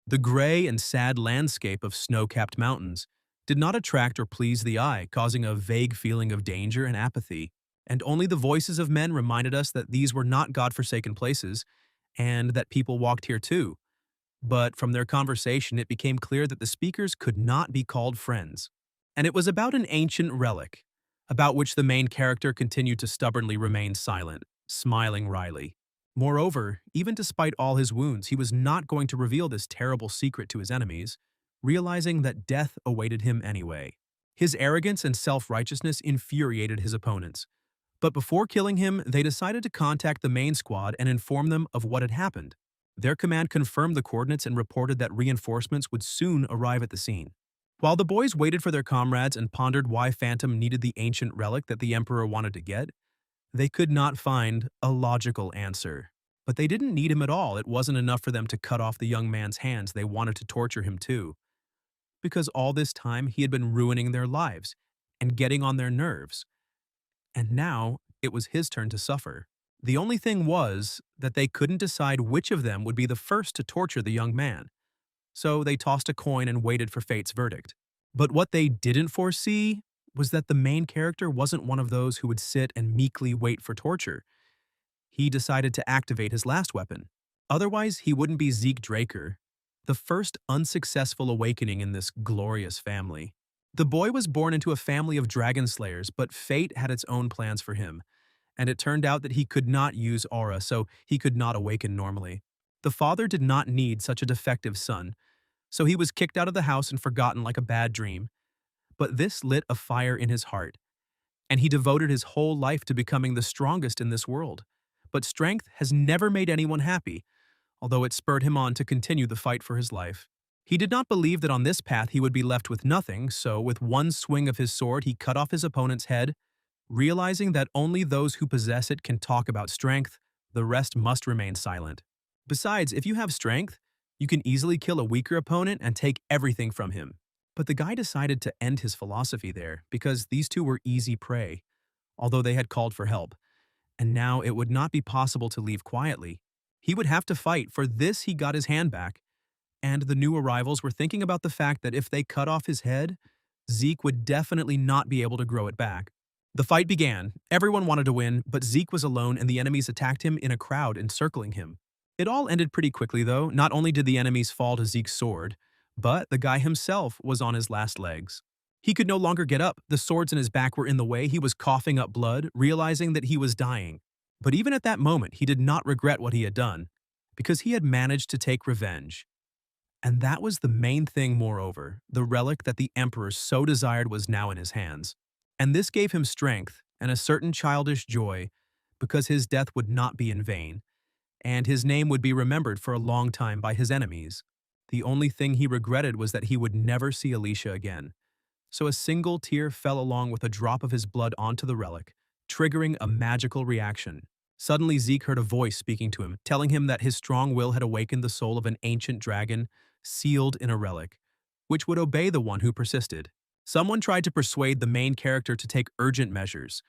The gray and sad landscape of snow-capped mountains did not attract or please the eye, causing a vague feeling of danger and apathy. And only the voices of men reminded us that these were not God-forsaken places, and that people walked here too. But from their conversation, it became clear that the speakers could not be called friends. And it was about an ancient relic, about which the main character continued to stubbornly remain silent, smiling wryly. Moreover, even despite all his wounds, he was not going to reveal this terrible secret to his enemies, realizing that death awaited him anyway. His arrogance and self-righteousness infuriated his opponents. But before killing him, they decided to contact the main squad and inform them of what had happened. Their command confirmed the coordinates and reported that reinforcements would soon arrive at the scene. While the boys waited for their comrades and pondered why Phantom needed the ancient relic that the Emperor wanted to get, they could not find a logical answer. But they didn't need him at all. It wasn't enough for them to cut off the young man's hands. They wanted to torture him too. Because all this time he had been ruining their lives and getting on their nerves. And now it was his turn to suffer. The only thing was that they couldn't decide which of them would be the first to torture the young man. So they tossed a coin and waited for fate's verdict. But what they didn't foresee was that the main character wasn't one of those who would sit and meekly wait for torture. He decided to activate his last weapon. Otherwise, he wouldn't be Zeke Draker, the first unsuccessful awakening in this glorious family. The boy was born into a family of dragon slayers, but fate had its own plans for him, and it turned out that he could not use aura, so he could not awaken normally. The father did not need such a defective son, so he was kicked out of the house and forgotten like a bad dream. But this lit a fire in his heart, and he devoted his whole life to becoming the strongest in this world. But strength has never made anyone happy, although it spurred him on to continue the fight for his life. He did not believe that on this path he would be left with nothing, so with one swing of his sword he cut off his opponent's head, realizing that only those who possess it can talk about strength, the rest must remain silent. Besides, if you have strength, you can easily kill a weaker opponent and take everything from him. But the guy decided to end his philosophy there, because these two were easy prey, although they had called for help. And now it would not be possible to leave quietly. He would have to fight. For this he got his hand back, and the new arrivals were thinking about the fact that if they cut off his head, Zeke would definitely not be able to grow it back. The fight began. Everyone wanted to win, but Zeke was alone and the enemies attacked him in a crowd encircling him. It all ended pretty quickly though. Not only did the enemies fall to Zeke's sword, but the guy himself was on his last legs. He could no longer get up. The swords in his back were in the way. He was coughing up blood, realizing that he was dying. But even at that moment, he did not regret what he had done, because he had managed to take revenge. And that was the main thing, moreover. The relic that the Emperor so desired was now in his hands. And this gave him strength and a certain childish joy, because his death would not be in vain, and his name would be remembered for a long time by his enemies. The only thing he regretted was that he would never see Alicia again. So a single tear fell along with a drop of his blood onto the relic, triggering a magical reaction. Suddenly Zeke heard a voice speaking to him, telling him that his strong will had awakened the soul of an ancient dragon sealed in a relic, which would obey the one who persisted. Someone tried to persuade the main character to take urgent measures,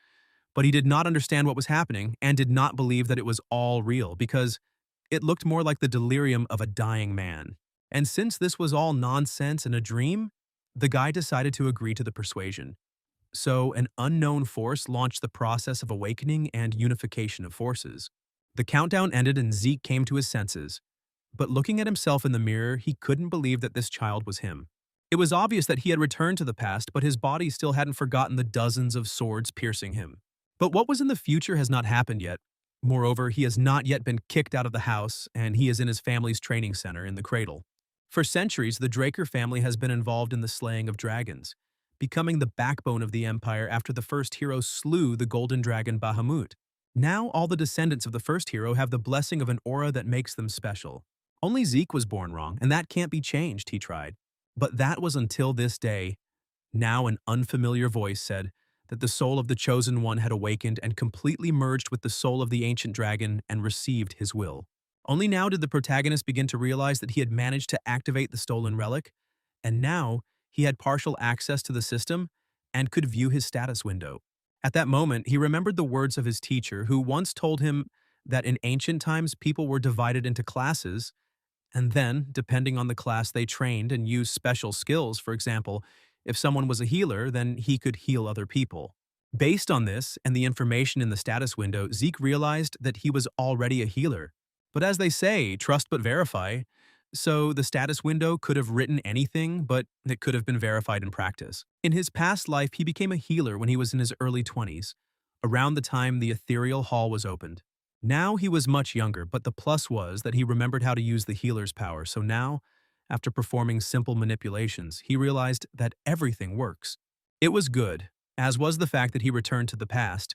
but he did not understand what was happening and did not believe that it was all real because it looked more like the delirium of a dying man. And since this was all nonsense and a dream, the guy decided to agree to the persuasion. So an unknown force launched the process of awakening and unification of forces. The countdown ended and Zeke came to his senses. But looking at himself in the mirror, he couldn't believe that this child was him. It was obvious that he had returned to the past, but his body still hadn't forgotten the dozens of swords piercing him. But what was in the future has not happened yet. Moreover, he has not yet been kicked out of the house, and he is in his family's training center in the cradle. For centuries, the Draker family has been involved in the slaying of dragons, becoming the backbone of the empire after the first hero slew the golden dragon Bahamut. Now all the descendants of the first hero have the blessing of an aura that makes them special. Only Zeke was born wrong, and that can't be changed, he tried. But that was until this day. Now an unfamiliar voice said that the soul of the Chosen One had awakened and completely merged with the soul of the ancient dragon and received his will. Only now did the protagonist begin to realize that he had managed to activate the stolen relic, and now he had partial access to the system and could view his status window. At that moment, he remembered the words of his teacher, who once told him that in ancient times people were divided into classes, And then, depending on the class they trained and used special skills, for example, if someone was a healer, then he could heal other people. Based on this and the information in the status window, Zeke realized that he was already a healer. But as they say, trust but verify. So the status window could have written anything, but it could have been verified in practice. In his past life, he became a healer when he was in his early 20s, around the time the ethereal hall was opened. Now he was much younger, but the plus was that he remembered how to use the healer's power, so now, after performing simple manipulations, he realized that everything works. It was good, as was the fact that he returned to the past.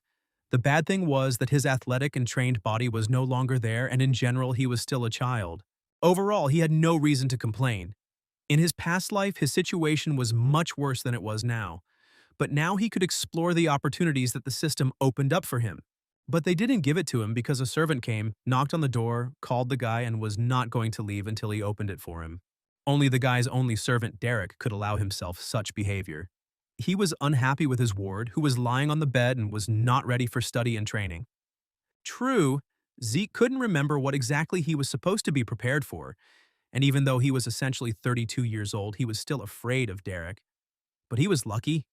The bad thing was that his athletic and trained body was no longer there, and in general he was still a child. Overall, he had no reason to complain. In his past life, his situation was much worse than it was now, but now he could explore the opportunities that the system opened up for him. But they didn't give it to him because a servant came, knocked on the door, called the guy, and was not going to leave until he opened it for him. Only the guy's only servant, Derek, could allow himself such behavior. He was unhappy with his ward, who was lying on the bed and was not ready for study and training. True, Zeke couldn't remember what exactly he was supposed to be prepared for, and even though he was essentially 32 years old, he was still afraid of Derek. But he was lucky.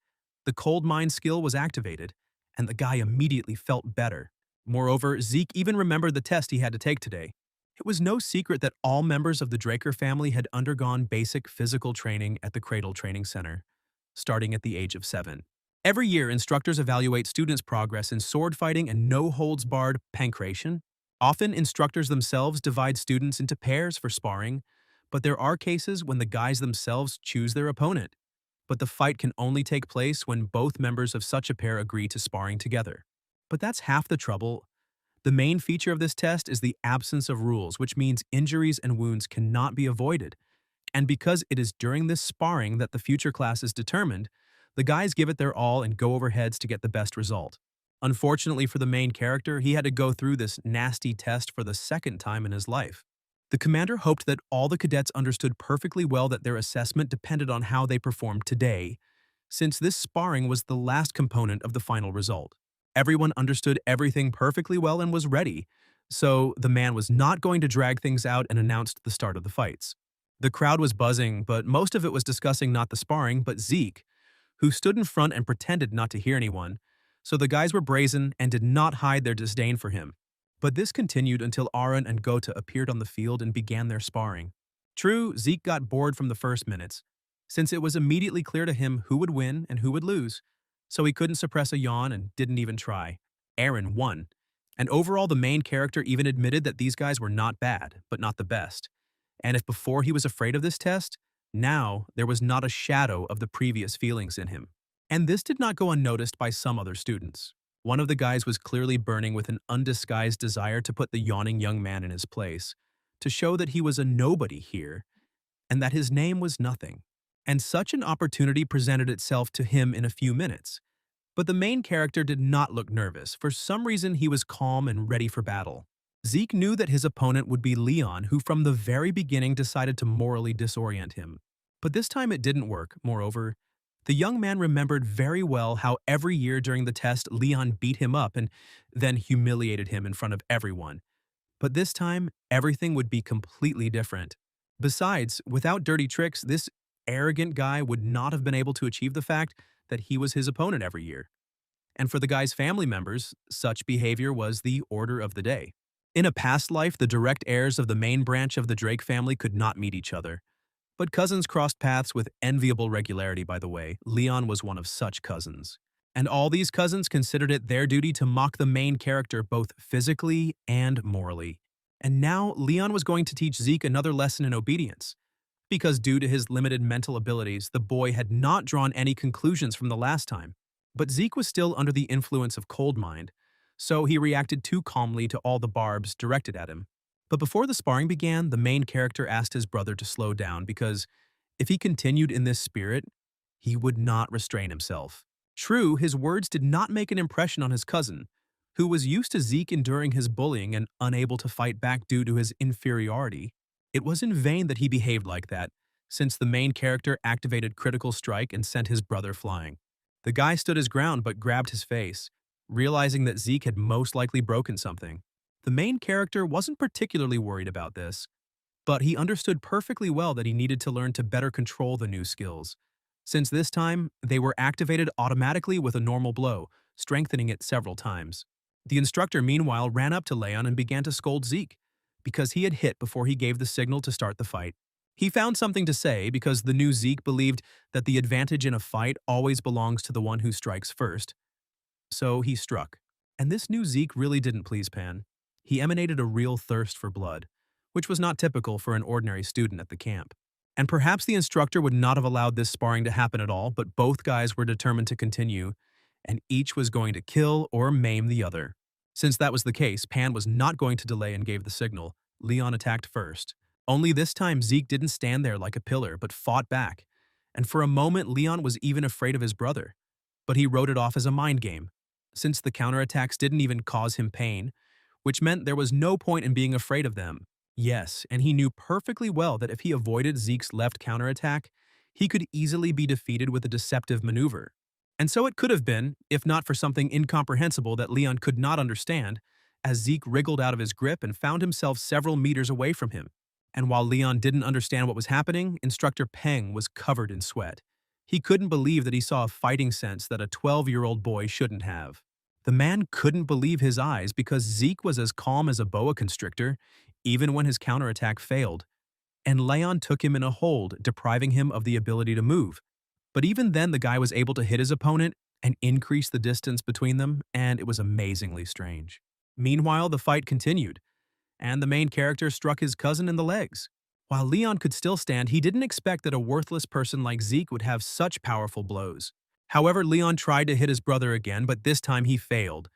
The cold mind skill was activated, and the guy immediately felt better. Moreover, Zeke even remembered the test he had to take today. It was no secret that all members of the Draker family had undergone basic physical training at the Cradle Training Center, starting at the age of 7. Every year, instructors evaluate students' progress in sword fighting and no-holds-barred pancration. Often, instructors themselves divide students into pairs for sparring, but there are cases when the guys themselves choose their opponent. But the fight can only take place when both members of such a pair agree to sparring together. But that's half the trouble. The main feature of this test is the absence of rules, which means injuries and wounds cannot be avoided. And because it is during this sparring that the future class is determined, the guys give it their all and go over heads to get the best result. Unfortunately for the main character, he had to go through this nasty test for the second time in his life. The commander hoped that all the cadets understood perfectly well that their assessment depended on how they performed today, since this sparring was the last component of the final result. Everyone understood everything perfectly well and was ready, so the man was not going to drag things out and announced the start of the fights. The crowd was buzzing, but most of it was discussing not the sparring, but Zeke, who stood in front and pretended not to hear anyone, so the guys were brazen and did not hide their disdain for him. But this continued until Aaron and Gota appeared on the field and began their sparring. True, Zeke got bored from the first minutes, since it was immediately clear to him who would win and who would lose, so he couldn't suppress a yawn and didn't even try. Aaron won, and overall the main character even admitted that these guys were not bad, but not the best. And if before he was afraid of this test, now there was not a shadow of the previous feelings in him. And this did not go unnoticed by some other students. One of the guys was clearly burning with an undisguised desire to put the yawning young man in his place, to show that he was a nobody here, and that his name was nothing. And such an opportunity presented itself to him in a few minutes. But the main character did not look nervous. For some reason, he was calm and ready for battle. Zeke knew that his opponent would be Leyon, who from the very beginning decided to morally disorient him. But this time it didn't work. Moreover, the young man remembered very well how every year during the test Leyon beat him up and then humiliated him in front of everyone. But this time, everything would be completely different. Besides, without dirty tricks, this arrogant guy would not have been able to achieve the fact that he was his opponent every year. And for the guy's family members, such behavior was the order of the day. In a past life, the direct heirs of the main branch of the Drake family could not meet each other. But cousins crossed paths with enviable regularity, by the way. Leyon was one of such cousins. And all these cousins considered it their duty to mock the main character both physically and morally. And now Leyon was going to teach Zeke another lesson in obedience. Because due to his limited mental abilities, the boy had not drawn any conclusions from the last time. But Zeke was still under the influence of cold mind, so he reacted too calmly to all the barbs directed at him. But before the sparring began, the main character asked his brother to slow down because if he continued in this spirit, he would not restrain himself. True, his words did not make an impression on his cousin, who was used to Zeke enduring his bullying and unable to fight back due to his inferiority. It was in vain that he behaved like that, since the main character activated critical strike and sent his brother flying. The guy stood his ground but grabbed his face, realizing that Zeke had most likely broken something. The main character wasn't particularly worried about this. But he understood perfectly well that he needed to learn to better control the new skills. Since this time, they were activated automatically with a normal blow, strengthening it several times. The instructor, meanwhile, ran up to Leyon and began to scold Zeke, because he had hit before he gave the signal to start the fight. He found something to say because the new Zeke believed that the advantage in a fight always belongs to the one who strikes first. So he struck. And this new Zeke really didn't please Pan. He emanated a real thirst for blood, which was not typical for an ordinary student at the camp. And perhaps the instructor would not have allowed this sparring to happen at all, but both guys were determined to continue, and each was going to kill or maim the other. Since that was the case, Pan was not going to delay and gave the signal. Leyon attacked first. Only this time Zeke didn't stand there like a pillar, but fought back. And for a moment, Leyon was even afraid of his brother. But he wrote it off as a mind game, since the counterattacks didn't even cause him pain, which meant there was no point in being afraid of them. Yes, and he knew perfectly well that if he avoided Zeke's left counterattack, he could easily be defeated with a deceptive maneuver. And so it could have been, if not for something incomprehensible that Leyon could not understand, as Zeke wriggled out of his grip and found himself several meters away from him. And while Leyon didn't understand what was happening, Instructor Peng was covered in sweat. He couldn't believe that he saw a fighting sense that a 12-year-old boy shouldn't have. The man couldn't believe his eyes because Zeke was as calm as a boa constrictor, even when his counterattack failed. And Leyon took him in a hold, depriving him of the ability to move. But even then, the guy was able to hit his opponent and increase the distance between them, and it was amazingly strange. Meanwhile, the fight continued, and the main character struck his cousin in the legs. While Leyon could still stand, he didn't expect that a worthless person like Zeke would have such powerful blows. However, Leyon tried to hit his brother again, but this time he failed,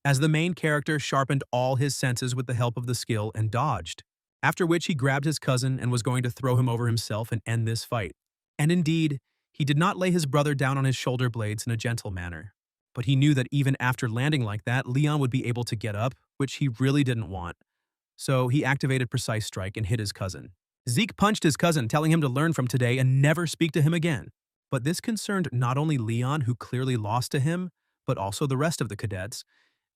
as the main character sharpened all his senses with the help of the skill and dodged. After which he grabbed his cousin and was going to throw him over himself and end this fight. And indeed, he did not lay his brother down on his shoulder blades in a gentle manner. But he knew that even after landing like that, Leyon would be able to get up, which he really didn't want. So he activated Precise Strike and hit his cousin. Zeke punched his cousin, telling him to learn from today and never speak to him again. But this concerned not only Leyon, who clearly lost to him, but also the rest of the cadets.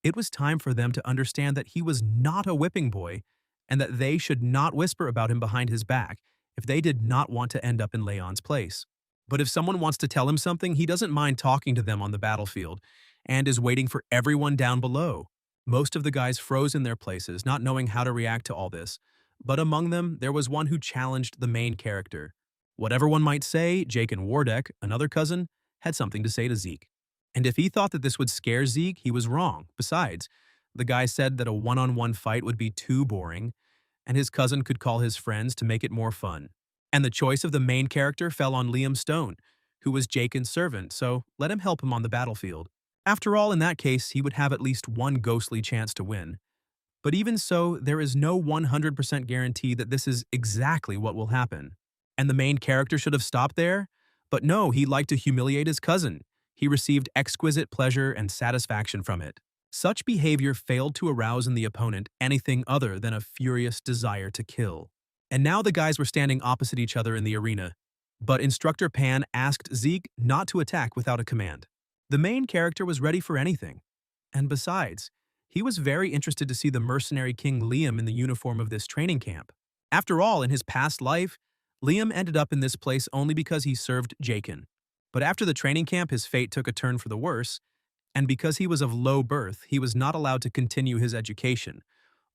It was time for them to understand that he was not a whipping boy, and that they should not whisper about him behind his back if they did not want to end up in Leyon's place. But if someone wants to tell him something, he doesn't mind talking to them on the battlefield, and is waiting for everyone down below. Most of the guys froze in their places, not knowing how to react to all this, but among them, there was one who challenged the main character. Whatever one might say, Jacen Wardek, another cousin, had something to say to Zeke. And if he thought that this would scare Zeke, he was wrong. Besides, the guy said that a one-on-one fight would be too boring, and his cousin could call his friends to make it more fun. And the choice of the main character fell on Liam Stone, who was Jacen's servant, so let him help him on the battlefield. After all, in that case, he would have at least one ghostly chance to win. But even so, there is no 100% guarantee that this is exactly what will happen. And the main character should have stopped there? But no, he liked to humiliate his cousin. He received exquisite pleasure and satisfaction from it. Such behavior failed to arouse in the opponent anything other than a furious desire to kill. And now the guys were standing opposite each other in the arena. But Instructor Pan asked Zeke not to attack without a command. The main character was ready for anything. And besides, he was very interested to see the mercenary King Liam in the uniform of this training camp. After all, in his past life, Liam ended up in this place only because he served Jacen. But after the training camp, his fate took a turn for the worse, and because he was of low birth, he was not allowed to continue his education,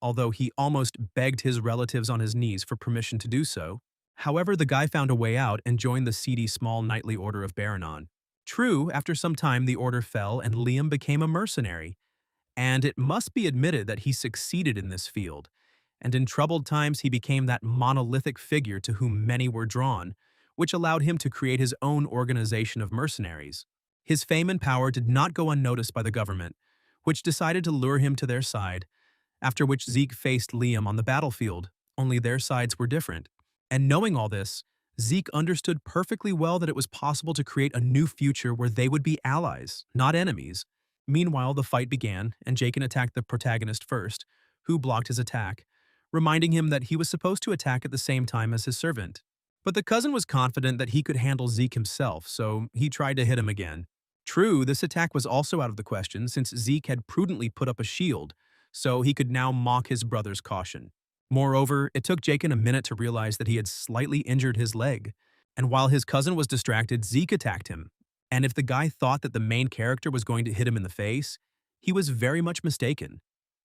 although he almost begged his relatives on his knees for permission to do so. However, the guy found a way out and joined the seedy small knightly order of Baranon. True, after some time the order fell and Liam became a mercenary, and it must be admitted that he succeeded in this field, and in troubled times he became that monolithic figure to whom many were drawn, which allowed him to create his own organization of mercenaries. His fame and power did not go unnoticed by the government, which decided to lure him to their side, after which Zeke faced Liam on the battlefield, only their sides were different. And knowing all this, Zeke understood perfectly well that it was possible to create a new future where they would be allies, not enemies. Meanwhile, the fight began, and Jacen attacked the protagonist first, who blocked his attack, reminding him that he was supposed to attack at the same time as his servant. But the cousin was confident that he could handle Zeke himself, so he tried to hit him again. True, this attack was also out of the question since Zeke had prudently put up a shield, so he could now mock his brother's caution. Moreover, it took Jacen a minute to realize that he had slightly injured his leg, and while his cousin was distracted, Zeke attacked him. And if the guy thought that the main character was going to hit him in the face, he was very much mistaken,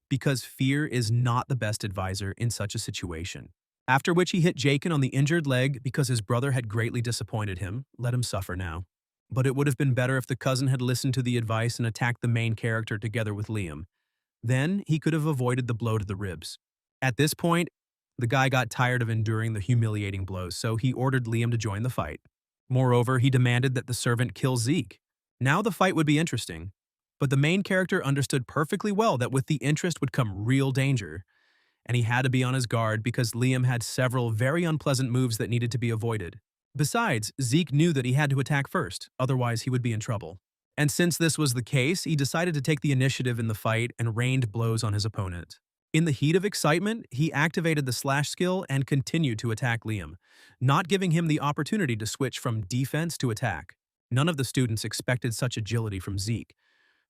because fear is not the best advisor in such a situation. After which he hit Jacen on the injured leg because his brother had greatly disappointed him. Let him suffer now. But it would have been better if the cousin had listened to the advice and attacked the main character together with Liam. Then he could have avoided the blow to the ribs. At this point, the guy got tired of enduring the humiliating blows, so he ordered Liam to join the fight. Moreover, he demanded that the servant kill Zeke. Now the fight would be interesting, but the main character understood perfectly well that with the interest would come real danger, and he had to be on his guard because Liam had several very unpleasant moves that needed to be avoided. Besides, Zeke knew that he had to attack first, otherwise he would be in trouble. And since this was the case, he decided to take the initiative in the fight and rained blows on his opponent. In the heat of excitement, he activated the slash skill and continued to attack Liam, not giving him the opportunity to switch from defense to attack. None of the students expected such agility from Zeke,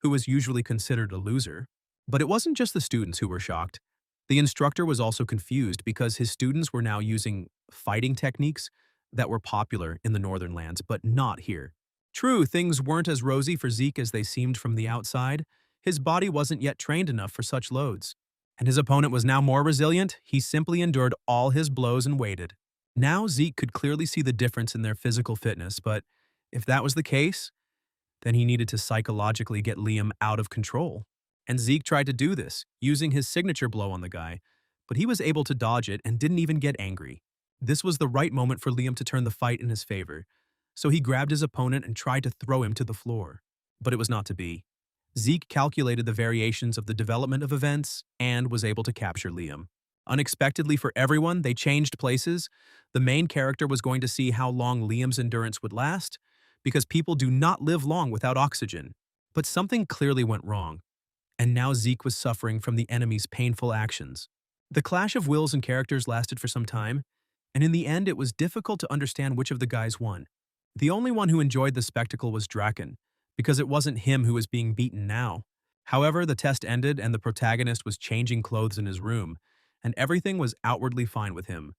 who was usually considered a loser. But it wasn't just the students who were shocked. The instructor was also confused because his students were now using fighting techniques that were popular in the northern lands, but not here. True, things weren't as rosy for Zeke as they seemed from the outside. His body wasn't yet trained enough for such loads. And his opponent was now more resilient. He simply endured all his blows and waited. Now Zeke could clearly see the difference in their physical fitness, but if that was the case, then he needed to psychologically get Liam out of control. And Zeke tried to do this, using his signature blow on the guy, but he was able to dodge it and didn't even get angry. This was the right moment for Liam to turn the fight in his favor, so he grabbed his opponent and tried to throw him to the floor. But it was not to be. Zeke calculated the variations of the development of events and was able to capture Liam. Unexpectedly for everyone, they changed places. The main character was going to see how long Liam's endurance would last, because people do not live long without oxygen. But something clearly went wrong, and now Zeke was suffering from the enemy's painful actions. The clash of wills and characters lasted for some time, and in the end it was difficult to understand which of the guys won. The only one who enjoyed the spectacle was Jacen, because it wasn't him who was being beaten now. However, the test ended and the protagonist was changing clothes in his room, and everything was outwardly fine with him.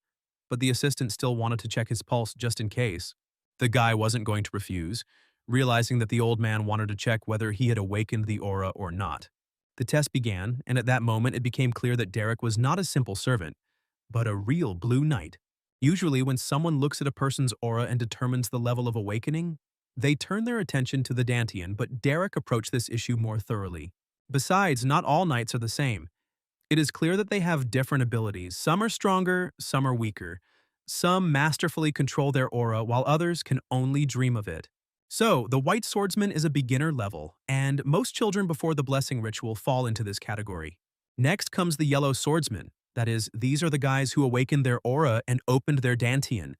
But the assistant still wanted to check his pulse just in case. The guy wasn't going to refuse, realizing that the old man wanted to check whether he had awakened the aura or not. The test began, and at that moment it became clear that Derek was not a simple servant, but a real blue knight. Usually when someone looks at a person's aura and determines the level of awakening, they turn their attention to the Dantian, but Derek approached this issue more thoroughly. Besides, not all knights are the same. It is clear that they have different abilities. Some are stronger, some are weaker. Some masterfully control their aura, while others can only dream of it. So, the White Swordsman is a beginner level, and most children before the Blessing Ritual fall into this category. Next comes the Yellow Swordsman. That is, these are the guys who awakened their aura and opened their Dantian,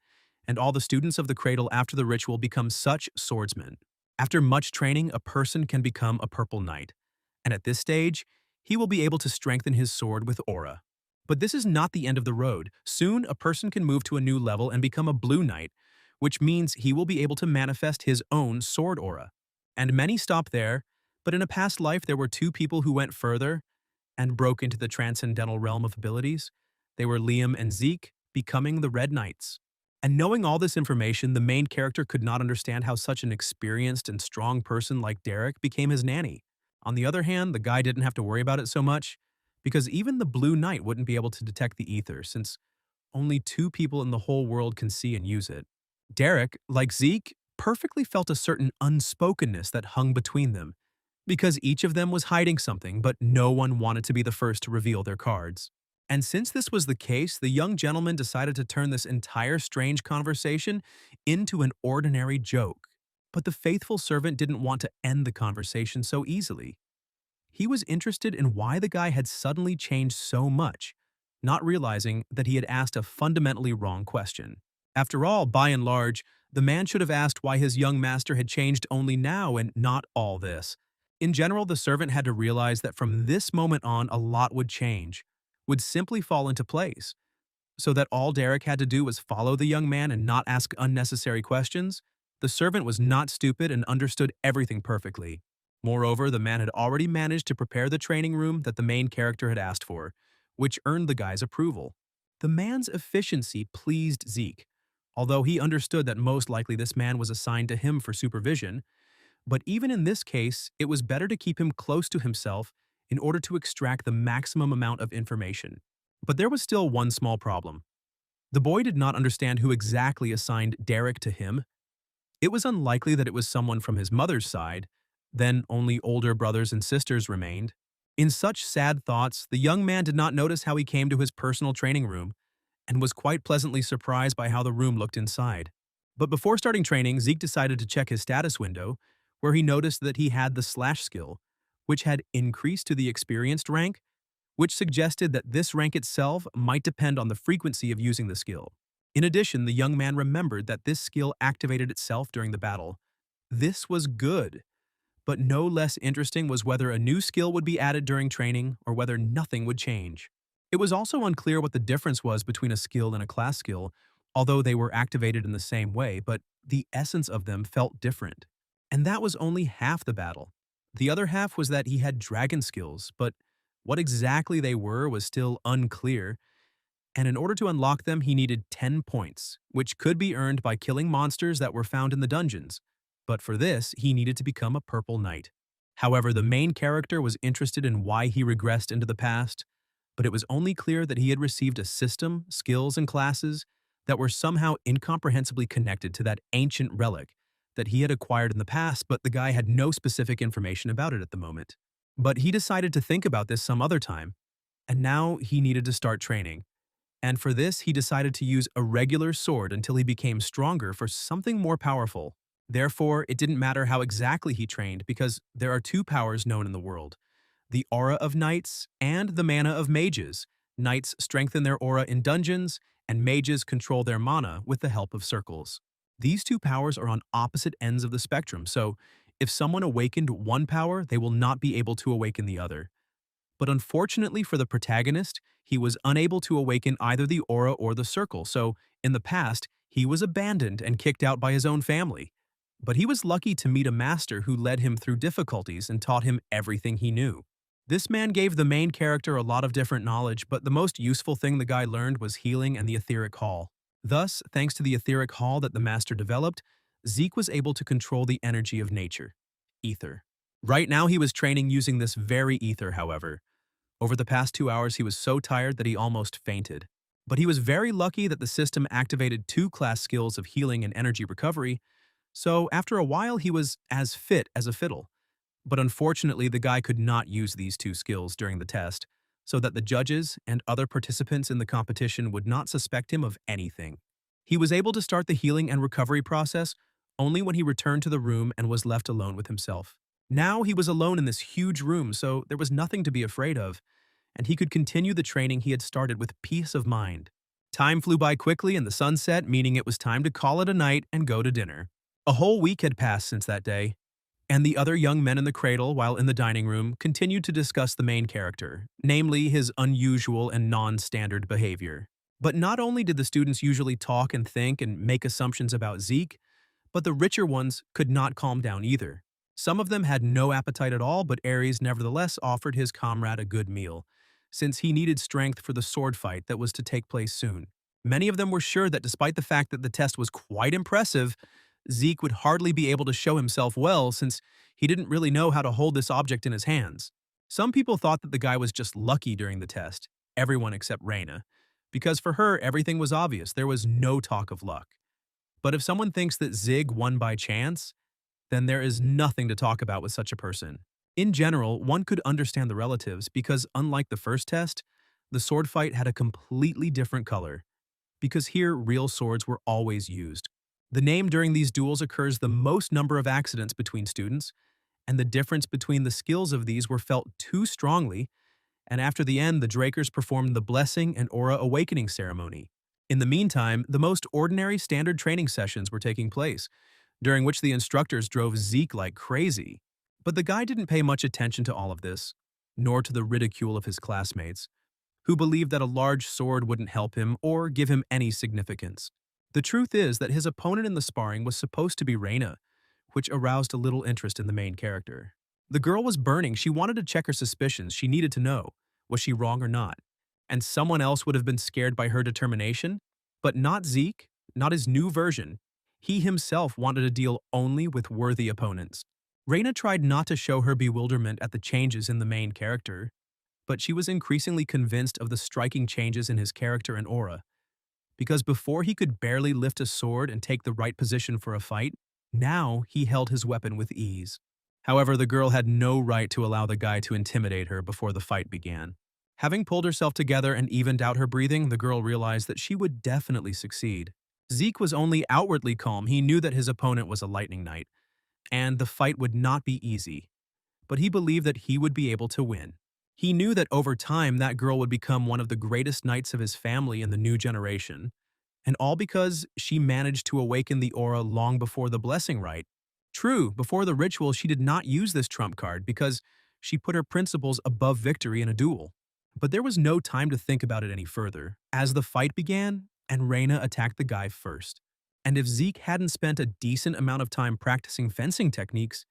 and all the students of the cradle after the ritual become such swordsmen. After much training, a person can become a Purple Knight, and at this stage, he will be able to strengthen his sword with aura. But this is not the end of the road. Soon, a person can move to a new level and become a Blue Knight, which means he will be able to manifest his own sword aura. And many stop there, but in a past life there were two people who went further and broke into the transcendental realm of abilities. They were Liam and Zeke, becoming the Red Knights. And knowing all this information, the main character could not understand how such an experienced and strong person like Derek became his nanny. On the other hand, the guy didn't have to worry about it so much, because even the Blue Knight wouldn't be able to detect the ether, since only two people in the whole world can see and use it. Derek, like Zeke, perfectly felt a certain unspokenness that hung between them, because each of them was hiding something, but no one wanted to be the first to reveal their cards. And since this was the case, the young gentleman decided to turn this entire strange conversation into an ordinary joke. But the faithful servant didn't want to end the conversation so easily. He was interested in why the guy had suddenly changed so much, not realizing that he had asked a fundamentally wrong question. After all, by and large, the man should have asked why his young master had changed only now and not all this. In general, the servant had to realize that from this moment on, a lot would change, would simply fall into place, so that all Derek had to do was follow the young man and not ask unnecessary questions. The servant was not stupid and understood everything perfectly. Moreover, the man had already managed to prepare the training room that the main character had asked for, which earned the guy's approval. The man's efficiency pleased Zeke, although he understood that most likely this man was assigned to him for supervision. But even in this case, it was better to keep him close to himself in order to extract the maximum amount of information. But there was still one small problem. The boy did not understand who exactly assigned Derek to him. It was unlikely that it was someone from his mother's side. Then only older brothers and sisters remained. In such sad thoughts, the young man did not notice how he came to his personal training room and was quite pleasantly surprised by how the room looked inside. But before starting training, Zeke decided to check his status window, where he noticed that he had the slash skill, which had increased to the experienced rank, which suggested that this rank itself might depend on the frequency of using the skill. In addition, the young man remembered that this skill activated itself during the battle. This was good, but no less interesting was whether a new skill would be added during training or whether nothing would change. It was also unclear what the difference was between a skill and a class skill, although they were activated in the same way, but the essence of them felt different. And that was only half the battle. The other half was that he had dragon skills, but what exactly they were was still unclear, and in order to unlock them he needed 10 points, which could be earned by killing monsters that were found in the dungeons. But for this, he needed to become a purple knight. However, the main character was interested in why he regressed into the past, but it was only clear that he had received a system, skills, and classes that were somehow incomprehensibly connected to that ancient relic that he had acquired in the past, but the guy had no specific information about it at the moment. But he decided to think about this some other time, and now he needed to start training. And for this, he decided to use a regular sword until he became stronger for something more powerful. Therefore, it didn't matter how exactly he trained because there are two powers known in the world: the aura of knights and the mana of mages. Knights strengthen their aura in dungeons, and mages control their mana with the help of circles. These two powers are on opposite ends of the spectrum, so if someone awakened one power, they will not be able to awaken the other. But unfortunately for the protagonist, he was unable to awaken either the aura or the circle, so in the past, he was abandoned and kicked out by his own family. But he was lucky to meet a master who led him through difficulties and taught him everything he knew. This man gave the main character a lot of different knowledge, but the most useful thing the guy learned was healing and the etheric hall. Thus, thanks to the etheric hall that the master developed, Zeke was able to control the energy of nature, ether. Right now he was training using this very ether, however. Over the past 2 hours he was so tired that he almost fainted. But he was very lucky that the system activated 2 class skills of healing and energy recovery, so after a while he was as fit as a fiddle. But unfortunately the guy could not use these 2 skills during the test, so that the judges and other participants in the competition would not suspect him of anything. He was able to start the healing and recovery process only when he returned to the room and was left alone with himself. Now he was alone in this huge room, so there was nothing to be afraid of, and he could continue the training he had started with peace of mind. Time flew by quickly and the sun set, meaning it was time to call it a night and go to dinner. A whole week had passed since that day, and the other young men in the cradle, while in the dining room, continued to discuss the main character, namely his unusual and non-standard behavior. But not only did the students usually talk and think and make assumptions about Zeke, but the richer ones could not calm down either. Some of them had no appetite at all, but Ares nevertheless offered his comrade a good meal, since he needed strength for the sword fight that was to take place soon. Many of them were sure that despite the fact that the test was quite impressive, Zeke would hardly be able to show himself well since he didn't really know how to hold this object in his hands. Some people thought that the guy was just lucky during the test, everyone except Raina, because for her everything was obvious, there was no talk of luck. But if someone thinks that Zig won by chance, then there is nothing to talk about with such a person. In general, one could understand the relatives because unlike the first test, the sword fight had a completely different color, because here real swords were always used. The name during these duels occurs the most number of accidents between students, and the difference between the skills of these were felt too strongly, and after the end the Drakers performed the blessing and aura awakening ceremony. In the meantime, the most ordinary standard training sessions were taking place, during which the instructors drove Zeke like crazy. But the guy didn't pay much attention to all of this, nor to the ridicule of his classmates, who believed that a large sword wouldn't help him or give him any significance. The truth is that his opponent in the sparring was supposed to be Raina, which aroused a little interest in the main character. The girl was burning. She wanted to check her suspicions. She needed to know, was she wrong or not? and someone else would have been scared by her determination, but not Zeke, not his new version. He himself wanted to deal only with worthy opponents. Raina tried not to show her bewilderment at the changes in the main character, but she was increasingly convinced of the striking changes in his character and aura. Because before he could barely lift a sword and take the right position for a fight, now he held his weapon with ease. However, the girl had no right to allow the guy to intimidate her before the fight began. Having pulled herself together and evened out her breathing, the girl realized that she would definitely succeed. Zeke was only outwardly calm. He knew that his opponent was a lightning knight, and the fight would not be easy. But he believed that he would be able to win. He knew that over time that girl would become one of the greatest knights of his family in the new generation, and all because she managed to awaken the aura long before the blessing rite. True, before the ritual she did not use this trump card because she put her principles above victory in a duel. But there was no time to think about it any further, as the fight began and Raina attacked the guy first. And if Zeke hadn't spent a decent amount of time practicing fencing techniques,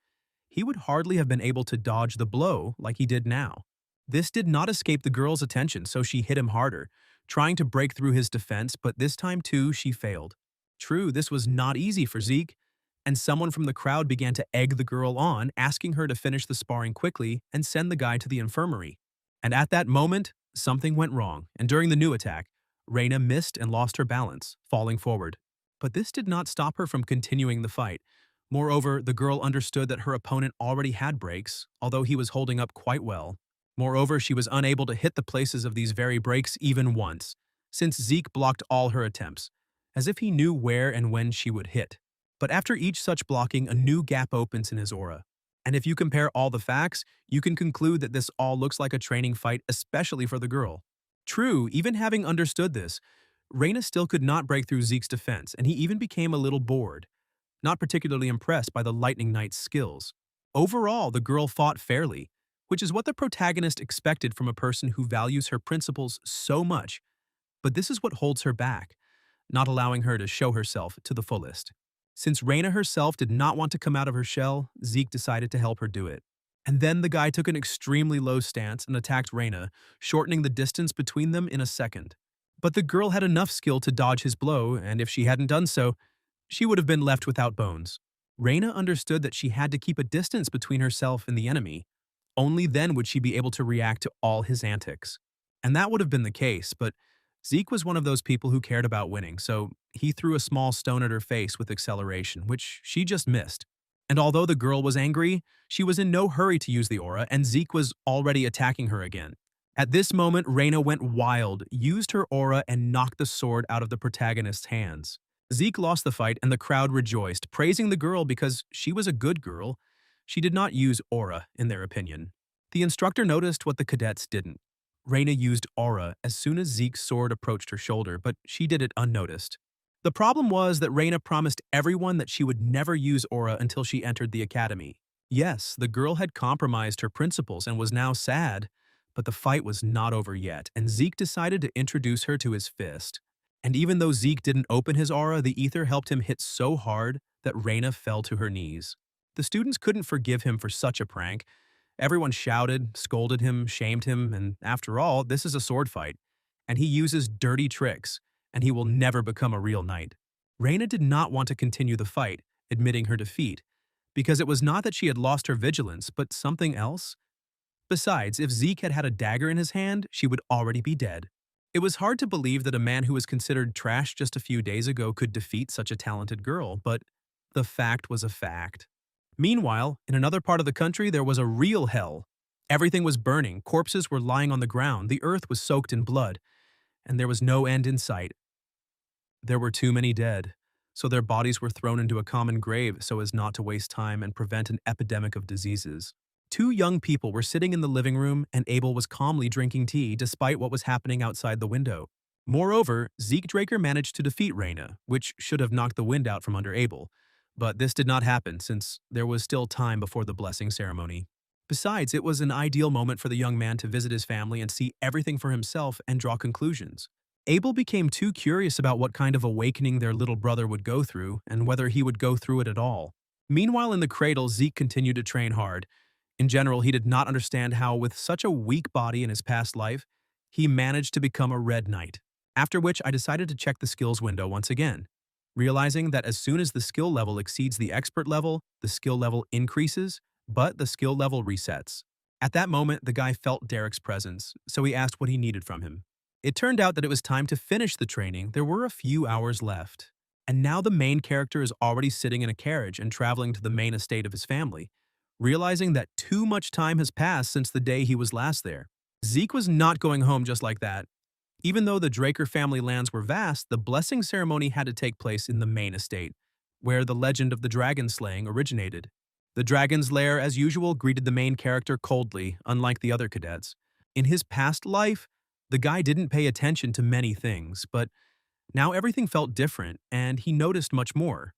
he would hardly have been able to dodge the blow like he did now. This did not escape the girl's attention, so she hit him harder, trying to break through his defense, but this time too she failed. True, this was not easy for Zeke, and someone from the crowd began to egg the girl on, asking her to finish the sparring quickly and send the guy to the infirmary. And at that moment, something went wrong, and during the new attack, Raina missed and lost her balance, falling forward. But this did not stop her from continuing the fight. Moreover, the girl understood that her opponent already had breaks, although he was holding up quite well. Moreover, she was unable to hit the places of these very breaks even once, since Zeke blocked all her attempts, as if he knew where and when she would hit. But after each such blocking, a new gap opens in his aura. And if you compare all the facts, you can conclude that this all looks like a training fight, especially for the girl. True, even having understood this, Raina still could not break through Zeke's defense, and he even became a little bored, not particularly impressed by the Lightning Knight's skills. Overall, the girl fought fairly, which is what the protagonist expected from a person who values her principles so much. But this is what holds her back, not allowing her to show herself to the fullest. Since Raina herself did not want to come out of her shell, Zeke decided to help her do it. And then the guy took an extremely low stance and attacked Raina, shortening the distance between them in a second. But the girl had enough skill to dodge his blow, and if she hadn't done so, she would have been left without bones. Raina understood that she had to keep a distance between herself and the enemy. Only then would she be able to react to all his antics. And that would have been the case, but Zeke was one of those people who cared about winning, so he threw a small stone at her face with acceleration, which she just missed. And although the girl was angry, she was in no hurry to use the aura, and Zeke was already attacking her again. At this moment, Raina went wild, used her aura, and knocked the sword out of the protagonist's hands. Zeke lost the fight, and the crowd rejoiced, praising the girl because she was a good girl. She did not use aura, in their opinion. The instructor noticed what the cadets didn't. Raina used aura as soon as Zeke's sword approached her shoulder, but she did it unnoticed. The problem was that Raina promised everyone that she would never use aura until she entered the academy. Yes, the girl had compromised her principles and was now sad, but the fight was not over yet, and Zeke decided to introduce her to his fist. And even though Zeke didn't open his aura, the ether helped him hit so hard that Raina fell to her knees. The students couldn't forgive him for such a prank. Everyone shouted, scolded him, shamed him, and after all, this is a sword fight, and he uses dirty tricks, and he will never become a real knight. Raina did not want to continue the fight, admitting her defeat, because it was not that she had lost her vigilance, but something else. Besides, if Zeke had had a dagger in his hand, she would already be dead. It was hard to believe that a man who was considered trash just a few days ago could defeat such a talented girl, but the fact was a fact. Meanwhile, in another part of the country, there was a real hell. Everything was burning, corpses were lying on the ground, the earth was soaked in blood, and there was no end in sight. There were too many dead, so their bodies were thrown into a common grave so as not to waste time and prevent an epidemic of diseases. Two young people were sitting in the living room, and Abel was calmly drinking tea despite what was happening outside the window. Moreover, Zeke Draker managed to defeat Raina, which should have knocked the wind out from under Abel. But this did not happen since there was still time before the blessing ceremony. Besides, it was an ideal moment for the young man to visit his family and see everything for himself and draw conclusions. Abel became too curious about what kind of awakening their little brother would go through and whether he would go through it at all. Meanwhile, in the cradle, Zeke continued to train hard. In general, he did not understand how, with such a weak body in his past life, he managed to become a red knight, after which I decided to check the skills window once again, realizing that as soon as the skill level exceeds the expert level, the skill level increases, but the skill level resets. At that moment, the guy felt Derek's presence, so he asked what he needed from him. It turned out that it was time to finish the training. There were a few hours left. And now the main character is already sitting in a carriage and traveling to the main estate of his family, realizing that too much time has passed since the day he was last there. Zeke was not going home just like that. Even though the Draker family lands were vast, the blessing ceremony had to take place in the main estate, where the legend of the dragon slaying originated. The dragon's lair, as usual, greeted the main character coldly, unlike the other cadets. In his past life, the guy didn't pay attention to many things, but now everything felt different, and he noticed much more.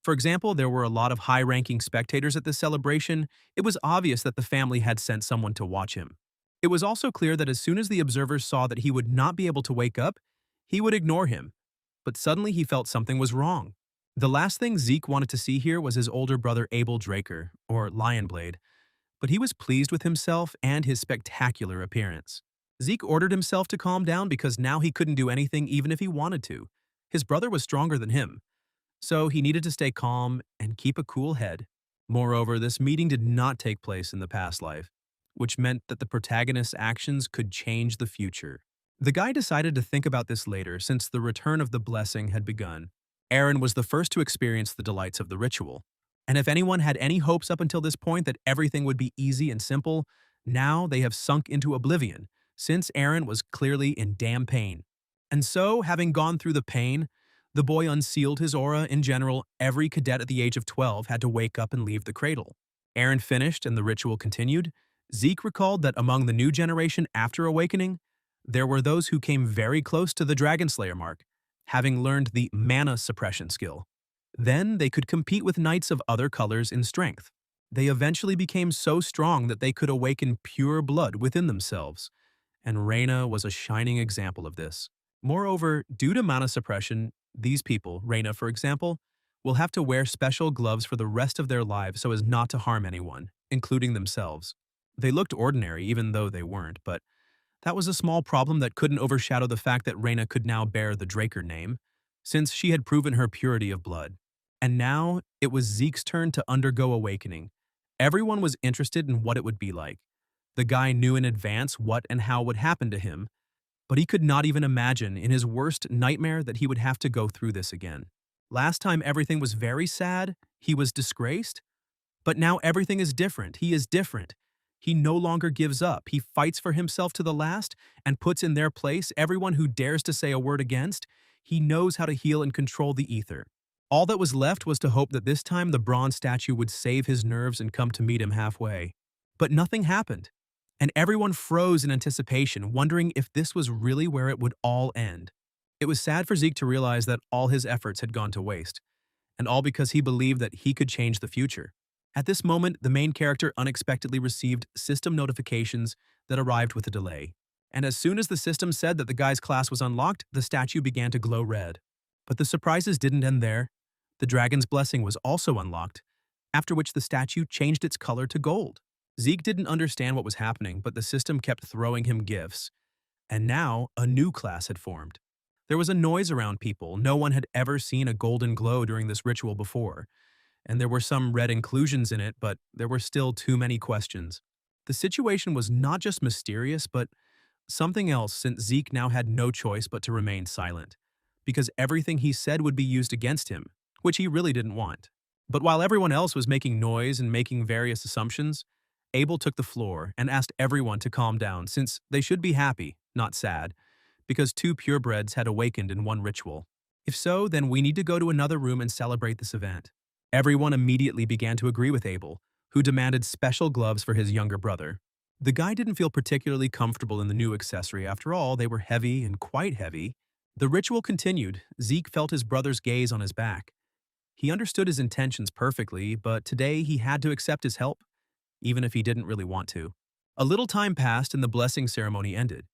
For example, there were a lot of high-ranking spectators at this celebration. It was obvious that the family had sent someone to watch him. It was also clear that as soon as the observers saw that he would not be able to wake up, he would ignore him. But suddenly he felt something was wrong. The last thing Zeke wanted to see here was his older brother Abel Draker, or Lionblade, but he was pleased with himself and his spectacular appearance. Zeke ordered himself to calm down because now he couldn't do anything even if he wanted to. His brother was stronger than him, so he needed to stay calm and keep a cool head. Moreover, this meeting did not take place in the past life, which meant that the protagonist's actions could change the future. The guy decided to think about this later since the return of the blessing had begun. Aaron was the first to experience the delights of the ritual. And if anyone had any hopes up until this point that everything would be easy and simple, now they have sunk into oblivion, since Aaron was clearly in damn pain. And so, having gone through the pain, the boy unsealed his aura. In general, every cadet at the age of 12 had to wake up and leave the cradle. Aaron finished and the ritual continued. Zeke recalled that among the new generation after awakening, there were those who came very close to the Dragon Slayer mark, having learned the mana suppression skill. Then they could compete with knights of other colors in strength. They eventually became so strong that they could awaken pure blood within themselves, and Raina was a shining example of this. Moreover, due to mana suppression, these people, Raina for example, will have to wear special gloves for the rest of their lives so as not to harm anyone, including themselves. They looked ordinary even though they weren't, but that was a small problem that couldn't overshadow the fact that Raina could now bear the Draker name, since she had proven her purity of blood. And now, it was Zeke's turn to undergo awakening. Everyone was interested in what it would be like. The guy knew in advance what and how would happen to him, but he could not even imagine in his worst nightmare that he would have to go through this again. Last time everything was very sad, he was disgraced, but now everything is different. He is different. He no longer gives up. He fights for himself to the last and puts in their place everyone who dares to say a word against. He knows how to heal and control the ether. All that was left was to hope that this time the bronze statue would save his nerves and come to meet him halfway. But nothing happened, and everyone froze in anticipation, wondering if this was really where it would all end. It was sad for Zeke to realize that all his efforts had gone to waste, and all because he believed that he could change the future. At this moment, the main character unexpectedly received system notifications that arrived with a delay. And as soon as the system said that the guy's class was unlocked, the statue began to glow red. But the surprises didn't end there. The dragon's blessing was also unlocked, after which the statue changed its color to gold. Zeke didn't understand what was happening, but the system kept throwing him gifts. And now, a new class had formed. There was a noise around people. No one had ever seen a golden glow during this ritual before. And there were some red inclusions in it, but there were still too many questions. The situation was not just mysterious, but something else, since Zeke now had no choice but to remain silent, because everything he said would be used against him, which he really didn't want. But while everyone else was making noise and making various assumptions, Abel took the floor and asked everyone to calm down, since they should be happy, not sad, because two purebreds had awakened in one ritual. If so, then we need to go to another room and celebrate this event. Everyone immediately began to agree with Abel, who demanded special gloves for his younger brother. The guy didn't feel particularly comfortable in the new accessory. After all, they were heavy and quite heavy. The ritual continued. Zeke felt his brother's gaze on his back. He understood his intentions perfectly, but today he had to accept his help, even if he didn't really want to. A little time passed and the blessing ceremony ended,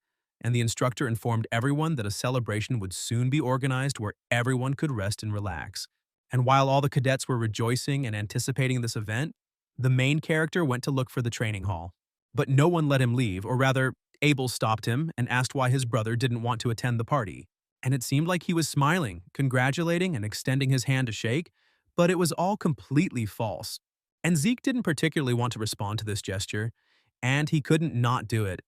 and the instructor informed everyone that a celebration would soon be organized where everyone could rest and relax. And while all the cadets were rejoicing and anticipating this event, the main character went to look for the training hall. But no one let him leave, or rather, Abel stopped him and asked why his brother didn't want to attend the party. And it seemed like he was smiling, congratulating, and extending his hand to shake, but it was all completely false. And Zeke didn't particularly want to respond to this gesture, and he couldn't not do it,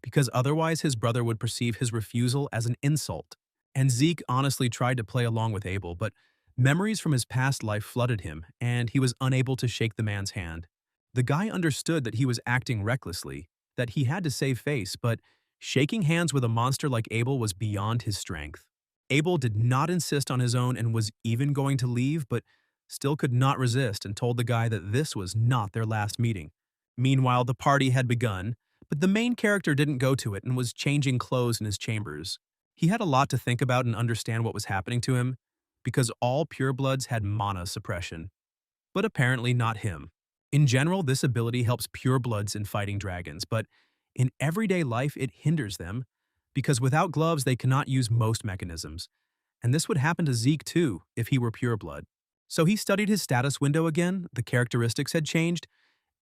because otherwise his brother would perceive his refusal as an insult. And Zeke honestly tried to play along with Abel, but memories from his past life flooded him, and he was unable to shake the man's hand. The guy understood that he was acting recklessly, that he had to save face, but shaking hands with a monster like Abel was beyond his strength. Abel did not insist on his own and was even going to leave, but still could not resist and told the guy that this was not their last meeting. Meanwhile, the party had begun, but the main character didn't go to it and was changing clothes in his chambers. He had a lot to think about and understand what was happening to him, because all purebloods had mana suppression. But apparently not him. In general, this ability helps purebloods in fighting dragons, but in everyday life it hinders them, because without gloves they cannot use most mechanisms. And this would happen to Zeke too, if he were pureblood. So he studied his status window again, the characteristics had changed,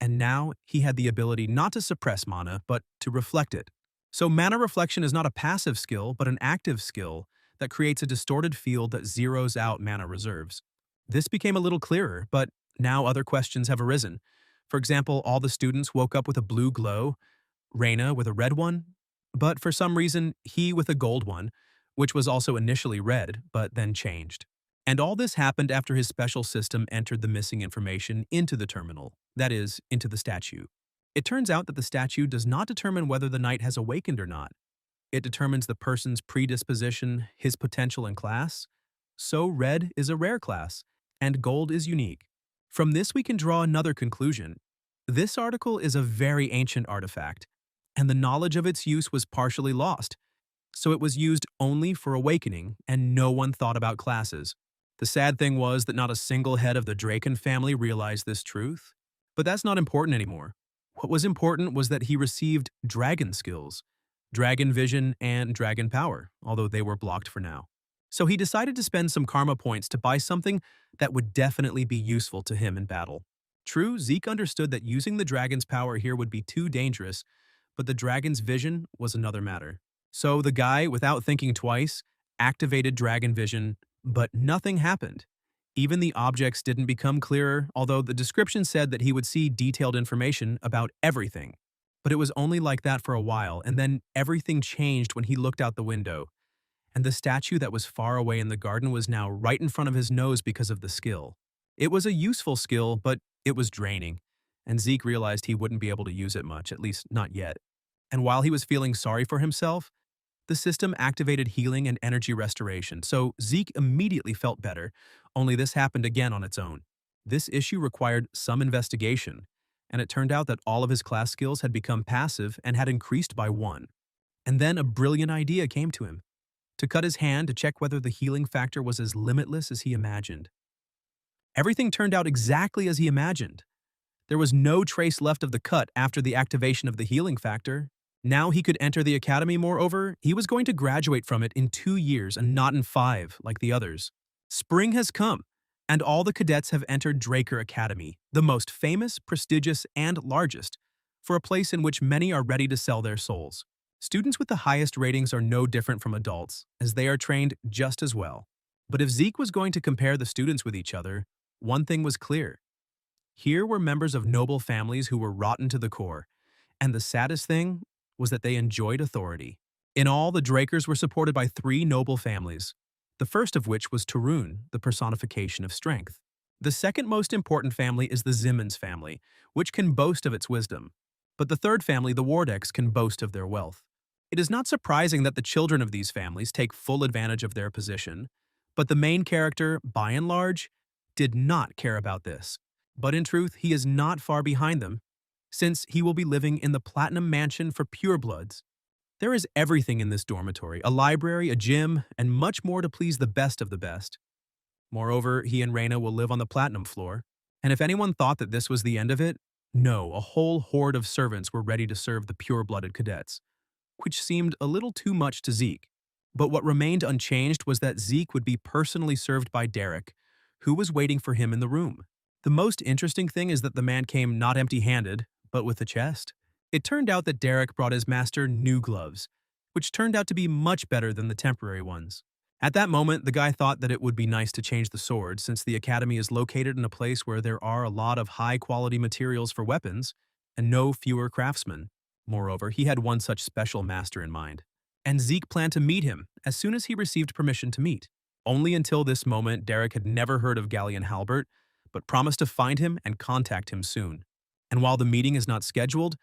and now he had the ability not to suppress mana, but to reflect it. So mana reflection is not a passive skill, but an active skill that creates a distorted field that zeroes out mana reserves. This became a little clearer, but now other questions have arisen. For example, all the students woke up with a blue glow, Raina with a red one, but for some reason, he with a gold one, which was also initially red, but then changed. And all this happened after his special system entered the missing information into the terminal, that is, into the statue. It turns out that the statue does not determine whether the knight has awakened or not. It determines the person's predisposition, his potential and class. So red is a rare class, and gold is unique. From this we can draw another conclusion. This article is a very ancient artifact, and the knowledge of its use was partially lost, so it was used only for awakening, and no one thought about classes. The sad thing was that not a single head of the Draken family realized this truth. But that's not important anymore. What was important was that he received dragon skills, dragon vision, and dragon power, although they were blocked for now. So he decided to spend some karma points to buy something that would definitely be useful to him in battle. True, Zeke understood that using the dragon's power here would be too dangerous, but the dragon's vision was another matter. So the guy, without thinking twice, activated dragon vision, but nothing happened. Even the objects didn't become clearer, although the description said that he would see detailed information about everything. But it was only like that for a while, and then everything changed when he looked out the window. And the statue that was far away in the garden was now right in front of his nose because of the skill. It was a useful skill, but it was draining, and Zeke realized he wouldn't be able to use it much, at least not yet. And while he was feeling sorry for himself, the system activated healing and energy restoration, so Zeke immediately felt better, only this happened again on its own. This issue required some investigation, and it turned out that all of his class skills had become passive and had increased by 1. And then a brilliant idea came to him, to cut his hand to check whether the healing factor was as limitless as he imagined. Everything turned out exactly as he imagined. There was no trace left of the cut after the activation of the healing factor. Now he could enter the academy, moreover, he was going to graduate from it in 2 years and not in 5, like the others. Spring has come, and all the cadets have entered Draker Academy, the most famous, prestigious, and largest, for a place in which many are ready to sell their souls. Students with the highest ratings are no different from adults, as they are trained just as well. But if Zeke was going to compare the students with each other, one thing was clear. Here were members of noble families who were rotten to the core, and the saddest thing was that they enjoyed authority. In all, the Drakers were supported by 3 noble families, the first of which was Tarun, the personification of strength. The second most important family is the Zimmons family, which can boast of its wisdom. But the third family, the Wardex, can boast of their wealth. It is not surprising that the children of these families take full advantage of their position, but the main character, by and large, did not care about this. But in truth, he is not far behind them, since he will be living in the Platinum Mansion for purebloods. There is everything in this dormitory, a library, a gym, and much more to please the best of the best. Moreover, he and Raina will live on the Platinum floor, and if anyone thought that this was the end of it, no, a whole horde of servants were ready to serve the pure-blooded cadets, which seemed a little too much to Zeke. But what remained unchanged was that Zeke would be personally served by Derek, who was waiting for him in the room. The most interesting thing is that the man came not empty-handed, but with a chest. It turned out that Derek brought his master new gloves, which turned out to be much better than the temporary ones. At that moment, the guy thought that it would be nice to change the sword since the academy is located in a place where there are a lot of high-quality materials for weapons and no fewer craftsmen. Moreover, he had one such special master in mind. And Zeke planned to meet him as soon as he received permission to meet. Only until this moment, Derek had never heard of Galleon Halbert, but promised to find him and contact him soon. And while the meeting is not scheduled,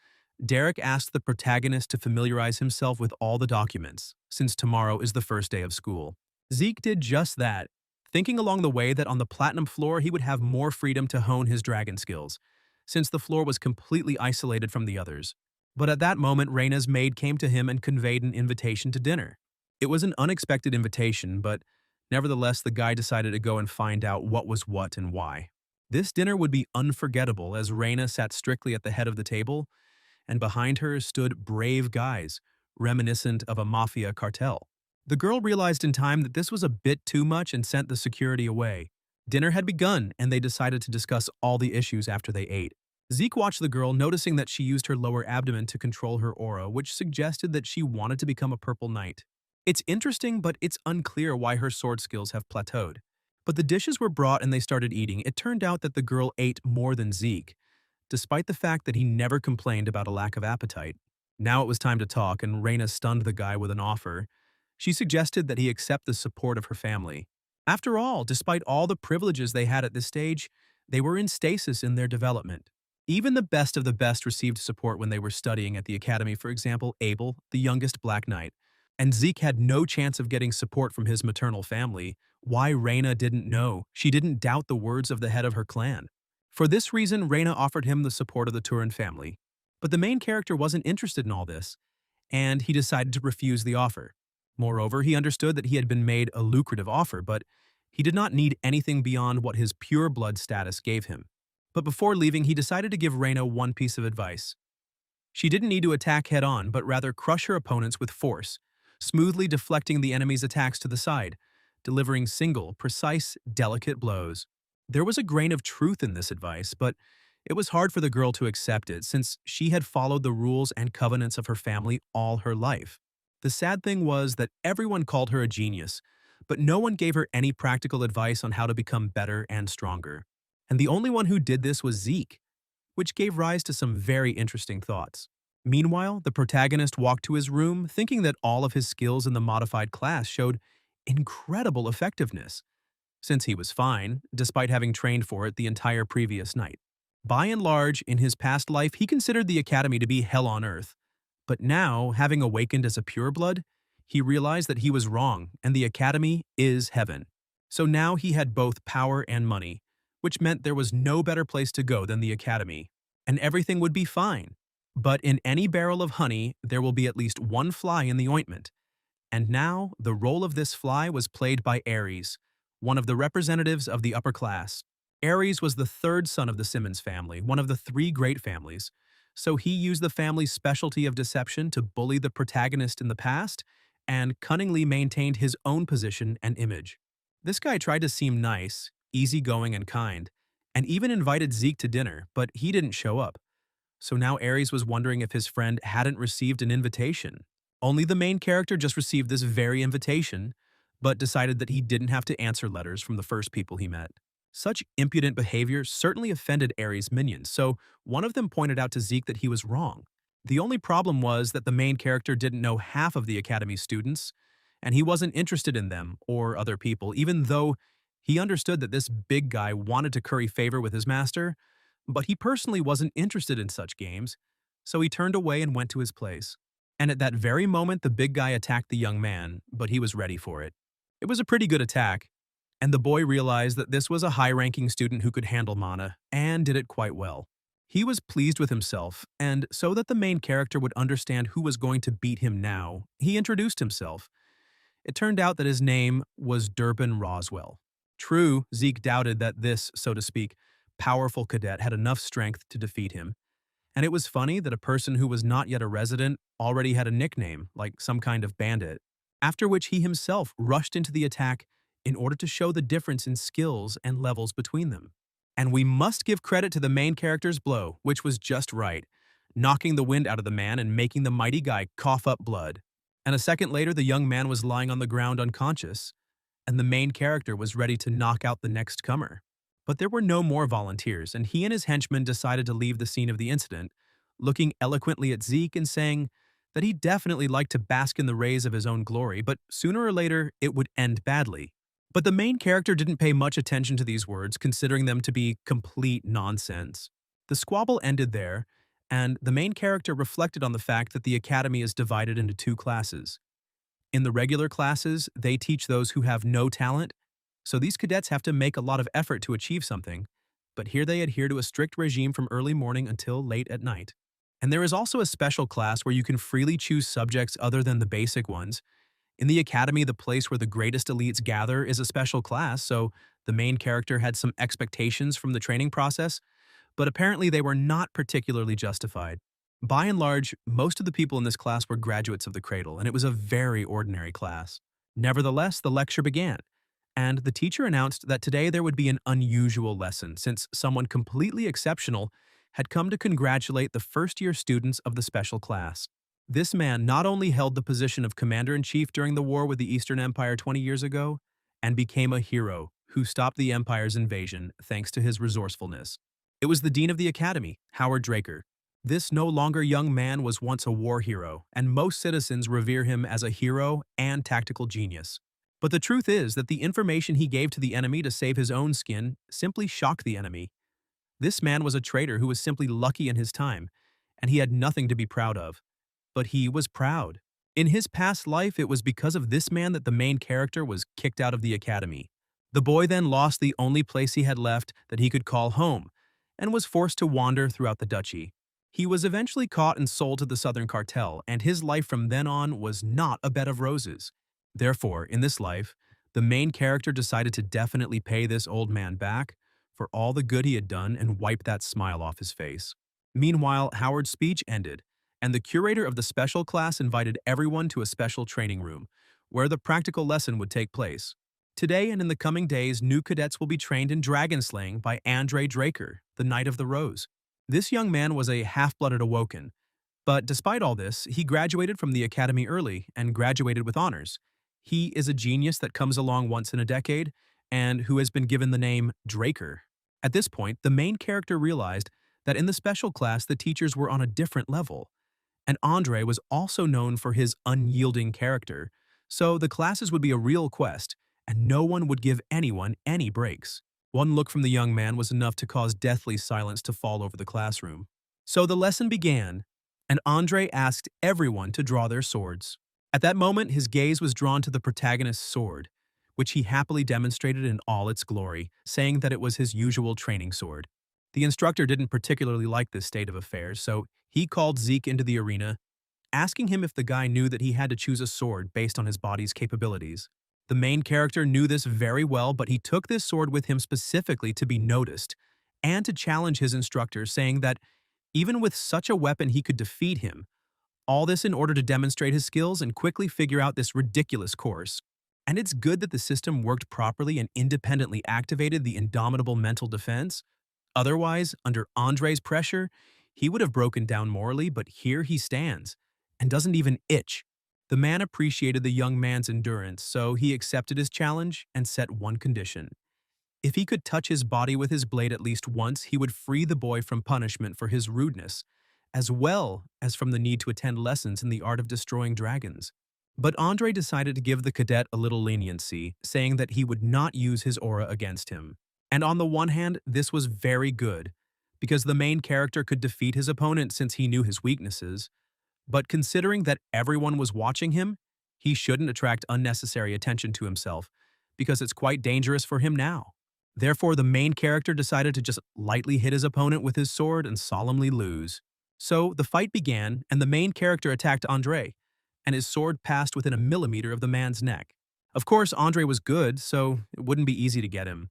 Derek asked the protagonist to familiarize himself with all the documents, since tomorrow is the first day of school. Zeke did just that, thinking along the way that on the platinum floor he would have more freedom to hone his dragon skills, since the floor was completely isolated from the others. But at that moment, Raina's maid came to him and conveyed an invitation to dinner. It was an unexpected invitation, but nevertheless the guy decided to go and find out what was what and why. This dinner would be unforgettable as Raina sat strictly at the head of the table, and behind her stood brave guys, reminiscent of a mafia cartel. The girl realized in time that this was a bit too much and sent the security away. Dinner had begun, and they decided to discuss all the issues after they ate. Zeke watched the girl, noticing that she used her lower abdomen to control her aura, which suggested that she wanted to become a purple knight. It's interesting, but it's unclear why her sword skills have plateaued. But the dishes were brought and they started eating. It turned out that the girl ate more than Zeke, despite the fact that he never complained about a lack of appetite. Now it was time to talk, and Raina stunned the guy with an offer. She suggested that he accept the support of her family. After all, despite all the privileges they had at this stage, they were in stasis in their development. Even the best of the best received support when they were studying at the academy, for example, Abel, the youngest Black Knight. And Zeke had no chance of getting support from his maternal family. Why Raina didn't know. She didn't doubt the words of the head of her clan. For this reason, Raina offered him the support of the Turin family. But the main character wasn't interested in all this, and he decided to refuse the offer. Moreover, he understood that he had been made a lucrative offer, but he did not need anything beyond what his pure blood status gave him. But before leaving, he decided to give Raina one piece of advice. She didn't need to attack head-on, but rather crush her opponents with force, smoothly deflecting the enemy's attacks to the side, delivering single, precise, delicate blows. There was a grain of truth in this advice, but it was hard for the girl to accept it since she had followed the rules and covenants of her family all her life. The sad thing was that everyone called her a genius, but no one gave her any practical advice on how to become better and stronger. And the only one who did this was Zeke, which gave rise to some very interesting thoughts. Meanwhile, the protagonist walked to his room thinking that all of his skills in the modified class showed incredible effectiveness, since he was fine, despite having trained for it the entire previous night. By and large, in his past life, he considered the academy to be hell on earth. But now, having awakened as a pureblood, he realized that he was wrong and the academy is heaven. So now he had both power and money, which meant there was no better place to go than the academy, and everything would be fine. But in any barrel of honey, there will be at least one fly in the ointment. And now, the role of this fly was played by Ares, one of the representatives of the upper class. Ares was the third son of the Simmons family, one of the three great families, so he used the family's specialty of deception to bully the protagonist in the past and cunningly maintained his own position and image. This guy tried to seem nice, easygoing and kind, and even invited Zeke to dinner, but he didn't show up. So now Ares was wondering if his friend hadn't received an invitation. Only the main character just received this very invitation, but decided that he didn't have to answer letters from the first people he met. Such impudent behavior certainly offended Ares' minions, so one of them pointed out to Zeke that he was wrong. The only problem was that the main character didn't know half of the academy's students, and he wasn't interested in them or other people, even though he understood that this big guy wanted to curry favor with his master, but he personally wasn't interested in such games, so he turned away and went to his place. And at that very moment, the big guy attacked the young man, but he was ready for it. It was a pretty good attack, and the boy realized that this was a high-ranking student who could handle mana, and did it quite well. He was pleased with himself, and so that the main character would understand who was going to beat him now, he introduced himself. It turned out that his name was Durban Roswell. True, Zeke doubted that this, so to speak, powerful cadet had enough strength to defeat him. And it was funny that a person who was not yet a resident already had a nickname, like some kind of bandit, after which he himself rushed into the attack in order to show the difference in skills and levels between them. And we must give credit to the main character's blow, which was just right. knocking the wind out of the man and making the mighty guy cough up blood. And a second later, the young man was lying on the ground unconscious, and the main character was ready to knock out the next comer. But there were no more volunteers, and he and his henchmen decided to leave the scene of the incident, looking eloquently at Zeke and saying that he definitely liked to bask in the rays of his own glory, but sooner or later it would end badly. But the main character didn't pay much attention to these words, considering them to be complete nonsense. The squabble ended there, and the main character reflected on the fact that the academy is divided into two classes. In the regular classes, they teach those who have no talent, so these cadets have to make a lot of effort to achieve something, but here they adhere to a strict regime from early morning until late at night. And there is also a special class where you can freely choose subjects other than the basic ones. In the academy, the place where the greatest elites gather is a special class, so the main character had some expectations from the training process, but apparently they were not particularly justified. By and large, most of the people in this class were graduates of the cradle, and it was a very ordinary class. Nevertheless, the lecture began, and the teacher announced that today there would be an unusual lesson since someone completely exceptional had come to congratulate the first-year students of the special class. This man not only held the position of commander-in-chief during the war with the Eastern Empire 20 years ago, and became a hero who stopped the Empire's invasion thanks to his resourcefulness. It was the dean of the academy, Howard Draker. This no longer young man was once a war hero, and most citizens revere him as a hero and tactical genius. But the truth is that the information he gave to the enemy to save his own skin simply shocked the enemy. This man was a traitor who was simply lucky in his time, and he had nothing to be proud of. But he was proud. In his past life, it was because of this man that the main character was kicked out of the academy. The boy then lost the only place he had left that he could call home, and was forced to wander throughout the duchy. He was eventually caught and sold to the Southern Cartel, and his life from then on was not a bed of roses. Therefore, in this life, the main character decided to definitely pay this old man back for all the good he had done and wipe that smile off his face. Meanwhile, Howard's speech ended, and the curator of the special class invited everyone to a special training room, where the practical lesson would take place. Today and in the coming days, new cadets will be trained in dragon slaying by Andre Draker, the Knight of the Rose. This young man was a half-blooded awoken, but despite all this, he graduated from the academy early and graduated with honors. He is a genius that comes along once in a decade and who has been given the name Draker. At this point, the main character realized that in the special class the teachers were on a different level, and Andre was also known for his unyielding character, so the classes would be a real quest, and no one would give anyone any breaks. One look from the young man was enough to cause deathly silence to fall over the classroom. So the lesson began, and Andre asked everyone to draw their swords. At that moment, his gaze was drawn to the protagonist's sword, which he happily demonstrated in all its glory, saying that it was his usual training sword. The instructor didn't particularly like this state of affairs, so he called Zeke into the arena, asking him if the guy knew that he had to choose a sword based on his body's capabilities. The main character knew this very well, but he took this sword with him specifically to be noticed and to challenge his instructor, saying that even with such a weapon he could defeat him. All this in order to demonstrate his skills and quickly figure out this ridiculous course. And it's good that the system worked properly and independently activated the indomitable mental defense. Otherwise, under Andre's pressure, he would have broken down morally, but here he stands and doesn't even itch. The man appreciated the young man's endurance, so he accepted his challenge and set one condition. If he could touch his body with his blade at least once, he would free the boy from punishment for his rudeness, as well as from the need to attend lessons in the art of destroying dragons. But Andre decided to give the cadet a little leniency, saying that he would not use his aura against him. And on the one hand, this was very good, because the main character could defeat his opponent since he knew his weaknesses. But considering that everyone was watching him, he shouldn't attract unnecessary attention to himself, because it's quite dangerous for him now. Therefore, the main character decided to just lightly hit his opponent with his sword and solemnly lose. So the fight began, and the main character attacked Andre, and his sword passed within a millimeter of the man's neck. Of course, Andre was good, so it wouldn't be easy to get him.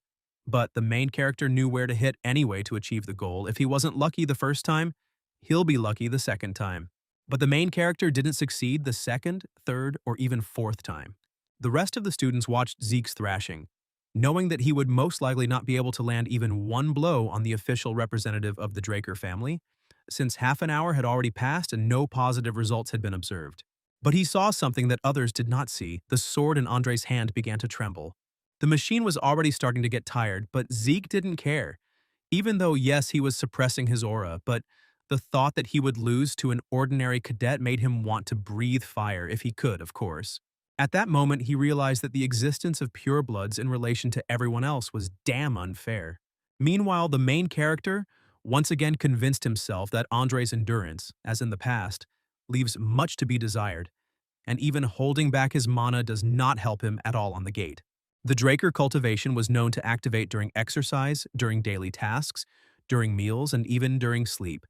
But the main character knew where to hit anyway to achieve the goal. If he wasn't lucky the first time, he'll be lucky the second time. But the main character didn't succeed the second, third, or even fourth time. The rest of the students watched Zeke's thrashing, knowing that he would most likely not be able to land even one blow on the official representative of the Draker family. since half an hour had already passed and no positive results had been observed. But he saw something that others did not see. The sword in Andre's hand began to tremble. The machine was already starting to get tired, but Zeke didn't care. Even though, yes, he was suppressing his aura, but the thought that he would lose to an ordinary cadet made him want to breathe fire if he could, of course. At that moment, he realized that the existence of purebloods in relation to everyone else was damn unfair. Meanwhile, the main character once again convinced himself that Andre's endurance, as in the past, leaves much to be desired, and even holding back his mana does not help him at all on the gate. The Draker cultivation was known to activate during exercise, during daily tasks, during meals, and even during sleep,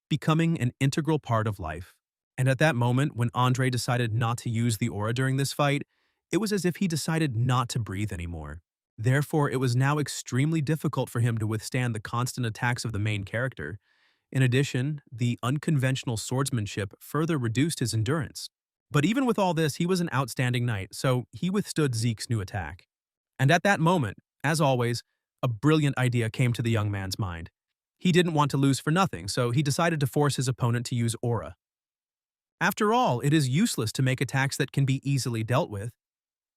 becoming an integral part of life. And at that moment, when Andre decided not to use the aura during this fight, it was as if he decided not to breathe anymore. Therefore, it was now extremely difficult for him to withstand the constant attacks of the main character. In addition, the unconventional swordsmanship further reduced his endurance. But even with all this, he was an outstanding knight, so he withstood Zeke's new attack. And at that moment, as always, a brilliant idea came to the young man's mind. He didn't want to lose for nothing, so he decided to force his opponent to use aura. After all, it is useless to make attacks that can be easily dealt with.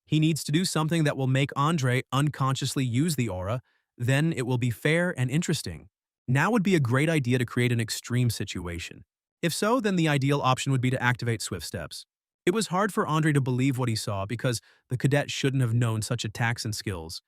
He needs to do something that will make Andre unconsciously use the aura, then it will be fair and interesting. Now would be a great idea to create an extreme situation. If so, then the ideal option would be to activate Swift Steps. It was hard for Andre to believe what he saw because the cadet shouldn't have known such attacks and skills.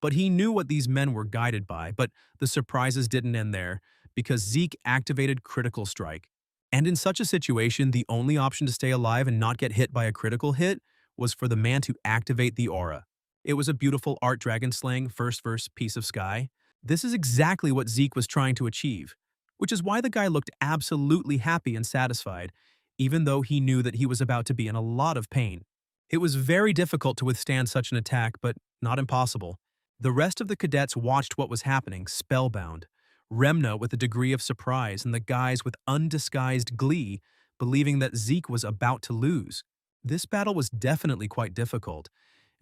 But he knew what these men were guided by, but the surprises didn't end there because Zeke activated Critical Strike. And in such a situation, the only option to stay alive and not get hit by a critical hit was for the man to activate the aura. It was a beautiful art dragon slaying first verse piece of sky. This is exactly what Zeke was trying to achieve, which is why the guy looked absolutely happy and satisfied, even though he knew that he was about to be in a lot of pain. It was very difficult to withstand such an attack, but not impossible. The rest of the cadets watched what was happening, spellbound. Remna with a degree of surprise and the guys with undisguised glee, believing that Zeke was about to lose. This battle was definitely quite difficult,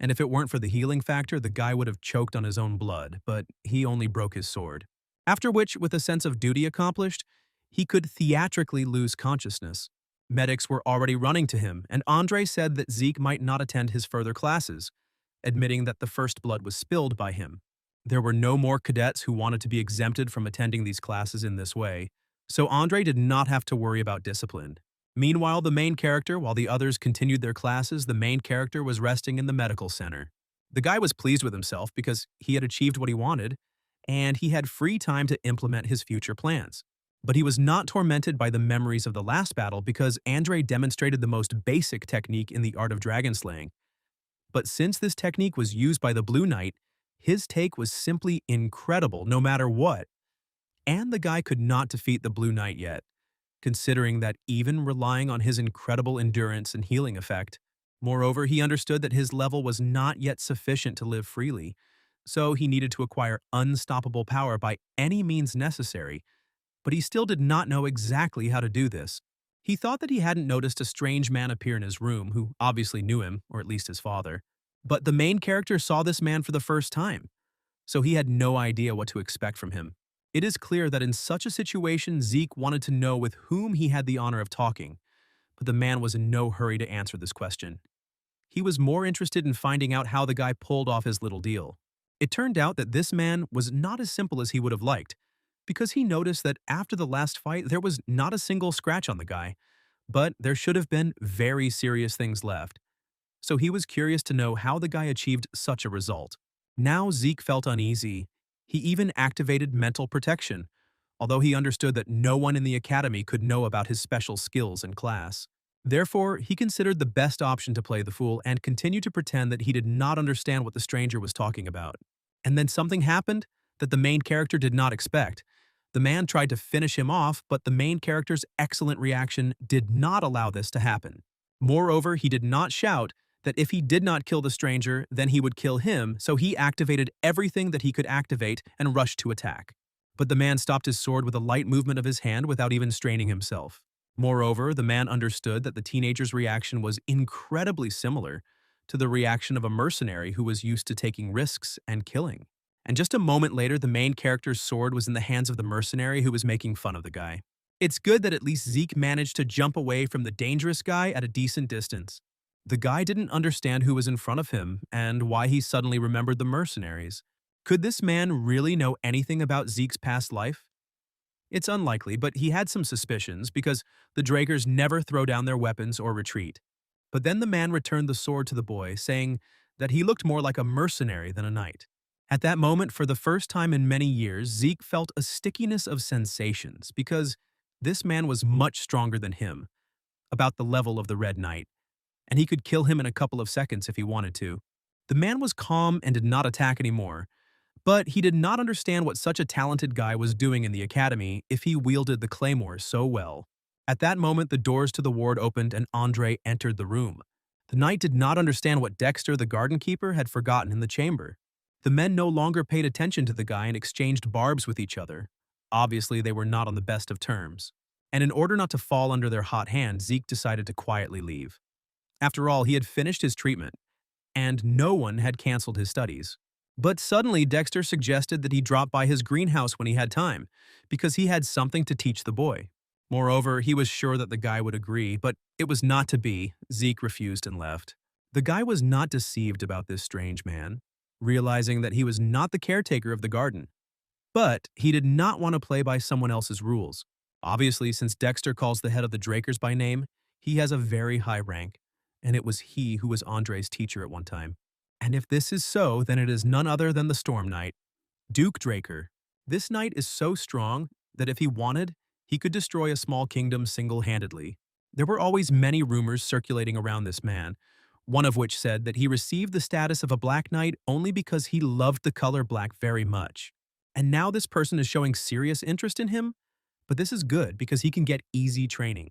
and if it weren't for the healing factor, the guy would have choked on his own blood, but he only broke his sword. After which, with a sense of duty accomplished, he could theatrically lose consciousness. Medics were already running to him, and Andre said that Zeke might not attend his further classes, admitting that the first blood was spilled by him. There were no more cadets who wanted to be exempted from attending these classes in this way, so Andre did not have to worry about discipline. Meanwhile, while the others continued their classes, the main character was resting in the medical center. The guy was pleased with himself because he had achieved what he wanted, and he had free time to implement his future plans. But he was not tormented by the memories of the last battle because Andre demonstrated the most basic technique in the art of dragon slaying. But since this technique was used by the Blue Knight, his take was simply incredible no matter what. And the guy could not defeat the Blue Knight yet, considering that even relying on his incredible endurance and healing effect. Moreover, he understood that his level was not yet sufficient to live freely, so he needed to acquire unstoppable power by any means necessary, but he still did not know exactly how to do this. He thought that he hadn't noticed a strange man appear in his room who obviously knew him, or at least his father. But the main character saw this man for the first time, so he had no idea what to expect from him. It is clear that in such a situation, Zeke wanted to know with whom he had the honor of talking, but the man was in no hurry to answer this question. He was more interested in finding out how the guy pulled off his little deal. It turned out that this man was not as simple as he would have liked, because he noticed that after the last fight, there was not a single scratch on the guy, but there should have been very serious things left. So he was curious to know how the guy achieved such a result. Now Zeke felt uneasy. He even activated mental protection, although he understood that no one in the academy could know about his special skills in class. Therefore, he considered the best option to play the fool and continue to pretend that he did not understand what the stranger was talking about. And then something happened that the main character did not expect. The man tried to finish him off, but the main character's excellent reaction did not allow this to happen. Moreover, he did not shout that if he did not kill the stranger, then he would kill him, so he activated everything that he could activate and rushed to attack. But the man stopped his sword with a light movement of his hand without even straining himself. Moreover, the man understood that the teenager's reaction was incredibly similar to the reaction of a mercenary who was used to taking risks and killing. And just a moment later, the main character's sword was in the hands of the mercenary who was making fun of the guy. It's good that at least Zeke managed to jump away from the dangerous guy at a decent distance. The guy didn't understand who was in front of him and why he suddenly remembered the mercenaries. Could this man really know anything about Zeke's past life? It's unlikely, but he had some suspicions because the Drakers never throw down their weapons or retreat. But then the man returned the sword to the boy, saying that he looked more like a mercenary than a knight. At that moment, for the first time in many years, Zeke felt a stickiness of sensations because this man was much stronger than him, about the level of the Red Knight, and he could kill him in a couple of seconds if he wanted to. The man was calm and did not attack anymore, but he did not understand what such a talented guy was doing in the academy if he wielded the claymore so well. At that moment, the doors to the ward opened and Andre entered the room. The knight did not understand what Dexter, the garden keeper, had forgotten in the chamber. The men no longer paid attention to the guy and exchanged barbs with each other. Obviously, they were not on the best of terms. And in order not to fall under their hot hand, Zeke decided to quietly leave. After all, he had finished his treatment, and no one had canceled his studies. But suddenly, Dexter suggested that he drop by his greenhouse when he had time, because he had something to teach the boy. Moreover, he was sure that the guy would agree, but it was not to be. Zeke refused and left. The guy was not deceived about this strange man, realizing that he was not the caretaker of the garden. But he did not want to play by someone else's rules. Obviously, since Dexter calls the head of the Drakers by name, he has a very high rank, and it was he who was Andre's teacher at one time. And if this is so, then it is none other than the Storm Knight, Duke Draker. This knight is so strong that if he wanted, he could destroy a small kingdom single-handedly. There were always many rumors circulating around this man, one of which said that he received the status of a Black Knight only because he loved the color black very much. And now this person is showing serious interest in him? But this is good because he can get easy training.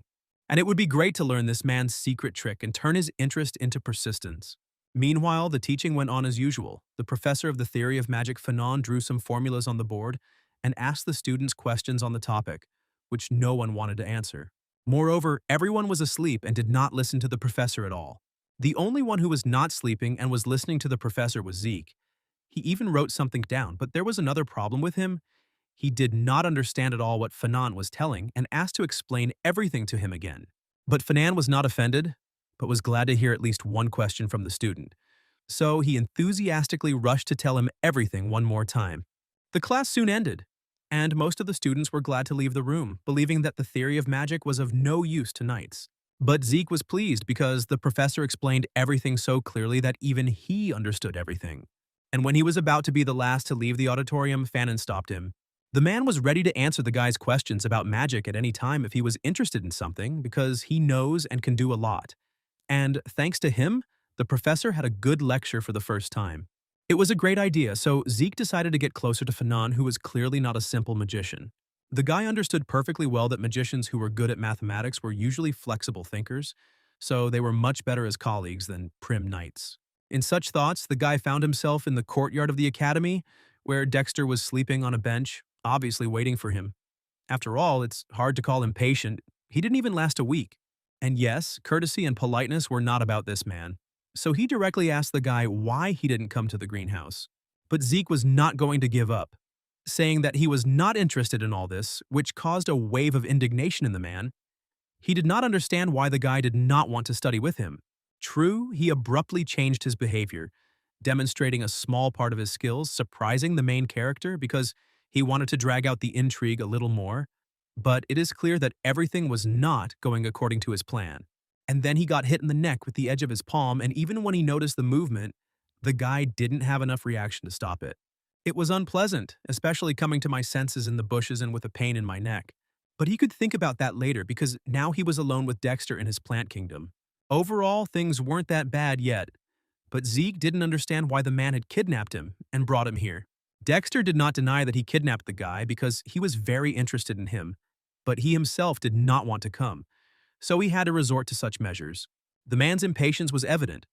And it would be great to learn this man's secret trick and turn his interest into persistence. Meanwhile, the teaching went on as usual. The professor of the theory of magic Fanon drew some formulas on the board and asked the students questions on the topic, which no one wanted to answer. Moreover, everyone was asleep and did not listen to the professor at all. The only one who was not sleeping and was listening to the professor was Zeke. He even wrote something down, but there was another problem with him. He did not understand at all what Fanon was telling and asked to explain everything to him again. But Fanon was not offended, but was glad to hear at least one question from the student. So he enthusiastically rushed to tell him everything one more time. The class soon ended, and most of the students were glad to leave the room, believing that the theory of magic was of no use to knights. But Zeke was pleased because the professor explained everything so clearly that even he understood everything. And when he was about to be the last to leave the auditorium, Fanon stopped him. The man was ready to answer the guy's questions about magic at any time if he was interested in something because he knows and can do a lot. And thanks to him, the professor had a good lecture for the first time. It was a great idea, so Zeke decided to get closer to Fanon, who was clearly not a simple magician. The guy understood perfectly well that magicians who were good at mathematics were usually flexible thinkers, so they were much better as colleagues than prim knights. In such thoughts, the guy found himself in the courtyard of the academy, where Dexter was sleeping on a bench, obviously waiting for him. After all, it's hard to call him patient. He didn't even last a week. And yes, courtesy and politeness were not about this man. So he directly asked the guy why he didn't come to the greenhouse. But Zeke was not going to give up, saying that he was not interested in all this, which caused a wave of indignation in the man. He did not understand why the guy did not want to study with him. True, he abruptly changed his behavior, demonstrating a small part of his skills, surprising the main character because he wanted to drag out the intrigue a little more. But it is clear that everything was not going according to his plan. And then he got hit in the neck with the edge of his palm, and even when he noticed the movement, the guy didn't have enough reaction to stop it. It was unpleasant, especially coming to my senses in the bushes and with a pain in my neck. But he could think about that later because now he was alone with Dexter in his plant kingdom. Overall, things weren't that bad yet, but Zeke didn't understand why the man had kidnapped him and brought him here. Dexter did not deny that he kidnapped the guy because he was very interested in him, but he himself did not want to come, so he had to resort to such measures. The man's impatience was evident,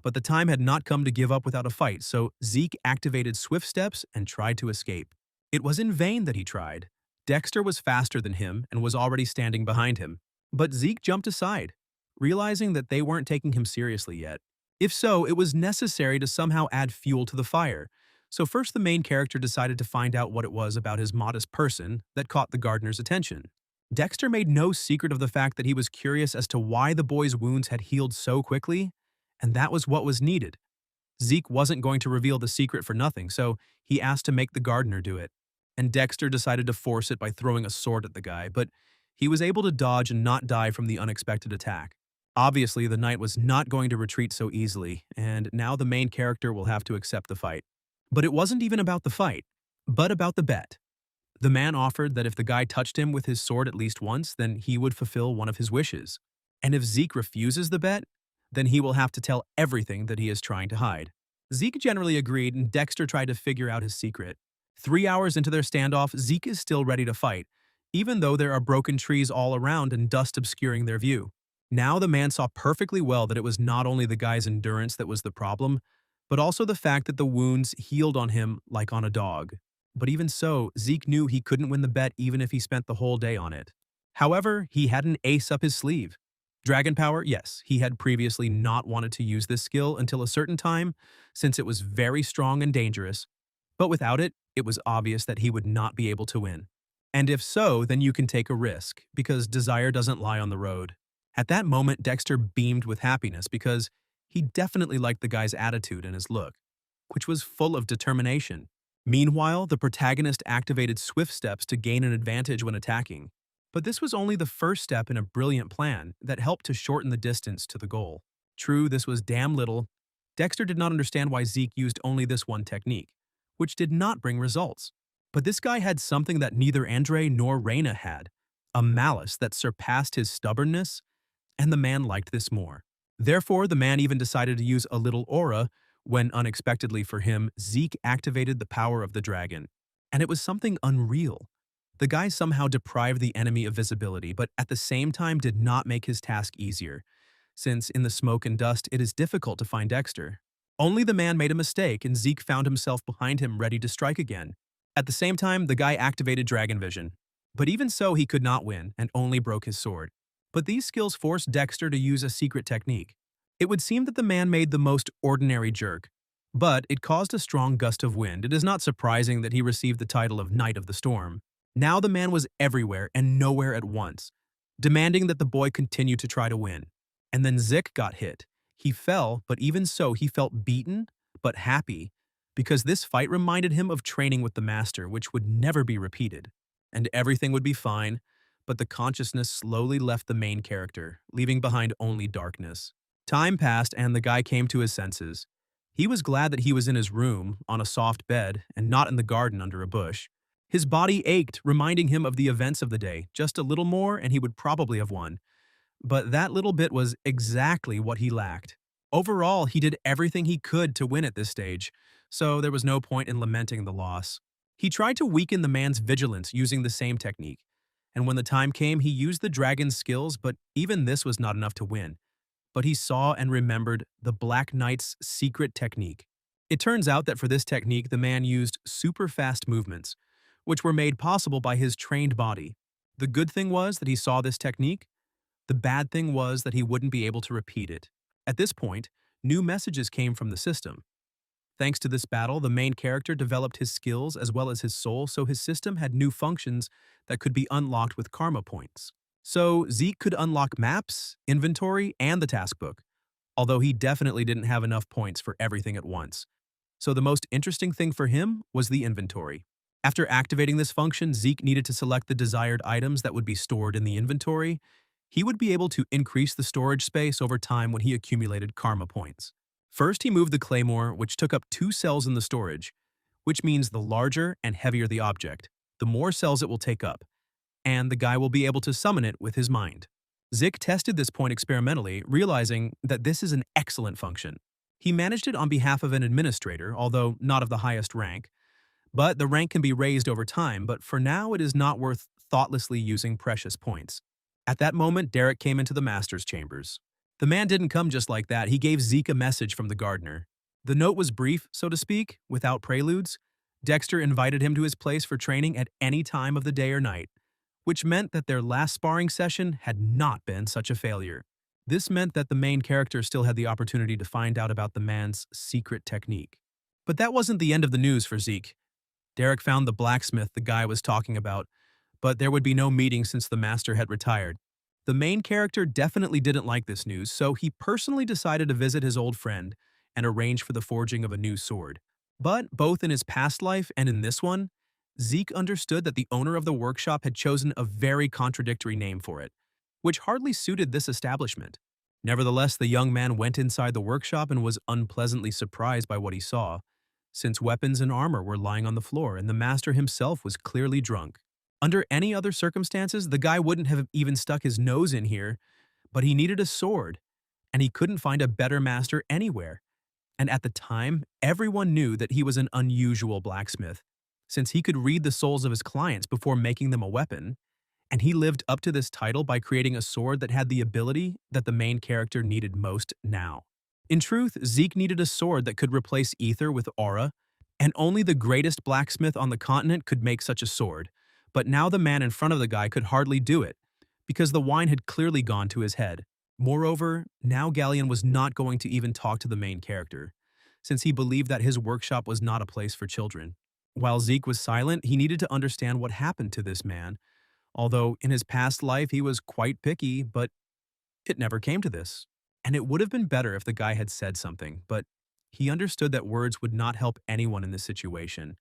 but the time had not come to give up without a fight, so Zeke activated swift steps and tried to escape. It was in vain that he tried. Dexter was faster than him and was already standing behind him, but Zeke jumped aside, realizing that they weren't taking him seriously yet. If so, it was necessary to somehow add fuel to the fire. So first the main character decided to find out what it was about his modest person that caught the gardener's attention. Dexter made no secret of the fact that he was curious as to why the boy's wounds had healed so quickly, and that was what was needed. Zeke wasn't going to reveal the secret for nothing, so he asked to make the gardener do it. And Dexter decided to force it by throwing a sword at the guy, but he was able to dodge and not die from the unexpected attack. Obviously, the knight was not going to retreat so easily, and now the main character will have to accept the fight. But it wasn't even about the fight, but about the bet. The man offered that if the guy touched him with his sword at least once, then he would fulfill one of his wishes. And if Zeke refuses the bet, then he will have to tell everything that he is trying to hide. Zeke generally agreed, and Dexter tried to figure out his secret. 3 hours into their standoff, Zeke is still ready to fight, even though there are broken trees all around and dust obscuring their view. Now the man saw perfectly well that it was not only the guy's endurance that was the problem, but also the fact that the wounds healed on him like on a dog. But even so, Zeke knew he couldn't win the bet even if he spent the whole day on it. However, he had an ace up his sleeve. Dragon power, yes, he had previously not wanted to use this skill until a certain time, since it was very strong and dangerous. But without it, it was obvious that he would not be able to win. And if so, then you can take a risk, because desire doesn't lie on the road. At that moment, Dexter beamed with happiness because he definitely liked the guy's attitude and his look, which was full of determination. Meanwhile, the protagonist activated swift steps to gain an advantage when attacking. But this was only the first step in a brilliant plan that helped to shorten the distance to the goal. True, this was damn little. Dexter did not understand why Zeke used only this one technique, which did not bring results. But this guy had something that neither Andre nor Raina had, a malice that surpassed his stubbornness, and the man liked this more. Therefore, the man even decided to use a little aura when, unexpectedly for him, Zeke activated the power of the dragon. And it was something unreal. The guy somehow deprived the enemy of visibility, but at the same time did not make his task easier, since in the smoke and dust it is difficult to find Dexter. Only the man made a mistake, and Zeke found himself behind him ready to strike again. At the same time, the guy activated dragon vision. But even so, he could not win, and only broke his sword. But these skills forced Dexter to use a secret technique. It would seem that the man made the most ordinary jerk, but it caused a strong gust of wind. It is not surprising that he received the title of Knight of the Storm. Now the man was everywhere and nowhere at once, demanding that the boy continue to try to win. And then Zeke got hit. He fell, but even so he felt beaten, but happy, because this fight reminded him of training with the master, which would never be repeated. And everything would be fine, but the consciousness slowly left the main character, leaving behind only darkness. Time passed and the guy came to his senses. He was glad that he was in his room, on a soft bed, and not in the garden under a bush. His body ached, reminding him of the events of the day. Just a little more and he would probably have won. But that little bit was exactly what he lacked. Overall, he did everything he could to win at this stage, so there was no point in lamenting the loss. He tried to weaken the man's vigilance using the same technique, and when the time came, he used the dragon's skills, but even this was not enough to win. But he saw and remembered the Black Knight's secret technique. It turns out that for this technique, the man used super fast movements, which were made possible by his trained body. The good thing was that he saw this technique. The bad thing was that he wouldn't be able to repeat it. At this point, new messages came from the system. Thanks to this battle, the main character developed his skills as well as his soul, so his system had new functions that could be unlocked with karma points. So Zeke could unlock maps, inventory, and the task book, although he definitely didn't have enough points for everything at once. So the most interesting thing for him was the inventory. After activating this function, Zeke needed to select the desired items that would be stored in the inventory. He would be able to increase the storage space over time when he accumulated karma points. First, he moved the claymore, which took up 2 cells in the storage, which means the larger and heavier the object, the more cells it will take up, and the guy will be able to summon it with his mind. Zeke tested this point experimentally, realizing that this is an excellent function. He managed it on behalf of an administrator, although not of the highest rank, but the rank can be raised over time, but for now it is not worth thoughtlessly using precious points. At that moment, Derek came into the master's chambers. The man didn't come just like that. He gave Zeke a message from the gardener. The note was brief, so to speak, without preludes. Dexter invited him to his place for training at any time of the day or night, which meant that their last sparring session had not been such a failure. This meant that the main character still had the opportunity to find out about the man's secret technique. But that wasn't the end of the news for Zeke. Derek found the blacksmith the guy was talking about, but there would be no meeting since the master had retired. The main character definitely didn't like this news, so he personally decided to visit his old friend and arrange for the forging of a new sword. But both in his past life and in this one, Zeke understood that the owner of the workshop had chosen a very contradictory name for it, which hardly suited this establishment. Nevertheless, the young man went inside the workshop and was unpleasantly surprised by what he saw, since weapons and armor were lying on the floor and the master himself was clearly drunk. Under any other circumstances, the guy wouldn't have even stuck his nose in here, but he needed a sword, and he couldn't find a better master anywhere. And at the time, everyone knew that he was an unusual blacksmith, since he could read the souls of his clients before making them a weapon, and he lived up to this title by creating a sword that had the ability that the main character needed most now. In truth, Zeke needed a sword that could replace ether with aura, and only the greatest blacksmith on the continent could make such a sword. But now the man in front of the guy could hardly do it, because the wine had clearly gone to his head. Moreover, now Galleon was not going to even talk to the main character, since he believed that his workshop was not a place for children. While Zeke was silent, he needed to understand what happened to this man, although in his past life he was quite picky, but it never came to this. And it would have been better if the guy had said something, but he understood that words would not help anyone in this situation,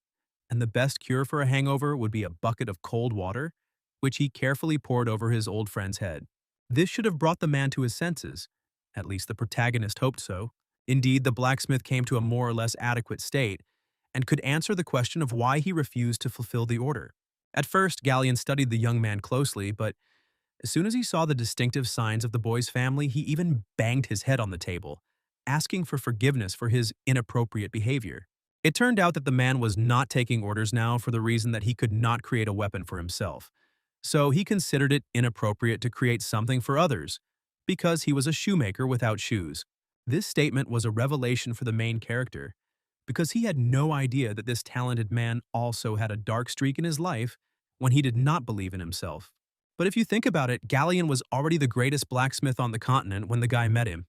and the best cure for a hangover would be a bucket of cold water, which he carefully poured over his old friend's head. This should have brought the man to his senses. At least the protagonist hoped so. Indeed, the blacksmith came to a more or less adequate state and could answer the question of why he refused to fulfill the order. At first, Galleon studied the young man closely, but as soon as he saw the distinctive signs of the boy's family, he even banged his head on the table, asking for forgiveness for his inappropriate behavior. It turned out that the man was not taking orders now for the reason that he could not create a weapon for himself. So he considered it inappropriate to create something for others, because he was a shoemaker without shoes. This statement was a revelation for the main character, because he had no idea that this talented man also had a dark streak in his life when he did not believe in himself. But if you think about it, Galleon was already the greatest blacksmith on the continent when the guy met him.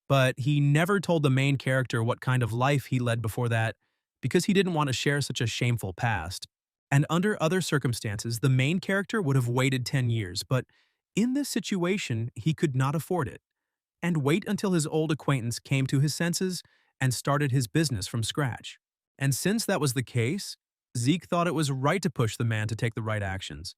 But he never told the main character what kind of life he led before that, because he didn't want to share such a shameful past. And under other circumstances, the main character would have waited 10 years, but in this situation, he could not afford it, and wait until his old acquaintance came to his senses and started his business from scratch. And since that was the case, Zeke thought it was right to push the man to take the right actions.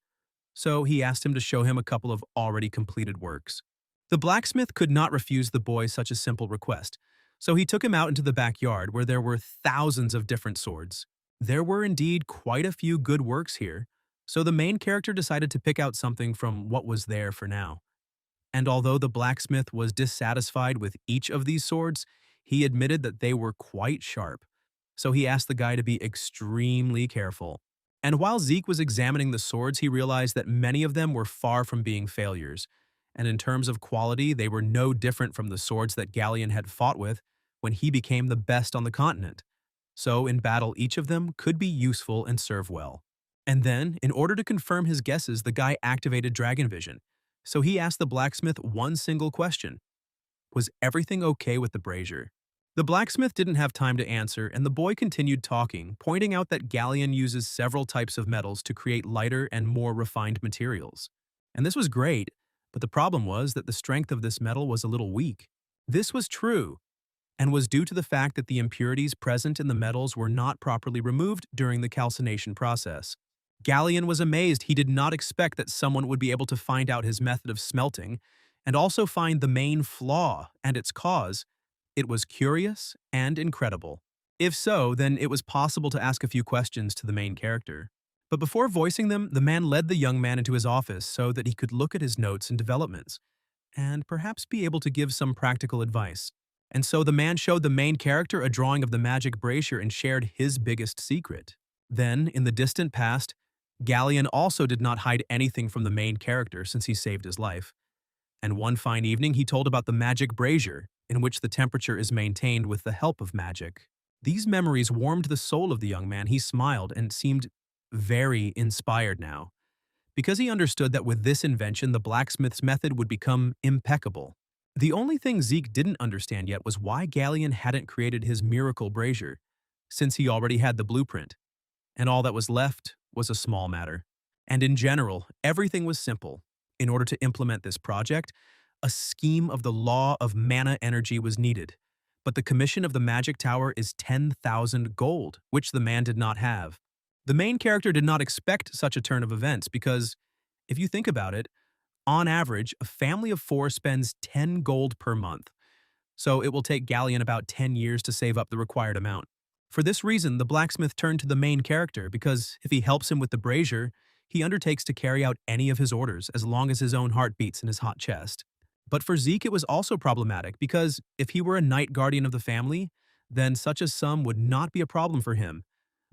So he asked him to show him a couple of already completed works. The blacksmith could not refuse the boy such a simple request, so he took him out into the backyard where there were thousands of different swords. There were indeed quite a few good works here, so the main character decided to pick out something from what was there for now. And although the blacksmith was dissatisfied with each of these swords, he admitted that they were quite sharp, so he asked the guy to be extremely careful. And while Zeke was examining the swords, he realized that many of them were far from being failures, and in terms of quality, they were no different from the swords that Galleon had fought with when he became the best on the continent. So in battle, each of them could be useful and serve well. And then, in order to confirm his guesses, the guy activated Dragon Vision. So he asked the blacksmith one single question. Was everything okay with the brazier? The blacksmith didn't have time to answer, and the boy continued talking, pointing out that Galleon uses several types of metals to create lighter and more refined materials. And this was great, but the problem was that the strength of this metal was a little weak. This was true, and was due to the fact that the impurities present in the metals were not properly removed during the calcination process. Galleon was amazed. He did not expect that someone would be able to find out his method of smelting and also find the main flaw and its cause. It was curious and incredible. If so, then it was possible to ask a few questions to the main character. But before voicing them, the man led the young man into his office so that he could look at his notes and developments, and perhaps be able to give some practical advice. And so the man showed the main character a drawing of the magic brazier and shared his biggest secret. Then, in the distant past, Galleon also did not hide anything from the main character since he saved his life. And one fine evening he told about the magic brazier, in which the temperature is maintained with the help of magic. These memories warmed the soul of the young man. He smiled and seemed very inspired now, because he understood that with this invention the blacksmith's method would become impeccable. The only thing Zeke didn't understand yet was why Galleon hadn't created his miracle brazier, since he already had the blueprint, and all that was left was a small matter. And in general, everything was simple. In order to implement this project, a scheme of the law of mana energy was needed. But the commission of the magic tower is 10,000 gold, which the man did not have. The main character did not expect such a turn of events because, if you think about it, on average, a family of 4 spends 10 gold per month. So it will take Galleon about 10 years to save up the required amount. For this reason, the blacksmith turned to the main character because if he helps him with the brazier, he undertakes to carry out any of his orders as long as his own heart beats in his hot chest. But for Zeke, it was also problematic because if he were a knight guardian of the family, then such a sum would not be a problem for him.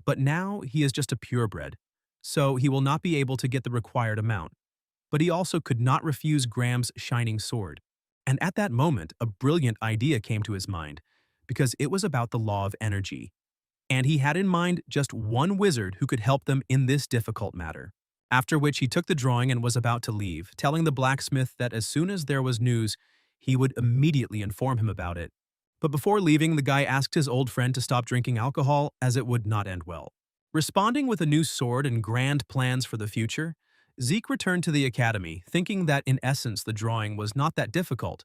But now he is just a purebred, so he will not be able to get the required amount. But he also could not refuse Graham's shining sword. And at that moment, a brilliant idea came to his mind, because it was about the law of energy. And he had in mind just one wizard who could help them in this difficult matter. After which he took the drawing and was about to leave, telling the blacksmith that as soon as there was news, he would immediately inform him about it. But before leaving, the guy asked his old friend to stop drinking alcohol, as it would not end well. Responding with a new sword and grand plans for the future, Zeke returned to the academy, thinking that in essence the drawing was not that difficult,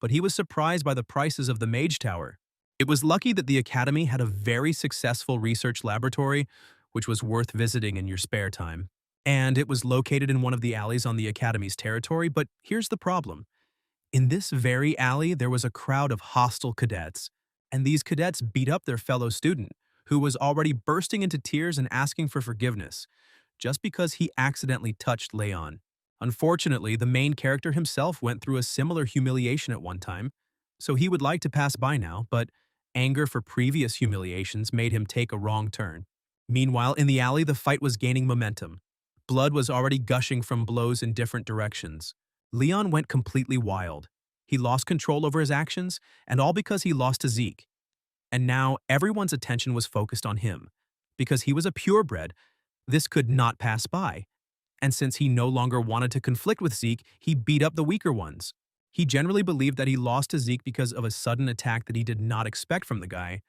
but he was surprised by the prices of the mage tower. It was lucky that the academy had a very successful research laboratory, which was worth visiting in your spare time. And it was located in one of the alleys on the academy's territory, but here's the problem. In this very alley, there was a crowd of hostile cadets, and these cadets beat up their fellow student, who was already bursting into tears and asking for forgiveness, just because he accidentally touched Leyon. Unfortunately, the main character himself went through a similar humiliation at one time, so he would like to pass by now, but anger for previous humiliations made him take a wrong turn. Meanwhile, in the alley, the fight was gaining momentum. Blood was already gushing from blows in different directions. Leyon went completely wild. He lost control over his actions, and all because he lost to Zeke. And now everyone's attention was focused on him. Because he was a purebred, this could not pass by. And since he no longer wanted to conflict with Zeke, he beat up the weaker ones. He generally believed that he lost to Zeke because of a sudden attack that he did not expect from the guy,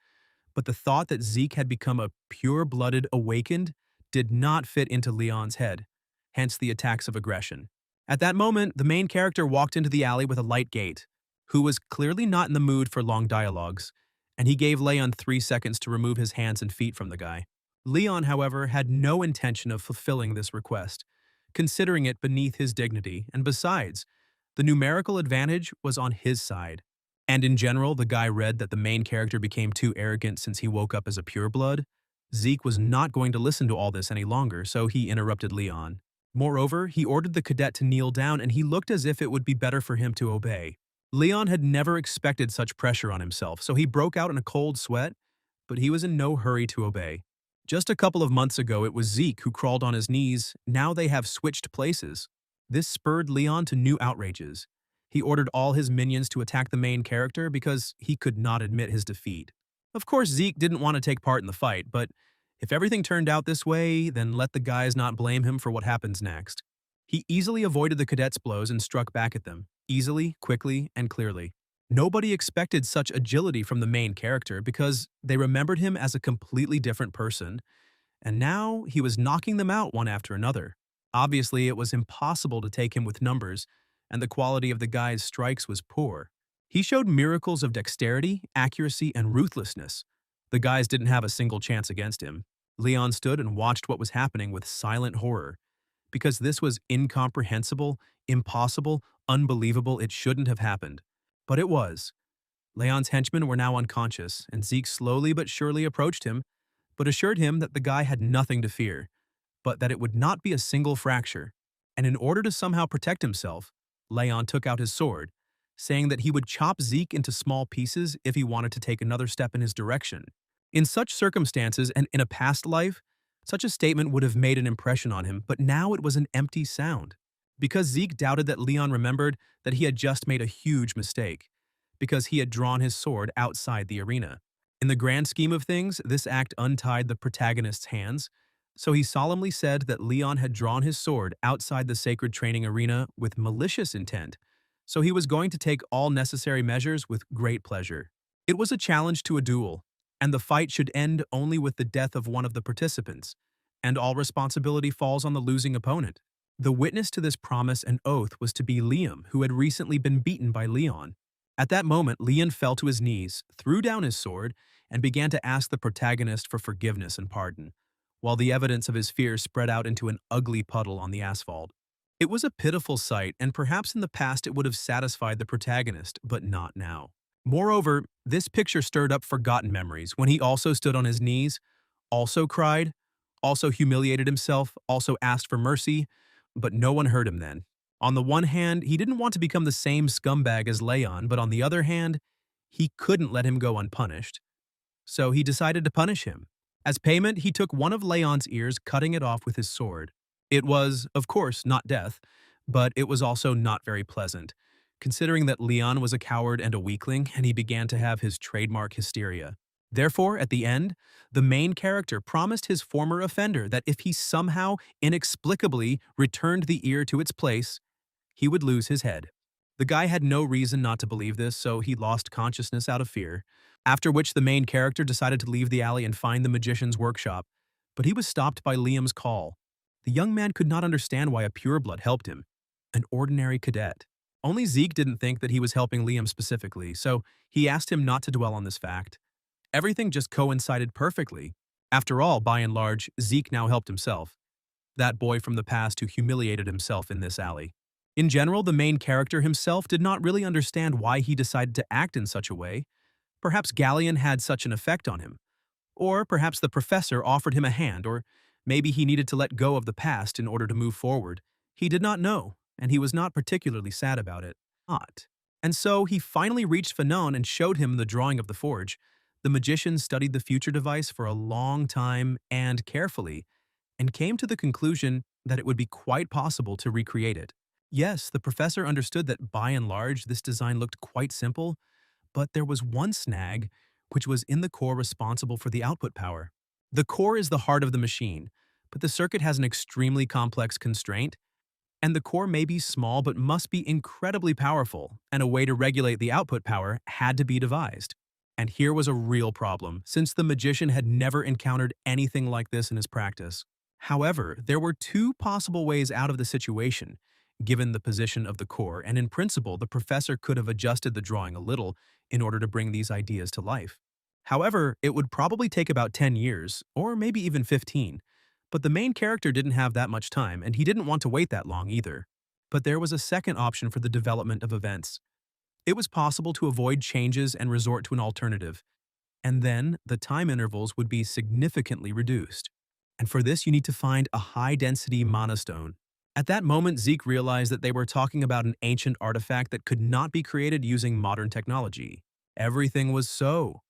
but the thought that Zeke had become a pure-blooded awakened did not fit into Leyon's head, hence the attacks of aggression. At that moment, the main character walked into the alley with a light gait, who was clearly not in the mood for long dialogues, and he gave Leyon 3 seconds to remove his hands and feet from the guy. Leyon, however, had no intention of fulfilling this request, considering it beneath his dignity, and besides, the numerical advantage was on his side. And in general, the guy read that the main character became too arrogant since he woke up as a pureblood. Zeke was not going to listen to all this any longer, so he interrupted Leyon. Moreover, he ordered the cadet to kneel down and he looked as if it would be better for him to obey. Leyon had never expected such pressure on himself, so he broke out in a cold sweat, but he was in no hurry to obey. Just a couple of months ago, it was Zeke who crawled on his knees. Now they have switched places. This spurred Leyon to new outrages. He ordered all his minions to attack the main character because he could not admit his defeat. Of course, Zeke didn't want to take part in the fight, but if everything turned out this way, then let the guys not blame him for what happens next. He easily avoided the cadets' blows and struck back at them, easily, quickly, and clearly. Nobody expected such agility from the main character because they remembered him as a completely different person, and now he was knocking them out one after another. Obviously, it was impossible to take him with numbers, and the quality of the guy's strikes was poor. He showed miracles of dexterity, accuracy, and ruthlessness. The guys didn't have a single chance against him. Leyon stood and watched what was happening with silent horror. Because this was incomprehensible, impossible, unbelievable, it shouldn't have happened. But it was. Leyon's henchmen were now unconscious, and Zeke slowly but surely approached him, but assured him that the guy had nothing to fear, but that it would not be a single fracture. And in order to somehow protect himself, Leyon took out his sword, saying that he would chop Zeke into small pieces if he wanted to take another step in his direction. In such circumstances and in a past life, such a statement would have made an impression on him, but now it was an empty sound. Because Zeke doubted that Leyon remembered that he had just made a huge mistake, because he had drawn his sword outside the arena. In the grand scheme of things, this act untied the protagonist's hands, so he solemnly said that Leyon had drawn his sword outside the sacred training arena with malicious intent, so he was going to take all necessary measures with great pleasure. It was a challenge to a duel, and the fight should end only with the death of one of the participants, and all responsibility falls on the losing opponent. The witness to this promise and oath was to be Liam, who had recently been beaten by Leyon. At that moment, Leon fell to his knees, threw down his sword, and began to ask the protagonist for forgiveness and pardon, while the evidence of his fear spread out into an ugly puddle on the asphalt. It was a pitiful sight, and perhaps in the past it would have satisfied the protagonist, but not now. Moreover, this picture stirred up forgotten memories when he also stood on his knees, also cried, also humiliated himself, also asked for mercy, but no one heard him then. On the one hand, he didn't want to become the same scumbag as Leyon, but on the other hand, he couldn't let him go unpunished. So he decided to punish him. As payment, he took one of Leyon's ears, cutting it off with his sword. It was, of course, not death, but it was also not very pleasant, considering that Leyon was a coward and a weakling, and he began to have his trademark hysteria. Therefore, at the end, the main character promised his former offender that if he somehow, inexplicably, returned the ear to its place, he would lose his head. The guy had no reason not to believe this, so he lost consciousness out of fear, after which the main character decided to leave the alley and find the magician's workshop, but he was stopped by Liam's call. The young man could not understand why a pureblood helped him, an ordinary cadet. Only Zeke didn't think that he was helping Liam specifically, so he asked him not to dwell on this fact. Everything just coincided perfectly. After all, by and large, Zeke now helped himself. That boy from the past who humiliated himself in this alley. In general, the main character himself did not really understand why he decided to act in such a way. Perhaps Galleon had such an effect on him. Or perhaps the professor offered him a hand, or maybe he needed to let go of the past in order to move forward. He did not know, and he was not particularly sad about it. And so he finally reached Fanon and showed him the drawing of the forge. The magician studied the future device for a long time and carefully, and came to the conclusion that it would be quite possible to recreate it. Yes, the professor understood that by and large this design looked quite simple, but there was one snag, which was in the core responsible for the output power. The core is the heart of the machine, but the circuit has an extremely complex constraint, and the core may be small but must be incredibly powerful, and a way to regulate the output power had to be devised. And here was a real problem, since the magician had never encountered anything like this in his practice. However, there were two possible ways out of the situation, given the position of the core, and in principle, the professor could have adjusted the drawing a little in order to bring these ideas to life. However, it would probably take about 10 years, or maybe even 15, but the main character didn't have that much time, and he didn't want to wait that long either. But there was a second option for the development of events. It was possible to avoid changes and resort to an alternative, and then the time intervals would be significantly reduced. And for this, you need to find a high-density monostone. At that moment, Zeke realized that they were talking about an ancient artifact that could not be created using modern technology. Everything was so.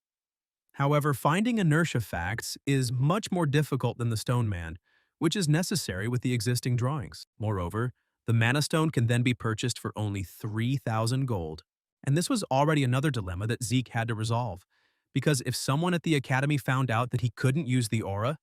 However, finding inertia facts is much more difficult than the Stone Man, which is necessary with the existing drawings. Moreover, the Mana Stone can then be purchased for only 3,000 gold. And this was already another dilemma that Zeke had to resolve, because if someone at the academy found out that he couldn't use the aura,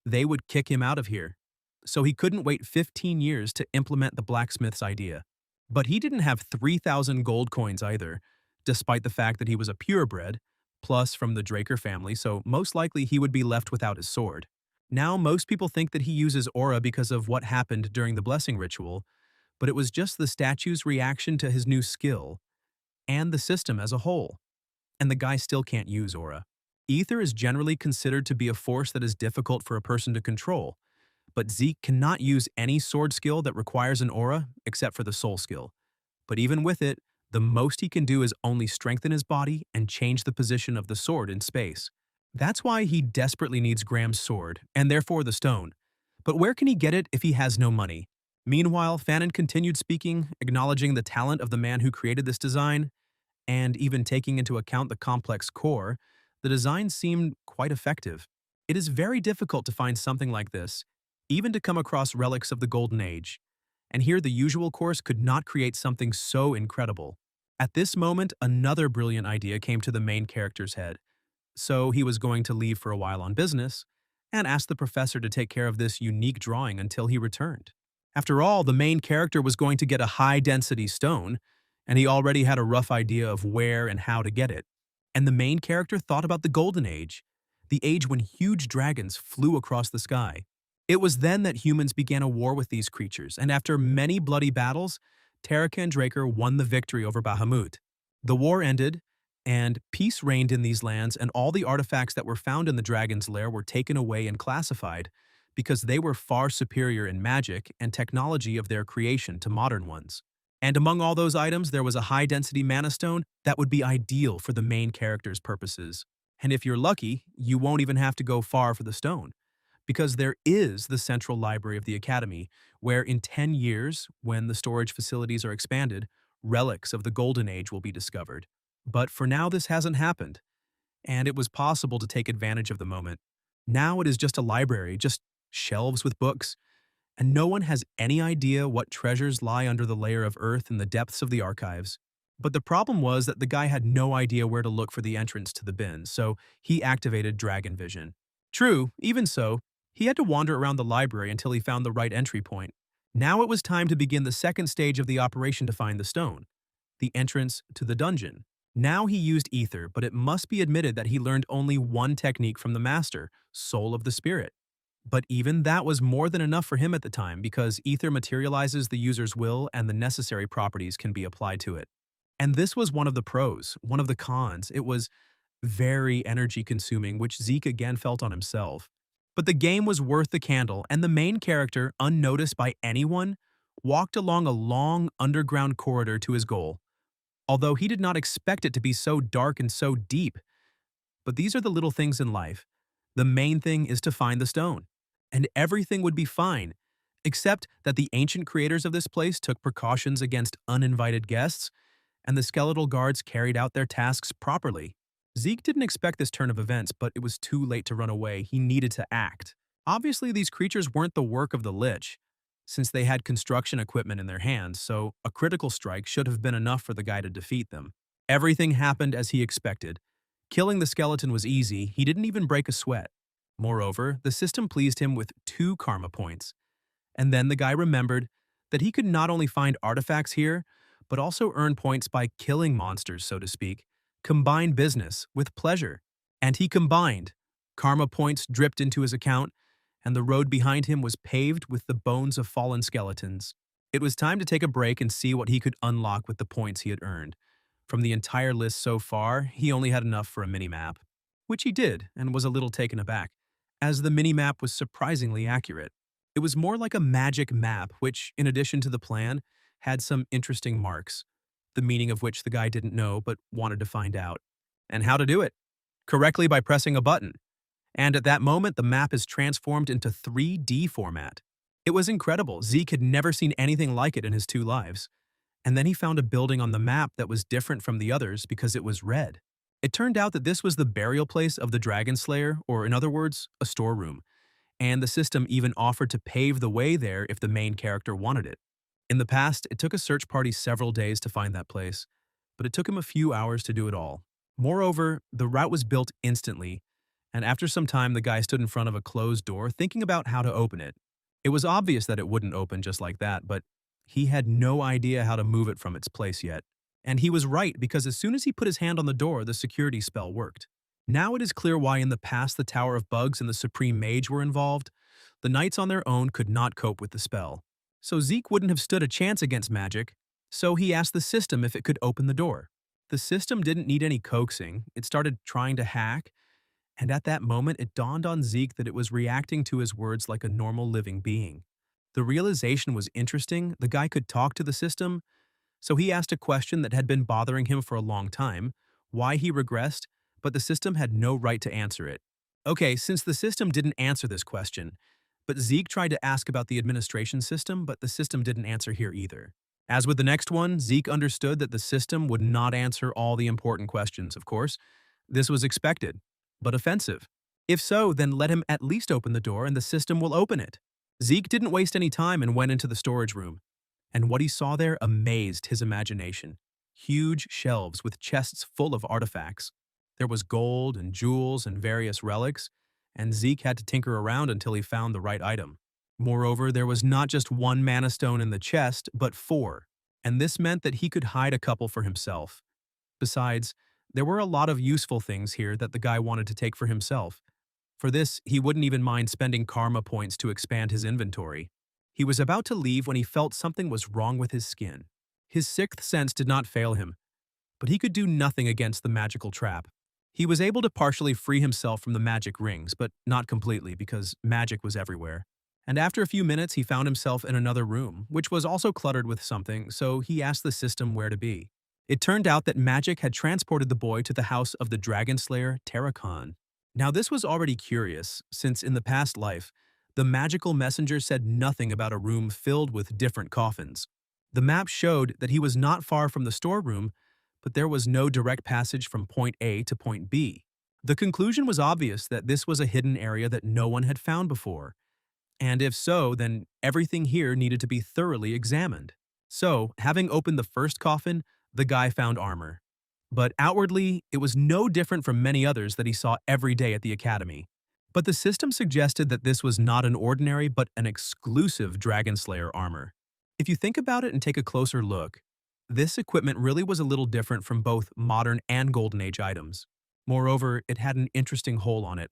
they would kick him out of here. So he couldn't wait 15 years to implement the blacksmith's idea. But he didn't have 3,000 gold coins either, despite the fact that he was a purebred, plus from the Draker family, so most likely he would be left without his sword. Now, most people think that he uses aura because of what happened during the blessing ritual, but it was just the statue's reaction to his new skill, and the system as a whole. And the guy still can't use aura. Ether is generally considered to be a force that is difficult for a person to control, but Zeke cannot use any sword skill that requires an aura except for the soul skill. But even with it, the most he can do is only strengthen his body and change the position of the sword in space. That's why he desperately needs Graham's sword, and therefore the stone. But where can he get it if he has no money? Meanwhile, Fanon continued speaking, acknowledging the talent of the man who created this design, and even taking into account the complex core, the design seemed quite effective. It is very difficult to find something like this, even to come across relics of the Golden Age. And here the usual course could not create something so incredible. At this moment, another brilliant idea came to the main character's head. So he was going to leave for a while on business, and asked the professor to take care of this unique drawing until he returned. After all, the main character was going to get a high-density stone, and he already had a rough idea of where and how to get it. And the main character thought about the Golden Age, the age when huge dragons flew across the sky. It was then that humans began a war with these creatures, and after many bloody battles, Tarek and Draker won the victory over Bahamut. The war ended, and peace reigned in these lands, and all the artifacts that were found in the dragon's lair were taken away and classified because they were far superior in magic and technology of their creation to modern ones. And among all those items, there was a high-density mana stone that would be ideal for the main character's purposes. And if you're lucky, you won't even have to go far for the stone, because there is the central library of the Academy, where in 10 years, when the storage facilities are expanded, relics of the Golden Age will be discovered. But for now, this hasn't happened, and it was possible to take advantage of the moment. Now it is just a library, just shelves with books, and no one has any idea what treasures lie under the layer of earth in the depths of the archives. But the problem was that the guy had no idea where to look for the entrance to the bin, so he activated Dragon Vision. True, even so, he had to wander around the library until he found the right entry point. Now it was time to begin the second stage of the operation to find the stone, the entrance to the dungeon. Now he used ether, but it must be admitted that he learned only one technique from the master, Soul of the Spirit. But even that was more than enough for him at the time, because ether materializes the user's will and the necessary properties can be applied to it. And this was one of the pros. One of the cons, it was very energy consuming, which Zeke again felt on himself. But the game was worth the candle, and the main character, unnoticed by anyone, walked along a long underground corridor to his goal. Although he did not expect it to be so dark and so deep. But these are the little things in life. The main thing is to find the stone, and everything would be fine, except that the ancient creators of this place took precautions against uninvited guests, and the skeletal guards carried out their tasks properly. Zeke didn't expect this turn of events, but it was too late to run away. He needed to act. Obviously, these creatures weren't the work of the Lich, since they had construction equipment in their hands, so a critical strike should have been enough for the guy to defeat them. Everything happened as he expected. Killing the skeleton was easy, he didn't even break a sweat. Moreover, the system pleased him with 2 karma points. And then the guy remembered that he could not only find artifacts here, but also earn points by killing monsters, so to speak. Combine business with pleasure. And he combined. Karma points dripped into his account, and the road behind him was paved with the bones of fallen skeletons. It was time to take a break and see what he could unlock with the points he had earned. From the entire list so far, he only had enough for a mini-map, which he did and was a little taken aback, as the mini-map was surprisingly accurate. It was more like a magic map, which, in addition to the plan, had some interesting marks, the meaning of which the guy didn't know but wanted to find out. And how to do it? Correctly by pressing a button. And at that moment, the map is transformed into 3D format. It was incredible. Zeke had never seen anything like it in his 2 lives. And then he found a building on the map that was different from the others because it was red. It turned out that this was the burial place of the Dragon Slayer, or in other words, a storeroom. And the system even offered to pave the way there if the main character wanted it. In the past, it took a search party several days to find that place, but it took him a few hours to do it all. Moreover, the route was built instantly, and after some time the guy stood in front of a closed door thinking about how to open it. It was obvious that it wouldn't open just like that, but he had no idea how to move it from its place yet. And he was right, because as soon as he put his hand on the door, the security spell worked. Now it is clear why in the past the Tower of Bugs and the Supreme Mage were involved. The knights on their own could not cope with the spell. So Zeke wouldn't have stood a chance against magic, so he asked the system if it could open the door. The system didn't need any coaxing. It started trying to hack, and at that moment it dawned on Zeke that it was reacting to his words like a normal living being. The realization was interesting. The guy could talk to the system, so he asked a question that had been bothering him for a long time, why he regressed, but the system had no right to answer it. Okay, since the system didn't answer this question, but Zeke tried to ask about the administration system, but the system didn't answer here either. As with the next one, Zeke understood that the system would not answer all the important questions, of course. This was expected, but offensive. If so, then let him at least open the door and the system will open it. Zeke didn't waste any time and went into the storage room. And what he saw there amazed his imagination. Huge shelves with chests full of artifacts. There was gold and jewels and various relics, and Zeke had to tinker around until he found the right item. Moreover, there was not just 1 mana stone in the chest, but 4, and this meant that he could hide a couple for himself. Besides, there were a lot of useful things here that the guy wanted to take for himself. For this, he wouldn't even mind spending karma points to expand his inventory. He was about to leave when he felt something was wrong with his skin. His sixth sense did not fail him, but he could do nothing against the magical trap. He was able to partially free himself from the magic rings, but not completely because magic was everywhere. And after a few minutes, he found himself in another room, which was also cluttered with something, so he asked the system where to be. It turned out that magic had transported the boy to the house of the dragon slayer Terracon. Now this was already curious, since in the past life, the magical messenger said nothing about a room filled with different coffins. The map showed that he was not far from the storeroom, but there was no direct passage from point A to point B. The conclusion was obvious that this was a hidden area that no one had found before. And if so, then everything here needed to be thoroughly examined. So, having opened the first coffin, the guy found armor. But outwardly, it was no different from many others that he saw every day at the academy. But the system suggested that this was not an ordinary but an exclusive Dragon Slayer armor. If you think about it and take a closer look, this equipment really was a little different from both modern and Golden Age items. Moreover, it had an interesting hole on it.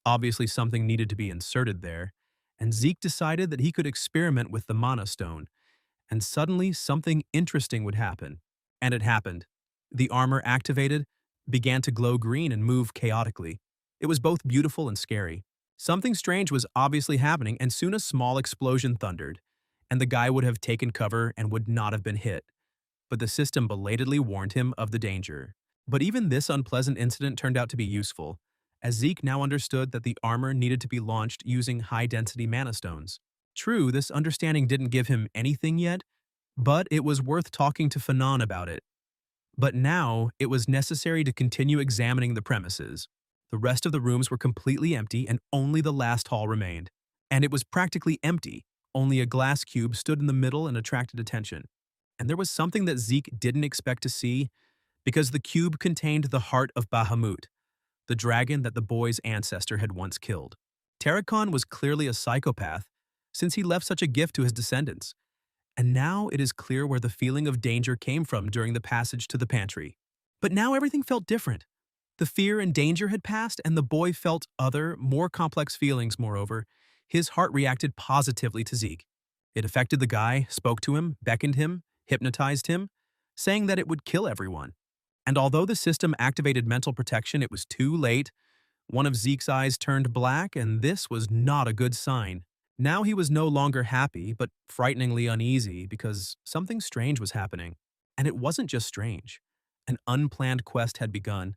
Obviously something needed to be inserted there, and Zeke decided that he could experiment with the Mana Stone, and suddenly something interesting would happen. And it happened. The armor activated, began to glow green and move chaotically. It was both beautiful and scary. Something strange was obviously happening, and soon a small explosion thundered, and the guy would have taken cover and would not have been hit. But the system belatedly warned him of the danger. But even this unpleasant incident turned out to be useful, as Zeke now understood that the armor needed to be launched using high-density mana stones. True, this understanding didn't give him anything yet, but it was worth talking to Fanon about it. But now, it was necessary to continue examining the premises. The rest of the rooms were completely empty and only the last hall remained. And it was practically empty. Only a glass cube stood in the middle and attracted attention. And there was something that Zeke didn't expect to see, because the cube contained the heart of Bahamut, the dragon that the boy's ancestor had once killed. Terracon was clearly a psychopath, since he left such a gift to his descendants. And now it is clear where the feeling of danger came from during the passage to the pantry. But now everything felt different. The fear and danger had passed, and the boy felt other, more complex feelings. Moreover, his heart reacted positively to Zeke. It affected the guy, spoke to him, beckoned him, hypnotized him, saying that it would kill everyone. And although the system activated mental protection, it was too late. One of Zeke's eyes turned black, and this was not a good sign. Now he was no longer happy, but frighteningly uneasy because something strange was happening. And it wasn't just strange. An unplanned quest had begun,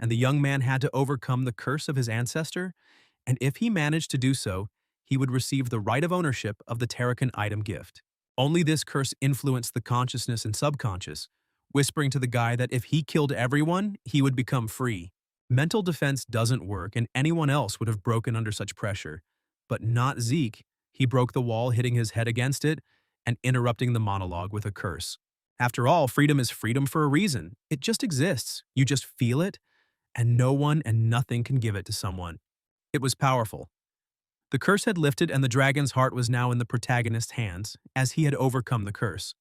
and the young man had to overcome the curse of his ancestor, and if he managed to do so, he would receive the right of ownership of the Terracan item gift. Only this curse influenced the consciousness and subconscious, whispering to the guy that if he killed everyone, he would become free. Mental defense doesn't work, and anyone else would have broken under such pressure. But not Zeke. He broke the wall, hitting his head against it and interrupting the monologue with a curse. After all, freedom is freedom for a reason. It just exists. You just feel it, and no one and nothing can give it to someone. It was powerful. The curse had lifted, and the dragon's heart was now in the protagonist's hands, as he had overcome the curse.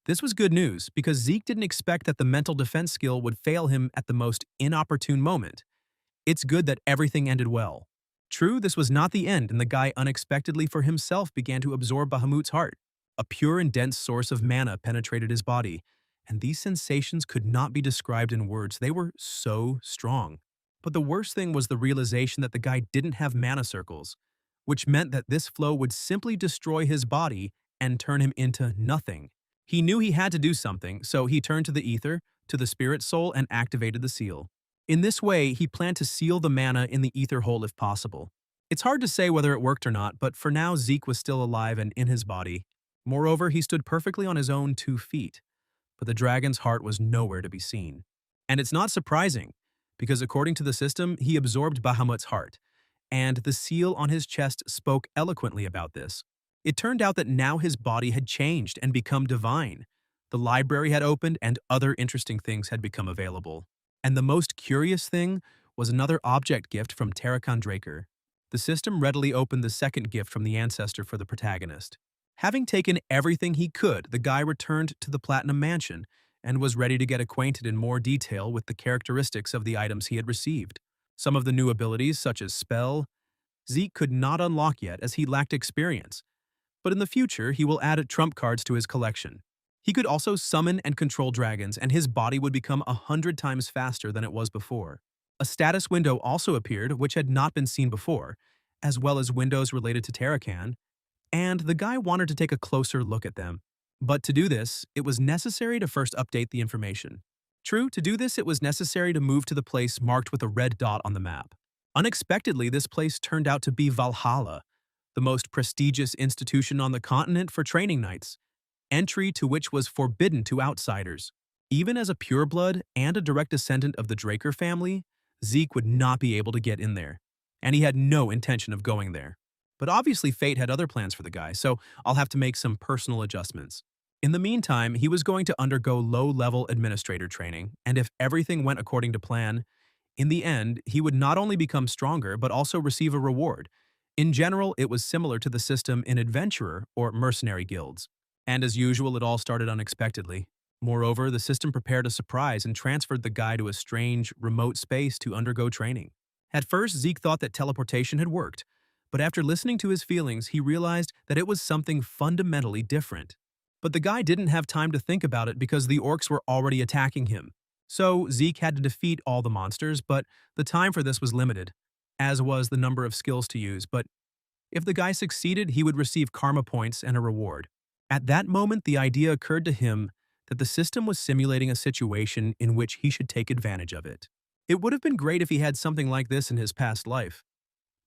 This was good news, because Zeke didn't expect that the mental defense skill would fail him at the most inopportune moment. It's good that everything ended well. True, this was not the end, and the guy unexpectedly for himself began to absorb Bahamut's heart. A pure and dense source of mana penetrated his body, and these sensations could not be described in words. They were so strong. But the worst thing was the realization that the guy didn't have mana circles, which meant that this flow would simply destroy his body and turn him into nothing. He knew he had to do something, so he turned to the ether, to the spirit soul, and activated the seal. In this way, he planned to seal the mana in the ether hole if possible. It's hard to say whether it worked or not, but for now Zeke was still alive and in his body. Moreover, he stood perfectly on his own 2 feet, but the dragon's heart was nowhere to be seen. And it's not surprising, because according to the system, he absorbed Bahamut's heart, and the seal on his chest spoke eloquently about this. It turned out that now his body had changed and become divine. The library had opened, and other interesting things had become available. And the most curious thing was another object gift from Terracon Draker. The system readily opened the second gift from the ancestor for the protagonist. Having taken everything he could, the guy returned to the Platinum Mansion and was ready to get acquainted in more detail with the characteristics of the items he had received. Some of the new abilities, such as Spell, Zeke could not unlock yet as he lacked experience, but in the future he will add trump cards to his collection. He could also summon and control dragons, and his body would become 100 times faster than it was before. A status window also appeared, which had not been seen before, as well as windows related to Terracan, and the guy wanted to take a closer look at them. But to do this, it was necessary to first update the information. True, to do this it was necessary to move to the place marked with a red dot on the map. Unexpectedly, this place turned out to be Valhalla, the most prestigious institution on the continent for training knights, entry to which was forbidden to outsiders. Even as a pureblood and a direct descendant of the Draker family, Zeke would not be able to get in there, and he had no intention of going there. But obviously fate had other plans for the guy, so I'll have to make some personal adjustments. In the meantime, he was going to undergo low-level administrator training, and if everything went according to plan, in the end, he would not only become stronger but also receive a reward. In general, it was similar to the system in adventurer or mercenary guilds. And as usual, it all started unexpectedly. Moreover, the system prepared a surprise and transferred the guy to a strange, remote space to undergo training. At first, Zeke thought that teleportation had worked, but after listening to his feelings, he realized that it was something fundamentally different. But the guy didn't have time to think about it because the orcs were already attacking him. So Zeke had to defeat all the monsters, but the time for this was limited, as was the number of skills to use. But if the guy succeeded, he would receive karma points and a reward. At that moment, the idea occurred to him that the system was simulating a situation in which he should take advantage of it. It would have been great if he had something like this in his past life.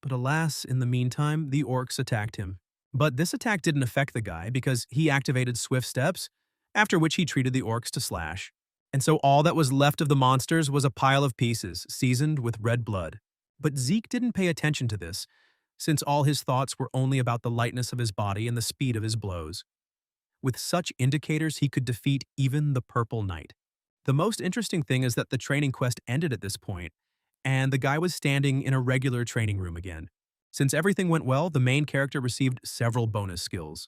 But alas, in the meantime, the orcs attacked him. But this attack didn't affect the guy because he activated swift steps, after which he treated the orcs to slash. And so all that was left of the monsters was a pile of pieces, seasoned with red blood. But Zeke didn't pay attention to this, since all his thoughts were only about the lightness of his body and the speed of his blows. With such indicators, he could defeat even the Purple Knight. The most interesting thing is that the training quest ended at this point, and the guy was standing in a regular training room again. Since everything went well, the main character received several bonus skills,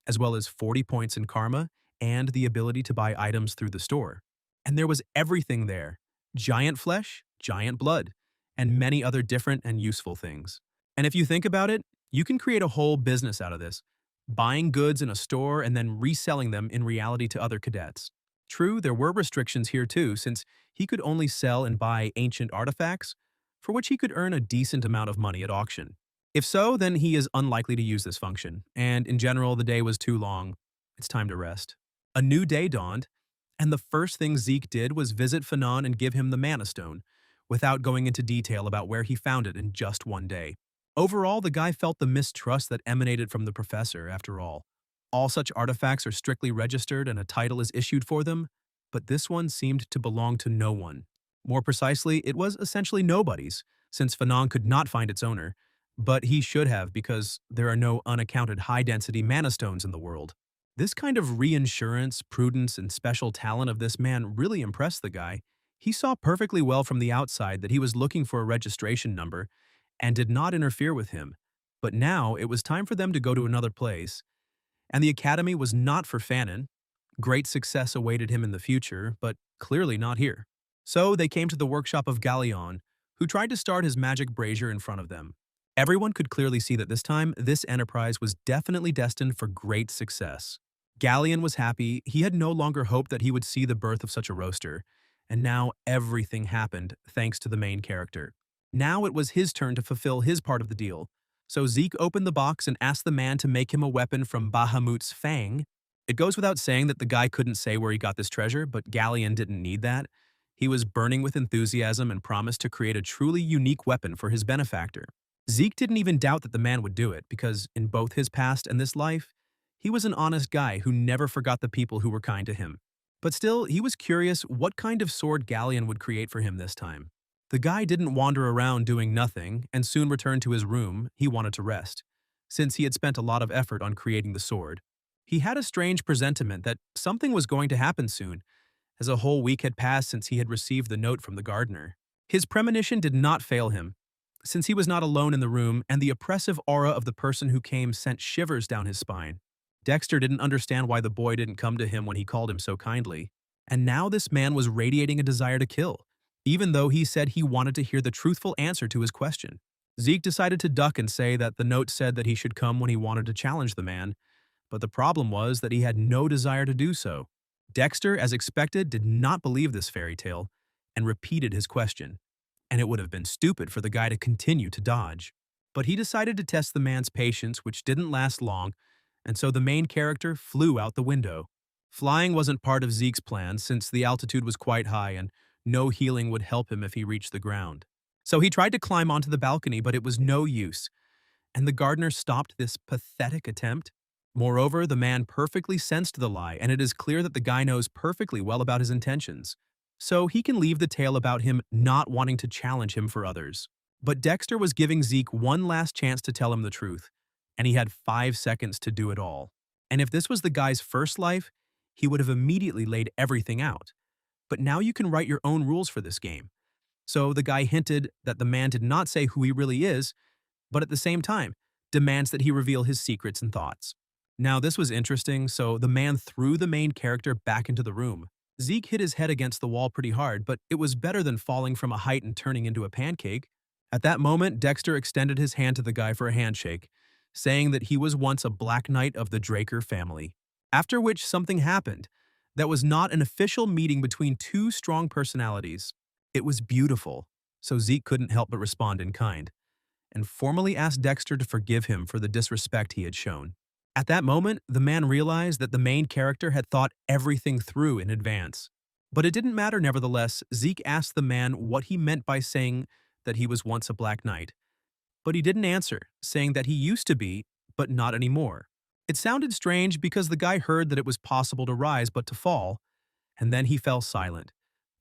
as well as 40 points in karma and the ability to buy items through the store. And there was everything there: giant flesh, giant blood, and many other different and useful things. And if you think about it, you can create a whole business out of this, buying goods in a store and then reselling them in reality to other cadets. True, there were restrictions here too, since he could only sell and buy ancient artifacts, for which he could earn a decent amount of money at auction. If so, then he is unlikely to use this function, and in general, the day was too long. It's time to rest. A new day dawned, and the first thing Zeke did was visit Fanon and give him the Mana Stone, without going into detail about where he found it in just one day. Overall, the guy felt the mistrust that emanated from the professor, after all. All such artifacts are strictly registered and a title is issued for them, but this one seemed to belong to no one. More precisely, it was essentially nobody's, since Fanon could not find its owner, but he should have because there are no unaccounted high-density mana stones in the world. This kind of reassurance, prudence, and special talent of this man really impressed the guy. He saw perfectly well from the outside that he was looking for a registration number and did not interfere with him. But now it was time for them to go to another place. And the academy was not for Fanon. Great success awaited him in the future, but clearly not here. So they came to the workshop of Leyon, who tried to start his magic brazier in front of them. Everyone could clearly see that this time, this enterprise was definitely destined for great success. Galleon was happy. He had no longer hoped that he would see the birth of such a roaster. And now everything happened thanks to the main character. Now it was his turn to fulfill his part of the deal. So Zeke opened the box and asked the man to make him a weapon from Bahamut's fang. It goes without saying that the guy couldn't say where he got this treasure, but Galleon didn't need that. He was burning with enthusiasm and promised to create a truly unique weapon for his benefactor. Zeke didn't even doubt that the man would do it, because in both his past and this life, he was an honest guy who never forgot the people who were kind to him. But still, he was curious what kind of sword Galleon would create for him this time. The guy didn't wander around doing nothing and soon returned to his room. He wanted to rest, since he had spent a lot of effort on creating the sword. He had a strange presentiment that something was going to happen soon, as a whole week had passed since he had received the note from the gardener. His premonition did not fail him, since he was not alone in the room, and the oppressive aura of the person who came sent shivers down his spine. Dexter didn't understand why the boy didn't come to him when he called him so kindly, and now this man was radiating a desire to kill. even though he said he wanted to hear the truthful answer to his question. Zeke decided to duck and say that the note said that he should come when he wanted to challenge the man, but the problem was that he had no desire to do so. Dexter, as expected, did not believe this fairy tale and repeated his question, and it would have been stupid for the guy to continue to dodge. But he decided to test the man's patience, which didn't last long, and so the main character flew out the window. Flying wasn't part of Zeke's plan since the altitude was quite high and no healing would help him if he reached the ground. So he tried to climb onto the balcony, but it was no use, and the gardener stopped this pathetic attempt. Moreover, the man perfectly sensed the lie, and it is clear that the guy knows perfectly well about his intentions. So he can leave the tale about him not wanting to challenge him for others. But Dexter was giving Zeke one last chance to tell him the truth, and he had 5 seconds to do it all. And if this was the guy's first life, he would have immediately laid everything out. But now you can write your own rules for this game. So the guy hinted that the man did not say who he really is, but at the same time, demands that he reveal his secrets and thoughts. Now this was interesting, so the man threw the main character back into the room. Zeke hit his head against the wall pretty hard, but it was better than falling from a height and turning into a pancake. At that moment, Dexter extended his hand to the guy for a handshake, saying that he was once a Black Knight of the Draker family. After which something happened that was not an official meeting between two strong personalities. It was beautiful, so Zeke couldn't help but respond in kind, and formally asked Dexter to forgive him for the disrespect he had shown. At that moment, the man realized that the main character had thought everything through in advance. But it didn't matter nevertheless. Zeke asked the man what he meant by saying that he was once a Black Knight. But he didn't answer, saying that he used to be, but not anymore. It sounded strange because the guy heard that it was possible to rise but to fall, and then he fell silent,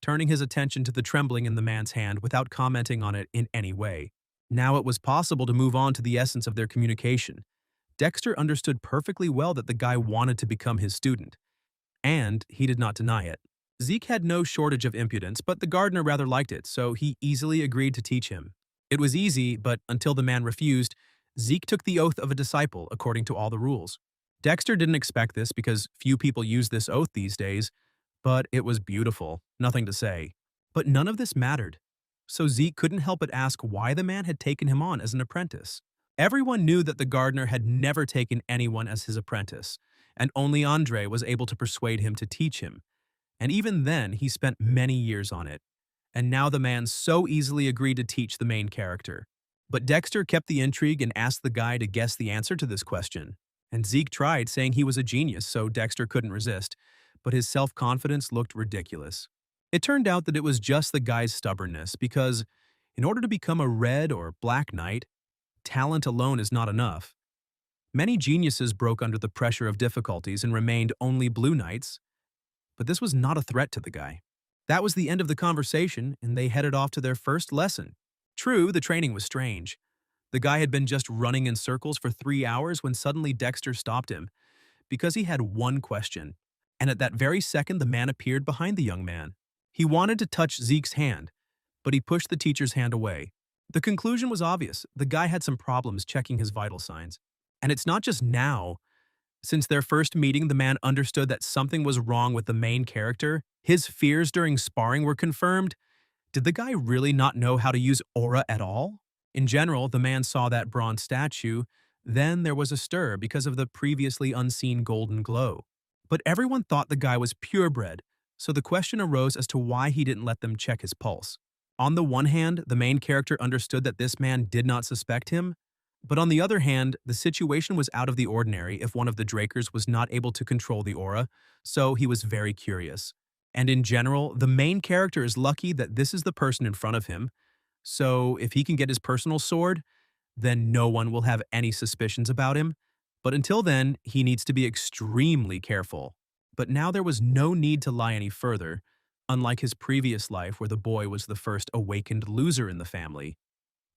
turning his attention to the trembling in the man's hand without commenting on it in any way. Now it was possible to move on to the essence of their communication. Dexter understood perfectly well that the guy wanted to become his student, and he did not deny it. Zeke had no shortage of impudence, but the gardener rather liked it, so he easily agreed to teach him. It was easy, but until the man refused, Zeke took the oath of a disciple according to all the rules. Dexter didn't expect this because few people use this oath these days, but it was beautiful, nothing to say. But none of this mattered, so Zeke couldn't help but ask why the man had taken him on as an apprentice. Everyone knew that the gardener had never taken anyone as his apprentice, and only Andre was able to persuade him to teach him. And even then, he spent many years on it. And now the man so easily agreed to teach the main character. But Dexter kept the intrigue and asked the guy to guess the answer to this question. And Zeke tried, saying he was a genius, so Dexter couldn't resist, but his self-confidence looked ridiculous. It turned out that it was just the guy's stubbornness, because in order to become a red or black knight, talent alone is not enough. Many geniuses broke under the pressure of difficulties and remained only blue knights, but this was not a threat to the guy. That was the end of the conversation, and they headed off to their first lesson. True, the training was strange. The guy had been just running in circles for 3 hours when suddenly Dexter stopped him, because he had one question. And at that very second, the man appeared behind the young man. He wanted to touch Zeke's hand, but he pushed the teacher's hand away. The conclusion was obvious. The guy had some problems checking his vital signs. And it's not just now. Since their first meeting, the man understood that something was wrong with the main character. His fears during sparring were confirmed. Did the guy really not know how to use aura at all? In general, the man saw that bronze statue. Then there was a stir because of the previously unseen golden glow. But everyone thought the guy was purebred, so the question arose as to why he didn't let them check his pulse. On the one hand, the main character understood that this man did not suspect him, but on the other hand, the situation was out of the ordinary if one of the Drakers was not able to control the aura, so he was very curious. And in general, the main character is lucky that this is the person in front of him, so if he can get his personal sword, then no one will have any suspicions about him. But until then, he needs to be extremely careful. But now there was no need to lie any further, unlike his previous life where the boy was the first awakened loser in the family.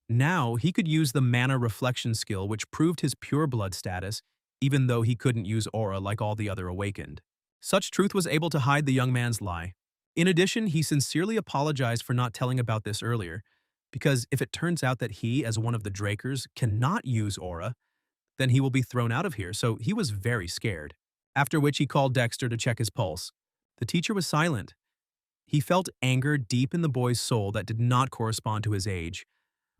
Now, he could use the mana reflection skill which proved his pure blood status, even though he couldn't use aura like all the other awakened. Such truth was able to hide the young man's lie. In addition, he sincerely apologized for not telling about this earlier, because if it turns out that he, as one of the Drakers, cannot use aura, then he will be thrown out of here, so he was very scared. After which he called Dexter to check his pulse. The teacher was silent. He felt anger deep in the boy's soul that did not correspond to his age,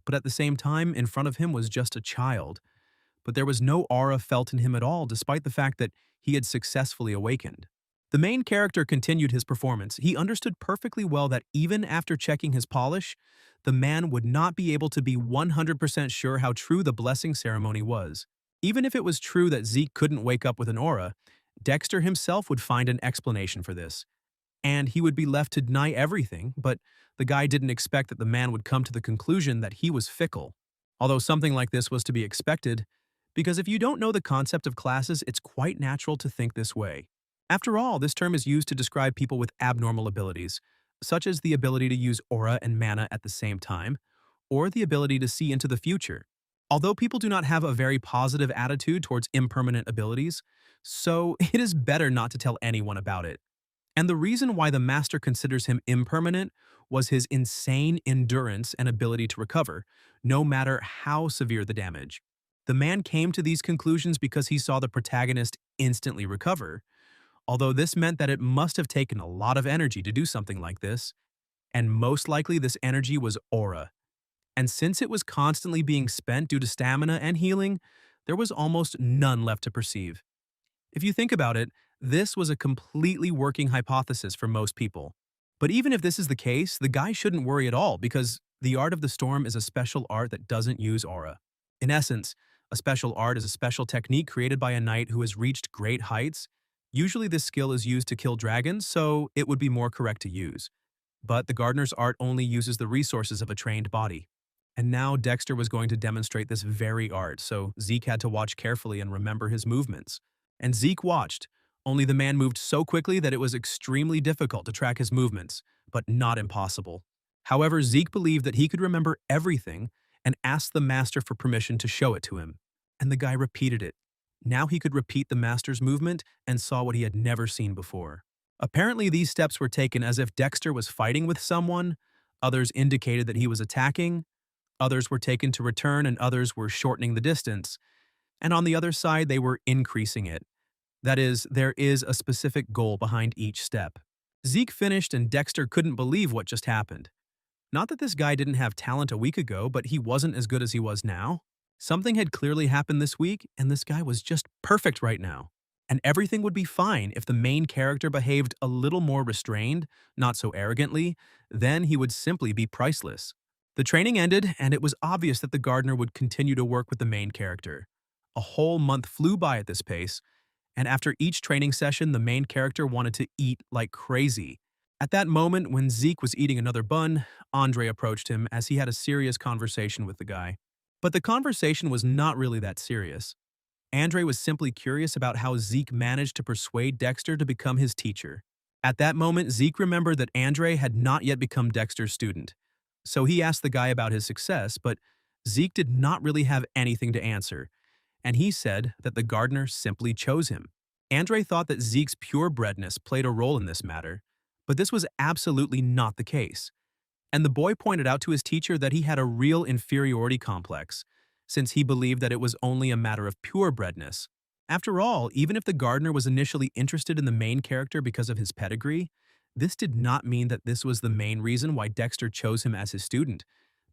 but at the same time, in front of him was just a child. But there was no aura felt in him at all, despite the fact that he had successfully awakened. The main character continued his performance. He understood perfectly well that even after checking his polish, the man would not be able to be 100% sure how true the blessing ceremony was. Even if it was true that Zeke couldn't wake up with an aura, Dexter himself would find an explanation for this. And he would be left to deny everything, but the guy didn't expect that the man would come to the conclusion that he was fickle. Although something like this was to be expected, because if you don't know the concept of classes, it's quite natural to think this way. After all, this term is used to describe people with abnormal abilities, such as the ability to use aura and mana at the same time, or the ability to see into the future. Although people do not have a very positive attitude towards impermanent abilities, so it is better not to tell anyone about it. And the reason why the master considers him impermanent was his insane endurance and ability to recover, no matter how severe the damage. The man came to these conclusions because he saw the protagonist instantly recover, although this meant that it must have taken a lot of energy to do something like this, and most likely this energy was aura. And since it was constantly being spent due to stamina and healing, there was almost none left to perceive. If you think about it, this was a completely working hypothesis for most people. But even if this is the case, the guy shouldn't worry at all because the art of the storm is a special art that doesn't use aura. In essence, a special art is a special technique created by a knight who has reached great heights. Usually this skill is used to kill dragons, so it would be more correct to use. But the gardener's art only uses the resources of a trained body. And now Dexter was going to demonstrate this very art, so Zeke had to watch carefully and remember his movements. And Zeke watched, only the man moved so quickly that it was extremely difficult to track his movements, but not impossible. However, Zeke believed that he could remember everything and asked the master for permission to show it to him. And the guy repeated it. Now he could repeat the master's movement and saw what he had never seen before. Apparently, these steps were taken as if Dexter was fighting with someone, others indicated that he was attacking, others were taken to return, and others were shortening the distance. And on the other side, they were increasing it. That is, there is a specific goal behind each step. Zeke finished and Dexter couldn't believe what just happened. Not that this guy didn't have talent a week ago, but he wasn't as good as he was now. Something had clearly happened this week, and this guy was just perfect right now. And everything would be fine if the main character behaved a little more restrained, not so arrogantly, then he would simply be priceless. The training ended, and it was obvious that the gardener would continue to work with the main character. A whole month flew by at this pace, and after each training session, the main character wanted to eat like crazy. At that moment, when Zeke was eating another bun, Andre approached him as he had a serious conversation with the guy. But the conversation was not really that serious. Andre was simply curious about how Zeke managed to persuade Dexter to become his teacher. At that moment, Zeke remembered that Andre had not yet become Dexter's student. So he asked the guy about his success, but Zeke did not really have anything to answer, and he said that the gardener simply chose him. Andre thought that Zeke's purebredness played a role in this matter, but this was absolutely not the case. And the boy pointed out to his teacher that he had a real inferiority complex, since he believed that it was only a matter of purebredness. After all, even if the gardener was initially interested in the main character because of his pedigree, this did not mean that this was the main reason why Dexter chose him as his student,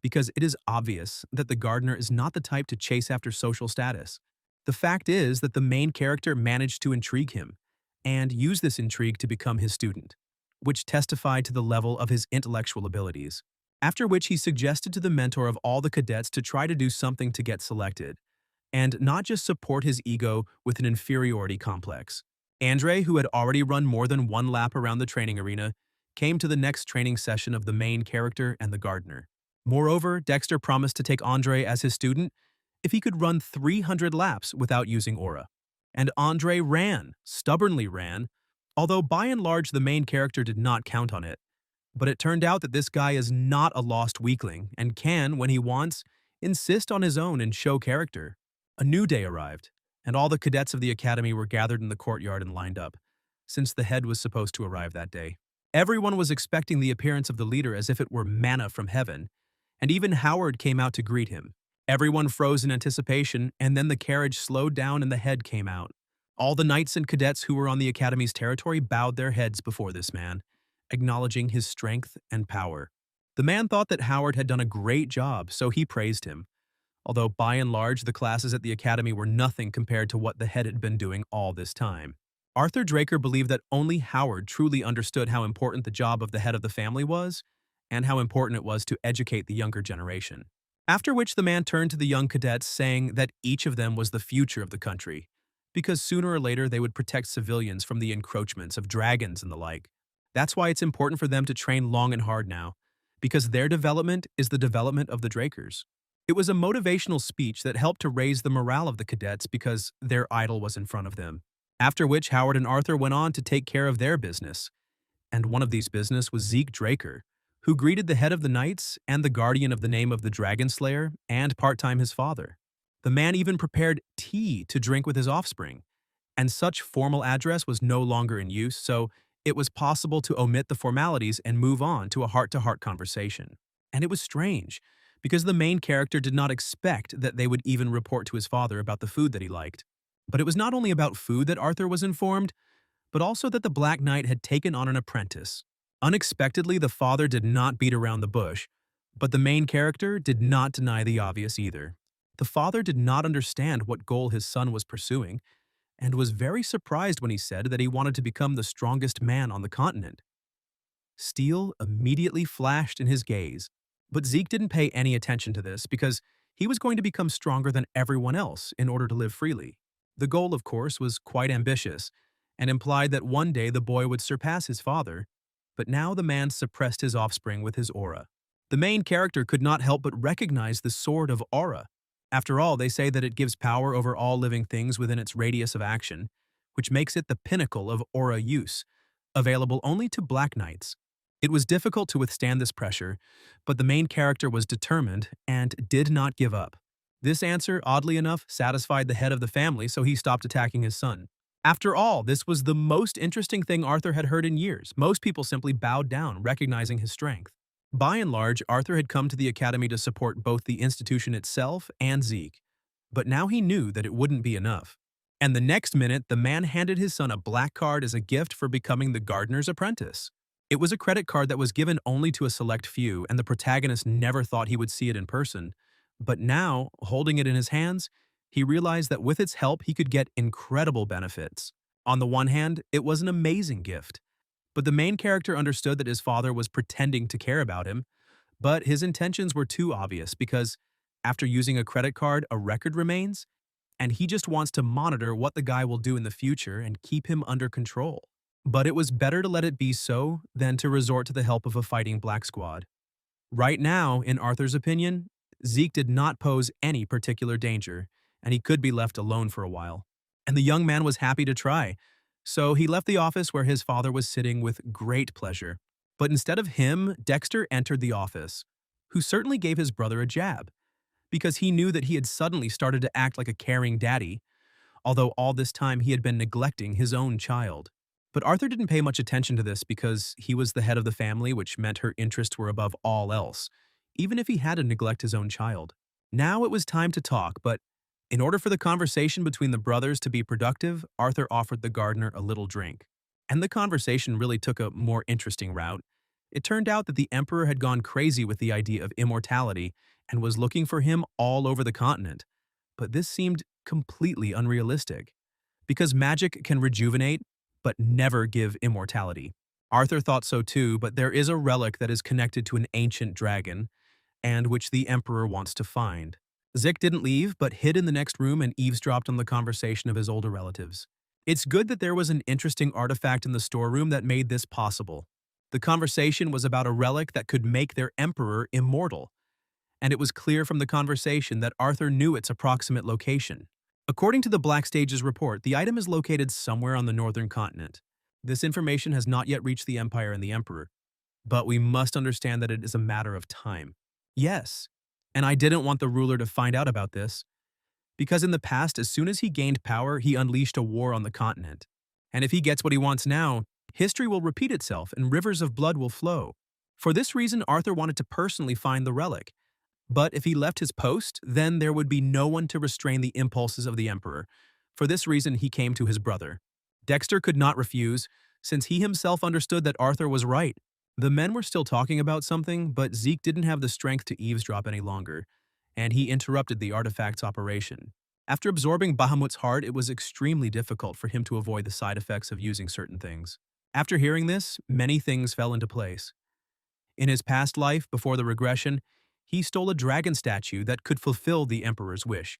because it is obvious that the gardener is not the type to chase after social status. The fact is that the main character managed to intrigue him, and use this intrigue to become his student, which testified to the level of his intellectual abilities. After which he suggested to the mentor of all the cadets to try to do something to get selected, and not just support his ego with an inferiority complex. Andre, who had already run more than one lap around the training arena, came to the next training session of the main character and the gardener. Moreover, Dexter promised to take Andre as his student if he could run 300 laps without using aura. And Andre ran, stubbornly ran, although by and large the main character did not count on it. But it turned out that this guy is not a lost weakling and can, when he wants, insist on his own and show character. A new day arrived, and all the cadets of the academy were gathered in the courtyard and lined up, since the head was supposed to arrive that day. Everyone was expecting the appearance of the leader as if it were manna from heaven, and even Howard came out to greet him. Everyone froze in anticipation, and then the carriage slowed down and the head came out. All the knights and cadets who were on the academy's territory bowed their heads before this man, acknowledging his strength and power. The man thought that Howard had done a great job, so he praised him, although by and large the classes at the academy were nothing compared to what the head had been doing all this time. Arthur Draker believed that only Howard truly understood how important the job of the head of the family was, and how important it was to educate the younger generation. After which the man turned to the young cadets saying that each of them was the future of the country, because sooner or later they would protect civilians from the encroachments of dragons and the like. That's why it's important for them to train long and hard now, because their development is the development of the Drakers. It was a motivational speech that helped to raise the morale of the cadets because their idol was in front of them. After which Howard and Arthur went on to take care of their business, and one of these business was Zeke Draker, who greeted the head of the knights and the guardian of the name of the Dragon Slayer and part-time his father. The man even prepared tea to drink with his offspring, and such formal address was no longer in use, so it was possible to omit the formalities and move on to a heart-to-heart conversation. And it was strange, because the main character did not expect that they would even report to his father about the food that he liked. But it was not only about food that Arthur was informed, but also that the Black Knight had taken on an apprentice. Unexpectedly, the father did not beat around the bush, but the main character did not deny the obvious either. The father did not understand what goal his son was pursuing, and was very surprised when he said that he wanted to become the strongest man on the continent. Steel immediately flashed in his gaze, but Zeke didn't pay any attention to this because he was going to become stronger than everyone else in order to live freely. The goal, of course, was quite ambitious and implied that one day the boy would surpass his father, but now the man suppressed his offspring with his aura. The main character could not help but recognize the Sword of Aura. After all, they say that it gives power over all living things within its radius of action, which makes it the pinnacle of aura use, available only to Black Knights. It was difficult to withstand this pressure, but the main character was determined and did not give up. This answer, oddly enough, satisfied the head of the family, so he stopped attacking his son. After all, this was the most interesting thing Arthur had heard in years. Most people simply bowed down, recognizing his strength. By and large, Arthur had come to the academy to support both the institution itself and Zeke, but now he knew that it wouldn't be enough. And the next minute, the man handed his son a black card as a gift for becoming the gardener's apprentice. It was a credit card that was given only to a select few, and the protagonist never thought he would see it in person. But now, holding it in his hands, he realized that with its help he could get incredible benefits. On the one hand, it was an amazing gift. But the main character understood that his father was pretending to care about him, but his intentions were too obvious because, after using a credit card, a record remains, and he just wants to monitor what the guy will do in the future and keep him under control. But it was better to let it be so than to resort to the help of a fighting black squad. Right now, in Arthur's opinion, Zeke did not pose any particular danger, and he could be left alone for a while. And the young man was happy to try, so he left the office where his father was sitting with great pleasure. But instead of him, Dexter entered the office, who certainly gave his brother a jab, because he knew that he had suddenly started to act like a caring daddy, although all this time he had been neglecting his own child. But Arthur didn't pay much attention to this because he was the head of the family, which meant her interests were above all else, even if he had to neglect his own child. Now it was time to talk, but in order for the conversation between the brothers to be productive, Arthur offered the gardener a little drink. And the conversation really took a more interesting route. It turned out that the emperor had gone crazy with the idea of immortality and was looking for him all over the continent. But this seemed completely unrealistic, because magic can rejuvenate, but never give immortality. Arthur thought so too, but there is a relic that is connected to an ancient dragon, and which the emperor wants to find. Zeke didn't leave, but hid in the next room and eavesdropped on the conversation of his older relatives. It's good that there was an interesting artifact in the storeroom that made this possible. The conversation was about a relic that could make their emperor immortal, and it was clear from the conversation that Arthur knew its approximate location. According to the Black Stage's report, the item is located somewhere on the northern continent. This information has not yet reached the Empire and the Emperor, but we must understand that it is a matter of time. Yes, and I didn't want the ruler to find out about this, because in the past, as soon as he gained power, he unleashed a war on the continent. And if he gets what he wants now, history will repeat itself and rivers of blood will flow. For this reason, Arthur wanted to personally find the relic. But if he left his post, then there would be no one to restrain the impulses of the emperor. For this reason, he came to his brother. Dexter could not refuse, since he himself understood that Arthur was right. The men were still talking about something, but Zeke didn't have the strength to eavesdrop any longer, and he interrupted the artifact's operation. After absorbing Bahamut's heart, it was extremely difficult for him to avoid the side effects of using certain things. After hearing this, many things fell into place. In his past life, before the regression, he stole a dragon statue that could fulfill the Emperor's wish.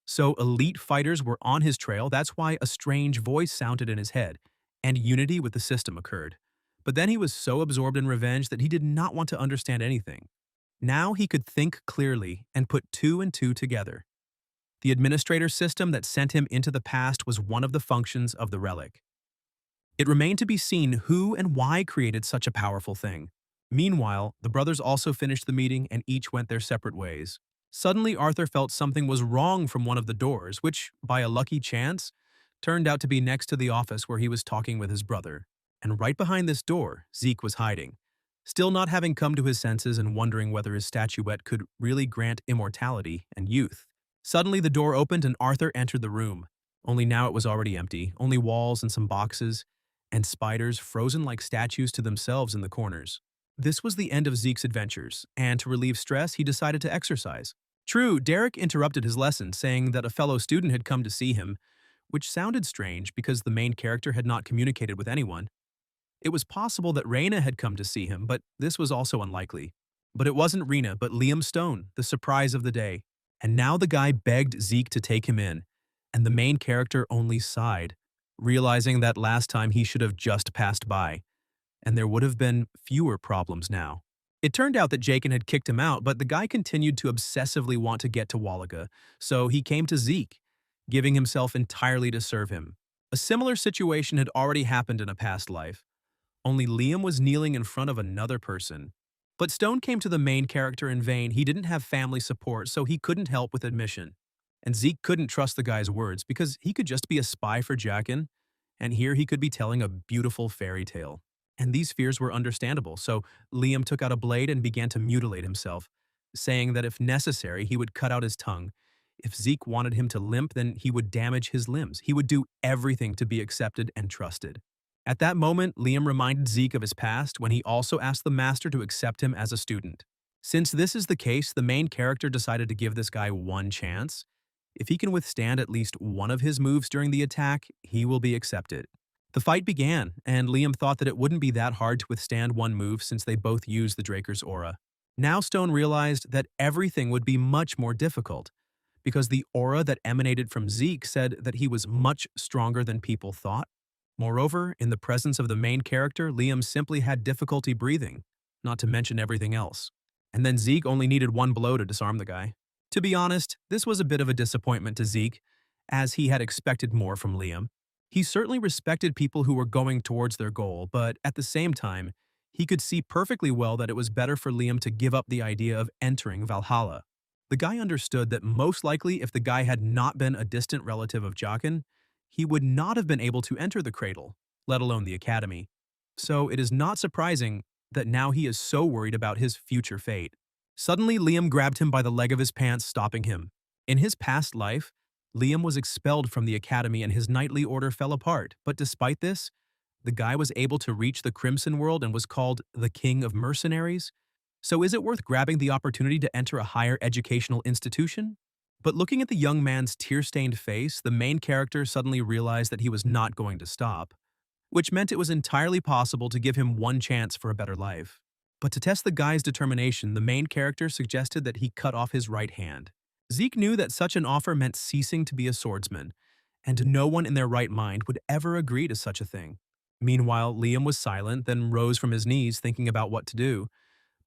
So elite fighters were on his trail. That's why a strange voice sounded in his head, and unity with the system occurred. But then he was so absorbed in revenge that he did not want to understand anything. Now he could think clearly and put two and two together. The administrator system that sent him into the past was one of the functions of the relic. It remained to be seen who and why created such a powerful thing. Meanwhile, the brothers also finished the meeting and each went their separate ways. Suddenly, Arthur felt something was wrong from one of the doors, which, by a lucky chance, turned out to be next to the office where he was talking with his brother. And right behind this door, Zeke was hiding, still not having come to his senses and wondering whether his statuette could really grant immortality and youth. Suddenly, the door opened and Arthur entered the room. Only now it was already empty, only walls and some boxes, and spiders frozen like statues to themselves in the corners. This was the end of Zeke's adventures, and to relieve stress, he decided to exercise. True, Derek interrupted his lesson, saying that a fellow student had come to see him, which sounded strange because the main character had not communicated with anyone. It was possible that Raina had come to see him, but this was also unlikely. But it wasn't Raina, but Liam Stone, the surprise of the day. And now the guy begged Zeke to take him in, and the main character only sighed, realizing that last time he should have just passed by, and there would have been fewer problems now. It turned out that Jacen had kicked him out, but the guy continued to obsessively want to get to Wallaga, so he came to Zeke, giving himself entirely to serve him. A similar situation had already happened in a past life, only Liam was kneeling in front of another person. But Stone came to the main character in vain. He didn't have family support, so he couldn't help with admission. And Zeke couldn't trust the guy's words because he could just be a spy for Jacen, and here he could be telling a beautiful fairy tale. And these fears were understandable, so Liam took out a blade and began to mutilate himself, saying that if necessary, he would cut out his tongue. If Zeke wanted him to limp, then he would damage his limbs. He would do everything to be accepted and trusted. At that moment, Liam reminded Zeke of his past when he also asked the master to accept him as a student. Since this is the case, the main character decided to give this guy one chance. If he can withstand at least one of his moves during the attack, he will be accepted. The fight began, and Liam thought that it wouldn't be that hard to withstand one move since they both used the Draker's aura. Now Stone realized that everything would be much more difficult, because the aura that emanated from Zeke said that he was much stronger than people thought. Moreover, in the presence of the main character, Liam simply had difficulty breathing, not to mention everything else. And then Zeke only needed one blow to disarm the guy. To be honest, this was a bit of a disappointment to Zeke, as he had expected more from Liam. He certainly respected people who were going towards their goal, but at the same time, he could see perfectly well that it was better for Liam to give up the idea of entering Valhalla. The guy understood that most likely if the guy had not been a distant relative of Jacen, he would not have been able to enter the cradle, let alone the academy. So it is not surprising that now he is so worried about his future fate. Suddenly, Liam grabbed him by the leg of his pants, stopping him. In his past life, Liam was expelled from the academy and his knightly order fell apart, but despite this, the guy was able to reach the Crimson World and was called the King of Mercenaries. So is it worth grabbing the opportunity to enter a higher educational institution? But looking at the young man's tear-stained face, the main character suddenly realized that he was not going to stop, which meant it was entirely possible to give him one chance for a better life. But to test the guy's determination, the main character suggested that he cut off his right hand. Zeke knew that such an offer meant ceasing to be a swordsman, and no one in their right mind would ever agree to such a thing. Meanwhile, Liam was silent, then rose from his knees thinking about what to do.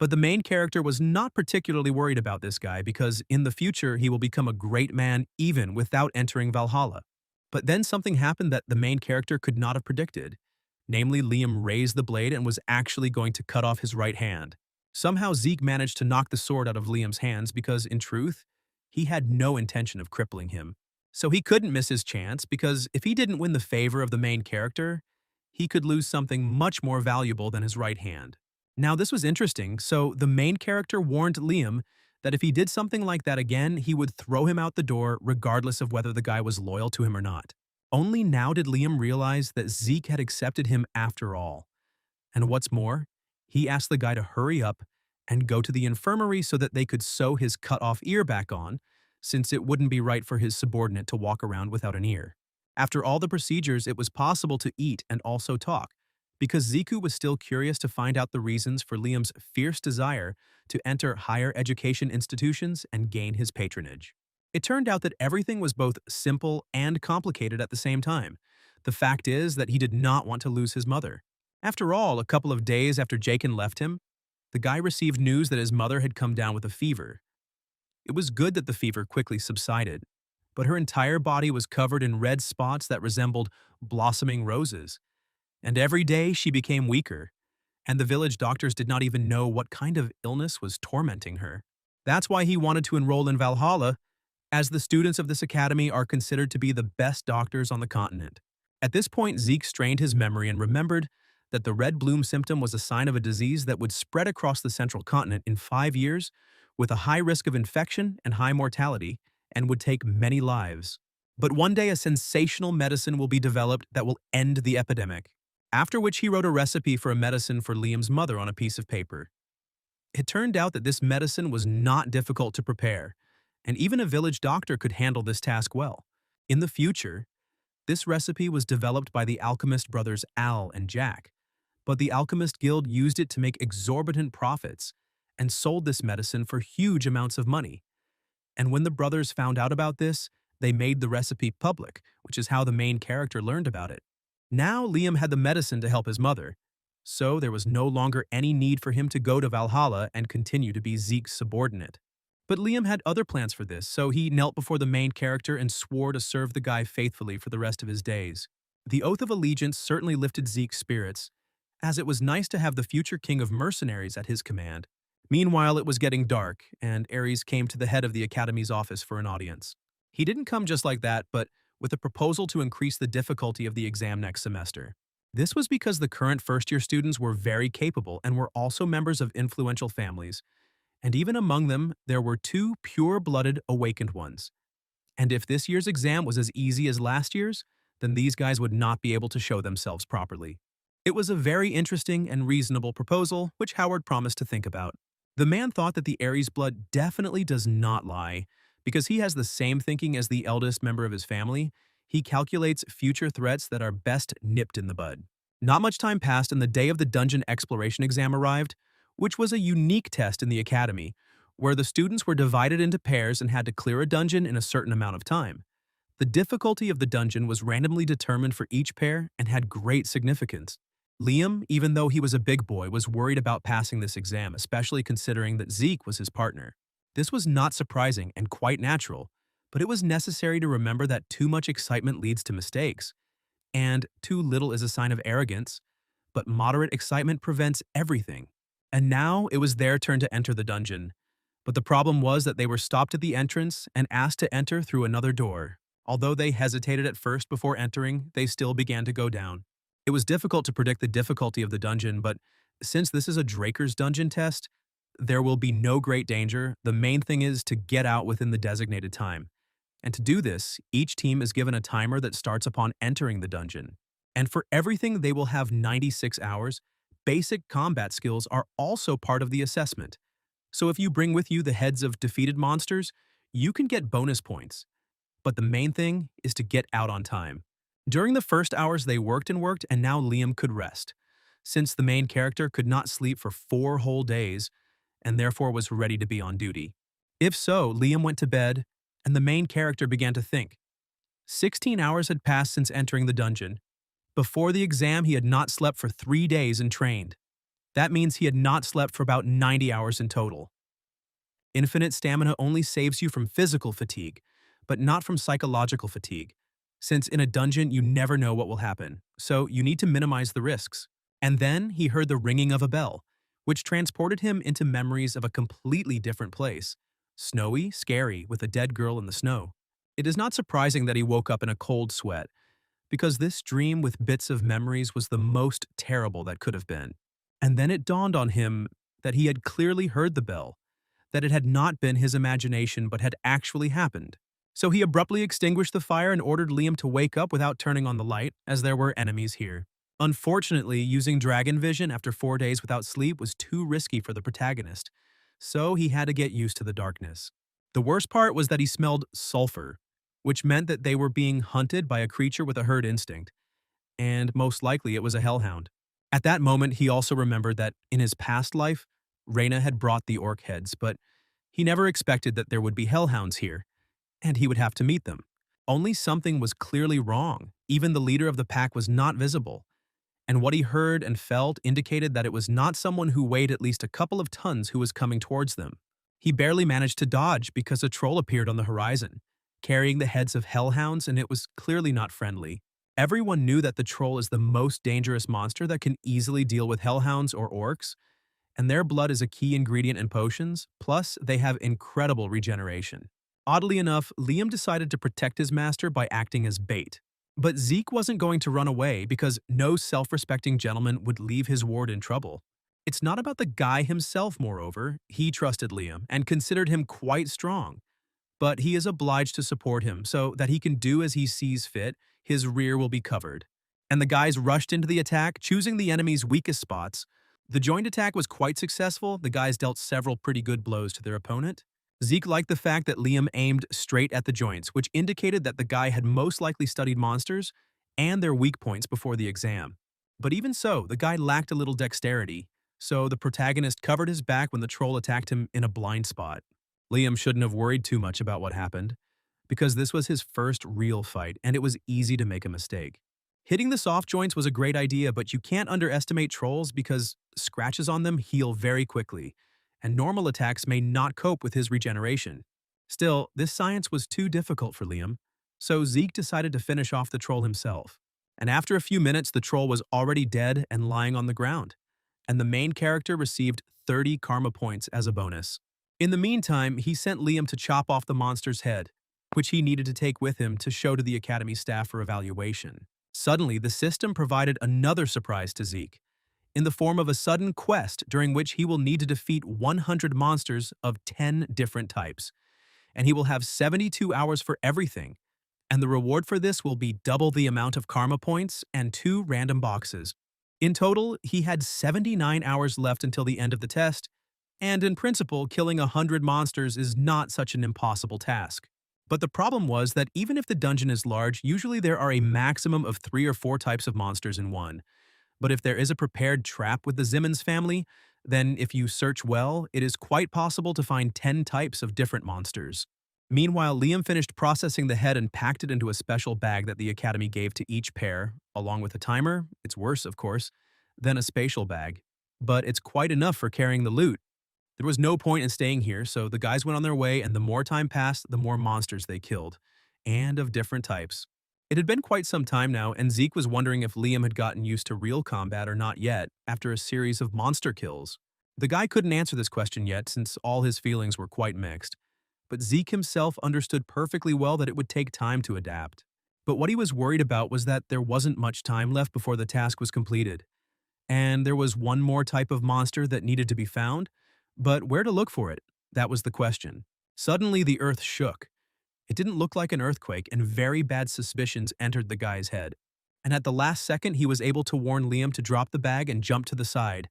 But the main character was not particularly worried about this guy because in the future he will become a great man even without entering Valhalla. But then something happened that the main character could not have predicted. Namely, Liam raised the blade and was actually going to cut off his right hand. Somehow Zeke managed to knock the sword out of Liam's hands because, in truth, he had no intention of crippling him. So he couldn't miss his chance because if he didn't win the favor of the main character, he could lose something much more valuable than his right hand. Now this was interesting, so the main character warned Liam that if he did something like that again, he would throw him out the door regardless of whether the guy was loyal to him or not. Only now did Liam realize that Zeke had accepted him after all. And what's more, he asked the guy to hurry up and go to the infirmary so that they could sew his cut-off ear back on, since it wouldn't be right for his subordinate to walk around without an ear. After all the procedures, it was possible to eat and also talk, because Ziku was still curious to find out the reasons for Liam's fierce desire to enter higher education institutions and gain his patronage. It turned out that everything was both simple and complicated at the same time. The fact is that he did not want to lose his mother. After all, a couple of days after Jacen left him, the guy received news that his mother had come down with a fever. It was good that the fever quickly subsided, but her entire body was covered in red spots that resembled blossoming roses. And every day she became weaker, and the village doctors did not even know what kind of illness was tormenting her. That's why he wanted to enroll in Valhalla, as the students of this academy are considered to be the best doctors on the continent. At this point, Zeke strained his memory and remembered that the red bloom symptom was a sign of a disease that would spread across the central continent in 5 years with a high risk of infection and high mortality and would take many lives. But one day a sensational medicine will be developed that will end the epidemic, after which he wrote a recipe for a medicine for Liam's mother on a piece of paper. It turned out that this medicine was not difficult to prepare, and even a village doctor could handle this task well. In the future, this recipe was developed by the alchemist brothers Al and Jack, but the Alchemist Guild used it to make exorbitant profits and sold this medicine for huge amounts of money. And when the brothers found out about this, they made the recipe public, which is how the main character learned about it. Now Liam had the medicine to help his mother, so there was no longer any need for him to go to Valhalla and continue to be Zeke's subordinate. But Liam had other plans for this, so he knelt before the main character and swore to serve the guy faithfully for the rest of his days. The Oath of Allegiance certainly lifted Zeke's spirits, as it was nice to have the future king of mercenaries at his command. Meanwhile, it was getting dark, and Ares came to the head of the academy's office for an audience. He didn't come just like that, but with a proposal to increase the difficulty of the exam next semester. This was because the current first-year students were very capable and were also members of influential families, and even among them, there were 2 pure-blooded awakened ones. And if this year's exam was as easy as last year's, then these guys would not be able to show themselves properly. It was a very interesting and reasonable proposal, which Howard promised to think about. The man thought that the Ares blood definitely does not lie, because he has the same thinking as the eldest member of his family. He calculates future threats that are best nipped in the bud. Not much time passed and the day of the dungeon exploration exam arrived, which was a unique test in the academy, where the students were divided into pairs and had to clear a dungeon in a certain amount of time. The difficulty of the dungeon was randomly determined for each pair and had great significance. Liam, even though he was a big boy, was worried about passing this exam, especially considering that Zeke was his partner. This was not surprising and quite natural, but it was necessary to remember that too much excitement leads to mistakes, and too little is a sign of arrogance, but moderate excitement prevents everything. And now it was their turn to enter the dungeon, but the problem was that they were stopped at the entrance and asked to enter through another door. Although they hesitated at first before entering, they still began to go down. It was difficult to predict the difficulty of the dungeon, but since this is a Draker's dungeon test, there will be no great danger. The main thing is to get out within the designated time. And to do this, each team is given a timer that starts upon entering the dungeon. And for everything, they will have 96 hours. Basic combat skills are also part of the assessment. So if you bring with you the heads of defeated monsters, you can get bonus points. But the main thing is to get out on time. During the first hours, they worked, and now Liam could rest, since the main character could not sleep for 4 whole days and therefore was ready to be on duty. If so, Liam went to bed, and the main character began to think. 16 hours had passed since entering the dungeon. Before the exam, he had not slept for 3 days and trained. That means he had not slept for about 90 hours in total. Infinite stamina only saves you from physical fatigue, but not from psychological fatigue, since in a dungeon you never know what will happen, so you need to minimize the risks. And then he heard the ringing of a bell, which transported him into memories of a completely different place. Snowy, scary, with a dead girl in the snow. It is not surprising that he woke up in a cold sweat, because this dream with bits of memories was the most terrible that could have been. And then it dawned on him that he had clearly heard the bell, that it had not been his imagination but had actually happened. So he abruptly extinguished the fire and ordered Liam to wake up without turning on the light, as there were enemies here. Unfortunately, using dragon vision after 4 days without sleep was too risky for the protagonist, so he had to get used to the darkness. The worst part was that he smelled sulfur, which meant that they were being hunted by a creature with a herd instinct, and most likely it was a hellhound. At that moment, he also remembered that in his past life, Raina had brought the orc heads, but he never expected that there would be hellhounds here, and he would have to meet them. Only something was clearly wrong. Even the leader of the pack was not visible, and what he heard and felt indicated that it was not someone who weighed at least a couple of tons who was coming towards them. He barely managed to dodge because a troll appeared on the horizon, carrying the heads of hellhounds, and it was clearly not friendly. Everyone knew that the troll is the most dangerous monster that can easily deal with hellhounds or orcs, and their blood is a key ingredient in potions, plus they have incredible regeneration. Oddly enough, Liam decided to protect his master by acting as bait. But Zeke wasn't going to run away because no self-respecting gentleman would leave his ward in trouble. It's not about the guy himself, moreover. He trusted Liam and considered him quite strong. But he is obliged to support him so that he can do as he sees fit. His rear will be covered. And the guys rushed into the attack, choosing the enemy's weakest spots. The joint attack was quite successful. The guys dealt several pretty good blows to their opponent. Zeke liked the fact that Liam aimed straight at the joints, which indicated that the guy had most likely studied monsters and their weak points before the exam. But even so, the guy lacked a little dexterity, so the protagonist covered his back when the troll attacked him in a blind spot. Liam shouldn't have worried too much about what happened, because this was his first real fight and it was easy to make a mistake. Hitting the soft joints was a great idea, but you can't underestimate trolls because scratches on them heal very quickly, and normal attacks may not cope with his regeneration. Still, this science was too difficult for Liam, so Zeke decided to finish off the troll himself. And after a few minutes, the troll was already dead and lying on the ground, and the main character received 30 karma points as a bonus. In the meantime, he sent Liam to chop off the monster's head, which he needed to take with him to show to the academy staff for evaluation. Suddenly, the system provided another surprise to Zeke, in the form of a sudden quest during which he will need to defeat 100 monsters of 10 different types, and he will have 72 hours for everything, and the reward for this will be double the amount of karma points and 2 random boxes. In total, he had 79 hours left until the end of the test, and in principle, killing 100 monsters is not such an impossible task. But the problem was that even if the dungeon is large, usually there are a maximum of 3 or 4 types of monsters in one. But if there is a prepared trap with the Simmons family, then if you search well, it is quite possible to find 10 types of different monsters. Meanwhile, Liam finished processing the head and packed it into a special bag that the Academy gave to each pair, along with a timer. It's worse, of course, than a spatial bag. But it's quite enough for carrying the loot. There was no point in staying here, so the guys went on their way, and the more time passed, the more monsters they killed, and of different types. It had been quite some time now, and Zeke was wondering if Liam had gotten used to real combat or not yet, after a series of monster kills. The guy couldn't answer this question yet, since all his feelings were quite mixed. But Zeke himself understood perfectly well that it would take time to adapt. But what he was worried about was that there wasn't much time left before the task was completed. And there was one more type of monster that needed to be found, but where to look for it? That was the question. Suddenly the earth shook. It didn't look like an earthquake, and very bad suspicions entered the guy's head. And at the last second, he was able to warn Liam to drop the bag and jump to the side.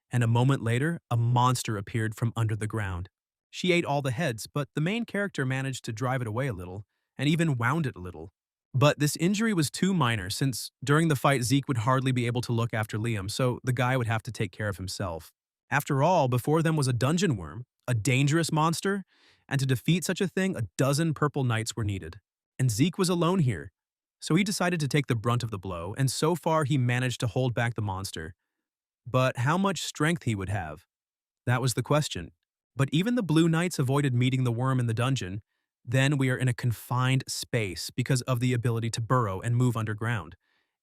And a moment later, a monster appeared from under the ground. She ate all the heads, but the main character managed to drive it away a little, and even wound it a little. But this injury was too minor, since during the fight Zeke would hardly be able to look after Liam, so the guy would have to take care of himself. After all, before them was a dungeon worm, a dangerous monster, and to defeat such a thing, a dozen purple knights were needed. And Zeke was alone here, so he decided to take the brunt of the blow, and so far he managed to hold back the monster. But how much strength he would have? That was the question. But even the blue knights avoided meeting the worm in the dungeon. Then we are in a confined space because of the ability to burrow and move underground.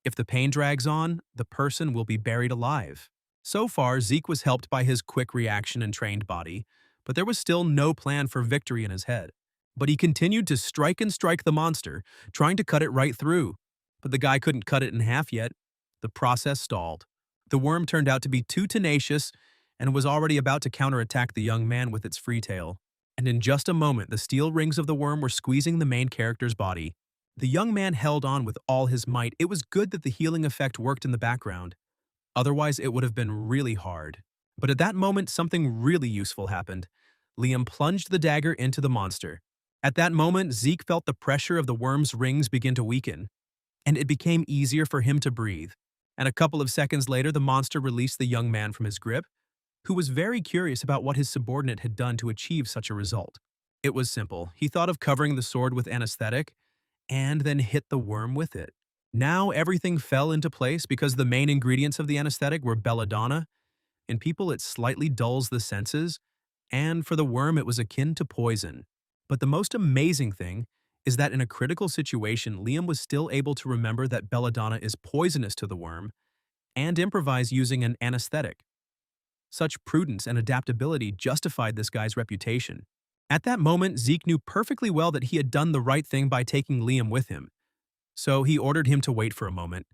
If the pain drags on, the person will be buried alive. So far, Zeke was helped by his quick reaction and trained body, but there was still no plan for victory in his head. But he continued to strike and strike the monster, trying to cut it right through. But the guy couldn't cut it in half yet. The process stalled. The worm turned out to be too tenacious and was already about to counterattack the young man with its free tail. and in just a moment the steel rings of the worm were squeezing the main character's body. The young man held on with all his might. It was good that the healing effect worked in the background. Otherwise, it would have been really hard. But at that moment, something really useful happened. Liam plunged the dagger into the monster. At that moment, Zeke felt the pressure of the worm's rings begin to weaken, and it became easier for him to breathe. And a couple of seconds later, the monster released the young man from his grip, who was very curious about what his subordinate had done to achieve such a result. It was simple. He thought of covering the sword with anesthetic, and then hit the worm with it. Now everything fell into place because the main ingredients of the anesthetic were belladonna. In people, it slightly dulls the senses, and for the worm, it was akin to poison. But the most amazing thing is that in a critical situation, Liam was still able to remember that belladonna is poisonous to the worm and improvise using an anesthetic. Such prudence and adaptability justified this guy's reputation. At that moment, Zeke knew perfectly well that he had done the right thing by taking Liam with him. So he ordered him to wait for a moment,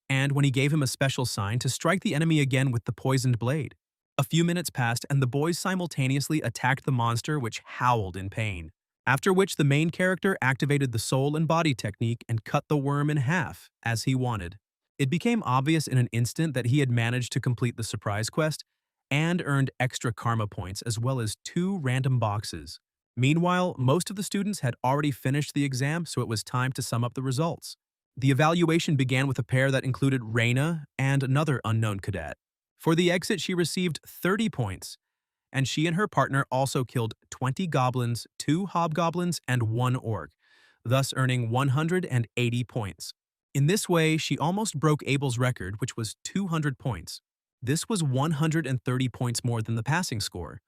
and when he gave him a special sign to strike the enemy again with the poisoned blade. A few minutes passed and the boys simultaneously attacked the monster, which howled in pain. After which the main character activated the soul and body technique and cut the worm in half, as he wanted. It became obvious in an instant that he had managed to complete the surprise quest and earned extra karma points as well as 2 random boxes. Meanwhile, most of the students had already finished the exam, so it was time to sum up the results. The evaluation began with a pair that included Raina and another unknown cadet. For the exit, she received 30 points, and she and her partner also killed 20 goblins, 2 hobgoblins, and 1 orc, thus earning 180 points. In this way, she almost broke Abel's record, which was 200 points. This was 130 points more than the passing score.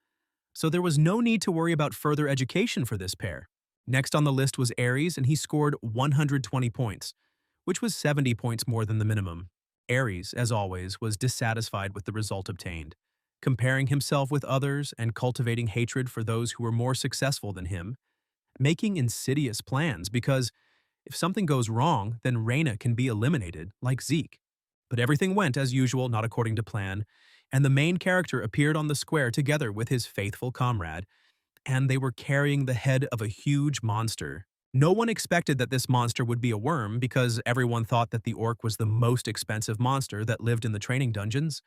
So there was no need to worry about further education for this pair. Next on the list was Ares, and he scored 120 points, which was 70 points more than the minimum. Ares, as always, was dissatisfied with the result obtained, comparing himself with others and cultivating hatred for those who were more successful than him, making insidious plans because if something goes wrong, then Raina can be eliminated, like Zeke. But everything went as usual, not according to plan, and the main character appeared on the square together with his faithful comrade, and they were carrying the head of a huge monster. No one expected that this monster would be a worm because everyone thought that the orc was the most expensive monster that lived in the training dungeons,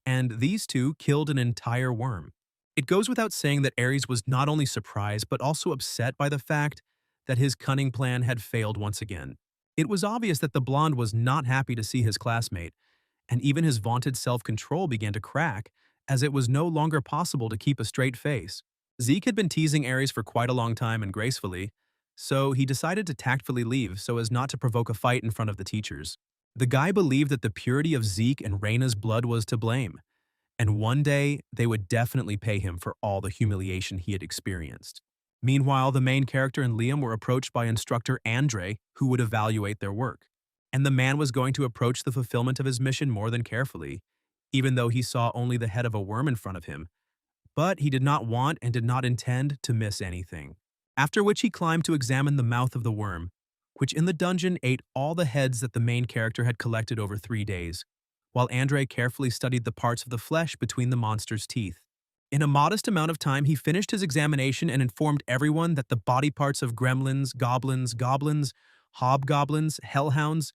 and these two killed an entire worm. It goes without saying that Ares was not only surprised but also upset by the fact that his cunning plan had failed once again. It was obvious that the blonde was not happy to see his classmate, and even his vaunted self-control began to crack as it was no longer possible to keep a straight face. Zeke had been teasing Ares for quite a long time and gracefully, so he decided to tactfully leave so as not to provoke a fight in front of the teachers. The guy believed that the purity of Zeke and Raina's blood was to blame, and one day they would definitely pay him for all the humiliation he had experienced. Meanwhile, the main character and Liam were approached by instructor Andre, who would evaluate their work. And the man was going to approach the fulfillment of his mission more than carefully, even though he saw only the head of a worm in front of him. But he did not want and did not intend to miss anything. After which he climbed to examine the mouth of the worm, which in the dungeon ate all the heads that the main character had collected over 3 days, while Andre carefully studied the parts of the flesh between the monster's teeth. In a modest amount of time, he finished his examination and informed everyone that the body parts of gremlins, goblins, hobgoblins, hellhounds,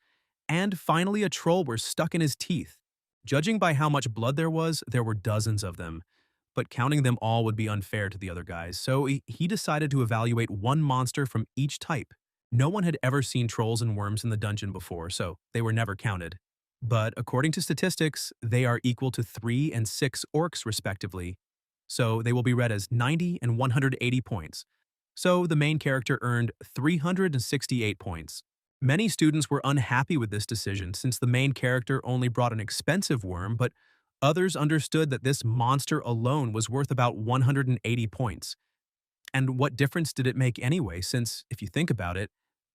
and finally a troll were stuck in his teeth. Judging by how much blood there were dozens of them, but counting them all would be unfair to the other guys, so he decided to evaluate one monster from each type. No one had ever seen trolls and worms in the dungeon before, so they were never counted. But according to statistics, they are equal to 3 and 6 orcs respectively, so they will be read as 90 and 180 points. So the main character earned 368 points. Many students were unhappy with this decision since the main character only brought an expensive worm, but others understood that this monster alone was worth about 180 points. And what difference did it make anyway, since, if you think about it,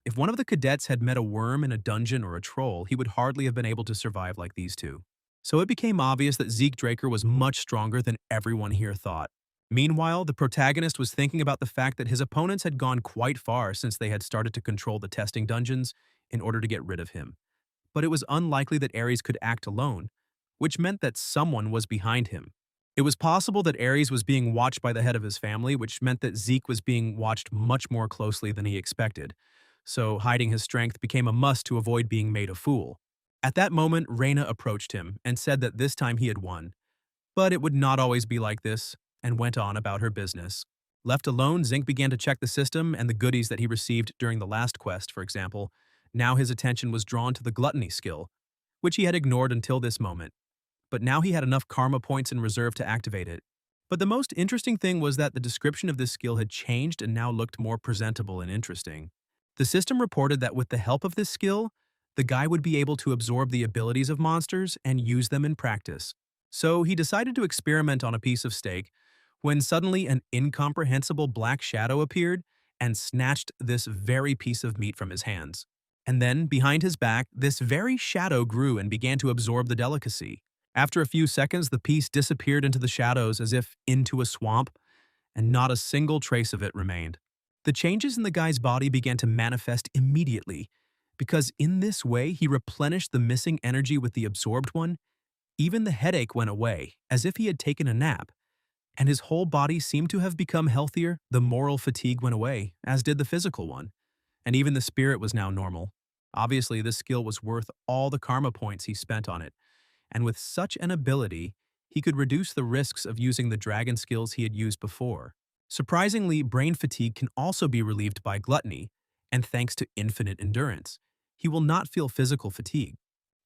if one of the cadets had met a worm in a dungeon or a troll, he would hardly have been able to survive like these two. So it became obvious that Zeke Draker was much stronger than everyone here thought. Meanwhile, the protagonist was thinking about the fact that his opponents had gone quite far since they had started to control the testing dungeons in order to get rid of him. But it was unlikely that Ares could act alone, which meant that someone was behind him. It was possible that Ares was being watched by the head of his family, which meant that Zeke was being watched much more closely than he expected. So hiding his strength became a must to avoid being made a fool. At that moment, Raina approached him and said that this time he had won. But it would not always be like this, and went on about her business. Left alone, Zink began to check the system and the goodies that he received during the last quest, for example. Now his attention was drawn to the gluttony skill, which he had ignored until this moment. But now he had enough karma points in reserve to activate it. But the most interesting thing was that the description of this skill had changed and now looked more presentable and interesting. The system reported that with the help of this skill, the guy would be able to absorb the abilities of monsters and use them in practice. So he decided to experiment on a piece of steak when suddenly an incomprehensible black shadow appeared and snatched this very piece of meat from his hands. And then, behind his back, this very shadow grew and began to absorb the delicacy. After a few seconds, the piece disappeared into the shadows as if into a swamp, and not a single trace of it remained. The changes in the guy's body began to manifest immediately, because in this way he replenished the missing energy with the absorbed one. Even the headache went away, as if he had taken a nap, and his whole body seemed to have become healthier. The moral fatigue went away, as did the physical one, and even the spirit was now normal. Obviously, this skill was worth all the karma points he spent on it, and with such an ability, he could reduce the risks of using the dragon skills he had used before. Surprisingly, brain fatigue can also be relieved by gluttony, and thanks to infinite endurance, he will not feel physical fatigue.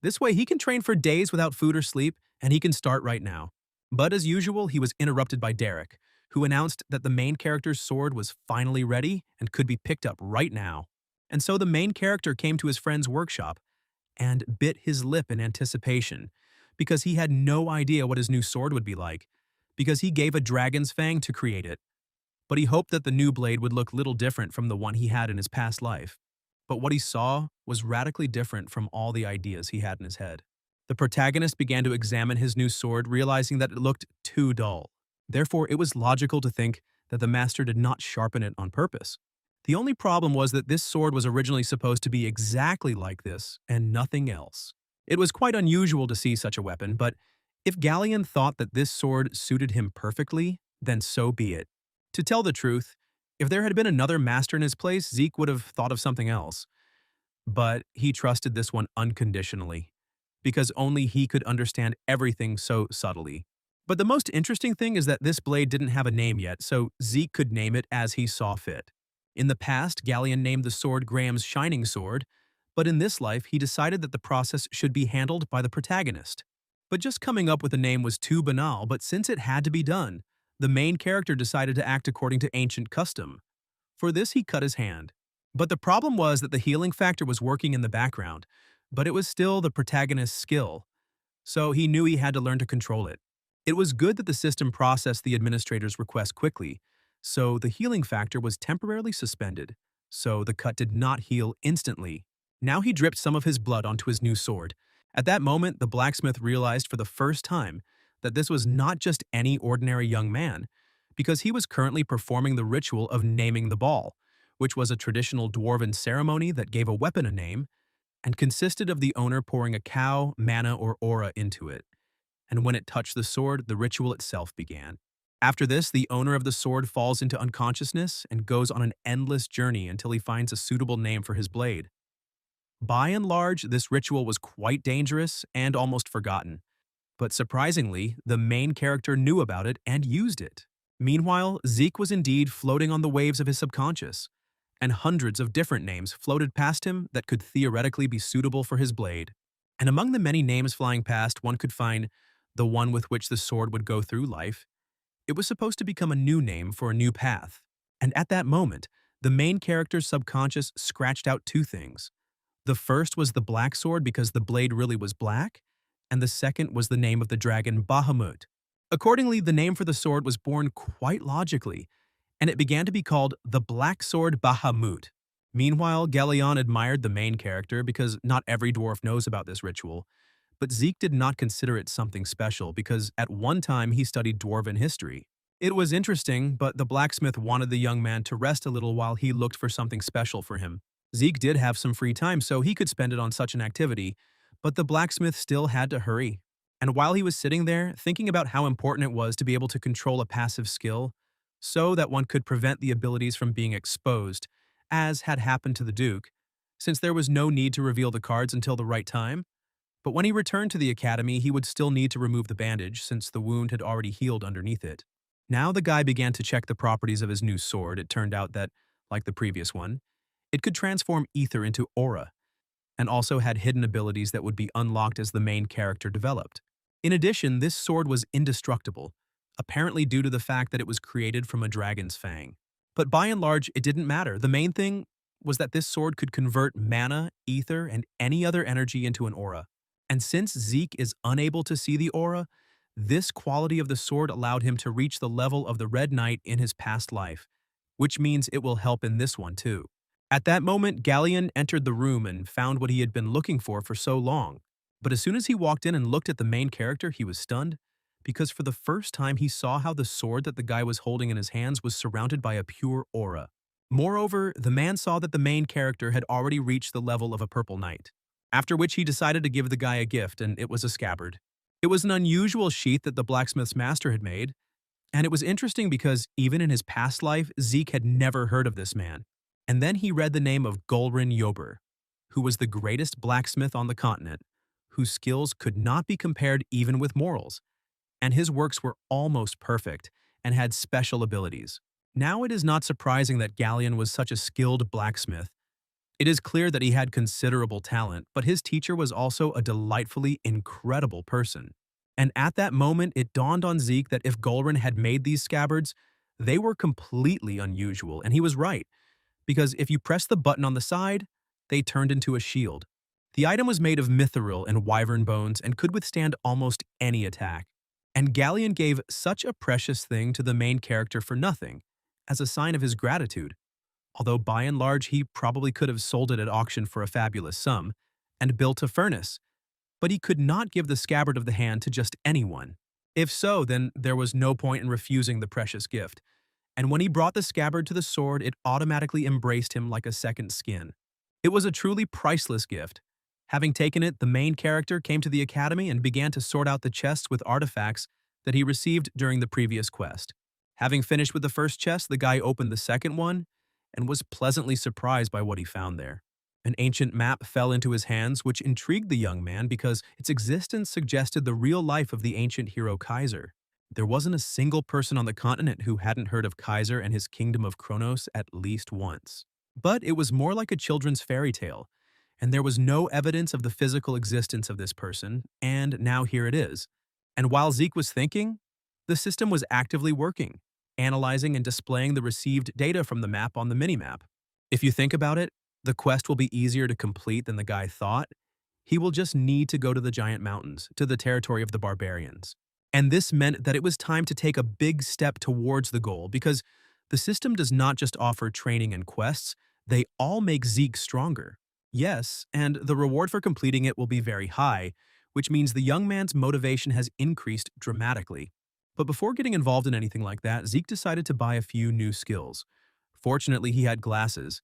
This way, he can train for days without food or sleep, and he can start right now. But as usual, he was interrupted by Derek, who announced that the main character's sword was finally ready and could be picked up right now. And so the main character came to his friend's workshop and bit his lip in anticipation, because he had no idea what his new sword would be like, because he gave a dragon's fang to create it. But he hoped that the new blade would look little different from the one he had in his past life. But what he saw was radically different from all the ideas he had in his head. The protagonist began to examine his new sword, realizing that it looked too dull. Therefore, it was logical to think that the master did not sharpen it on purpose. The only problem was that this sword was originally supposed to be exactly like this and nothing else. It was quite unusual to see such a weapon, but if Galleon thought that this sword suited him perfectly, then so be it. To tell the truth, if there had been another master in his place, Zeke would have thought of something else. But he trusted this one unconditionally, because only he could understand everything so subtly. But the most interesting thing is that this blade didn't have a name yet, so Zeke could name it as he saw fit. In the past, Galleon named the sword Graham's Shining Sword, but in this life he decided that the process should be handled by the protagonist. But just coming up with a name was too banal, but since it had to be done, the main character decided to act according to ancient custom. For this, he cut his hand. But the problem was that the healing factor was working in the background, but it was still the protagonist's skill, so he knew he had to learn to control it. It was good that the system processed the administrator's request quickly, so the healing factor was temporarily suspended, so the cut did not heal instantly. Now he dripped some of his blood onto his new sword. At that moment, the blacksmith realized for the first time that this was not just any ordinary young man, because he was currently performing the ritual of naming the ball, which was a traditional dwarven ceremony that gave a weapon a name and consisted of the owner pouring a cow, mana, or aura into it. And when it touched the sword, the ritual itself began. After this, the owner of the sword falls into unconsciousness and goes on an endless journey until he finds a suitable name for his blade. By and large, this ritual was quite dangerous and almost forgotten. But surprisingly, the main character knew about it and used it. Meanwhile, Zeke was indeed floating on the waves of his subconscious, and hundreds of different names floated past him that could theoretically be suitable for his blade. And among the many names flying past, one could find the one with which the sword would go through life. It was supposed to become a new name for a new path. And at that moment, the main character's subconscious scratched out two things. The first was the black sword because the blade really was black, and the second was the name of the dragon Bahamut. Accordingly, the name for the sword was born quite logically, and it began to be called the Black Sword Bahamut. Meanwhile, Leyon admired the main character because not every dwarf knows about this ritual, but Zeke did not consider it something special because at one time he studied dwarven history. It was interesting, but the blacksmith wanted the young man to rest a little while he looked for something special for him. Zeke did have some free time, so he could spend it on such an activity, but the blacksmith still had to hurry. And while he was sitting there, thinking about how important it was to be able to control a passive skill so that one could prevent the abilities from being exposed, as had happened to the Duke, since there was no need to reveal the cards until the right time. But when he returned to the academy, he would still need to remove the bandage since the wound had already healed underneath it. Now the guy began to check the properties of his new sword. It turned out that, like the previous one, it could transform ether into aura, and also had hidden abilities that would be unlocked as the main character developed. In addition, this sword was indestructible, apparently due to the fact that it was created from a dragon's fang. But by and large, it didn't matter. The main thing was that this sword could convert mana, ether, and any other energy into an aura. And since Zeke is unable to see the aura, this quality of the sword allowed him to reach the level of the Red Knight in his past life, which means it will help in this one too. At that moment, Galleon entered the room and found what he had been looking for so long. But as soon as he walked in and looked at the main character, he was stunned, because for the first time he saw how the sword that the guy was holding in his hands was surrounded by a pure aura. Moreover, the man saw that the main character had already reached the level of a purple knight, after which he decided to give the guy a gift, and it was a scabbard. It was an unusual sheath that the blacksmith's master had made, and it was interesting because even in his past life, Zeke had never heard of this man. And then he read the name of Golrin Yober, who was the greatest blacksmith on the continent, whose skills could not be compared even with mortals, and his works were almost perfect and had special abilities. Now it is not surprising that Galleon was such a skilled blacksmith. It is clear that he had considerable talent, but his teacher was also a delightfully incredible person. And at that moment, it dawned on Zeke that if Golrin had made these scabbards, they were completely unusual, and he was right, because if you press the button on the side, they turned into a shield. The item was made of mithril and wyvern bones and could withstand almost any attack. And Galleon gave such a precious thing to the main character for nothing, as a sign of his gratitude, although by and large he probably could have sold it at auction for a fabulous sum, and built a furnace, but he could not give the scabbard of the hand to just anyone. If so, then there was no point in refusing the precious gift, and when he brought the scabbard to the sword, it automatically embraced him like a second skin. It was a truly priceless gift. Having taken it, the main character came to the academy and began to sort out the chests with artifacts that he received during the previous quest. Having finished with the first chest, the guy opened the second one and was pleasantly surprised by what he found there. An ancient map fell into his hands, which intrigued the young man because its existence suggested the real life of the ancient hero Kaiser. There wasn't a single person on the continent who hadn't heard of Kaiser and his kingdom of Kronos at least once. But it was more like a children's fairy tale, and there was no evidence of the physical existence of this person, and now here it is. And while Zeke was thinking, the system was actively working, analyzing and displaying the received data from the map on the minimap. If you think about it, the quest will be easier to complete than the guy thought. He will just need to go to the giant mountains, to the territory of the barbarians. And this meant that it was time to take a big step towards the goal, because the system does not just offer training and quests, they all make Zeke stronger. Yes, and the reward for completing it will be very high, which means the young man's motivation has increased dramatically. But before getting involved in anything like that, Zeke decided to buy a few new skills. Fortunately, he had glasses,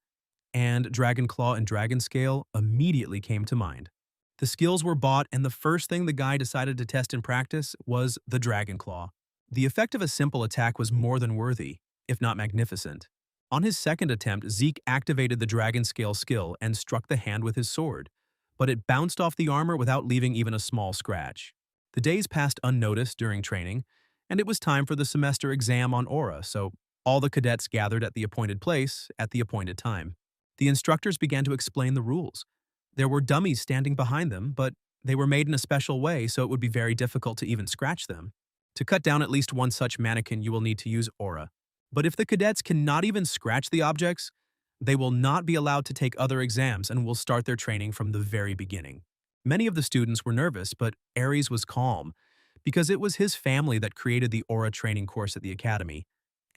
and Dragon Claw and Dragon Scale immediately came to mind. The skills were bought, and the first thing the guy decided to test in practice was the Dragon Claw. The effect of a simple attack was more than worthy, if not magnificent. On his second attempt, Zeke activated the Dragon Scale skill and struck the hand with his sword, but it bounced off the armor without leaving even a small scratch. The days passed unnoticed during training, and it was time for the semester exam on Aura, so all the cadets gathered at the appointed place at the appointed time. The instructors began to explain the rules. There were dummies standing behind them, but they were made in a special way so it would be very difficult to even scratch them. To cut down at least one such mannequin, you will need to use Aura. But if the cadets cannot even scratch the objects, they will not be allowed to take other exams and will start their training from the very beginning. Many of the students were nervous, but Ares was calm, because it was his family that created the Aura training course at the academy,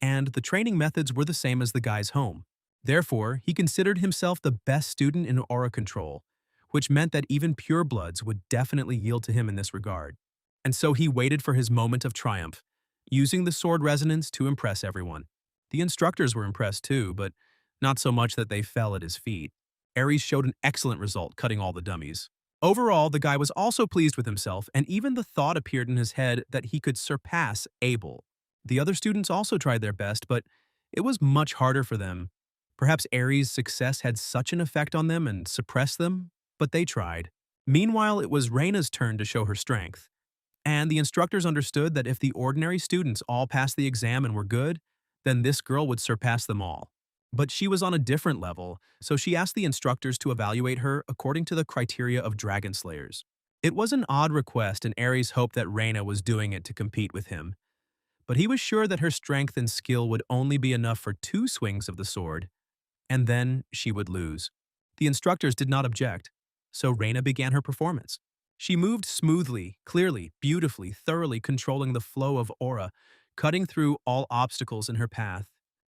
and the training methods were the same as the guy's home. Therefore, he considered himself the best student in Aura control, which meant that even purebloods would definitely yield to him in this regard. And so he waited for his moment of triumph, using the sword resonance to impress everyone. The instructors were impressed too, but not so much that they fell at his feet. Ares showed an excellent result, cutting all the dummies. Overall, the guy was also pleased with himself, and even the thought appeared in his head that he could surpass Abel. The other students also tried their best, but it was much harder for them. Perhaps Ares' success had such an effect on them and suppressed them, but they tried. Meanwhile, it was Raina's turn to show her strength. And the instructors understood that if the ordinary students all passed the exam and were good, then this girl would surpass them all. But she was on a different level, so she asked the instructors to evaluate her according to the criteria of dragon slayers. It was an odd request, and Ares hoped that Raina was doing it to compete with him. But he was sure that her strength and skill would only be enough for 2 swings of the sword, and then she would lose. The instructors did not object, so Raina began her performance. She moved smoothly, clearly, beautifully, thoroughly controlling the flow of aura, cutting through all obstacles in her path.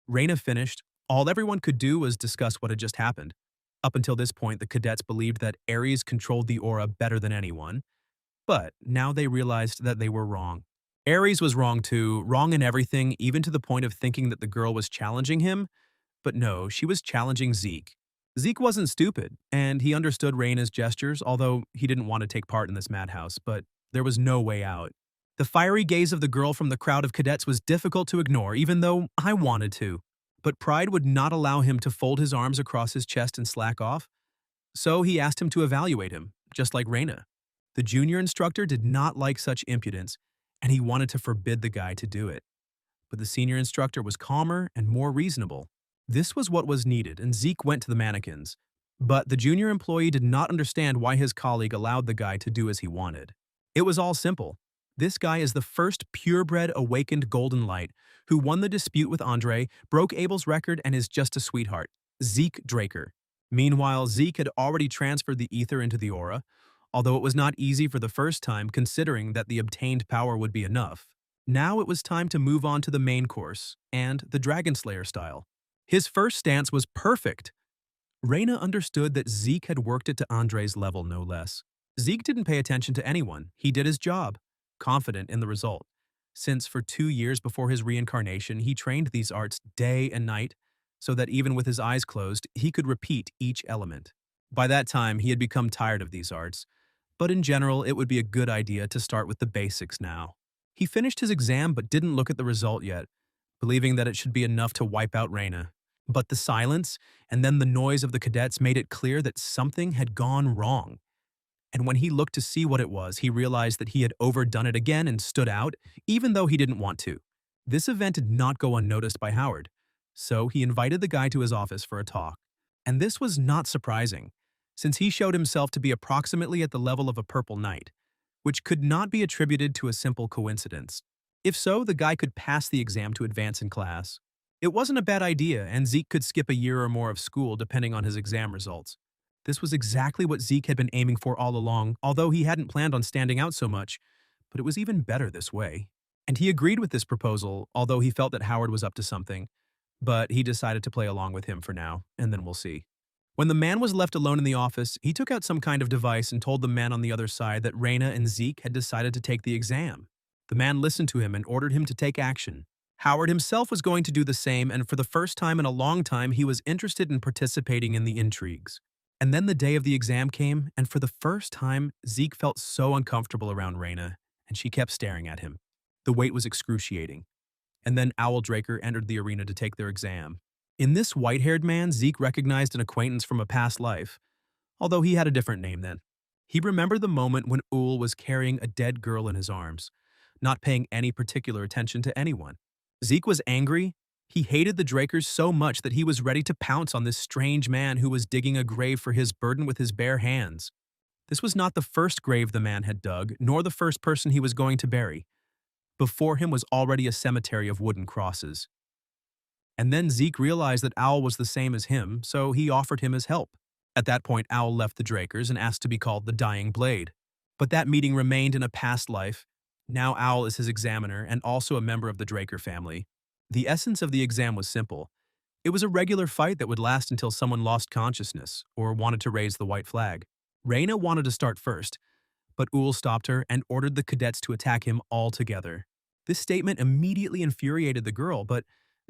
Raina finished. All everyone could do was discuss what had just happened. Up until this point, the cadets believed that Ares controlled the aura better than anyone, but now they realized that they were wrong. Ares was wrong too, wrong in everything, even to the point of thinking that the girl was challenging him. But no, she was challenging Zeke. Zeke wasn't stupid, and he understood Raina's gestures, although he didn't want to take part in this madhouse, but there was no way out. The fiery gaze of the girl from the crowd of cadets was difficult to ignore, even though I wanted to. But pride would not allow him to fold his arms across his chest and slack off, so he asked him to evaluate him, just like Raina. The junior instructor did not like such impudence, and he wanted to forbid the guy to do it. But the senior instructor was calmer and more reasonable. This was what was needed, and Zeke went to the mannequins. But the junior employee did not understand why his colleague allowed the guy to do as he wanted. It was all simple. This guy is the first purebred awakened golden light who won the dispute with Andre, broke Abel's record, and is just a sweetheart. Zeke Draker. Meanwhile, Zeke had already transferred the ether into the aura, although it was not easy for the first time considering that the obtained power would be enough. Now it was time to move on to the main course, and the Dragon Slayer style. His first stance was perfect. Raina understood that Zeke had worked it to Andre's level, no less. Zeke didn't pay attention to anyone. He did his job, confident in the result. Since for 2 years before his reincarnation, he trained these arts day and night, so that even with his eyes closed, he could repeat each element. By that time, he had become tired of these arts, but in general, it would be a good idea to start with the basics now. He finished his exam but didn't look at the result yet, believing that it should be enough to wipe out Raina. But the silence and then the noise of the cadets made it clear that something had gone wrong. And when he looked to see what it was, he realized that he had overdone it again and stood out, even though he didn't want to. This event did not go unnoticed by Howard, so he invited the guy to his office for a talk. And this was not surprising, since he showed himself to be approximately at the level of a purple knight, which could not be attributed to a simple coincidence. If so, the guy could pass the exam to advance in class. It wasn't a bad idea, and Zeke could skip a year or more of school depending on his exam results. This was exactly what Zeke had been aiming for all along, although he hadn't planned on standing out so much, but it was even better this way. And he agreed with this proposal, although he felt that Howard was up to something, but he decided to play along with him for now, and then we'll see. When the man was left alone in the office, he took out some kind of device and told the man on the other side that Raina and Zeke had decided to take the exam. The man listened to him and ordered him to take action. Howard himself was going to do the same, and for the first time in a long time, he was interested in participating in the intrigues. And then the day of the exam came, and for the first time, Zeke felt so uncomfortable around Raina, and she kept staring at him. The wait was excruciating. And then Owl Draker entered the arena to take their exam. In this white-haired man, Zeke recognized an acquaintance from a past life, although he had a different name then. He remembered the moment when Owl was carrying a dead girl in his arms, not paying any particular attention to anyone. Zeke was angry. He hated the Drakers so much that he was ready to pounce on this strange man who was digging a grave for his burden with his bare hands. This was not the first grave the man had dug, nor the first person he was going to bury. Before him was already a cemetery of wooden crosses. And then Zeke realized that Owl was the same as him, so he offered him his help. At that point, Owl left the Drakers and asked to be called the Dying Blade. But that meeting remained in a past life. Now Owl is his examiner and also a member of the Draker family. The essence of the exam was simple. It was a regular fight that would last until someone lost consciousness or wanted to raise the white flag. Raina wanted to start first, but Owl stopped her and ordered the cadets to attack him all together. This statement immediately infuriated the girl, but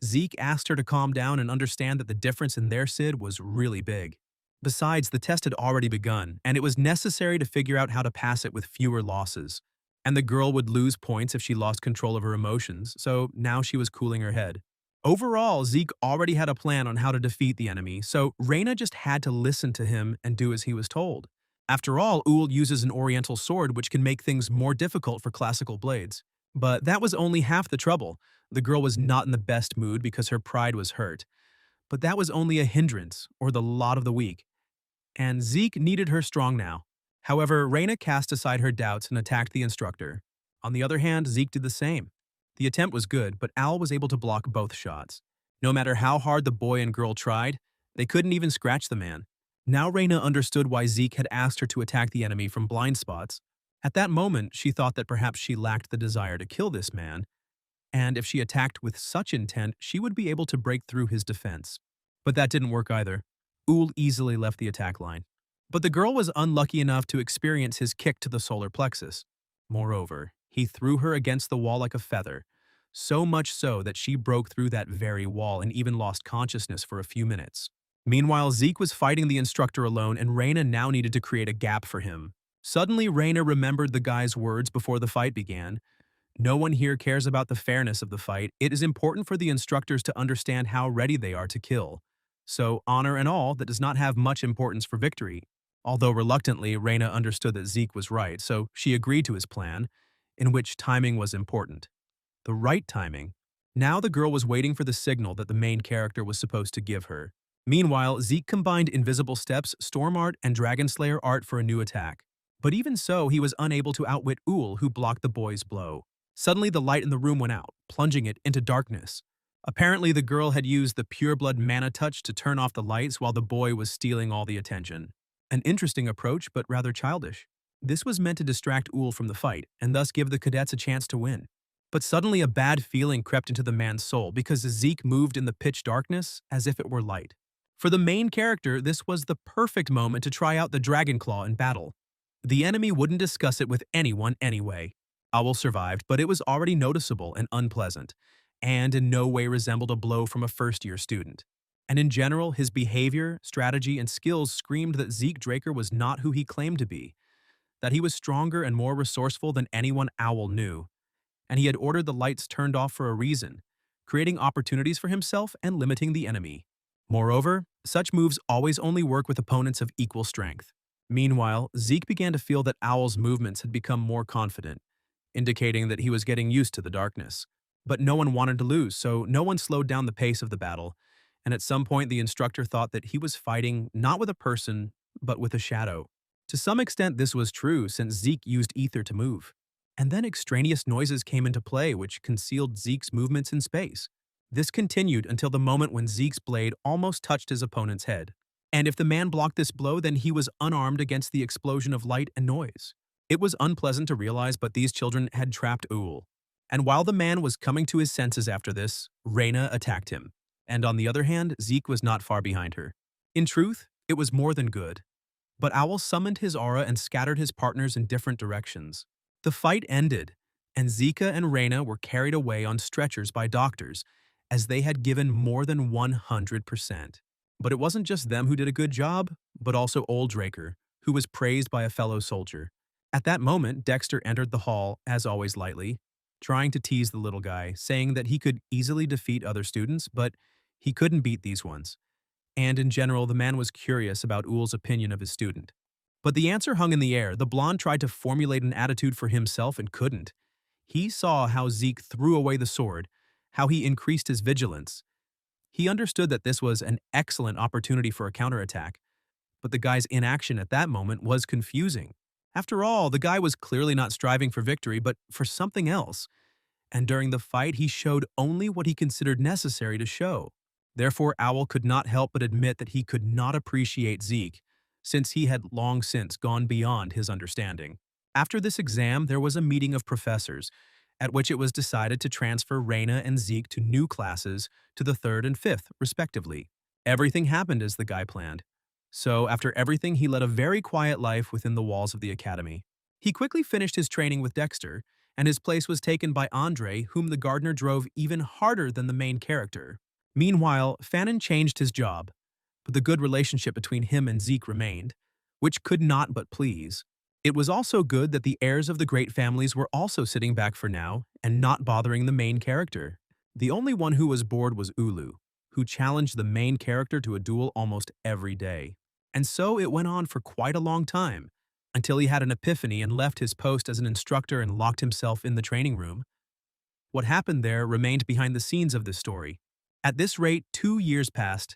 Zeke asked her to calm down and understand that the difference in their Sid was really big. Besides, the test had already begun, and it was necessary to figure out how to pass it with fewer losses. And the girl would lose points if she lost control of her emotions, so now she was cooling her head. Overall, Zeke already had a plan on how to defeat the enemy, so Raina just had to listen to him and do as he was told. After all, Uhl uses an oriental sword which can make things more difficult for classical blades. But that was only half the trouble. The girl was not in the best mood because her pride was hurt. But that was only a hindrance, or the lot of the weak. And Zeke needed her strong now. However, Raina cast aside her doubts and attacked the instructor. On the other hand, Zeke did the same. The attempt was good, but Al was able to block both shots. No matter how hard the boy and girl tried, they couldn't even scratch the man. Now Raina understood why Zeke had asked her to attack the enemy from blind spots. At that moment, she thought that perhaps she lacked the desire to kill this man, and if she attacked with such intent, she would be able to break through his defense. But that didn't work either. Uhl easily left the attack line. But the girl was unlucky enough to experience his kick to the solar plexus. Moreover, he threw her against the wall like a feather, so much so that she broke through that very wall and even lost consciousness for a few minutes. Meanwhile, Zeke was fighting the instructor alone, and Raina now needed to create a gap for him. Suddenly, Raina remembered the guy's words before the fight began. No one here cares about the fairness of the fight. It is important for the instructors to understand how ready they are to kill. So, honor and all, that does not have much importance for victory. Although reluctantly, Raina understood that Zeke was right, so she agreed to his plan, in which timing was important. The right timing. Now the girl was waiting for the signal that the main character was supposed to give her. Meanwhile, Zeke combined Invisible Steps, Storm Art, and Dragon Slayer art for a new attack. But even so, he was unable to outwit Uhl, who blocked the boy's blow. Suddenly, the light in the room went out, plunging it into darkness. Apparently, the girl had used the pureblood mana touch to turn off the lights while the boy was stealing all the attention. An interesting approach, but rather childish. This was meant to distract Uhl from the fight, and thus give the cadets a chance to win. But suddenly a bad feeling crept into the man's soul because Zeke moved in the pitch darkness as if it were light. For the main character, this was the perfect moment to try out the Dragon Claw in battle. The enemy wouldn't discuss it with anyone anyway. Owl survived, but it was already noticeable and unpleasant, and in no way resembled a blow from a first-year student. And in general, his behavior, strategy, and skills screamed that Zeke Draker was not who he claimed to be, that he was stronger and more resourceful than anyone Owl knew, and he had ordered the lights turned off for a reason, creating opportunities for himself and limiting the enemy. Moreover, such moves always only work with opponents of equal strength. Meanwhile, Zeke began to feel that Owl's movements had become more confident, indicating that he was getting used to the darkness. But no one wanted to lose, so no one slowed down the pace of the battle, and at some point the instructor thought that he was fighting not with a person, but with a shadow. To some extent this was true since Zeke used ether to move. And then extraneous noises came into play which concealed Zeke's movements in space. This continued until the moment when Zeke's blade almost touched his opponent's head. And if the man blocked this blow, then he was unarmed against the explosion of light and noise. It was unpleasant to realize, but these children had trapped Uhl. And while the man was coming to his senses after this, Raina attacked him. And on the other hand, Zeke was not far behind her. In truth, it was more than good. But Owl summoned his aura and scattered his partners in different directions. The fight ended, and Zika and Raina were carried away on stretchers by doctors, as they had given more than 100%. But it wasn't just them who did a good job, but also old Draker, who was praised by a fellow soldier. At that moment, Dexter entered the hall, as always lightly, trying to tease the little guy, saying that he could easily defeat other students, but he couldn't beat these ones. And in general, the man was curious about Uhl's opinion of his student. But the answer hung in the air. The blonde tried to formulate an attitude for himself and couldn't. He saw how Zeke threw away the sword, how he increased his vigilance. He understood that this was an excellent opportunity for a counterattack, but the guy's inaction at that moment was confusing. After all, the guy was clearly not striving for victory, but for something else. And during the fight, he showed only what he considered necessary to show. Therefore, Owl could not help but admit that he could not appreciate Zeke, since he had long since gone beyond his understanding. After this exam, there was a meeting of professors, at which it was decided to transfer Raina and Zeke to new classes to the 3rd and 5th, respectively. Everything happened as the guy planned. So, after everything, he led a very quiet life within the walls of the academy. He quickly finished his training with Dexter, and his place was taken by Andre, whom the gardener drove even harder than the main character. Meanwhile, Fannin changed his job. but the good relationship between him and Zeke remained, which could not but please. It was also good that the heirs of the great families were also sitting back for now and not bothering the main character. The only one who was bored was Ulu, who challenged the main character to a duel almost every day. And so it went on for quite a long time, until he had an epiphany and left his post as an instructor and locked himself in the training room. What happened there remained behind the scenes of this story. At this rate, 2 years passed,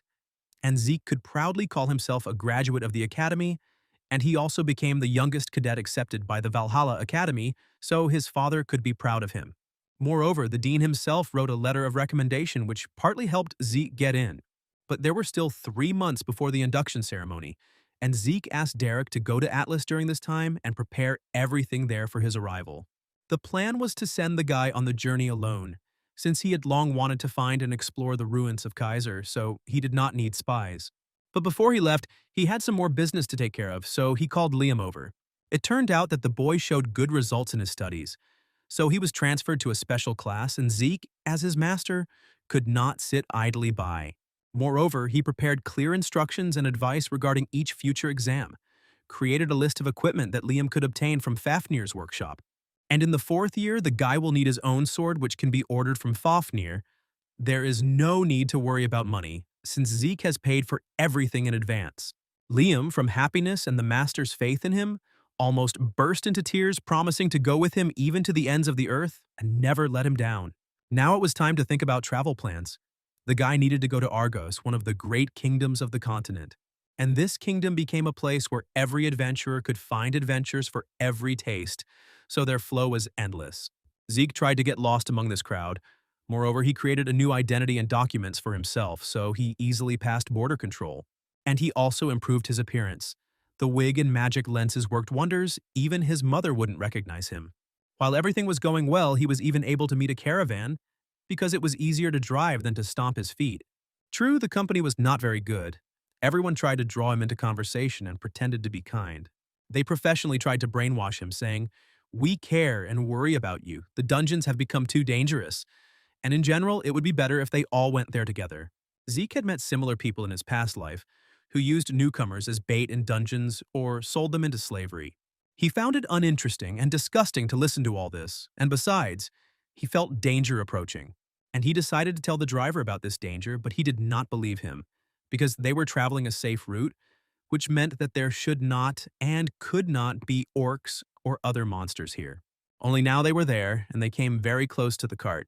and Zeke could proudly call himself a graduate of the academy, and he also became the youngest cadet accepted by the Valhalla Academy, so his father could be proud of him. Moreover, the dean himself wrote a letter of recommendation which partly helped Zeke get in. But there were still 3 months before the induction ceremony, and Zeke asked Derek to go to Atlas during this time and prepare everything there for his arrival. The plan was to send the guy on the journey alone, since he had long wanted to find and explore the ruins of Kaiser, so he did not need spies. But before he left, he had some more business to take care of, so he called Liam over. It turned out that the boy showed good results in his studies, so he was transferred to a special class, and Zeke, as his master, could not sit idly by. Moreover, he prepared clear instructions and advice regarding each future exam, created a list of equipment that Liam could obtain from Fafnir's workshop. And in the 4th year, the guy will need his own sword, which can be ordered from Fafnir. There is no need to worry about money, since Zeke has paid for everything in advance. Liam, from happiness and the master's faith in him, almost burst into tears, promising to go with him even to the ends of the earth and never let him down. Now it was time to think about travel plans. The guy needed to go to Argos, one of the great kingdoms of the continent. And this kingdom became a place where every adventurer could find adventures for every taste, so their flow was endless. Zeke tried to get lost among this crowd. Moreover, he created a new identity and documents for himself, so he easily passed border control. And he also improved his appearance. The wig and magic lenses worked wonders, even his mother wouldn't recognize him. While everything was going well, he was even able to meet a caravan, because it was easier to drive than to stomp his feet. True, the company was not very good. Everyone tried to draw him into conversation and pretended to be kind. They professionally tried to brainwash him, saying, "We care and worry about you. The dungeons have become too dangerous. And in general, it would be better if they all went there together." Zeke had met similar people in his past life, who used newcomers as bait in dungeons or sold them into slavery. He found it uninteresting and disgusting to listen to all this, and besides, he felt danger approaching, and he decided to tell the driver about this danger, but he did not believe him, because they were traveling a safe route, which meant that there should not and could not be orcs or other monsters here. Only now they were there, and they came very close to the cart.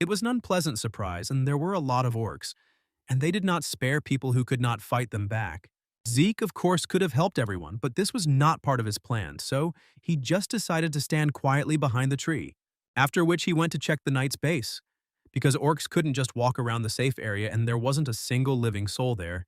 It was an unpleasant surprise, and there were a lot of orcs, and they did not spare people who could not fight them back. Zeke, of course, could have helped everyone, but this was not part of his plan, so he just decided to stand quietly behind the tree. After which he went to check the knight's base, because orcs couldn't just walk around the safe area and there wasn't a single living soul there.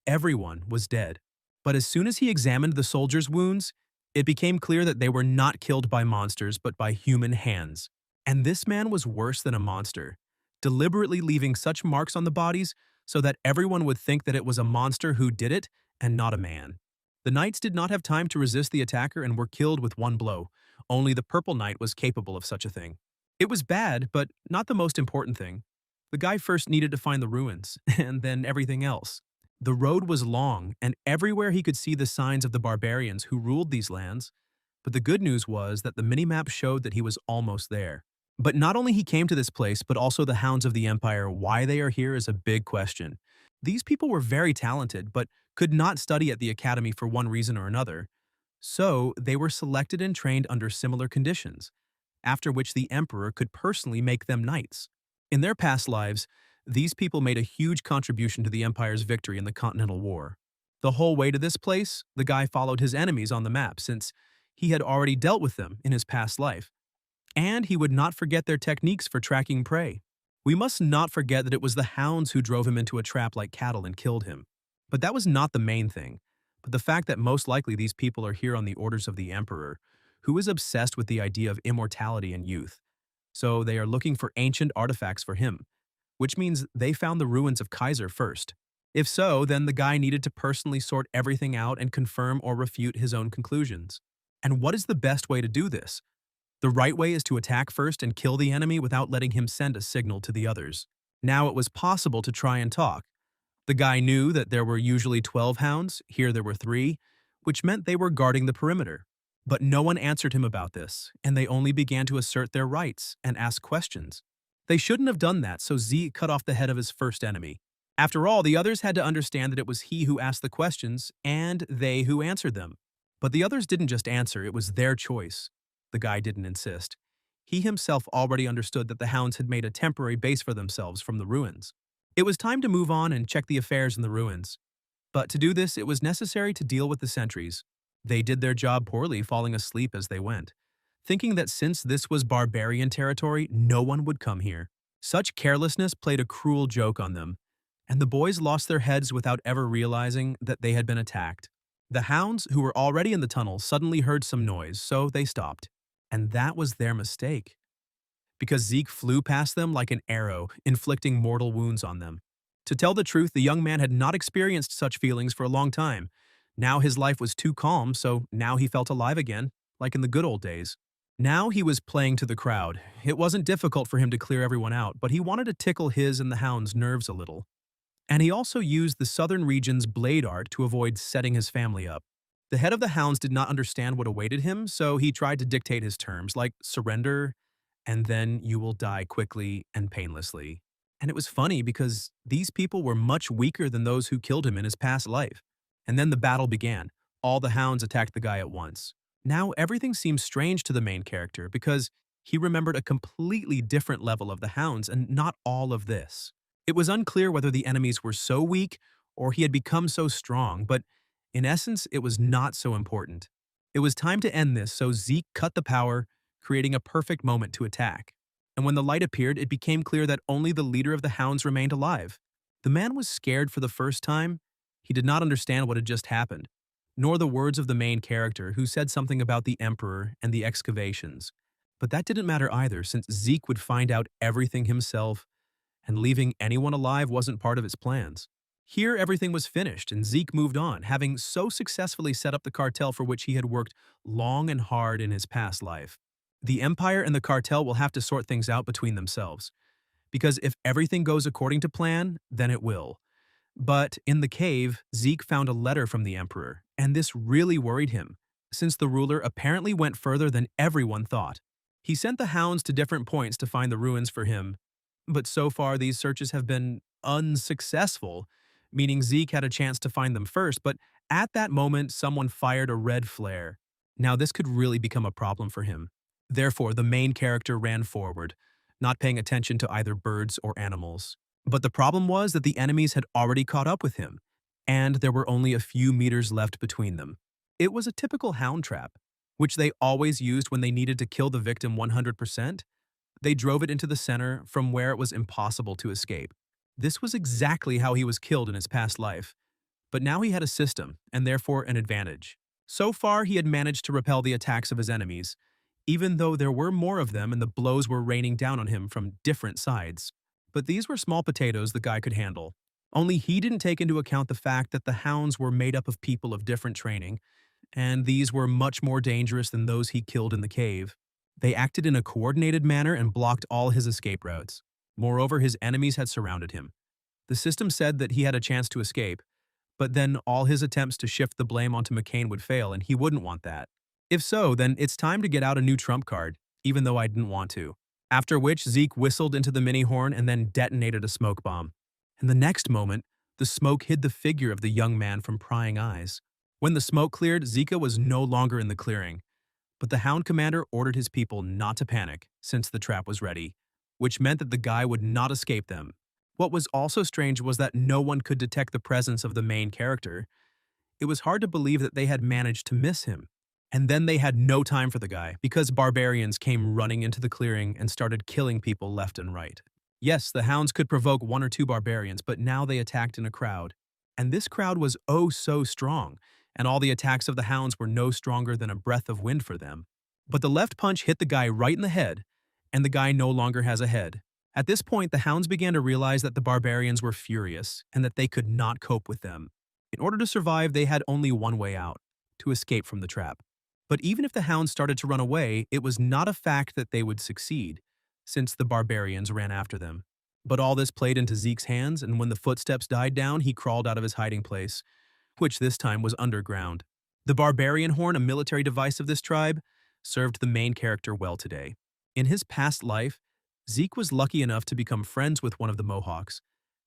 Everyone was dead. But as soon as he examined the soldiers' wounds, it became clear that they were not killed by monsters but by human hands. And this man was worse than a monster, deliberately leaving such marks on the bodies so that everyone would think that it was a monster who did it and not a man. The knights did not have time to resist the attacker and were killed with one blow. Only the Purple Knight was capable of such a thing. It was bad, but not the most important thing. The guy first needed to find the ruins, and then everything else. The road was long, and everywhere he could see the signs of the barbarians who ruled these lands. But the good news was that the minimap showed that he was almost there. But not only he came to this place, but also the Hounds of the Empire. Why they are here is a big question. These people were very talented, but could not study at the academy for one reason or another. So they were selected and trained under similar conditions, after which the emperor could personally make them knights. In their past lives, these people made a huge contribution to the empire's victory in the Continental War. The whole way to this place, the guy followed his enemies on the map since he had already dealt with them in his past life. And he would not forget their techniques for tracking prey. We must not forget that it was the hounds who drove him into a trap like cattle and killed him. But that was not the main thing, but the fact that most likely these people are here on the orders of the emperor, who is obsessed with the idea of immortality and youth. So they are looking for ancient artifacts for him, which means they found the ruins of Kaiser first. If so, then the guy needed to personally sort everything out and confirm or refute his own conclusions. And what is the best way to do this? The right way is to attack first and kill the enemy without letting him send a signal to the others. Now it was possible to try and talk. The guy knew that there were usually 12 hounds, here there were 3, which meant they were guarding the perimeter. But no one answered him about this, and they only began to assert their rights and ask questions. They shouldn't have done that, so Zeke cut off the head of his first enemy. After all, the others had to understand that it was he who asked the questions and they who answered them. But the others didn't just answer, it was their choice. The guy didn't insist. He himself already understood that the hounds had made a temporary base for themselves from the ruins. It was time to move on and check the affairs in the ruins. But to do this, it was necessary to deal with the sentries. They did their job poorly, falling asleep as they went, thinking that since this was barbarian territory, no one would come here. Such carelessness played a cruel joke on them, and the boys lost their heads without ever realizing that they had been attacked. The hounds, who were already in the tunnel, suddenly heard some noise, so they stopped. And that was their mistake, because Zeke flew past them like an arrow, inflicting mortal wounds on them. To tell the truth, the young man had not experienced such feelings for a long time. Now his life was too calm, so now he felt alive again, like in the good old days. Now he was playing to the crowd. It wasn't difficult for him to clear everyone out, but he wanted to tickle his and the hounds' nerves a little. And he also used the southern region's blade art to avoid setting his family up. The head of the hounds did not understand what awaited him, so he tried to dictate his terms, like surrender, and then you will die quickly and painlessly. And it was funny because these people were much weaker than those who killed him in his past life. And then the battle began. All the hounds attacked the guy at once. Now everything seemed strange to the main character because he remembered a completely different level of the hounds and not all of this. It was unclear whether the enemies were so weak or he had become so strong, but in essence, it was not so important. It was time to end this, so Zeke cut the power, creating a perfect moment to attack. And when the light appeared, it became clear that only the leader of the hounds remained alive. The man was scared for the first time. He did not understand what had just happened, nor the words of the main character, who said something about the Emperor and the excavations. But that didn't matter either, since Zeke would find out everything himself, and leaving anyone alive wasn't part of his plans. Here, everything was finished, and Zeke moved on, having so successfully set up the cartel for which he had worked long and hard in his past life. The Empire and the cartel will have to sort things out between themselves, because if everything goes according to plan, then it will. But in the cave, Zeke found a letter from the Emperor, and this really worried him, since the ruler apparently went further than everyone thought. He sent the hounds to different points to find the ruins for him, but so far these searches have been unsuccessful, meaning Zeke had a chance to find them first, but at that moment someone fired a red flare. Now this could really become a problem for him. Therefore, the main character ran forward, not paying attention to either birds or animals. But the problem was that the enemies had already caught up with him, and there were only a few meters left between them. It was a typical hound trap, which they always used when they needed to kill the victim 100%. They drove it into the center from where it was impossible to escape. This was exactly how he was killed in his past life. But now he had a system, and therefore an advantage. So far, he had managed to repel the attacks of his enemies, even though there were more of them and the blows were raining down on him from different sides. But these were small potatoes the guy could handle. Only he didn't take into account the fact that the hounds were made up of people of different training, and these were much more dangerous than those he killed in the cave. They acted in a coordinated manner and blocked all his escape routes. Moreover, his enemies had surrounded him. The system said that he had a chance to escape, but then all his attempts to shift the blame onto McCain would fail, and he wouldn't want that. If so, then it's time to get out a new trump card, even though I didn't want to. After which, Zeke whistled into the mini horn and then detonated a smoke bomb. And the next moment, the smoke hid the figure of the young man from prying eyes. When the smoke cleared, Zeke was no longer in the clearing. But the Hound Commander ordered his people not to panic, since the trap was ready, which meant that the guy would not escape them. What was also strange was that no one could detect the presence of the main character. It was hard to believe that they had managed to miss him. And then they had no time for the guy, because barbarians came running into the clearing and started killing people left and right. Yes, the hounds could provoke 1 or 2 barbarians, but now they attacked in a crowd. And this crowd was oh so strong, and all the attacks of the hounds were no stronger than a breath of wind for them. But the left punch hit the guy right in the head, and the guy no longer has a head. At this point, the hounds began to realize that the barbarians were furious, and that they could not cope with them. In order to survive, they had only one way out: to escape from the trap. But even if the hounds started to run away, it was not a fact that they would succeed, since the barbarians ran after them. But all this played into Zeke's hands, and when the footsteps died down, he crawled out of his hiding place, which this time was underground. The barbarian horn, a military device of this tribe, served the main character well today. In his past life, Zeke was lucky enough to become friends with one of the Mohawks,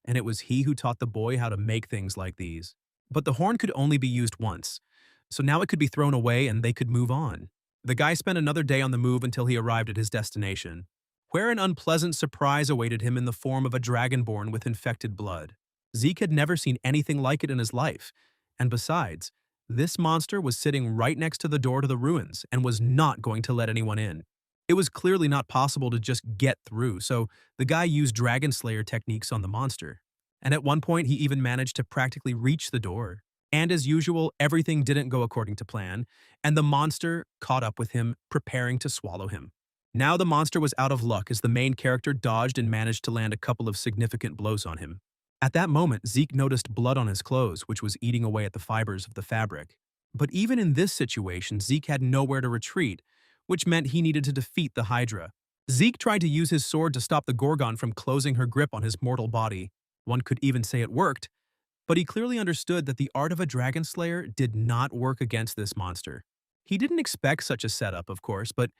and it was he who taught the boy how to make things like these. But the horn could only be used once, so now it could be thrown away and they could move on. The guy spent another day on the move until he arrived at his destination, where an unpleasant surprise awaited him in the form of a dragonborn with infected blood. Zeke had never seen anything like it in his life, and besides, this monster was sitting right next to the door to the ruins and was not going to let anyone in. It was clearly not possible to just get through, so the guy used Dragon Slayer techniques on the monster. And at one point, he even managed to practically reach the door. And as usual, everything didn't go according to plan, and the monster caught up with him, preparing to swallow him. Now the monster was out of luck as the main character dodged and managed to land a couple of significant blows on him. At that moment, Zeke noticed blood on his clothes, which was eating away at the fibers of the fabric. But even in this situation, Zeke had nowhere to retreat, which meant he needed to defeat the Hydra. Zeke tried to use his sword to stop the Gorgon from closing her grip on his mortal body. One could even say it worked, but he clearly understood that the art of a dragon slayer did not work against this monster. He didn't expect such a setup, of course, but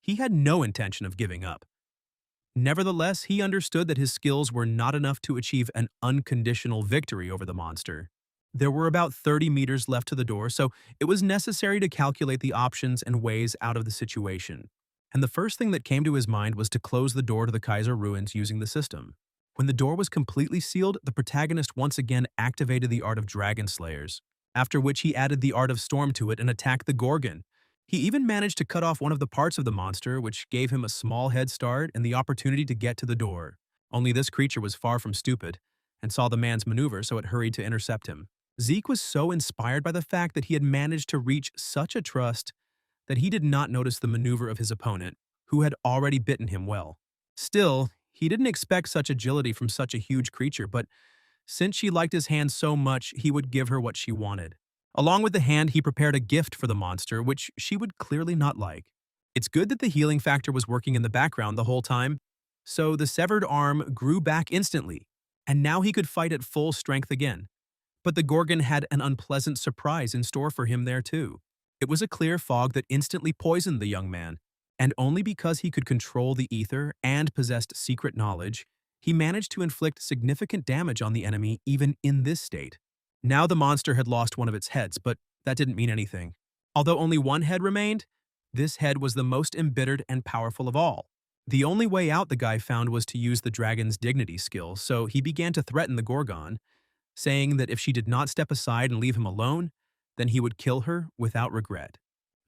he had no intention of giving up. Nevertheless, he understood that his skills were not enough to achieve an unconditional victory over the monster. There were about 30 meters left to the door, so it was necessary to calculate the options and ways out of the situation. And the first thing that came to his mind was to close the door to the Kaiser ruins using the system. When the door was completely sealed, the protagonist once again activated the art of Dragon Slayers, after which he added the art of Storm to it and attacked the Gorgon. He even managed to cut off one of the parts of the monster, which gave him a small head start and the opportunity to get to the door. Only this creature was far from stupid, and saw the man's maneuver, so it hurried to intercept him. Zeke was so inspired by the fact that he had managed to reach such a trust that he did not notice the maneuver of his opponent, who had already bitten him well. Still, he didn't expect such agility from such a huge creature, but since she liked his hand so much, he would give her what she wanted. Along with the hand, he prepared a gift for the monster, which she would clearly not like. It's good that the healing factor was working in the background the whole time, so the severed arm grew back instantly, and now he could fight at full strength again. But the Gorgon had an unpleasant surprise in store for him there too. It was a clear fog that instantly poisoned the young man, and only because he could control the ether and possessed secret knowledge, he managed to inflict significant damage on the enemy even in this state. Now the monster had lost one of its heads, but that didn't mean anything. Although only one head remained, this head was the most embittered and powerful of all. The only way out the guy found was to use the dragon's dignity skill, so he began to threaten the Gorgon, saying that if she did not step aside and leave him alone, then he would kill her without regret.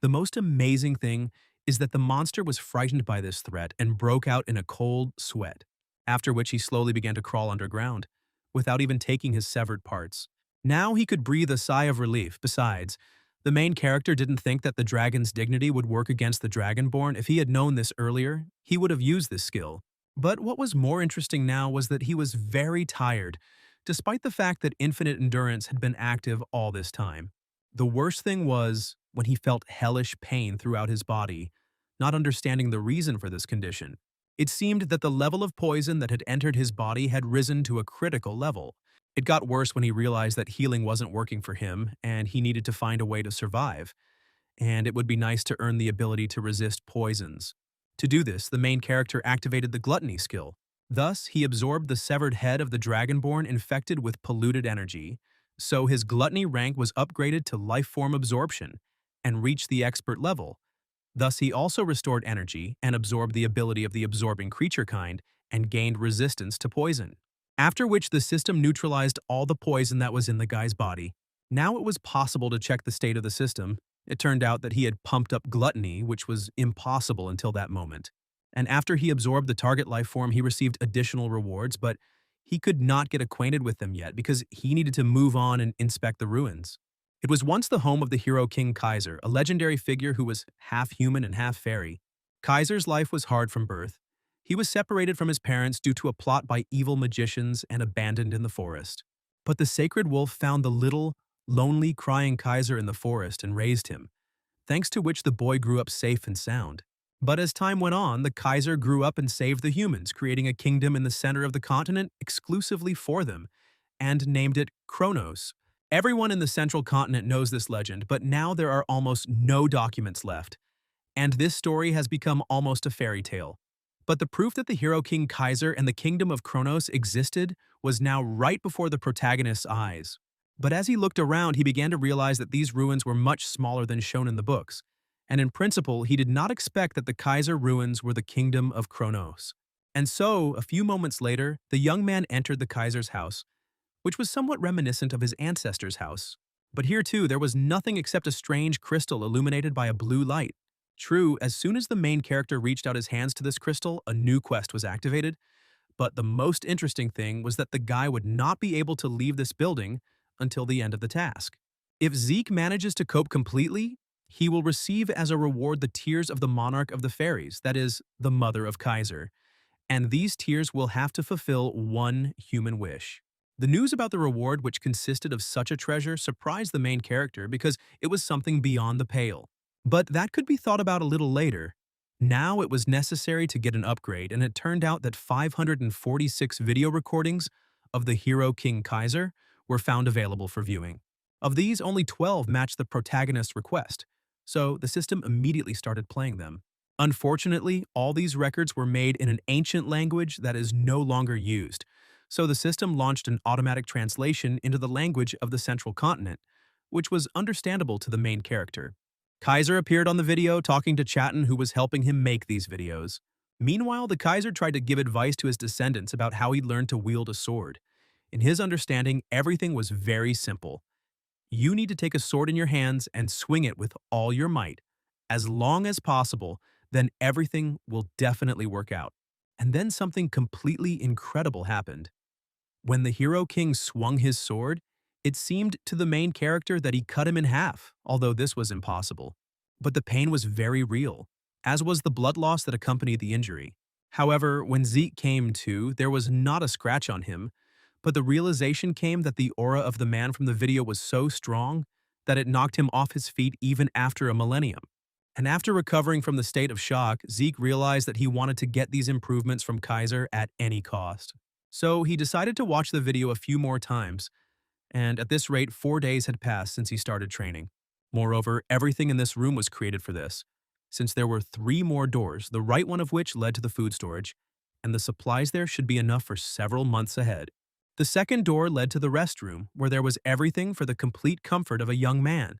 The most amazing thing is that the monster was frightened by this threat and broke out in a cold sweat, after which he slowly began to crawl underground, without even taking his severed parts. Now he could breathe a sigh of relief. Besides, the main character didn't think that the dragon's dignity would work against the Dragonborn. If he had known this earlier, he would have used this skill. But what was more interesting now was that he was very tired, despite the fact that infinite endurance had been active all this time. The worst thing was when he felt hellish pain throughout his body, not understanding the reason for this condition. It seemed that the level of poison that had entered his body had risen to a critical level. It got worse when he realized that healing wasn't working for him and he needed to find a way to survive. And it would be nice to earn the ability to resist poisons. To do this, the main character activated the gluttony skill. Thus, he absorbed the severed head of the Dragonborn infected with polluted energy, so his gluttony rank was upgraded to life form absorption and reached the expert level. Thus, he also restored energy and absorbed the ability of the absorbing creature kind and gained resistance to poison. After which the system neutralized all the poison that was in the guy's body. Now it was possible to check the state of the system. It turned out that he had pumped up gluttony, which was impossible until that moment. And after he absorbed the target life form, he received additional rewards, but he could not get acquainted with them yet because he needed to move on and inspect the ruins. It was once the home of the hero King Kaiser, a legendary figure who was half human and half fairy. Kaiser's life was hard from birth. He was separated from his parents due to a plot by evil magicians and abandoned in the forest. But the sacred wolf found the little, lonely, crying Kaiser in the forest and raised him, thanks to which the boy grew up safe and sound. But as time went on, the Kaiser grew up and saved the humans, creating a kingdom in the center of the continent exclusively for them, and named it Kronos. Everyone in the central continent knows this legend, but now there are almost no documents left, and this story has become almost a fairy tale. But the proof that the hero King Kaiser and the kingdom of Kronos existed was now right before the protagonist's eyes. But as he looked around, he began to realize that these ruins were much smaller than shown in the books, and in principle, he did not expect that the Kaiser ruins were the kingdom of Kronos. And so, a few moments later, the young man entered the Kaiser's house, which was somewhat reminiscent of his ancestor's house. But here too, there was nothing except a strange crystal illuminated by a blue light. True, as soon as the main character reached out his hands to this crystal, a new quest was activated, but the most interesting thing was that the guy would not be able to leave this building until the end of the task. If Zeke manages to cope completely, he will receive as a reward the tears of the monarch of the fairies, that is, the mother of Kaiser, and these tears will have to fulfill one human wish. The news about the reward, which consisted of such a treasure, surprised the main character because it was something beyond the pale. But that could be thought about a little later. Now it was necessary to get an upgrade, and it turned out that 546 video recordings of the hero King Kaiser were found available for viewing. Of these, only 12 matched the protagonist's request, so the system immediately started playing them. Unfortunately, all these records were made in an ancient language that is no longer used, so the system launched an automatic translation into the language of the central continent, which was understandable to the main character. Kaiser appeared on the video talking to Jacen, who was helping him make these videos. Meanwhile, the Kaiser tried to give advice to his descendants about how he learned to wield a sword. In his understanding, everything was very simple. You need to take a sword in your hands and swing it with all your might. As long as possible, then everything will definitely work out. And then something completely incredible happened. When the hero king swung his sword, it seemed to the main character that he cut him in half, although this was impossible. But the pain was very real, as was the blood loss that accompanied the injury. However, when Zeke came to, there was not a scratch on him, but the realization came that the aura of the man from the video was so strong that it knocked him off his feet even after a millennium. And after recovering from the state of shock, Zeke realized that he wanted to get these improvements from Kaiser at any cost. So he decided to watch the video a few more times, and at this rate, 4 days had passed since he started training. Moreover, everything in this room was created for this, since there were 3 more doors, the right one of which led to the food storage, and the supplies there should be enough for several months ahead. The second door led to the restroom, where there was everything for the complete comfort of a young man.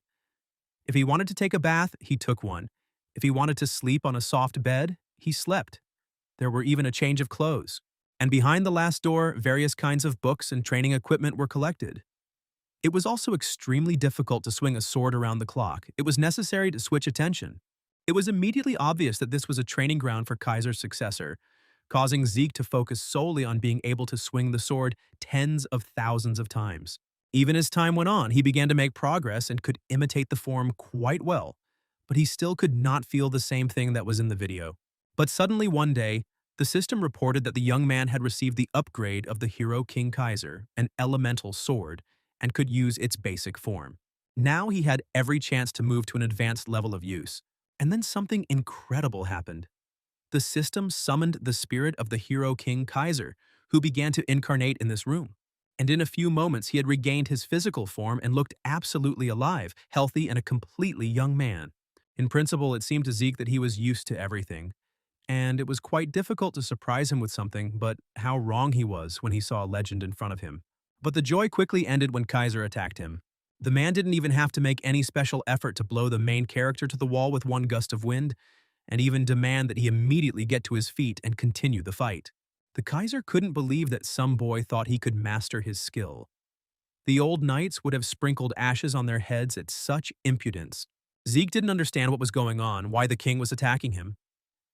If he wanted to take a bath, he took one. If he wanted to sleep on a soft bed, he slept. There were even a change of clothes. And behind the last door, various kinds of books and training equipment were collected. It was also extremely difficult to swing a sword around the clock. It was necessary to switch attention. It was immediately obvious that this was a training ground for Kaiser's successor, causing Zeke to focus solely on being able to swing the sword tens of thousands of times. Even as time went on, he began to make progress and could imitate the form quite well, but he still could not feel the same thing that was in the video. But suddenly one day, the system reported that the young man had received the upgrade of the hero King Kaiser, an elemental sword, and could use its basic form. Now he had every chance to move to an advanced level of use. And then something incredible happened. The system summoned the spirit of the hero King Kaiser, who began to incarnate in this room. And in a few moments, he had regained his physical form and looked absolutely alive, healthy, and a completely young man. In principle, it seemed to Zeke that he was used to everything. And it was quite difficult to surprise him with something, but how wrong he was when he saw a legend in front of him. But the joy quickly ended when Kaiser attacked him. The man didn't even have to make any special effort to blow the main character to the wall with one gust of wind, and even demand that he immediately get to his feet and continue the fight. The Kaiser couldn't believe that some boy thought he could master his skill. The old knights would have sprinkled ashes on their heads at such impudence. Zeke didn't understand what was going on, why the king was attacking him.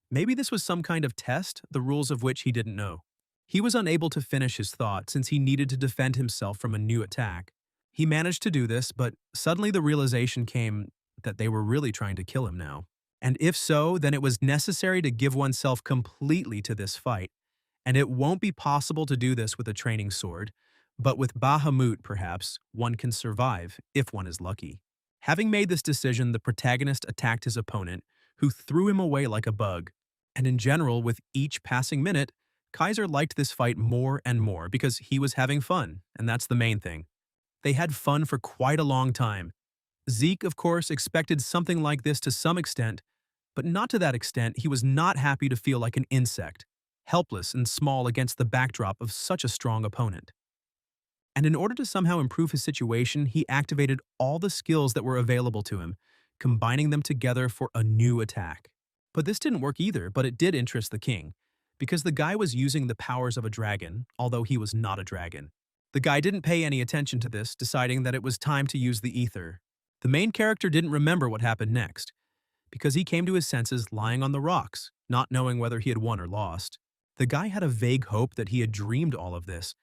Maybe this was some kind of test, the rules of which he didn't know. He was unable to finish his thought since he needed to defend himself from a new attack. He managed to do this, but suddenly the realization came that they were really trying to kill him now. And if so, then it was necessary to give oneself completely to this fight. And it won't be possible to do this with a training sword, but with Bahamut, perhaps, one can survive if one is lucky. Having made this decision, the protagonist attacked his opponent, who threw him away like a bug. And in general, with each passing minute, Kaiser liked this fight more and more because he was having fun, and that's the main thing. They had fun for quite a long time. Zeke, of course, expected something like this to some extent, but not to that extent. He was not happy to feel like an insect, helpless and small against the backdrop of such a strong opponent. And in order to somehow improve his situation, he activated all the skills that were available to him, combining them together for a new attack. But this didn't work either, but it did interest the king, because the guy was using the powers of a dragon, although he was not a dragon. The guy didn't pay any attention to this, deciding that it was time to use the ether. The main character didn't remember what happened next, because he came to his senses lying on the rocks, not knowing whether he had won or lost. The guy had a vague hope that he had dreamed all of this,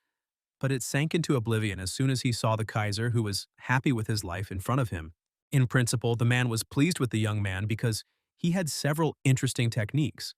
but it sank into oblivion as soon as he saw the Kaiser, who was happy with his life, in front of him. In principle, the man was pleased with the young man because he had several interesting techniques.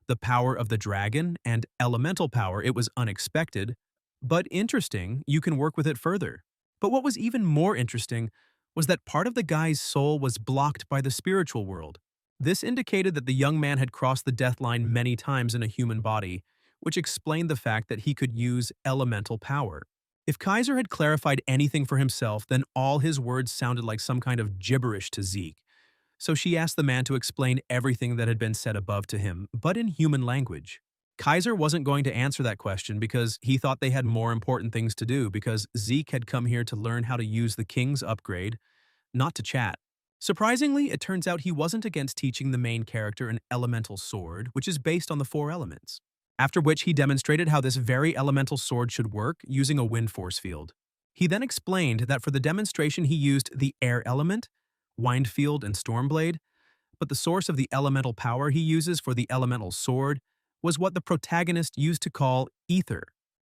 The power of the dragon and elemental power, it was unexpected, but interesting. You can work with it further. But what was even more interesting was that part of the guy's soul was blocked by the spiritual world. This indicated that the young man had crossed the death line many times in a human body, which explained the fact that he could use elemental power. If Kaiser had clarified anything for himself, then all his words sounded like some kind of gibberish to Zeke. So she asked the man to explain everything that had been said above to him, but in human language. Kaiser wasn't going to answer that question because he thought they had more important things to do, because Zeke had come here to learn how to use the king's upgrade, not to chat. Surprisingly, it turns out he wasn't against teaching the main character an elemental sword, which is based on the 4 elements. After which he demonstrated how this very elemental sword should work using a wind force field. He then explained that for the demonstration he used the air element, wind field, and stormblade, but the source of the elemental power he uses for the elemental sword was what the protagonist used to call ether.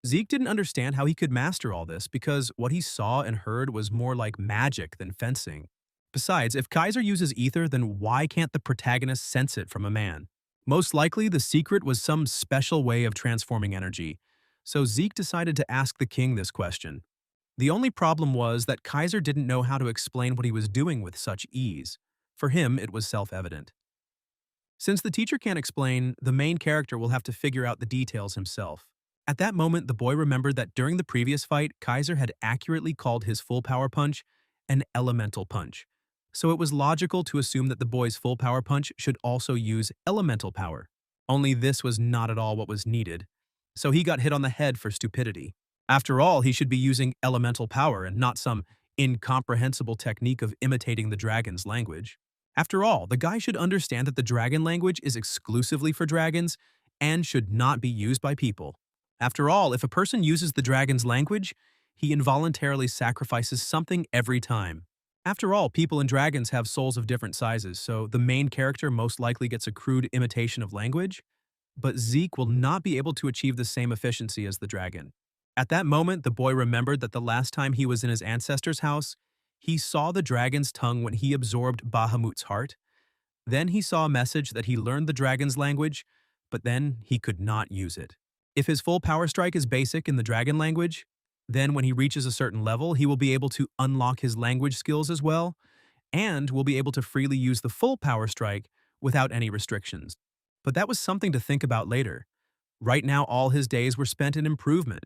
Zeke didn't understand how he could master all this because what he saw and heard was more like magic than fencing. Besides, if Kaiser uses ether, then why can't the protagonist sense it from a man? Most likely, the secret was some special way of transforming energy, so Zeke decided to ask the king this question. The only problem was that Kaiser didn't know how to explain what he was doing with such ease. For him, it was self-evident. Since the teacher can't explain, the main character will have to figure out the details himself. At that moment, the boy remembered that during the previous fight, Kaiser had accurately called his full power punch an elemental punch. So it was logical to assume that the boy's full power punch should also use elemental power. Only this was not at all what was needed. So he got hit on the head for stupidity. After all, he should be using elemental power and not some incomprehensible technique of imitating the dragon's language. After all, the guy should understand that the dragon language is exclusively for dragons and should not be used by people. After all, if a person uses the dragon's language, he involuntarily sacrifices something every time. After all, people and dragons have souls of different sizes, so the main character most likely gets a crude imitation of language, but Zeke will not be able to achieve the same efficiency as the dragon. At that moment, the boy remembered that the last time he was in his ancestor's house, he saw the dragon's tongue when he absorbed Bahamut's heart. Then he saw a message that he learned the dragon's language, but then he could not use it. If his full power strike is basic in the dragon language, then when he reaches a certain level, he will be able to unlock his language skills as well, and will be able to freely use the full power strike without any restrictions. But that was something to think about later. Right now, all his days were spent in improvement,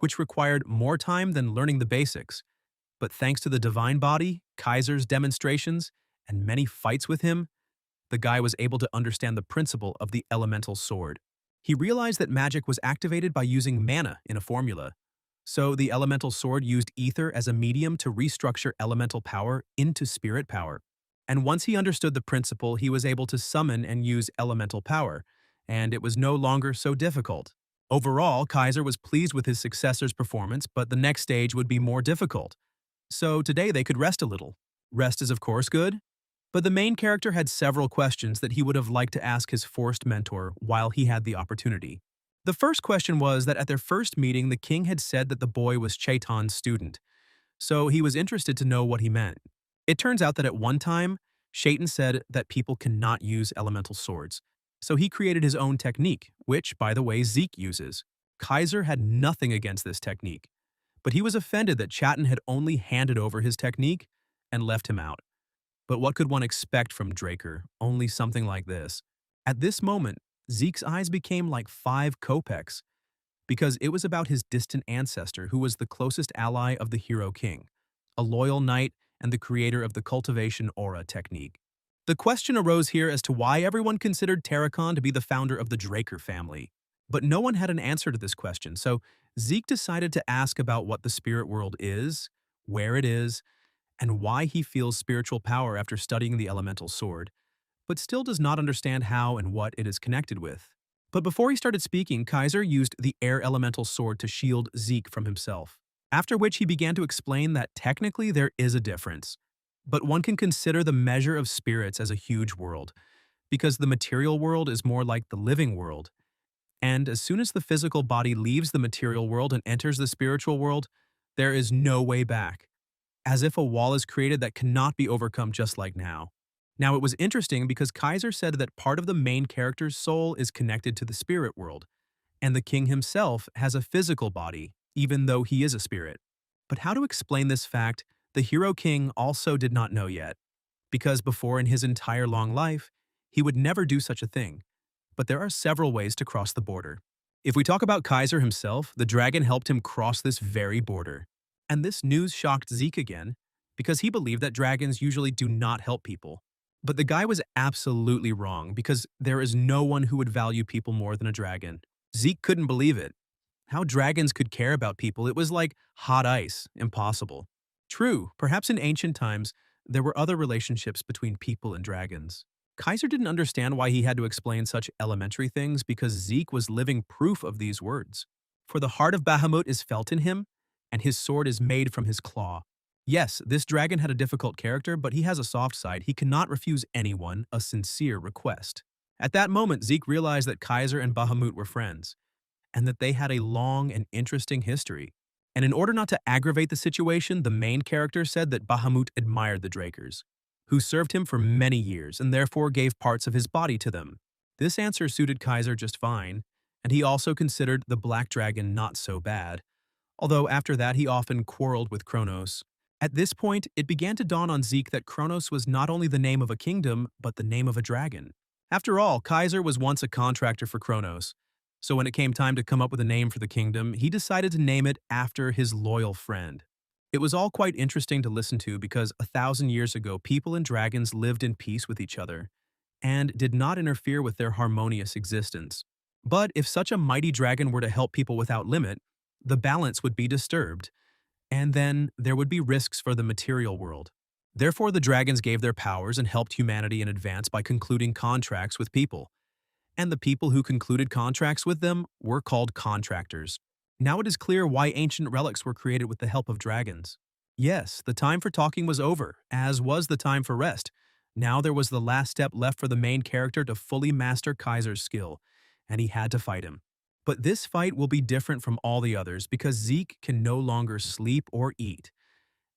which required more time than learning the basics. But thanks to the divine body, Kaiser's demonstrations, and many fights with him, the guy was able to understand the principle of the elemental sword. He realized that magic was activated by using mana in a formula. So the elemental sword used ether as a medium to restructure elemental power into spirit power. And once he understood the principle, he was able to summon and use elemental power, and it was no longer so difficult. Overall, Kaiser was pleased with his successor's performance, but the next stage would be more difficult. So today they could rest a little. Rest is of course good, but the main character had several questions that he would have liked to ask his forced mentor while he had the opportunity. The first question was that at their first meeting, the king had said that the boy was Chetan's student, so he was interested to know what he meant. It turns out that at one time, Chetan said that people cannot use elemental swords, so he created his own technique, which, by the way, Zeke uses. Kaiser had nothing against this technique, but he was offended that Chetan had only handed over his technique and left him out. But what could one expect from Draker? Only something like this. At this moment, Zeke's eyes became like 5 kopecks, because it was about his distant ancestor who was the closest ally of the Hero King, a loyal knight and the creator of the cultivation aura technique. The question arose here as to why everyone considered Terracon to be the founder of the Draker family. But no one had an answer to this question, so Zeke decided to ask about what the spirit world is, where it is, and why he feels spiritual power after studying the elemental sword, but still does not understand how and what it is connected with. But before he started speaking, Kaiser used the air elemental sword to shield Zeke from himself, after which he began to explain that technically there is a difference, but one can consider the measure of spirits as a huge world, because the material world is more like the living world, and as soon as the physical body leaves the material world and enters the spiritual world, there is no way back, as if a wall is created that cannot be overcome just like now. Now, it was interesting because Kaiser said that part of the main character's soul is connected to the spirit world, and the king himself has a physical body, even though he is a spirit. But how to explain this fact, the Hero King also did not know yet, because before in his entire long life, he would never do such a thing. But there are several ways to cross the border. If we talk about Kaiser himself, the dragon helped him cross this very border. And this news shocked Zeke again, because he believed that dragons usually do not help people. But the guy was absolutely wrong, because there is no one who would value people more than a dragon. Zeke couldn't believe it. How dragons could care about people, it was like hot ice, impossible. True, perhaps in ancient times, there were other relationships between people and dragons. Kaiser didn't understand why he had to explain such elementary things because Zeke was living proof of these words. For the heart of Bahamut is felt in him, and his sword is made from his claw. Yes, this dragon had a difficult character, but he has a soft side. He cannot refuse anyone a sincere request. At that moment, Zeke realized that Kaiser and Bahamut were friends, and that they had a long and interesting history. And in order not to aggravate the situation, the main character said that Bahamut admired the Drakers, who served him for many years and therefore gave parts of his body to them. This answer suited Kaiser just fine, and he also considered the Black Dragon not so bad, although after that he often quarreled with Kronos. At this point, it began to dawn on Zeke that Kronos was not only the name of a kingdom, but the name of a dragon. After all, Kaiser was once a contractor for Kronos, so when it came time to come up with a name for the kingdom, he decided to name it after his loyal friend. It was all quite interesting to listen to because 1,000 years ago, people and dragons lived in peace with each other and did not interfere with their harmonious existence. But if such a mighty dragon were to help people without limit, the balance would be disturbed, and then there would be risks for the material world. Therefore, the dragons gave their powers and helped humanity in advance by concluding contracts with people. And the people who concluded contracts with them were called contractors. Now it is clear why ancient relics were created with the help of dragons. Yes, the time for talking was over, as was the time for rest. Now there was the last step left for the main character to fully master Kaiser's skill, and he had to fight him. But this fight will be different from all the others because Zeke can no longer sleep or eat,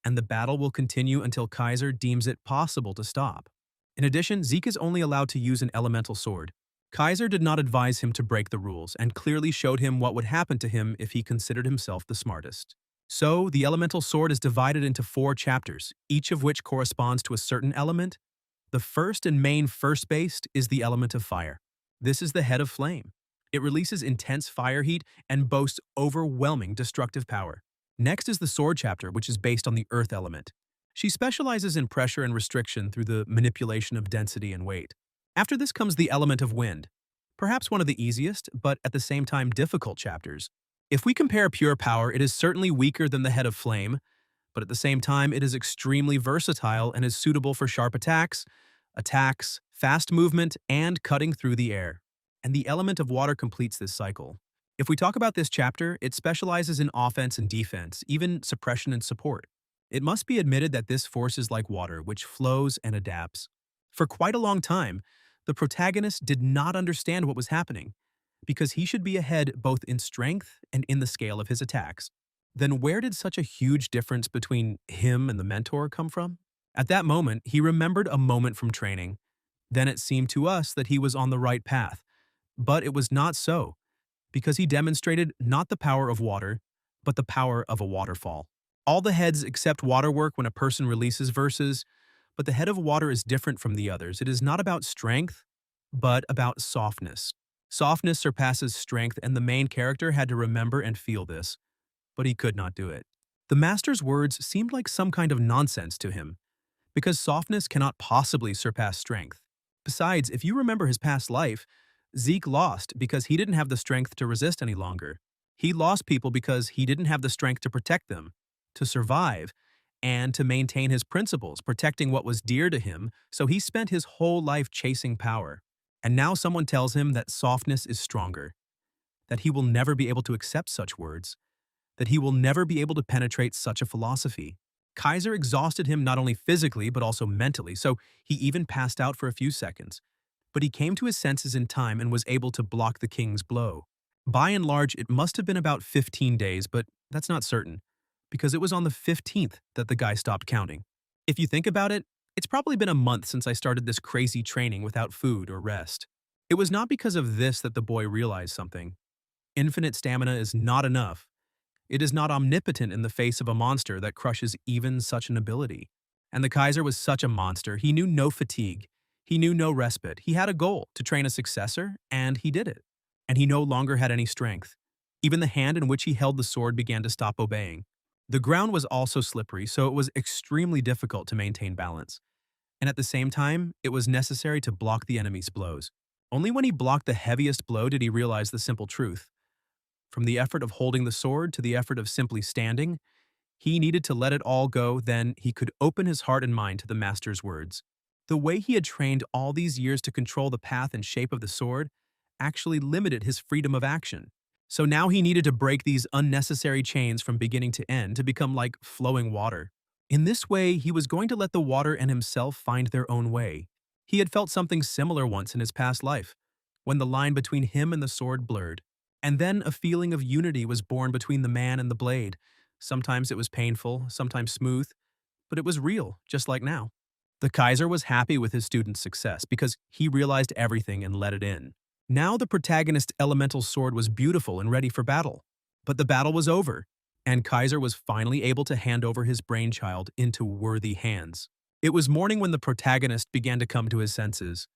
and the battle will continue until Kaiser deems it possible to stop. In addition, Zeke is only allowed to use an elemental sword. Kaiser did not advise him to break the rules and clearly showed him what would happen to him if he considered himself the smartest. So, the elemental sword is divided into 4 chapters, each of which corresponds to a certain element. The first and main first-based is the element of fire. This is the head of flame. It releases intense fire heat and boasts overwhelming destructive power. Next is the sword chapter, which is based on the earth element. She specializes in pressure and restriction through the manipulation of density and weight. After this comes the element of wind, perhaps one of the easiest, but at the same time difficult chapters. If we compare pure power, it is certainly weaker than the head of flame, but at the same time it is extremely versatile and is suitable for sharp attacks, fast movement, and cutting through the air. And the element of water completes this cycle. If we talk about this chapter, it specializes in offense and defense, even suppression and support. It must be admitted that this force is like water, which flows and adapts. For quite a long time, the protagonist did not understand what was happening, because he should be ahead both in strength and in the scale of his attacks. Then where did such a huge difference between him and the mentor come from? At that moment, he remembered a moment from training. Then it seemed to us that he was on the right path. But it was not so, because he demonstrated not the power of water, but the power of a waterfall. All the heads except water work when a person releases verses, But the head of water is different from the others. It is not about strength, but about softness. Softness surpasses strength, and the main character had to remember and feel this, but he could not do it. The master's words seemed like some kind of nonsense to him, because softness cannot possibly surpass strength. Besides, if you remember his past life, Zeke lost because he didn't have the strength to resist any longer. He lost people because he didn't have the strength to protect them, to survive, and to maintain his principles, protecting what was dear to him, so he spent his whole life chasing power. And now someone tells him that softness is stronger, that he will never be able to accept such words, that he will never be able to penetrate such a philosophy. Kaiser exhausted him not only physically but also mentally, so he even passed out for a few seconds. But he came to his senses in time and was able to block the king's blow. By and large, it must have been about 15 days, but that's not certain, because it was on the 15th that the guy stopped counting. If you think about it, it's probably been a month since I started this crazy training without food or rest. It was not because of this that the boy realized something. Infinite stamina is not enough. It is not omnipotent in the face of a monster that crushes even such an ability. And the Kaiser was such a monster, he knew no fatigue. He knew no respite. He had a goal, to train a successor, and he did it. And he no longer had any strength. Even the hand in which he held the sword began to stop obeying. The ground was also slippery, so it was extremely difficult to maintain balance. And at the same time, it was necessary to block the enemy's blows. Only when he blocked the heaviest blow did he realize the simple truth. From the effort of holding the sword to the effort of simply standing, he needed to let it all go, then he could open his heart and mind to the master's words. The way he had trained all these years to control the path and shape of the sword actually limited his freedom of action. So now he needed to break these unnecessary chains from beginning to end to become like flowing water. In this way, he was going to let the water and himself find their own way. He had felt something similar once in his past life, when the line between him and the sword blurred. And then a feeling of unity was born between the man and the blade. Sometimes it was painful, sometimes smooth, but it was real, just like now. The Kaiser was happy with his student's success because he realized everything and let it in. Now the protagonist's elemental sword was beautiful and ready for battle. But the battle was over, and Kaiser was finally able to hand over his brainchild into worthy hands. It was morning when the protagonist began to come to his senses,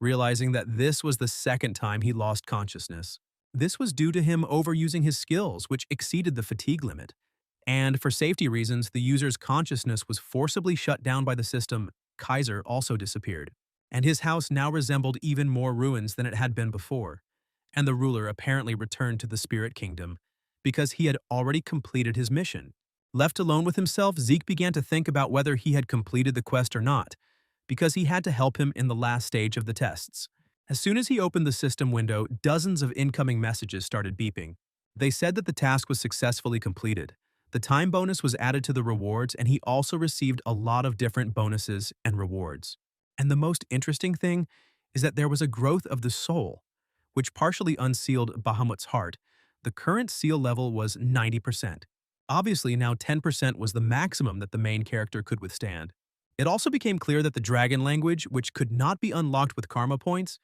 realizing that this was the second time he lost consciousness. This was due to him overusing his skills, which exceeded the fatigue limit. And for safety reasons, the user's consciousness was forcibly shut down by the system. Kaiser also disappeared, and his house now resembled even more ruins than it had been before. And the ruler apparently returned to the spirit kingdom, because he had already completed his mission. Left alone with himself, Zeke began to think about whether he had completed the quest or not, because he had to help him in the last stage of the tests. As soon as he opened the system window, dozens of incoming messages started beeping. They said that the task was successfully completed. The time bonus was added to the rewards, and he also received a lot of different bonuses and rewards. And the most interesting thing is that there was a growth of the soul, which partially unsealed Bahamut's heart. The current seal level was 90%. Obviously, now 10% was the maximum that the main character could withstand. It also became clear that the dragon language, which could not be unlocked with karma points,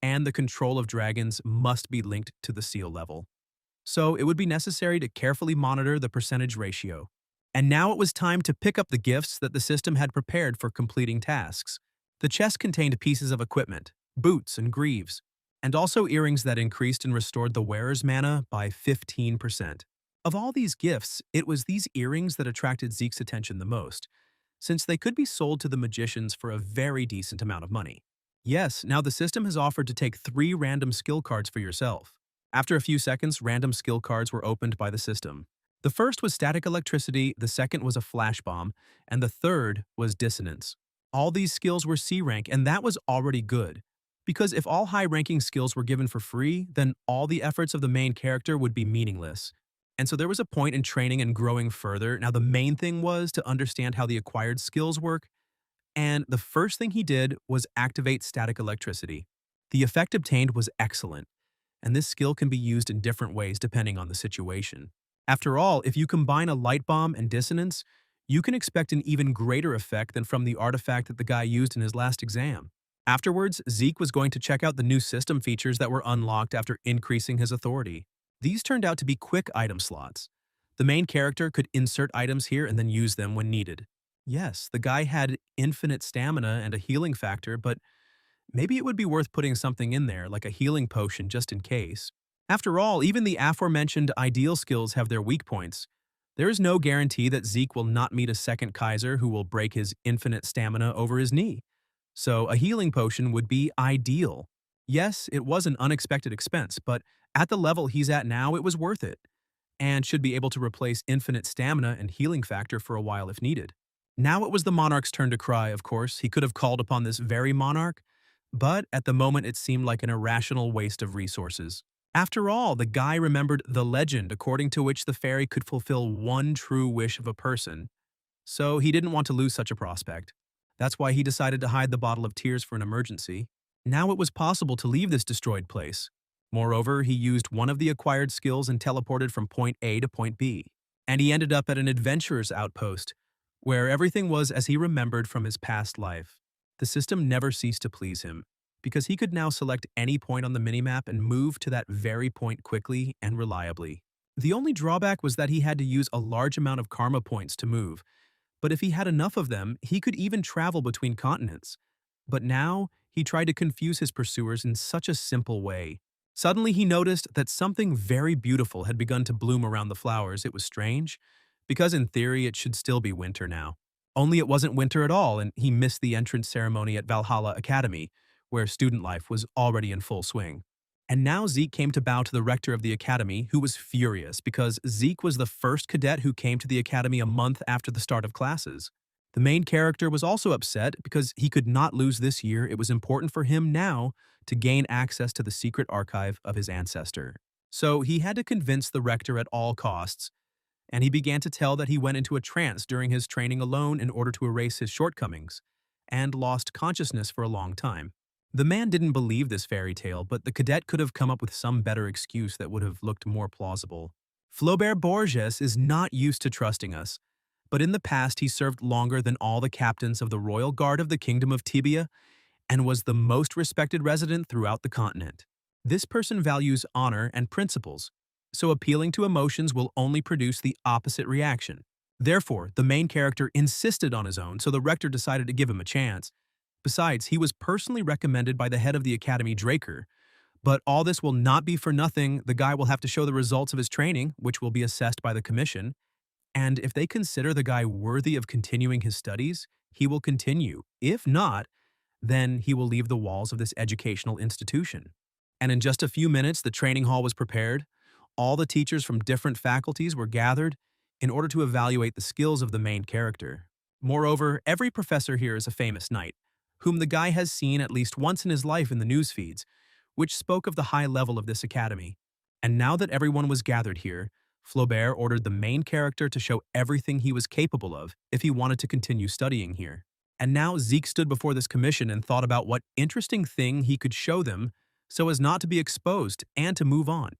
and the control of dragons must be linked to the seal level. So it would be necessary to carefully monitor the percentage ratio. And now it was time to pick up the gifts that the system had prepared for completing tasks. The chest contained pieces of equipment, boots and greaves, and also earrings that increased and restored the wearer's mana by 15%. Of all these gifts, it was these earrings that attracted Zeke's attention the most, since they could be sold to the magicians for a very decent amount of money. Yes, now the system has offered to take 3 random skill cards for yourself. After a few seconds, random skill cards were opened by the system. The first was static electricity, the second was a flash bomb, and the third was dissonance. All these skills were C rank, and that was already good. Because if all high-ranking skills were given for free, then all the efforts of the main character would be meaningless. And so there was a point in training and growing further. Now the main thing was to understand how the acquired skills work, and the first thing he did was activate static electricity. The effect obtained was excellent, and this skill can be used in different ways depending on the situation. After all, if you combine a light bomb and dissonance, you can expect an even greater effect than from the artifact that the guy used in his last exam. Afterwards, Zeke was going to check out the new system features that were unlocked after increasing his authority. These turned out to be quick item slots. The main character could insert items here and then use them when needed. Yes, the guy had infinite stamina and a healing factor, but maybe it would be worth putting something in there, like a healing potion just in case. After all, even the aforementioned ideal skills have their weak points. There is no guarantee that Zeke will not meet a second Kaiser who will break his infinite stamina over his knee. So a healing potion would be ideal. Yes, it was an unexpected expense, but at the level he's at now, it was worth it, and should be able to replace infinite stamina and healing factor for a while if needed. Now it was the monarch's turn to cry, of course. He could have called upon this very monarch, but at the moment it seemed like an irrational waste of resources. After all, the guy remembered the legend according to which the fairy could fulfill one true wish of a person, so he didn't want to lose such a prospect. That's why he decided to hide the bottle of tears for an emergency. Now it was possible to leave this destroyed place. Moreover, he used one of the acquired skills and teleported from point A to point B. And he ended up at an adventurer's outpost, where everything was as he remembered from his past life. The system never ceased to please him, because he could now select any point on the minimap and move to that very point quickly and reliably. The only drawback was that he had to use a large amount of karma points to move, but if he had enough of them, he could even travel between continents. But now, he tried to confuse his pursuers in such a simple way. Suddenly, he noticed that something very beautiful had begun to bloom around the flowers. It was strange, because in theory it should still be winter now. Only it wasn't winter at all, and he missed the entrance ceremony at Valhalla Academy, where student life was already in full swing. And now Zeke came to bow to the rector of the academy, who was furious because Zeke was the first cadet who came to the academy a month after the start of classes. The main character was also upset because he could not lose this year. It was important for him now to gain access to the secret archive of his ancestor. So he had to convince the rector at all costs, and he began to tell that he went into a trance during his training alone in order to erase his shortcomings, and lost consciousness for a long time. The man didn't believe this fairy tale, but the cadet could have come up with some better excuse that would have looked more plausible. Flaubert Borges is not used to trusting us, but in the past he served longer than all the captains of the royal guard of the kingdom of Tibia and was the most respected resident throughout the continent. This person values honor and principles, so appealing to emotions will only produce the opposite reaction. Therefore, the main character insisted on his own, so the rector decided to give him a chance. Besides, he was personally recommended by the head of the academy, Draker. But all this will not be for nothing. The guy will have to show the results of his training, which will be assessed by the commission. And if they consider the guy worthy of continuing his studies, he will continue. If not, then he will leave the walls of this educational institution. And in just a few minutes, the training hall was prepared. All the teachers from different faculties were gathered in order to evaluate the skills of the main character. Moreover, every professor here is a famous knight, whom the guy has seen at least once in his life in the news feeds, which spoke of the high level of this academy. And now that everyone was gathered here, Flaubert ordered the main character to show everything he was capable of if he wanted to continue studying here. And now Zeke stood before this commission and thought about what interesting thing he could show them so as not to be exposed and to move on.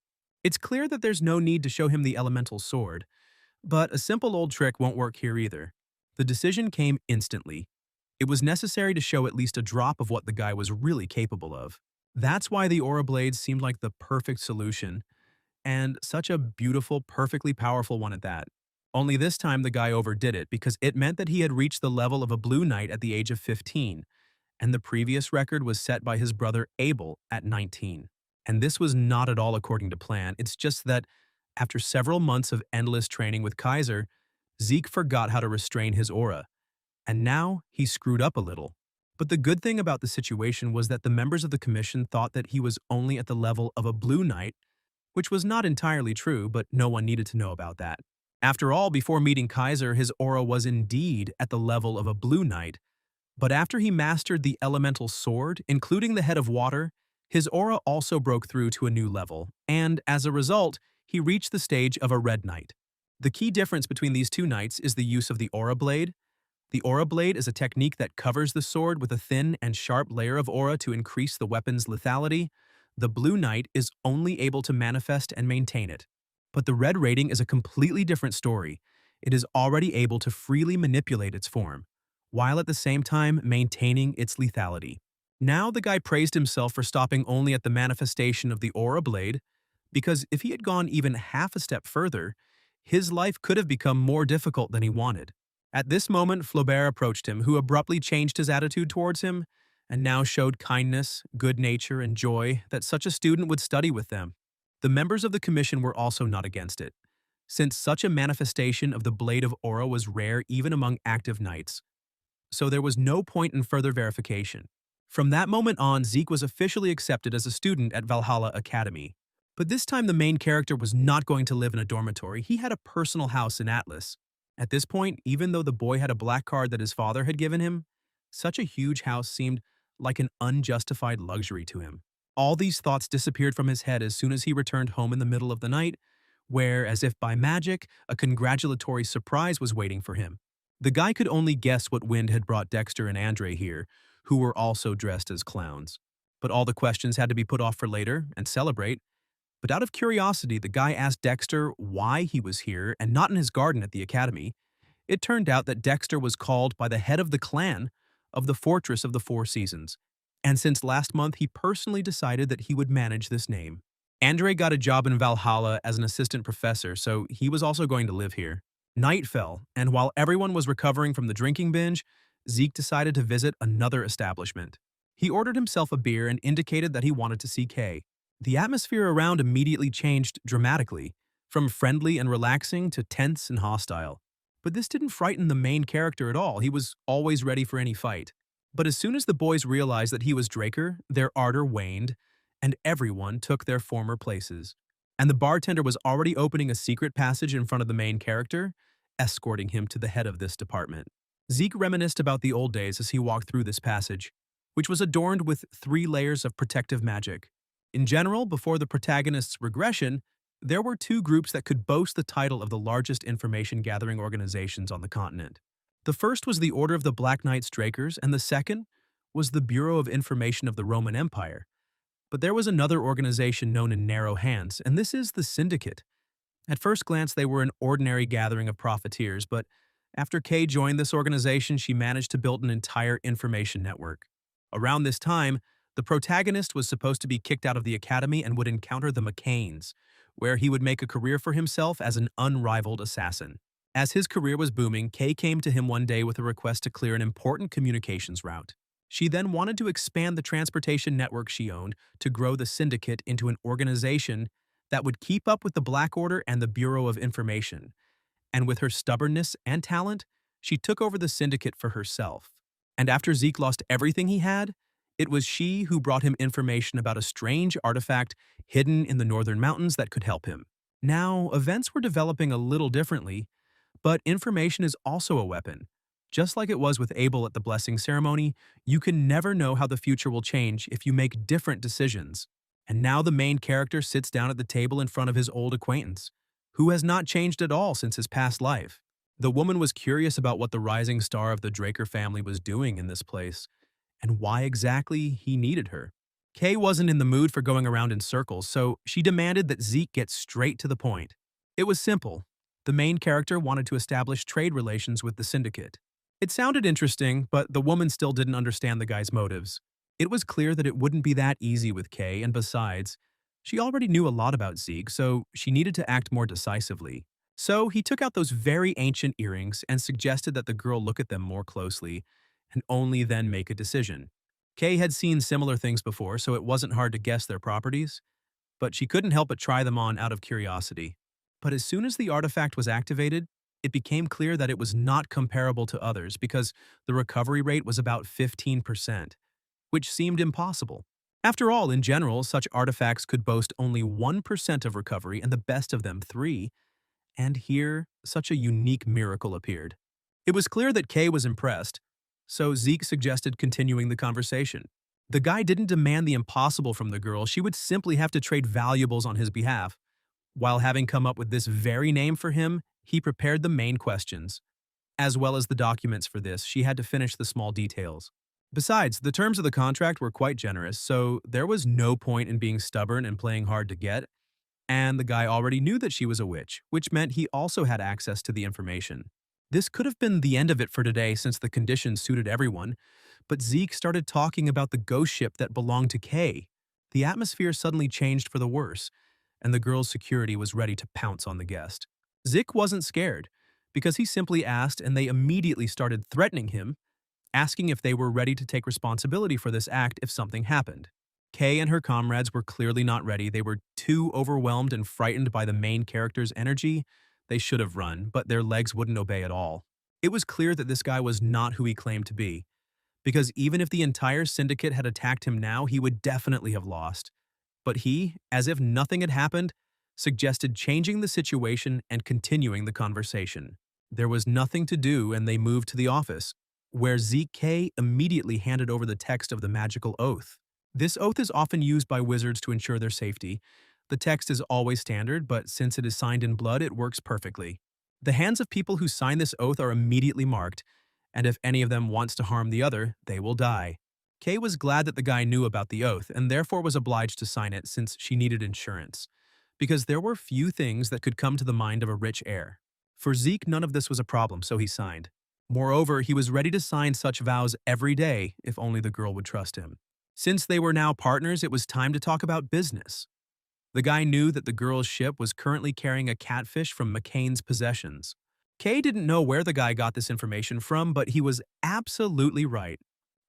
It's clear that there's no need to show him the elemental sword, but a simple old trick won't work here either. The decision came instantly. It was necessary to show at least a drop of what the guy was really capable of. That's why the aura blades seemed like the perfect solution, and such a beautiful, perfectly powerful one at that. Only this time the guy overdid it because it meant that he had reached the level of a blue knight at the age of 15, and the previous record was set by his brother Abel at 19. And this was not at all according to plan. It's just that after several months of endless training with Kaiser, Zeke forgot how to restrain his aura, and now he screwed up a little. But the good thing about the situation was that the members of the commission thought that he was only at the level of a blue knight, which was not entirely true, but no one needed to know about that. After all, before meeting Kaiser, his aura was indeed at the level of a blue knight, but after he mastered the elemental sword, including the head of water, his aura also broke through to a new level, and as a result, he reached the stage of a red knight. The key difference between these two knights is the use of the aura blade. The aura blade is a technique that covers the sword with a thin and sharp layer of aura to increase the weapon's lethality. The blue knight is only able to manifest and maintain it. But the red rating is a completely different story. It is already able to freely manipulate its form, while at the same time maintaining its lethality. Now the guy praised himself for stopping only at the manifestation of the aura blade, because if he had gone even half a step further, his life could have become more difficult than he wanted. At this moment, Flaubert approached him, who abruptly changed his attitude towards him and now showed kindness, good nature, and joy that such a student would study with them. The members of the commission were also not against it, since such a manifestation of the blade of aura was rare even among active knights, so there was no point in further verification. From that moment on, Zeke was officially accepted as a student at Valhalla Academy. But this time the main character was not going to live in a dormitory, he had a personal house in Atlas. At this point, even though the boy had a black card that his father had given him, such a huge house seemed like an unjustified luxury to him. All these thoughts disappeared from his head as soon as he returned home in the middle of the night, where, as if by magic, a congratulatory surprise was waiting for him. The guy could only guess what wind had brought Dexter and Andre here, who were also dressed as clowns. But all the questions had to be put off for later and celebrate. But out of curiosity, the guy asked Dexter why he was here and not in his garden at the academy. It turned out that Dexter was called by the head of the clan of the Fortress of the Four Seasons, and since last month he personally decided that he would manage this name. Andre got a job in Valhalla as an assistant professor, so he was also going to live here. Night fell, and while everyone was recovering from the drinking binge, Zeke decided to visit another establishment. He ordered himself a beer and indicated that he wanted to see Kay. The atmosphere around immediately changed dramatically, from friendly and relaxing to tense and hostile. But this didn't frighten the main character at all. He was always ready for any fight. But as soon as the boys realized that he was Draker, their ardor waned, and everyone took their former places. And the bartender was already opening a secret passage in front of the main character, escorting him to the head of this department. Zeke reminisced about the old days as he walked through this passage, which was adorned with 3 layers of protective magic. In general, before the protagonist's regression, there were 2 groups that could boast the title of the largest information-gathering organizations on the continent. The first was the Order of the Black Knights Drakers, and the second was the Bureau of Information of the Roman Empire. But there was another organization known in narrow hands, and this is the Syndicate. At first glance, they were an ordinary gathering of profiteers, but after Kay joined this organization, she managed to build an entire information network. Around this time, the protagonist was supposed to be kicked out of the academy and would encounter the McCains, where he would make a career for himself as an unrivaled assassin. As his career was booming, Kay came to him one day with a request to clear an important communications route. She then wanted to expand the transportation network she owned to grow the Syndicate into an organization that would keep up with the Black Order and the Bureau of Information. And with her stubbornness and talent, she took over the Syndicate for herself. And after Zeke lost everything he had, it was she who brought him information about a strange artifact hidden in the northern mountains that could help him. Now, events were developing a little differently, but information is also a weapon. Just like it was with Abel at the blessing ceremony, you can never know how the future will change if you make different decisions. And now the main character sits down at the table in front of his old acquaintance, who has not changed at all since his past life. The woman was curious about what the rising star of the Draker family was doing in this place, and why exactly he needed her. Kay wasn't in the mood for going around in circles, so she demanded that Zeke get straight to the point. It was simple. The main character wanted to establish trade relations with the Syndicate. It sounded interesting, but the woman still didn't understand the guy's motives. It was clear that it wouldn't be that easy with Kay, and besides, she already knew a lot about Zeke, so she needed to act more decisively. So he took out those very ancient earrings and suggested that the girl look at them more closely, and only then make a decision. Kay had seen similar things before, so it wasn't hard to guess their properties, but she couldn't help but try them on out of curiosity. But as soon as the artifact was activated, it became clear that it was not comparable to others because the recovery rate was about 15%, which seemed impossible. After all, in general, such artifacts could boast only 1% of recovery and the best of them 3%, and here, such a unique miracle appeared. It was clear that Kay was impressed, so Zeke suggested continuing the conversation. The guy didn't demand the impossible from the girl, she would simply have to trade valuables on his behalf. While having come up with this very name for him, he prepared the main questions. As well as the documents for this, she had to finish the small details. Besides, the terms of the contract were quite generous, so there was no point in being stubborn and playing hard to get. And the guy already knew that she was a witch, which meant he also had access to the information. This could have been the end of it for today since the conditions suited everyone, but Zeke started talking about the ghost ship that belonged to Kay. The atmosphere suddenly changed for the worse, and the girl's security was ready to pounce on the guest. Zeke wasn't scared, because he simply asked and they immediately started threatening him, asking if they were ready to take responsibility for this act if something happened. Kay and her comrades were clearly not ready. They were too overwhelmed and frightened by the main character's energy. They should have run, but their legs wouldn't obey at all. It was clear that this guy was not who he claimed to be, because even if the entire syndicate had attacked him now, he would definitely have lost. But he, as if nothing had happened, suggested changing the situation and continuing the conversation. There was nothing to do and they moved to the office, where ZK immediately handed over the text of the magical oath. This oath is often used by wizards to ensure their safety. The text is always standard, but since it is signed in blood, it works perfectly. The hands of people who sign this oath are immediately marked, and if any of them wants to harm the other, they will die. Kay was glad that the guy knew about the oath and therefore was obliged to sign it since she needed insurance, because there were few things that could come to the mind of a rich heir. For Zeke, none of this was a problem, so he signed. Moreover, he was ready to sign such vows every day if only the girl would trust him. Since they were now partners, it was time to talk about business. The guy knew that the girl's ship was currently carrying a catfish from McCain's possessions. Kay didn't know where the guy got this information from, but he was absolutely right.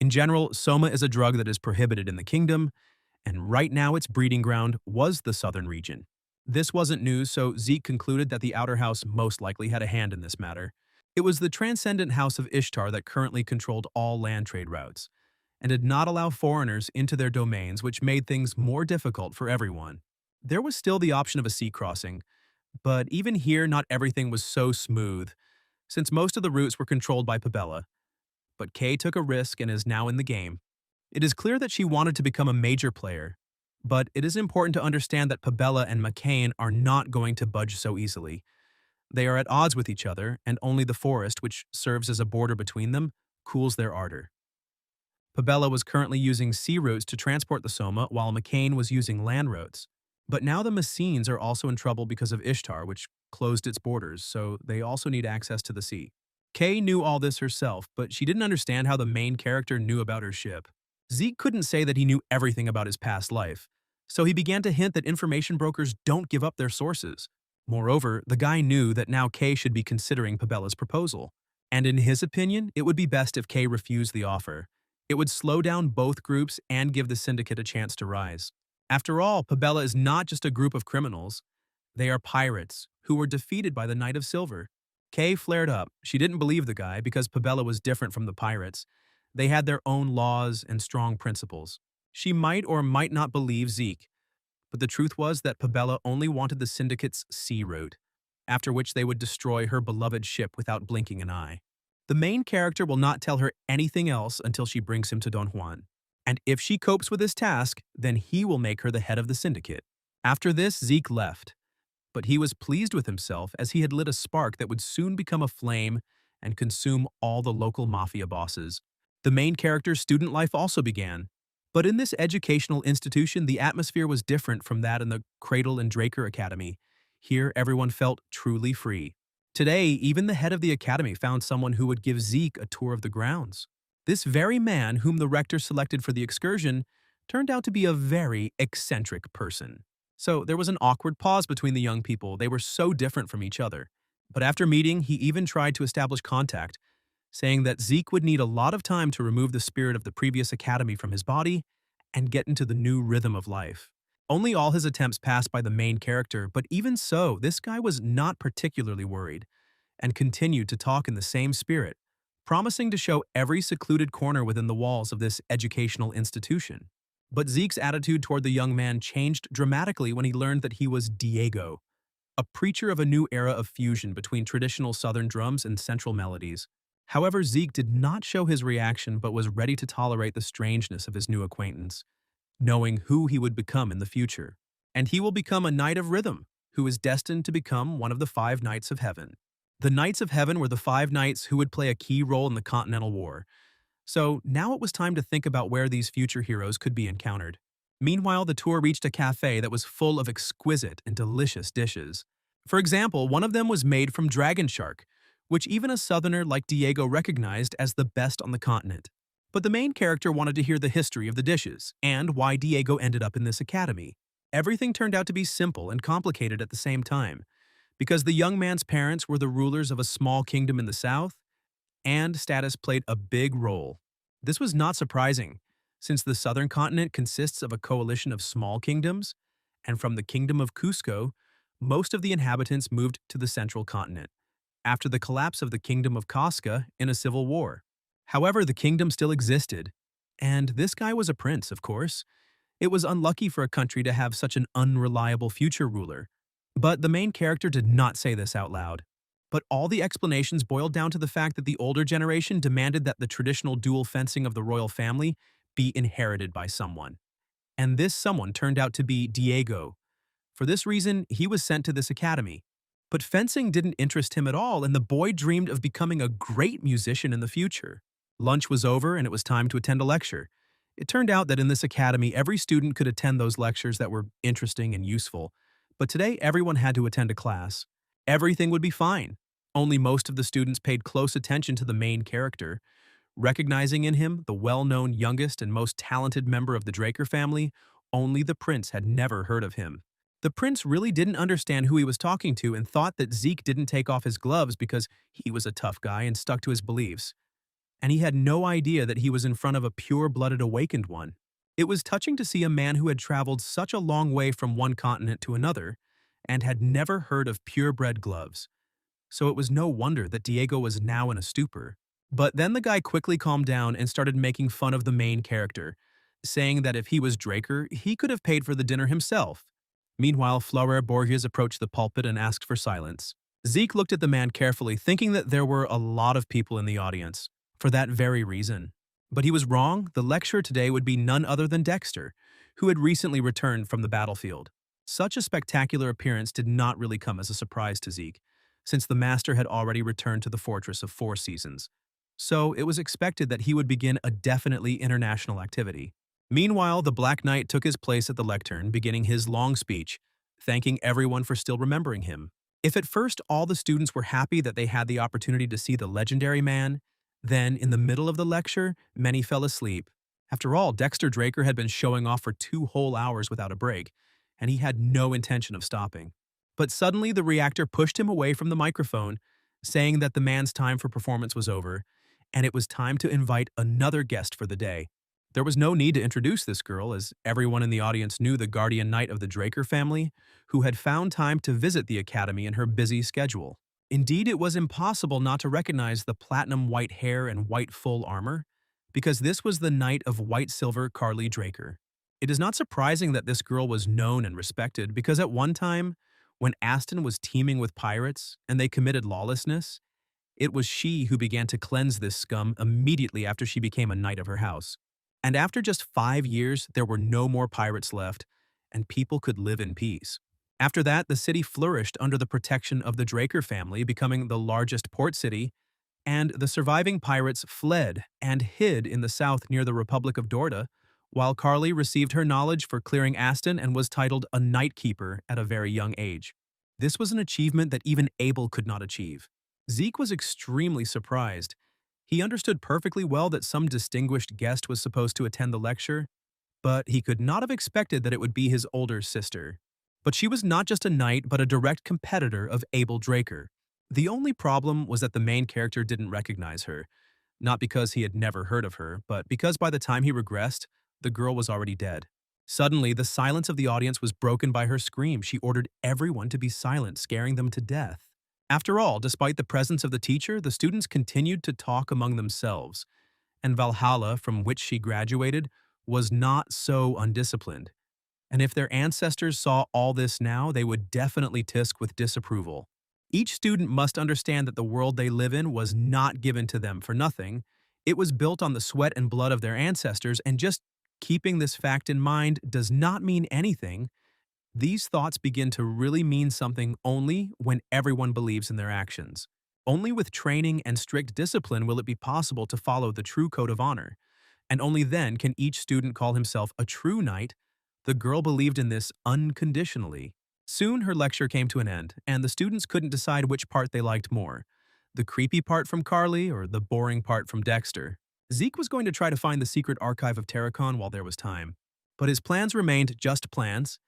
In general, soma is a drug that is prohibited in the kingdom, and right now its breeding ground was the southern region. This wasn't news, so Zeke concluded that the outer house most likely had a hand in this matter. It was the transcendent house of Ishtar that currently controlled all land trade routes, and did not allow foreigners into their domains, which made things more difficult for everyone. There was still the option of a sea crossing, but even here not everything was so smooth, since most of the routes were controlled by Pabella. But Kay took a risk and is now in the game. It is clear that she wanted to become a major player, but it is important to understand that Pabella and McCain are not going to budge so easily. They are at odds with each other, and only the forest, which serves as a border between them, cools their ardor. Pabella was currently using sea routes to transport the soma, while McCain was using land routes. But now the Messenes are also in trouble because of Ishtar, which closed its borders, so they also need access to the sea. Kay knew all this herself, but she didn't understand how the main character knew about her ship. Zeke couldn't say that he knew everything about his past life, so he began to hint that information brokers don't give up their sources. Moreover, the guy knew that now Kay should be considering Pabella's proposal, and in his opinion, it would be best if Kay refused the offer. It would slow down both groups and give the syndicate a chance to rise. After all, Pabella is not just a group of criminals. They are pirates who were defeated by the Knight of Silver. Kay flared up. She didn't believe the guy because Pabella was different from the pirates. They had their own laws and strong principles. She might or might not believe Zeke, but the truth was that Pabella only wanted the syndicate's sea route, after which they would destroy her beloved ship without blinking an eye. The main character will not tell her anything else until she brings him to Don Juan. And if she copes with this task, then he will make her the head of the syndicate. After this, Zeke left. But he was pleased with himself as he had lit a spark that would soon become a flame and consume all the local mafia bosses. The main character's student life also began. But in this educational institution, the atmosphere was different from that in the Cradle and Draker Academy. Here, everyone felt truly free. Today, even the head of the academy found someone who would give Zeke a tour of the grounds. This very man, whom the rector selected for the excursion, turned out to be a very eccentric person. So there was an awkward pause between the young people. They were so different from each other. But after meeting, he even tried to establish contact, saying that Zeke would need a lot of time to remove the spirit of the previous academy from his body and get into the new rhythm of life. Only all his attempts passed by the main character, but even so, this guy was not particularly worried and continued to talk in the same spirit, promising to show every secluded corner within the walls of this educational institution. But Zeke's attitude toward the young man changed dramatically when he learned that he was Diego, a preacher of a new era of fusion between traditional southern drums and central melodies. However, Zeke did not show his reaction but was ready to tolerate the strangeness of his new acquaintance, knowing who he would become in the future. And he will become a Knight of Rhythm, who is destined to become one of the 5 Knights of Heaven. The Knights of Heaven were the 5 knights who would play a key role in the Continental War. So now it was time to think about where these future heroes could be encountered. Meanwhile, the tour reached a cafe that was full of exquisite and delicious dishes. For example, one of them was made from dragon shark, which even a southerner like Diego recognized as the best on the continent. But the main character wanted to hear the history of the dishes and why Diego ended up in this academy. Everything turned out to be simple and complicated at the same time, because the young man's parents were the rulers of a small kingdom in the south, and status played a big role. This was not surprising, since the southern continent consists of a coalition of small kingdoms, and from the kingdom of Cusco, most of the inhabitants moved to the central continent, after the collapse of the kingdom of Casca in a civil war. However, the kingdom still existed, and this guy was a prince, of course. It was unlucky for a country to have such an unreliable future ruler. But the main character did not say this out loud. But all the explanations boiled down to the fact that the older generation demanded that the traditional dual fencing of the royal family be inherited by someone. And this someone turned out to be Diego. For this reason, he was sent to this academy. But fencing didn't interest him at all, and the boy dreamed of becoming a great musician in the future. Lunch was over, and it was time to attend a lecture. It turned out that in this academy, every student could attend those lectures that were interesting and useful. But today, everyone had to attend a class. Everything would be fine. Only most of the students paid close attention to the main character. Recognizing in him the well-known youngest and most talented member of the Draker family, only the prince had never heard of him. The prince really didn't understand who he was talking to and thought that Zeke didn't take off his gloves because he was a tough guy and stuck to his beliefs. And he had no idea that he was in front of a pure-blooded awakened one. It was touching to see a man who had traveled such a long way from one continent to another and had never heard of purebred gloves. So it was no wonder that Diego was now in a stupor. But then the guy quickly calmed down and started making fun of the main character, saying that if he was Draker, he could have paid for the dinner himself. Meanwhile, Flaurer Borges approached the pulpit and asked for silence. Zeke looked at the man carefully, thinking that there were a lot of people in the audience, for that very reason. But he was wrong. The lecturer today would be none other than Dexter, who had recently returned from the battlefield. Such a spectacular appearance did not really come as a surprise to Zeke, since the master had already returned to the Fortress of Four Seasons. So it was expected that he would begin a definitely international activity. Meanwhile, the Black Knight took his place at the lectern, beginning his long speech, thanking everyone for still remembering him. If at first all the students were happy that they had the opportunity to see the legendary man, then, in the middle of the lecture, many fell asleep. After all, Dexter Draker had been showing off for 2 whole hours without a break, and he had no intention of stopping. But suddenly, the reactor pushed him away from the microphone, saying that the man's time for performance was over, and it was time to invite another guest for the day. There was no need to introduce this girl, as everyone in the audience knew the guardian knight of the Draker family, who had found time to visit the academy in her busy schedule. Indeed, it was impossible not to recognize the platinum white hair and white full armor, because this was the knight of white-silver Carly Draker. It is not surprising that this girl was known and respected, because at one time, when Aston was teeming with pirates and they committed lawlessness, it was she who began to cleanse this scum immediately after she became a knight of her house. And after just 5 years, there were no more pirates left, and people could live in peace. After that, the city flourished under the protection of the Draker family, becoming the largest port city, and the surviving pirates fled and hid in the south near the Republic of Dorda, while Carly received her knowledge for clearing Aston and was titled a Night Keeper at a very young age. This was an achievement that even Abel could not achieve. Zeke was extremely surprised. He understood perfectly well that some distinguished guest was supposed to attend the lecture, but he could not have expected that it would be his older sister. But she was not just a knight, but a direct competitor of Abel Draker. The only problem was that the main character didn't recognize her, not because he had never heard of her, but because by the time he regressed, the girl was already dead. Suddenly, the silence of the audience was broken by her scream. She ordered everyone to be silent, scaring them to death. After all, despite the presence of the teacher, the students continued to talk among themselves, and Valhalla, from which she graduated, was not so undisciplined. And if their ancestors saw all this now, they would definitely tisk with disapproval. Each student must understand that the world they live in was not given to them for nothing. It was built on the sweat and blood of their ancestors, and just keeping this fact in mind does not mean anything. These thoughts begin to really mean something only when everyone believes in their actions. Only with training and strict discipline will it be possible to follow the true code of honor, and only then can each student call himself a true knight. The girl believed in this unconditionally. Soon her lecture came to an end, and the students couldn't decide which part they liked more, the creepy part from Carly or the boring part from Dexter. Zeke was going to try to find the secret archive of Terracon while there was time, but his plans remained just plans,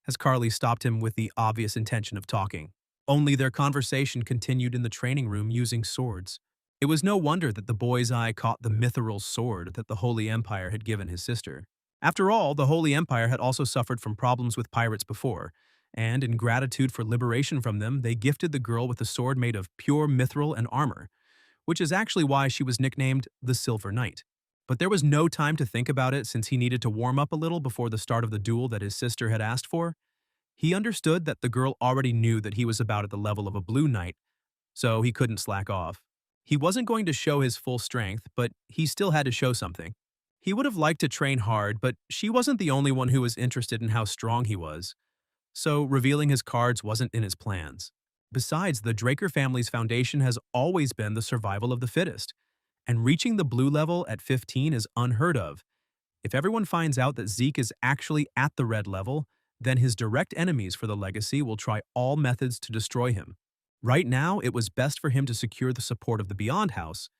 as Carly stopped him with the obvious intention of talking. Only their conversation continued in the training room using swords. It was no wonder that the boy's eye caught the mithril sword that the Holy Empire had given his sister. After all, the Holy Empire had also suffered from problems with pirates before, and in gratitude for liberation from them, they gifted the girl with a sword made of pure mithril and armor, which is actually why she was nicknamed the Silver Knight. But there was no time to think about it since he needed to warm up a little before the start of the duel that his sister had asked for. He understood that the girl already knew that he was about at the level of a blue knight, so he couldn't slack off. He wasn't going to show his full strength, but he still had to show something. He would have liked to train hard, but she wasn't the only one who was interested in how strong he was, so revealing his cards wasn't in his plans. Besides, the Draker family's foundation has always been the survival of the fittest, and reaching the blue level at 15 is unheard of. If everyone finds out that Zeke is actually at the red level, then his direct enemies for the legacy will try all methods to destroy him. Right now, it was best for him to secure the support of the Beyond House,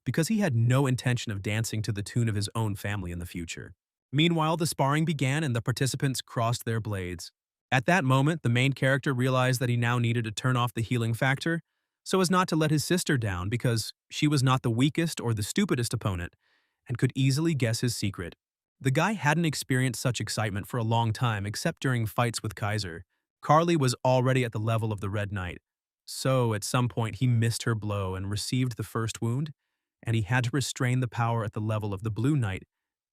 because he had no intention of dancing to the tune of his own family in the future. Meanwhile, the sparring began and the participants crossed their blades. At that moment, the main character realized that he now needed to turn off the healing factor so as not to let his sister down because she was not the weakest or the stupidest opponent and could easily guess his secret. The guy hadn't experienced such excitement for a long time except during fights with Kaiser. Carly was already at the level of the Red Knight, so at some point he missed her blow and received the first wound, and he had to restrain the power at the level of the Blue Knight.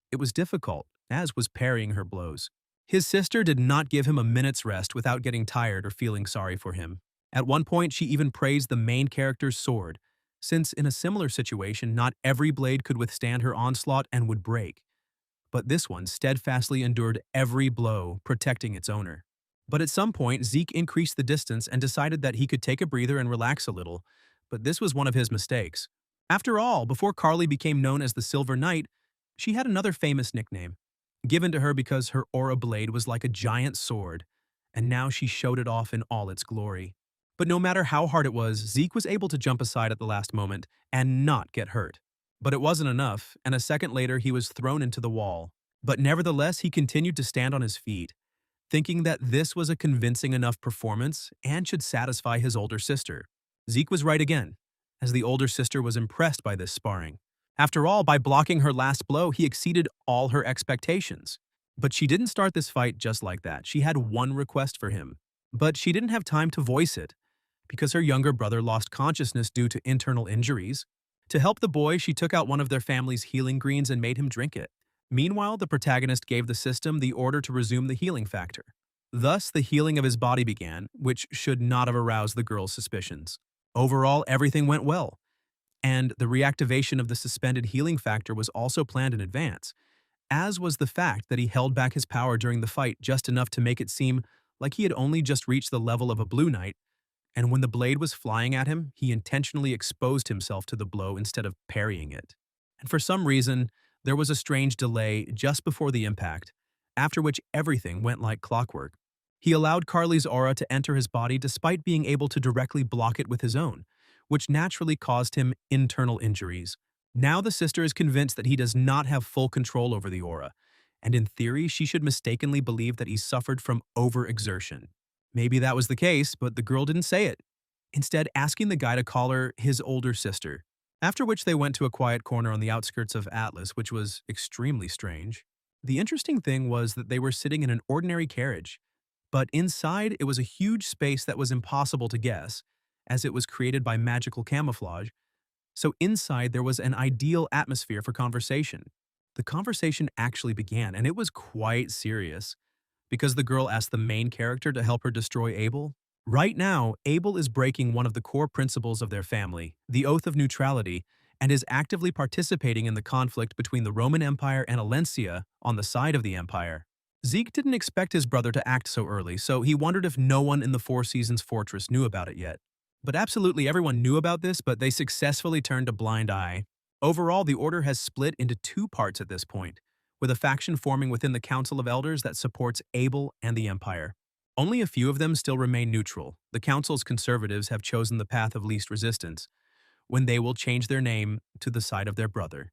It was difficult, as was parrying her blows. His sister did not give him a minute's rest without getting tired or feeling sorry for him. At one point, she even praised the main character's sword, since in a similar situation, not every blade could withstand her onslaught and would break. But this one steadfastly endured every blow, protecting its owner. But at some point, Zeke increased the distance and decided that he could take a breather and relax a little, but this was one of his mistakes. After all, before Carly became known as the Silver Knight, she had another famous nickname, given to her because her aura blade was like a giant sword, and now she showed it off in all its glory. But no matter how hard it was, Zeke was able to jump aside at the last moment and not get hurt. But it wasn't enough, and a second later he was thrown into the wall. But nevertheless, he continued to stand on his feet, thinking that this was a convincing enough performance and should satisfy his older sister. Zeke was right again, as the older sister was impressed by this sparring. After all, by blocking her last blow, he exceeded all her expectations. But she didn't start this fight just like that. She had one request for him. But she didn't have time to voice it, because her younger brother lost consciousness due to internal injuries. To help the boy, she took out one of their family's healing greens and made him drink it. Meanwhile, the protagonist gave the system the order to resume the healing factor. Thus, the healing of his body began, which should not have aroused the girl's suspicions. Overall, everything went well, and the reactivation of the suspended healing factor was also planned in advance, as was the fact that he held back his power during the fight just enough to make it seem like he had only just reached the level of a Blue Knight, and when the blade was flying at him, he intentionally exposed himself to the blow instead of parrying it. And for some reason, there was a strange delay just before the impact, after which everything went like clockwork. He allowed Carly's aura to enter his body despite being able to directly block it with his own, which naturally caused him internal injuries. Now the sister is convinced that he does not have full control over the aura, and in theory she should mistakenly believe that he suffered from overexertion. Maybe that was the case, but the girl didn't say it, instead asking the guy to call her his older sister. After which they went to a quiet corner on the outskirts of Atlas, which was extremely strange. The interesting thing was that they were sitting in an ordinary carriage, but inside it was a huge space that was impossible to guess, as it was created by magical camouflage. So inside there was an ideal atmosphere for conversation. The conversation actually began, and it was quite serious, because the girl asked the main character to help her destroy Abel. Right now, Abel is breaking one of the core principles of their family, the Oath of Neutrality, and is actively participating in the conflict between the Roman Empire and Alencia on the side of the Empire. Zeke didn't expect his brother to act so early, so he wondered if no one in the Four Seasons Fortress knew about it yet. But absolutely everyone knew about this, but they successfully turned a blind eye. Overall, the Order has split into two parts at this point, with a faction forming within the Council of Elders that supports Abel and the Empire. Only a few of them still remain neutral. The Council's conservatives have chosen the path of least resistance, when they will change their name to the side of their brother.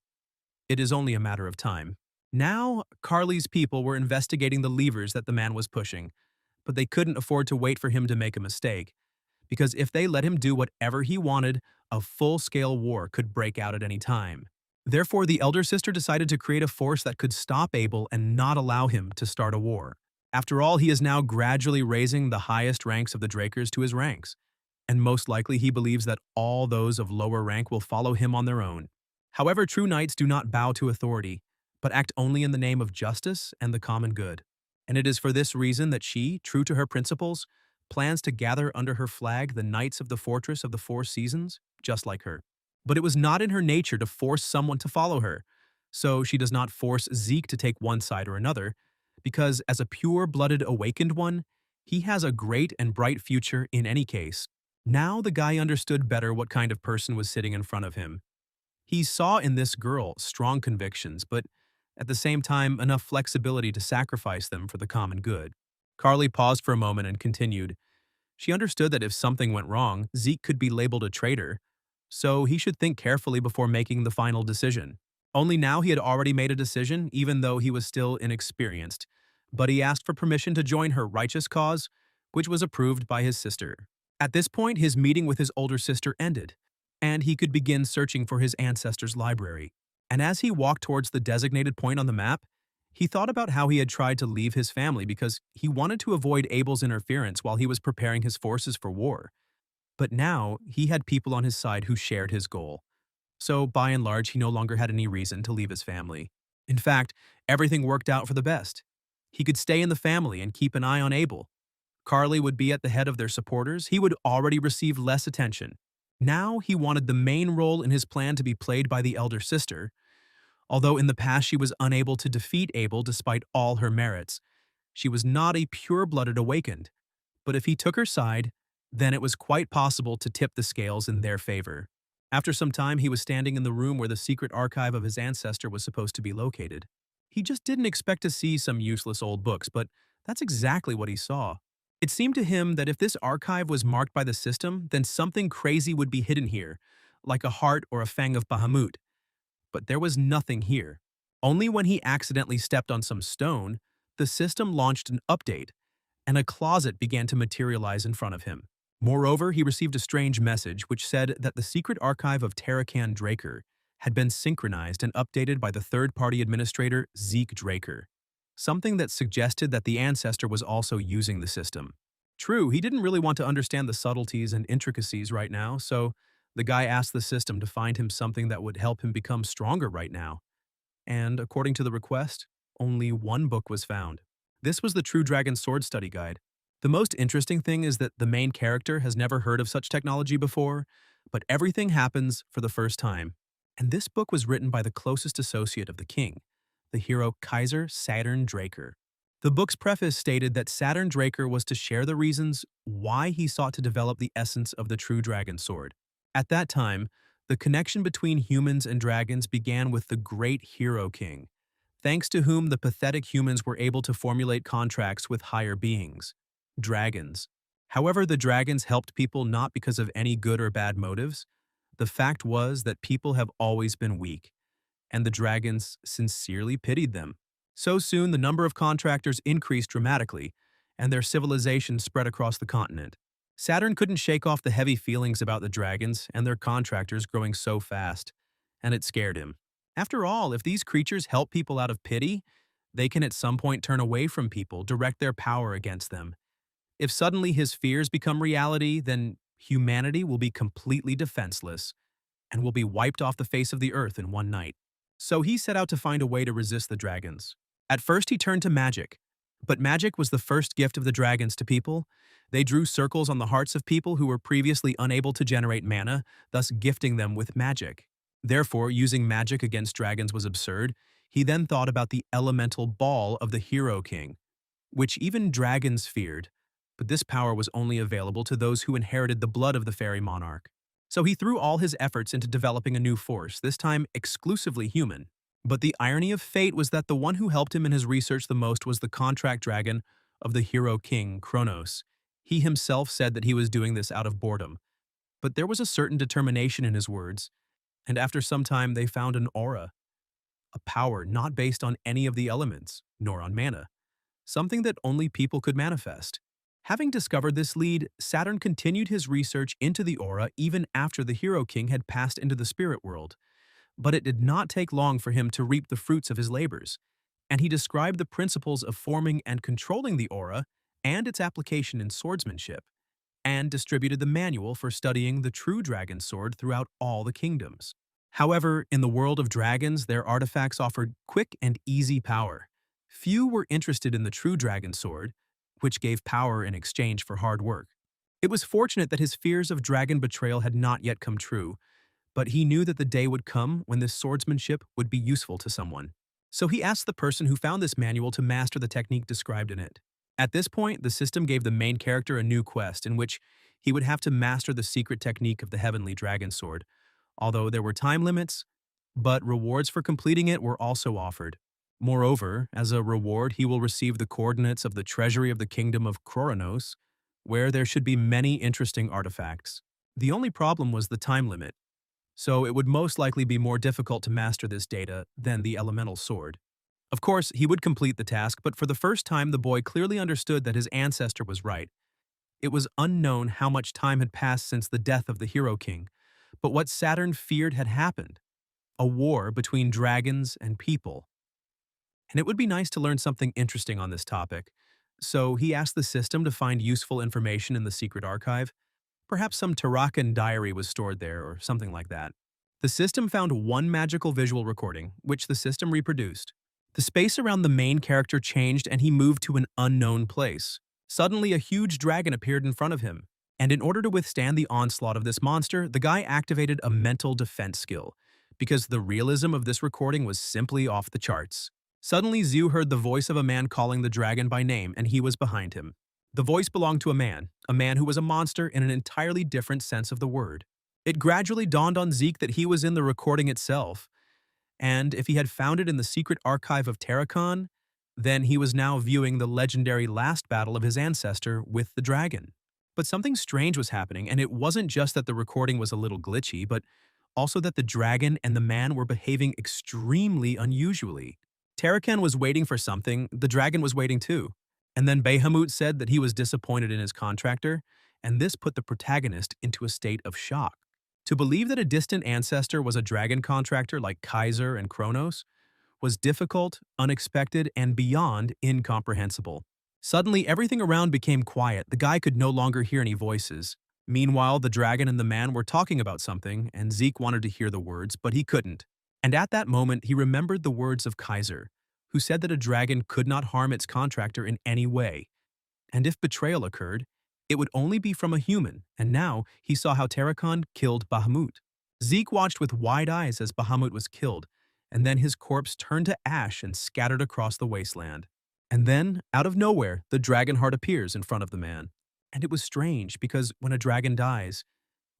It is only a matter of time. Now, Carly's people were investigating the levers that the man was pushing, but they couldn't afford to wait for him to make a mistake, because if they let him do whatever he wanted, a full-scale war could break out at any time. Therefore, the elder sister decided to create a force that could stop Abel and not allow him to start a war. After all, he is now gradually raising the highest ranks of the Drakers to his ranks, and most likely he believes that all those of lower rank will follow him on their own. However, true knights do not bow to authority, but act only in the name of justice and the common good. And it is for this reason that she, true to her principles, plans to gather under her flag the knights of the Fortress of the Four Seasons, just like her. But it was not in her nature to force someone to follow her, so she does not force Zeke to take one side or another, because as a pure-blooded awakened one, he has a great and bright future in any case. Now the guy understood better what kind of person was sitting in front of him. He saw in this girl strong convictions, but at the same time enough flexibility to sacrifice them for the common good. Carly paused for a moment and continued. She understood that if something went wrong, Zeke could be labeled a traitor, so he should think carefully before making the final decision. Only now he had already made a decision, even though he was still inexperienced, but he asked for permission to join her righteous cause, which was approved by his sister. At this point, his meeting with his older sister ended, and he could begin searching for his ancestor's library. And as he walked towards the designated point on the map, he thought about how he had tried to leave his family because he wanted to avoid Abel's interference while he was preparing his forces for war. But now, he had people on his side who shared his goal. So, by and large, he no longer had any reason to leave his family. In fact, everything worked out for the best. He could stay in the family and keep an eye on Abel. Carly would be at the head of their supporters. He would already receive less attention. Now, he wanted the main role in his plan to be played by the elder sister. Although in the past she was unable to defeat Abel despite all her merits, she was not a pure-blooded awakened. But if he took her side, then it was quite possible to tip the scales in their favor. After some time, he was standing in the room where the secret archive of his ancestor was supposed to be located. He just didn't expect to see some useless old books, but that's exactly what he saw. It seemed to him that if this archive was marked by the system, then something crazy would be hidden here, like a heart or a fang of Bahamut. But there was nothing here. Only when he accidentally stepped on some stone, the system launched an update, and a closet began to materialize in front of him. Moreover, he received a strange message which said that the secret archive of Terracan Draker had been synchronized and updated by the third-party administrator Zeke Draker, something that suggested that the ancestor was also using the system. True, he didn't really want to understand the subtleties and intricacies right now, so the guy asked the system to find him something that would help him become stronger right now. And according to the request, only one book was found. This was the True Dragon Sword Study Guide. The most interesting thing is that the main character has never heard of such technology before, but everything happens for the first time. And this book was written by the closest associate of the king, the hero Kaiser Saturn Draker. The book's preface stated that Saturn Draker was to share the reasons why he sought to develop the essence of the true dragon sword. At that time, the connection between humans and dragons began with the great hero king, thanks to whom the pathetic humans were able to formulate contracts with higher beings, dragons. However, the dragons helped people not because of any good or bad motives. The fact was that people have always been weak, and the dragons sincerely pitied them. So soon, the number of contractors increased dramatically, and their civilization spread across the continent. Saturn couldn't shake off the heavy feelings about the dragons and their contractors growing so fast, and it scared him. After all, if these creatures help people out of pity, they can at some point turn away from people, direct their power against them. If suddenly his fears become reality, then humanity will be completely defenseless and will be wiped off the face of the earth in one night. So he set out to find a way to resist the dragons. At first, he turned to magic. But magic was the first gift of the dragons to people. They drew circles on the hearts of people who were previously unable to generate mana, thus gifting them with magic. Therefore, using magic against dragons was absurd. He then thought about the elemental ball of the Hero King, which even dragons feared. But this power was only available to those who inherited the blood of the fairy monarch. So he threw all his efforts into developing a new force, this time exclusively human. But the irony of fate was that the one who helped him in his research the most was the contract dragon of the Hero King, Kronos. He himself said that he was doing this out of boredom. But there was a certain determination in his words, and after some time they found an aura, a power not based on any of the elements, nor on mana, something that only people could manifest. Having discovered this lead, Saturn continued his research into the aura even after the Hero King had passed into the spirit world. But it did not take long for him to reap the fruits of his labors, and he described the principles of forming and controlling the aura and its application in swordsmanship, and distributed the manual for studying the true dragon sword throughout all the kingdoms. However, in the world of dragons, their artifacts offered quick and easy power. Few were interested in the true dragon sword, which gave power in exchange for hard work. It was fortunate that his fears of dragon betrayal had not yet come true, but he knew that the day would come when this swordsmanship would be useful to someone. So he asked the person who found this manual to master the technique described in it. At this point, the system gave the main character a new quest in which he would have to master the secret technique of the heavenly dragon sword, although there were time limits, but rewards for completing it were also offered. Moreover, as a reward, he will receive the coordinates of the treasury of the kingdom of Kronos, where there should be many interesting artifacts. The only problem was the time limit, so it would most likely be more difficult to master this data than the elemental sword. Of course, he would complete the task, but for the first time the boy clearly understood that his ancestor was right. It was unknown how much time had passed since the death of the Hero King, but what Saturn feared had happened: a war between dragons and people. And it would be nice to learn something interesting on this topic, so he asked the system to find useful information in the secret archive. Perhaps some Tarakan diary was stored there or something like that. The system found one magical visual recording, which the system reproduced. The space around the main character changed and he moved to an unknown place. Suddenly, a huge dragon appeared in front of him, and in order to withstand the onslaught of this monster, the guy activated a mental defense skill, because the realism of this recording was simply off the charts. Suddenly, Zhu heard the voice of a man calling the dragon by name, and he was behind him. The voice belonged to a man who was a monster in an entirely different sense of the word. It gradually dawned on Zeke that he was in the recording itself, and if he had found it in the secret archive of Terracon, then he was now viewing the legendary last battle of his ancestor with the dragon. But something strange was happening, and it wasn't just that the recording was a little glitchy, but also that the dragon and the man were behaving extremely unusually. Terracon was waiting for something, the dragon was waiting too. And then Bahamut said that he was disappointed in his contractor, and this put the protagonist into a state of shock. To believe that a distant ancestor was a dragon contractor like Kaiser and Kronos was difficult, unexpected, and beyond incomprehensible. Suddenly, everything around became quiet. The guy could no longer hear any voices. Meanwhile, the dragon and the man were talking about something, and Zeke wanted to hear the words, but he couldn't. And at that moment, he remembered the words of Kaiser, who said that a dragon could not harm its contractor in any way. And if betrayal occurred, it would only be from a human, and now he saw how Terracon killed Bahamut. Zeke watched with wide eyes as Bahamut was killed, and then his corpse turned to ash and scattered across the wasteland. And then, out of nowhere, the dragon heart appears in front of the man. And it was strange, because when a dragon dies,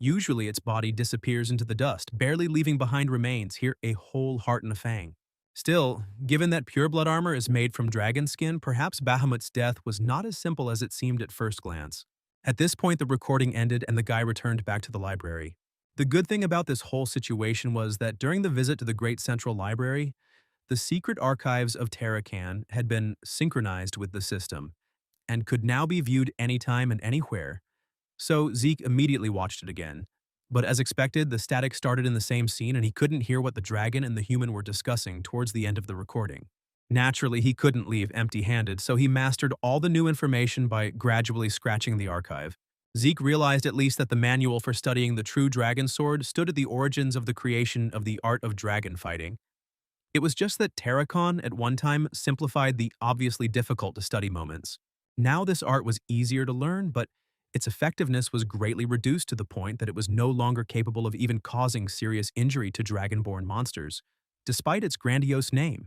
usually its body disappears into the dust, barely leaving behind remains, here a whole heart and a fang. Still, given that pureblood armor is made from dragon skin, perhaps Bahamut's death was not as simple as it seemed at first glance. At this point, the recording ended and the guy returned back to the library. The good thing about this whole situation was that during the visit to the Great Central Library, the secret archives of Terracan had been synchronized with the system and could now be viewed anytime and anywhere. So Zeke immediately watched it again. But as expected, the static started in the same scene and he couldn't hear what the dragon and the human were discussing towards the end of the recording. Naturally, he couldn't leave empty-handed, so he mastered all the new information by gradually scratching the archive. Zeke realized at least that the manual for studying the true dragon sword stood at the origins of the creation of the art of dragon fighting. It was just that Terracon at one time simplified the obviously difficult to study moments. Now this art was easier to learn, but its effectiveness was greatly reduced to the point that it was no longer capable of even causing serious injury to dragonborn monsters, despite its grandiose name.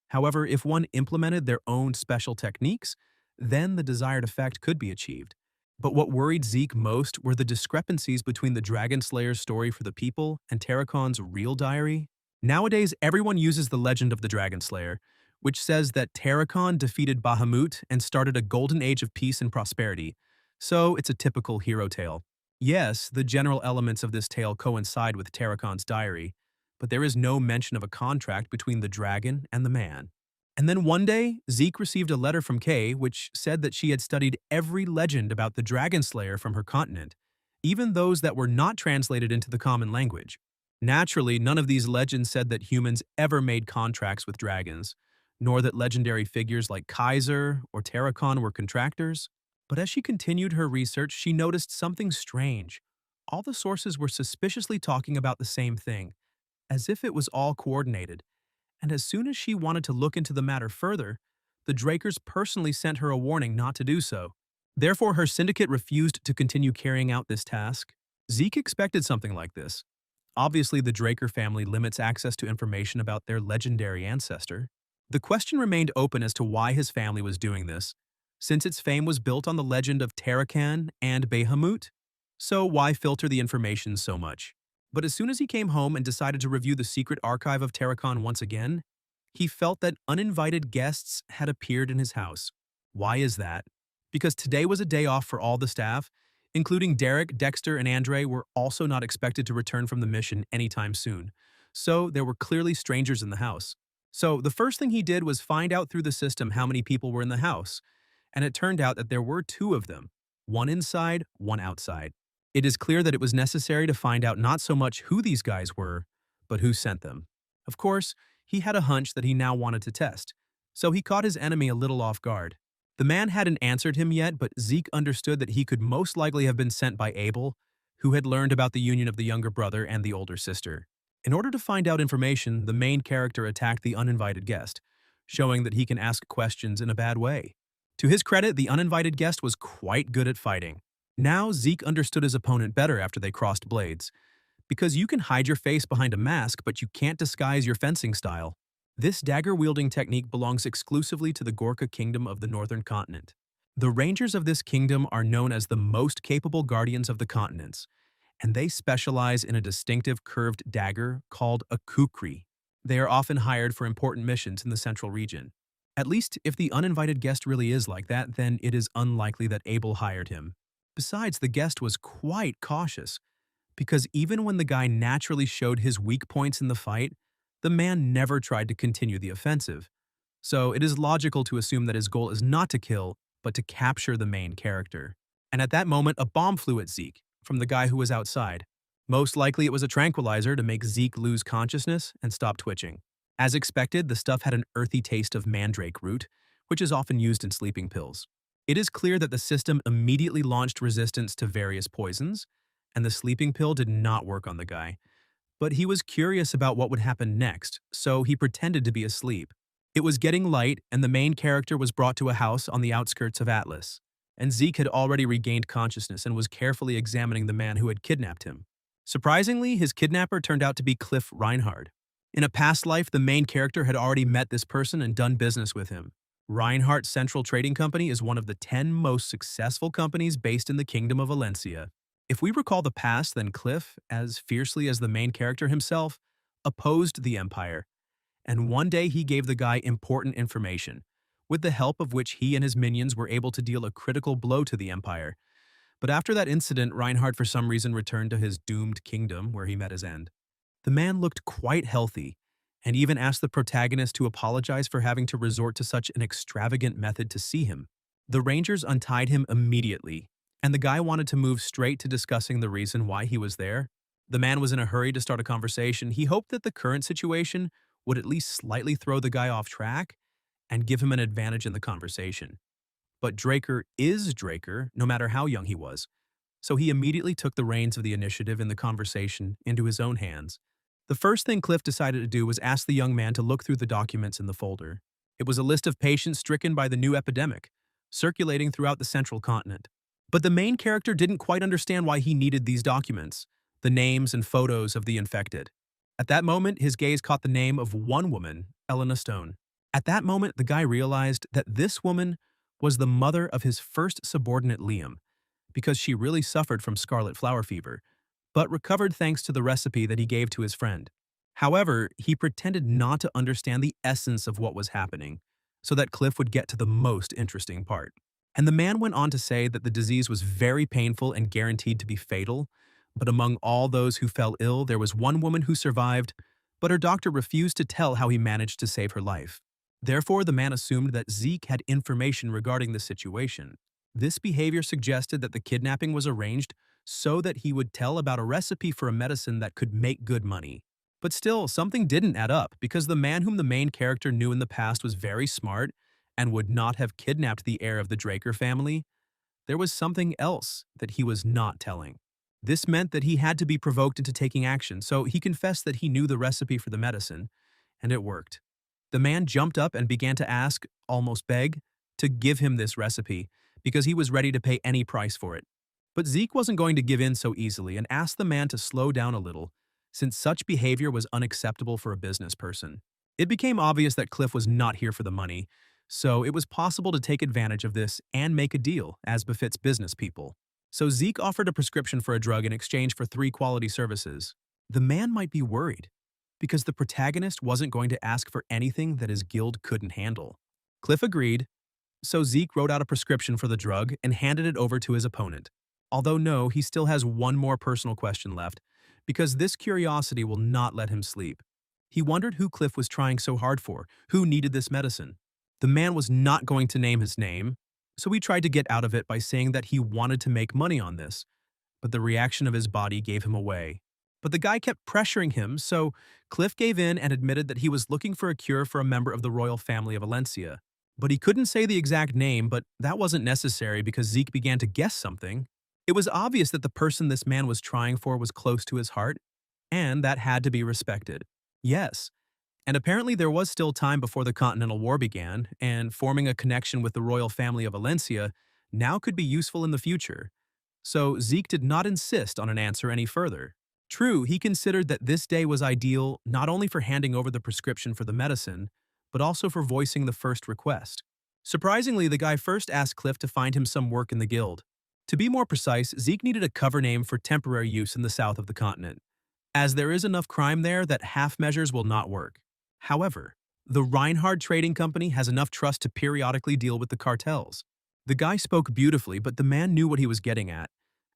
However, if one implemented their own special techniques, then the desired effect could be achieved. But what worried Zeke most were the discrepancies between the Dragon Slayer's story for the people and Terracon's real diary. Nowadays, everyone uses the legend of the Dragon Slayer, which says that Terracon defeated Bahamut and started a golden age of peace and prosperity, so it's a typical hero tale. Yes, the general elements of this tale coincide with Terracon's diary, but there is no mention of a contract between the dragon and the man. And then one day, Zeke received a letter from Kay which said that she had studied every legend about the Dragon Slayer from her continent, even those that were not translated into the common language. Naturally, none of these legends said that humans ever made contracts with dragons, nor that legendary figures like Kaiser or Terracon were contractors. But as she continued her research, she noticed something strange. All the sources were suspiciously talking about the same thing, as if it was all coordinated. And as soon as she wanted to look into the matter further, the Drakers personally sent her a warning not to do so. Therefore, her syndicate refused to continue carrying out this task. Zeke expected something like this. Obviously, the Draker family limits access to information about their legendary ancestor. The question remained open as to why his family was doing this, since its fame was built on the legend of Terracan and Bahamut. So why filter the information so much? But as soon as he came home and decided to review the secret archive of Terracon once again, he felt that uninvited guests had appeared in his house. Why is that? Because today was a day off for all the staff, including Derek, Dexter, and Andre were also not expected to return from the mission anytime soon. So there were clearly strangers in the house. So the first thing he did was find out through the system how many people were in the house, and it turned out that there were two of them, one inside, one outside. It is clear that it was necessary to find out not so much who these guys were, but who sent them. Of course, he had a hunch that he now wanted to test, so he caught his enemy a little off guard. The man hadn't answered him yet, but Zeke understood that he could most likely have been sent by Abel, who had learned about the union of the younger brother and the older sister. In order to find out information, the main character attacked the uninvited guest, showing that he can ask questions in a bad way. To his credit, the uninvited guest was quite good at fighting. Now, Zeke understood his opponent better after they crossed blades, because you can hide your face behind a mask, but you can't disguise your fencing style. This dagger-wielding technique belongs exclusively to the Gorka kingdom of the northern continent. The rangers of this kingdom are known as the most capable guardians of the continents, and they specialize in a distinctive curved dagger called a kukri. They are often hired for important missions in the central region. At least, if the uninvited guest really is like that, then it is unlikely that Abel hired him. Besides, the guest was quite cautious, because even when the guy naturally showed his weak points in the fight, the man never tried to continue the offensive. So it is logical to assume that his goal is not to kill, but to capture the main character. And at that moment, a bomb flew at Zeke from the guy who was outside. Most likely it was a tranquilizer to make Zeke lose consciousness and stop twitching. As expected, the stuff had an earthy taste of mandrake root, which is often used in sleeping pills. It is clear that the system immediately launched resistance to various poisons, and the sleeping pill did not work on the guy. But he was curious about what would happen next, so he pretended to be asleep. It was getting light, and the main character was brought to a house on the outskirts of Atlas. And Zeke had already regained consciousness and was carefully examining the man who had kidnapped him. Surprisingly, his kidnapper turned out to be Cliff Reinhardt. In a past life, the main character had already met this person and done business with him. Reinhardt Central Trading Company is one of the 10 most successful companies based in the Kingdom of Valencia. If we recall the past, then Cliff, as fiercely as the main character himself, opposed the Empire. And one day he gave the guy important information, with the help of which he and his minions were able to deal a critical blow to the Empire. But after that incident, Reinhardt for some reason returned to his doomed kingdom where he met his end. The man looked quite healthy, and even asked the protagonist to apologize for having to resort to such an extravagant method to see him. The Rangers untied him immediately, and the guy wanted to move straight to discussing the reason why he was there. The man was in a hurry to start a conversation. He hoped that the current situation would at least slightly throw the guy off track and give him an advantage in the conversation. But Draker is Draker, no matter how young he was, so he immediately took the reins of the initiative in the conversation into his own hands. The first thing Cliff decided to do was ask the young man to look through the documents in the folder. It was a list of patients stricken by the new epidemic, circulating throughout the central continent. But the main character didn't quite understand why he needed these documents, the names and photos of the infected. At that moment, his gaze caught the name of one woman, Elena Stone. At that moment, the guy realized that this woman was the mother of his first subordinate Liam, because she really suffered from scarlet flower fever, but recovered thanks to the recipe that he gave to his friend. However, he pretended not to understand the essence of what was happening, so that Cliff would get to the most interesting part. And the man went on to say that the disease was very painful and guaranteed to be fatal, but among all those who fell ill, there was one woman who survived, but her doctor refused to tell how he managed to save her life. Therefore, the man assumed that Zeke had information regarding the situation. This behavior suggested that the kidnapping was arranged so that he would tell about a recipe for a medicine that could make good money. But still, something didn't add up because the man whom the main character knew in the past was very smart and would not have kidnapped the heir of the Draker family. There was something else that he was not telling. This meant that he had to be provoked into taking action, so he confessed that he knew the recipe for the medicine, and it worked. The man jumped up and began to ask, almost beg, to give him this recipe, because he was ready to pay any price for it. But Zeke wasn't going to give in so easily and asked the man to slow down a little, since such behavior was unacceptable for a business person. It became obvious that Cliff was not here for the money, so it was possible to take advantage of this and make a deal, as befits business people. So Zeke offered a prescription for a drug in exchange for 3 quality services. The man might be worried, because the protagonist wasn't going to ask for anything that his guild couldn't handle. Cliff agreed, so Zeke wrote out a prescription for the drug and handed it over to his opponent. Although no, he still has one more personal question left, because this curiosity will not let him sleep. He wondered who Cliff was trying so hard for, who needed this medicine. The man was not going to name his name, so he tried to get out of it by saying that he wanted to make money on this, but the reaction of his body gave him away. But the guy kept pressuring him, so Cliff gave in and admitted that he was looking for a cure for a member of the royal family of Valencia. But he couldn't say the exact name, but that wasn't necessary because Zeke began to guess something. It was obvious that the person this man was trying for was close to his heart, and that had to be respected. Yes. And apparently there was still time before the Continental War began, and forming a connection with the royal family of Valencia now could be useful in the future. So Zeke did not insist on an answer any further. True, he considered that this day was ideal not only for handing over the prescription for the medicine, but also for voicing the first request. Surprisingly, the guy first asked Cliff to find him some work in the guild. To be more precise, Zeke needed a cover name for temporary use in the south of the continent, as there is enough crime there that half measures will not work. However, the Reinhardt Trading Company has enough trust to periodically deal with the cartels. The guy spoke beautifully, but the man knew what he was getting at.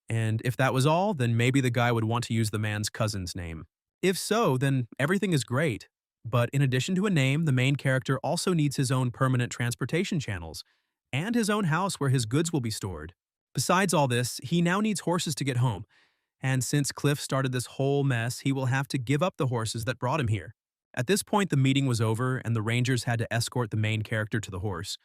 And if that was all, then maybe the guy would want to use the man's cousin's name. If so, then everything is great. But in addition to a name, the main character also needs his own permanent transportation channels, and his own house where his goods will be stored. Besides all this, he now needs horses to get home. And since Cliff started this whole mess, he will have to give up the horses that brought him here. At this point, the meeting was over, and the Rangers had to escort the main character to the horse.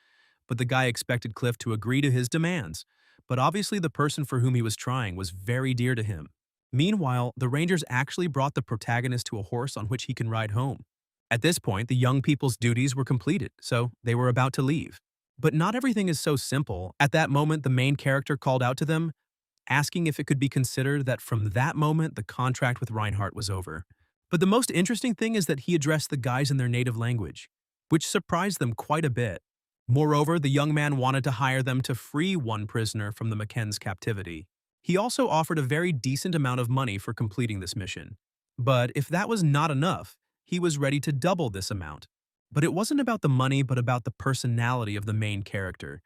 But the guy expected Cliff to agree to his demands. But obviously the person for whom he was trying was very dear to him. Meanwhile, the Rangers actually brought the protagonist to a horse on which he can ride home. At this point, the young people's duties were completed, so they were about to leave. But not everything is so simple. At that moment, the main character called out to them, asking if it could be considered that from that moment the contract with Reinhardt was over. But the most interesting thing is that he addressed the guys in their native language, which surprised them quite a bit. Moreover, the young man wanted to hire them to free one prisoner from the McKenn's captivity. He also offered a very decent amount of money for completing this mission. But if that was not enough, he was ready to double this amount. But it wasn't about the money, but about the personality of the main character.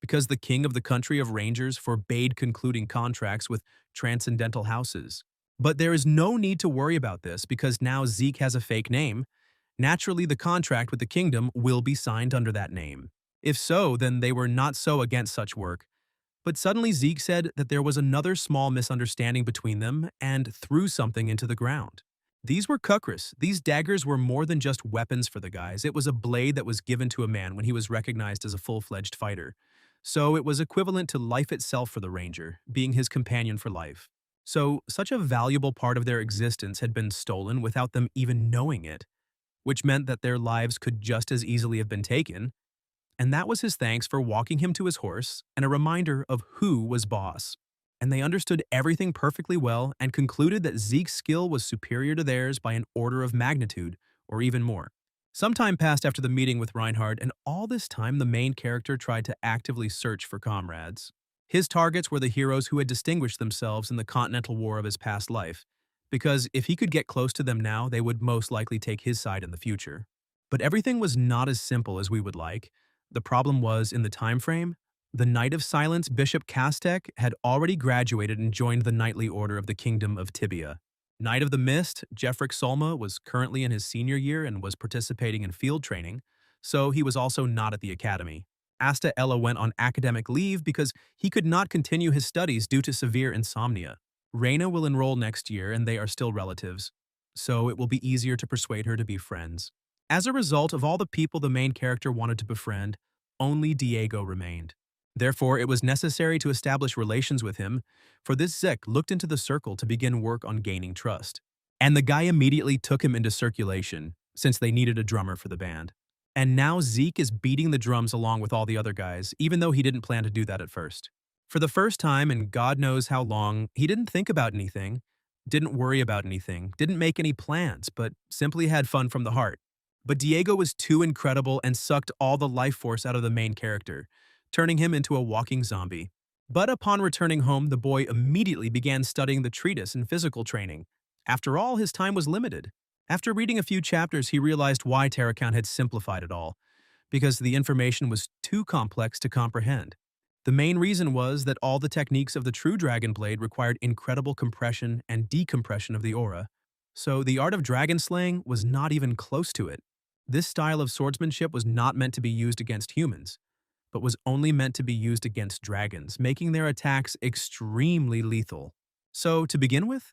Because the king of the country of Rangers forbade concluding contracts with transcendental houses. But there is no need to worry about this because now Zeke has a fake name. Naturally, the contract with the kingdom will be signed under that name. If so, then they were not so against such work. But suddenly Zeke said that there was another small misunderstanding between them and threw something into the ground. These were kukris. These daggers were more than just weapons for the guys. It was a blade that was given to a man when he was recognized as a full-fledged fighter. So it was equivalent to life itself for the ranger, being his companion for life. So such a valuable part of their existence had been stolen without them even knowing it, which meant that their lives could just as easily have been taken. And that was his thanks for walking him to his horse and a reminder of who was boss. And they understood everything perfectly well and concluded that Zeke's skill was superior to theirs by an order of magnitude, or even more. Some time passed after the meeting with Reinhardt, and all this time the main character tried to actively search for comrades. His targets were the heroes who had distinguished themselves in the Continental War of his past life, because if he could get close to them now, they would most likely take his side in the future. But everything was not as simple as we would like. The problem was, in the time frame, the Knight of Silence, Bishop Kastek, had already graduated and joined the Knightly Order of the Kingdom of Tibia. Knight of the Mist, Jeffrick Solma, was currently in his senior year and was participating in field training, so he was also not at the academy. Asta Ella went on academic leave because he could not continue his studies due to severe insomnia. Raina will enroll next year and they are still relatives, so it will be easier to persuade her to be friends. As a result of all the people the main character wanted to befriend, only Diego remained. Therefore, it was necessary to establish relations with him, for this Zek looked into the circle to begin work on gaining trust. And the guy immediately took him into circulation, since they needed a drummer for the band. And now Zeke is beating the drums along with all the other guys, even though he didn't plan to do that at first. For the first time in God knows how long, he didn't think about anything, didn't worry about anything, didn't make any plans, but simply had fun from the heart. But Diego was too incredible and sucked all the life force out of the main character, turning him into a walking zombie. But upon returning home, the boy immediately began studying the treatise in physical training. After all, his time was limited. After reading a few chapters, he realized why Terracount had simplified it all, because the information was too complex to comprehend. The main reason was that all the techniques of the true Dragon Blade required incredible compression and decompression of the aura, so the art of dragon slaying was not even close to it. This style of swordsmanship was not meant to be used against humans, but was only meant to be used against dragons, making their attacks extremely lethal. So, to begin with,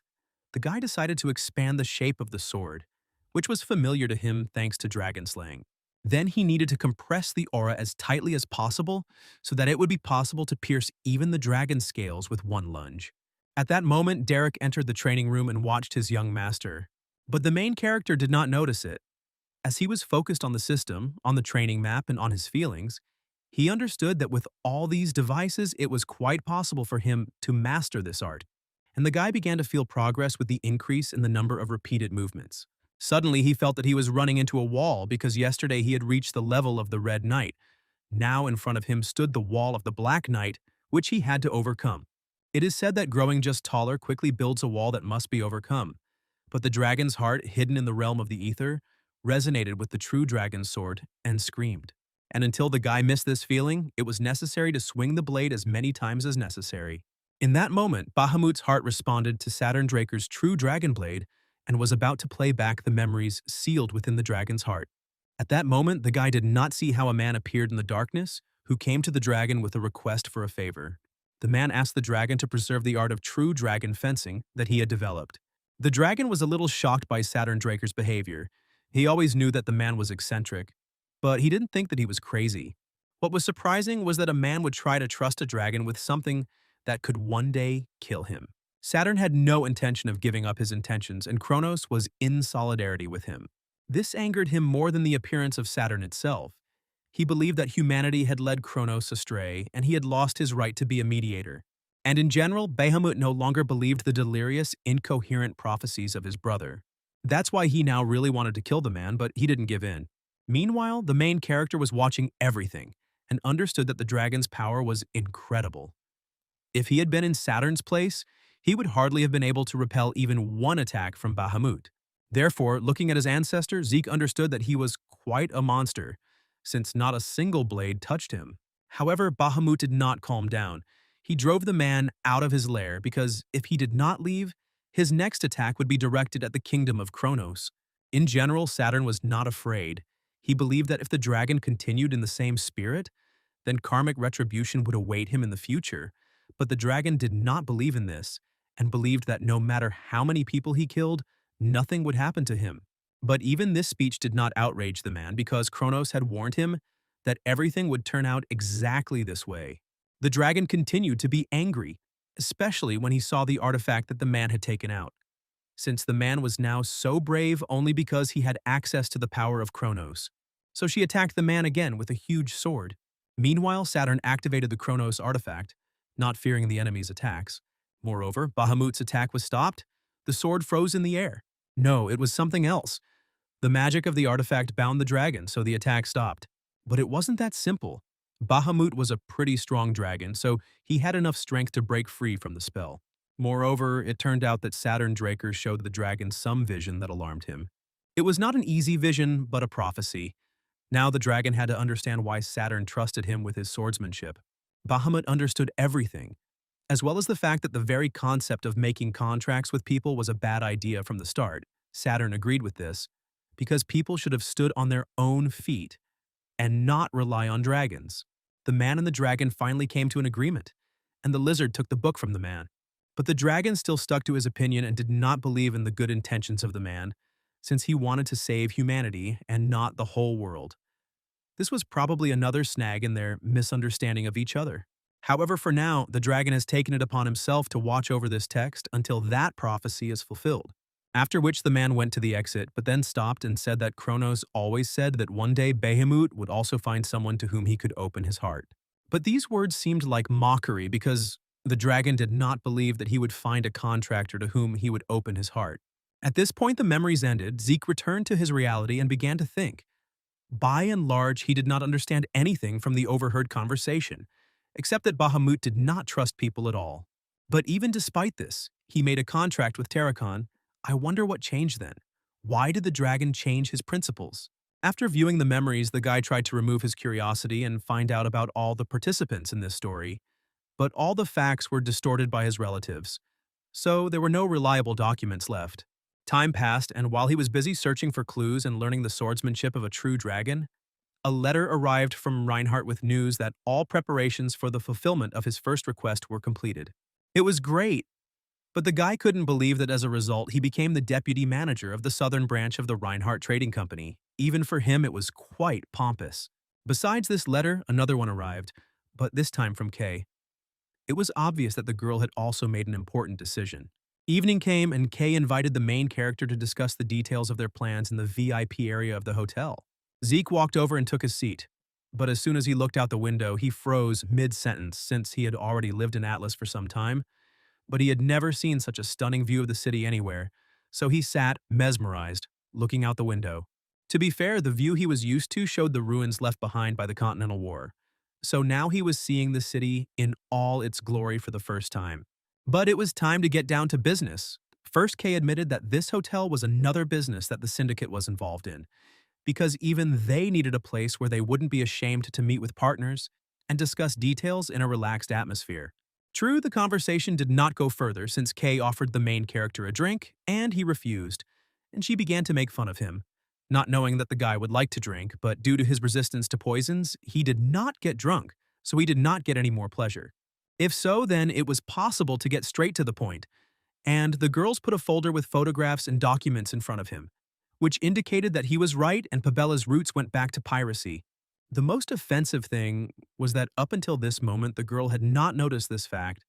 the guy decided to expand the shape of the sword, which was familiar to him thanks to dragon slaying. Then he needed to compress the aura as tightly as possible so that it would be possible to pierce even the dragon scales with one lunge. At that moment, Derek entered the training room and watched his young master. But the main character did not notice it. As he was focused on the system, on the training map, and on his feelings, he understood that with all these devices, it was quite possible for him to master this art. And the guy began to feel progress with the increase in the number of repeated movements. Suddenly, he felt that he was running into a wall because yesterday he had reached the level of the Red Knight. Now in front of him stood the wall of the Black Knight, which he had to overcome. It is said that growing just taller quickly builds a wall that must be overcome. But the dragon's heart, hidden in the realm of the ether, resonated with the true dragon's sword and screamed. And until the guy missed this feeling, it was necessary to swing the blade as many times as necessary. In that moment, Bahamut's heart responded to Saturn Draker's true dragon blade and was about to play back the memories sealed within the dragon's heart. At that moment, the guy did not see how a man appeared in the darkness who came to the dragon with a request for a favor. The man asked the dragon to preserve the art of true dragon fencing that he had developed. The dragon was a little shocked by Saturn Draker's behavior. He always knew that the man was eccentric, but he didn't think that he was crazy. What was surprising was that a man would try to trust a dragon with something that could one day kill him. Saturn had no intention of giving up his intentions, and Kronos was in solidarity with him. This angered him more than the appearance of Saturn itself. He believed that humanity had led Kronos astray, and he had lost his right to be a mediator. And in general, Bahamut no longer believed the delirious, incoherent prophecies of his brother. That's why he now really wanted to kill the man, but he didn't give in. Meanwhile, the main character was watching everything and understood that the dragon's power was incredible. If he had been in Saturn's place, he would hardly have been able to repel even one attack from Bahamut. Therefore, looking at his ancestor, Zeke understood that he was quite a monster, since not a single blade touched him. However, Bahamut did not calm down. He drove the man out of his lair because if he did not leave, his next attack would be directed at the kingdom of Kronos. In general, Saturn was not afraid. He believed that if the dragon continued in the same spirit, then karmic retribution would await him in the future. But the dragon did not believe in this, and believed that no matter how many people he killed, nothing would happen to him. But even this speech did not outrage the man because Kronos had warned him that everything would turn out exactly this way. The dragon continued to be angry, especially when he saw the artifact that the man had taken out, since the man was now so brave only because he had access to the power of Kronos. So she attacked the man again with a huge sword. Meanwhile, Saturn activated the Kronos artifact, not fearing the enemy's attacks. Moreover, Bahamut's attack was stopped. The sword froze in the air. No, it was something else. The magic of the artifact bound the dragon, so the attack stopped. But it wasn't that simple. Bahamut was a pretty strong dragon, so he had enough strength to break free from the spell. Moreover, it turned out that Saturn Draker showed the dragon some vision that alarmed him. It was not an easy vision, but a prophecy. Now the dragon had to understand why Saturn trusted him with his swordsmanship. Bahamut understood everything, as well as the fact that the very concept of making contracts with people was a bad idea from the start. Saturn agreed with this, because people should have stood on their own feet, and not rely on dragons. The man and the dragon finally came to an agreement, and the lizard took the book from the man. But the dragon still stuck to his opinion and did not believe in the good intentions of the man, since he wanted to save humanity and not the whole world. This was probably another snag in their misunderstanding of each other. However, for now, the dragon has taken it upon himself to watch over this text until that prophecy is fulfilled. After which the man went to the exit, but then stopped and said that Kronos always said that one day Bahamut would also find someone to whom he could open his heart. But these words seemed like mockery because the dragon did not believe that he would find a contractor to whom he would open his heart. At this point, the memories ended. Zeke returned to his reality and began to think. By and large, he did not understand anything from the overheard conversation, except that Bahamut did not trust people at all. But even despite this, he made a contract with Terracon. I wonder what changed then. Why did the dragon change his principles? After viewing the memories, the guy tried to remove his curiosity and find out about all the participants in this story, but all the facts were distorted by his relatives, so there were no reliable documents left. Time passed, and while he was busy searching for clues and learning the swordsmanship of a true dragon, a letter arrived from Reinhardt with news that all preparations for the fulfillment of his first request were completed. It was great, but the guy couldn't believe that as a result he became the deputy manager of the southern branch of the Reinhardt Trading Company. Even for him, it was quite pompous. Besides this letter, another one arrived, but this time from Kay. It was obvious that the girl had also made an important decision. Evening came, and Kay invited the main character to discuss the details of their plans in the VIP area of the hotel. Zeke walked over and took his seat, but as soon as he looked out the window, he froze mid-sentence since he had already lived in Atlas for some time, but he had never seen such a stunning view of the city anywhere, so he sat, mesmerized, looking out the window. To be fair, the view he was used to showed the ruins left behind by the Continental War, so now he was seeing the city in all its glory for the first time. But it was time to get down to business. First, Kay admitted that this hotel was another business that the syndicate was involved in, because even they needed a place where they wouldn't be ashamed to meet with partners and discuss details in a relaxed atmosphere. True, the conversation did not go further since Kay offered the main character a drink, and he refused, and she began to make fun of him. Not knowing that the guy would like to drink, but due to his resistance to poisons, he did not get drunk, so he did not get any more pleasure. If so, then it was possible to get straight to the point, and the girls put a folder with photographs and documents in front of him, which indicated that he was right and Pabella's roots went back to piracy. The most offensive thing was that up until this moment, the girl had not noticed this fact,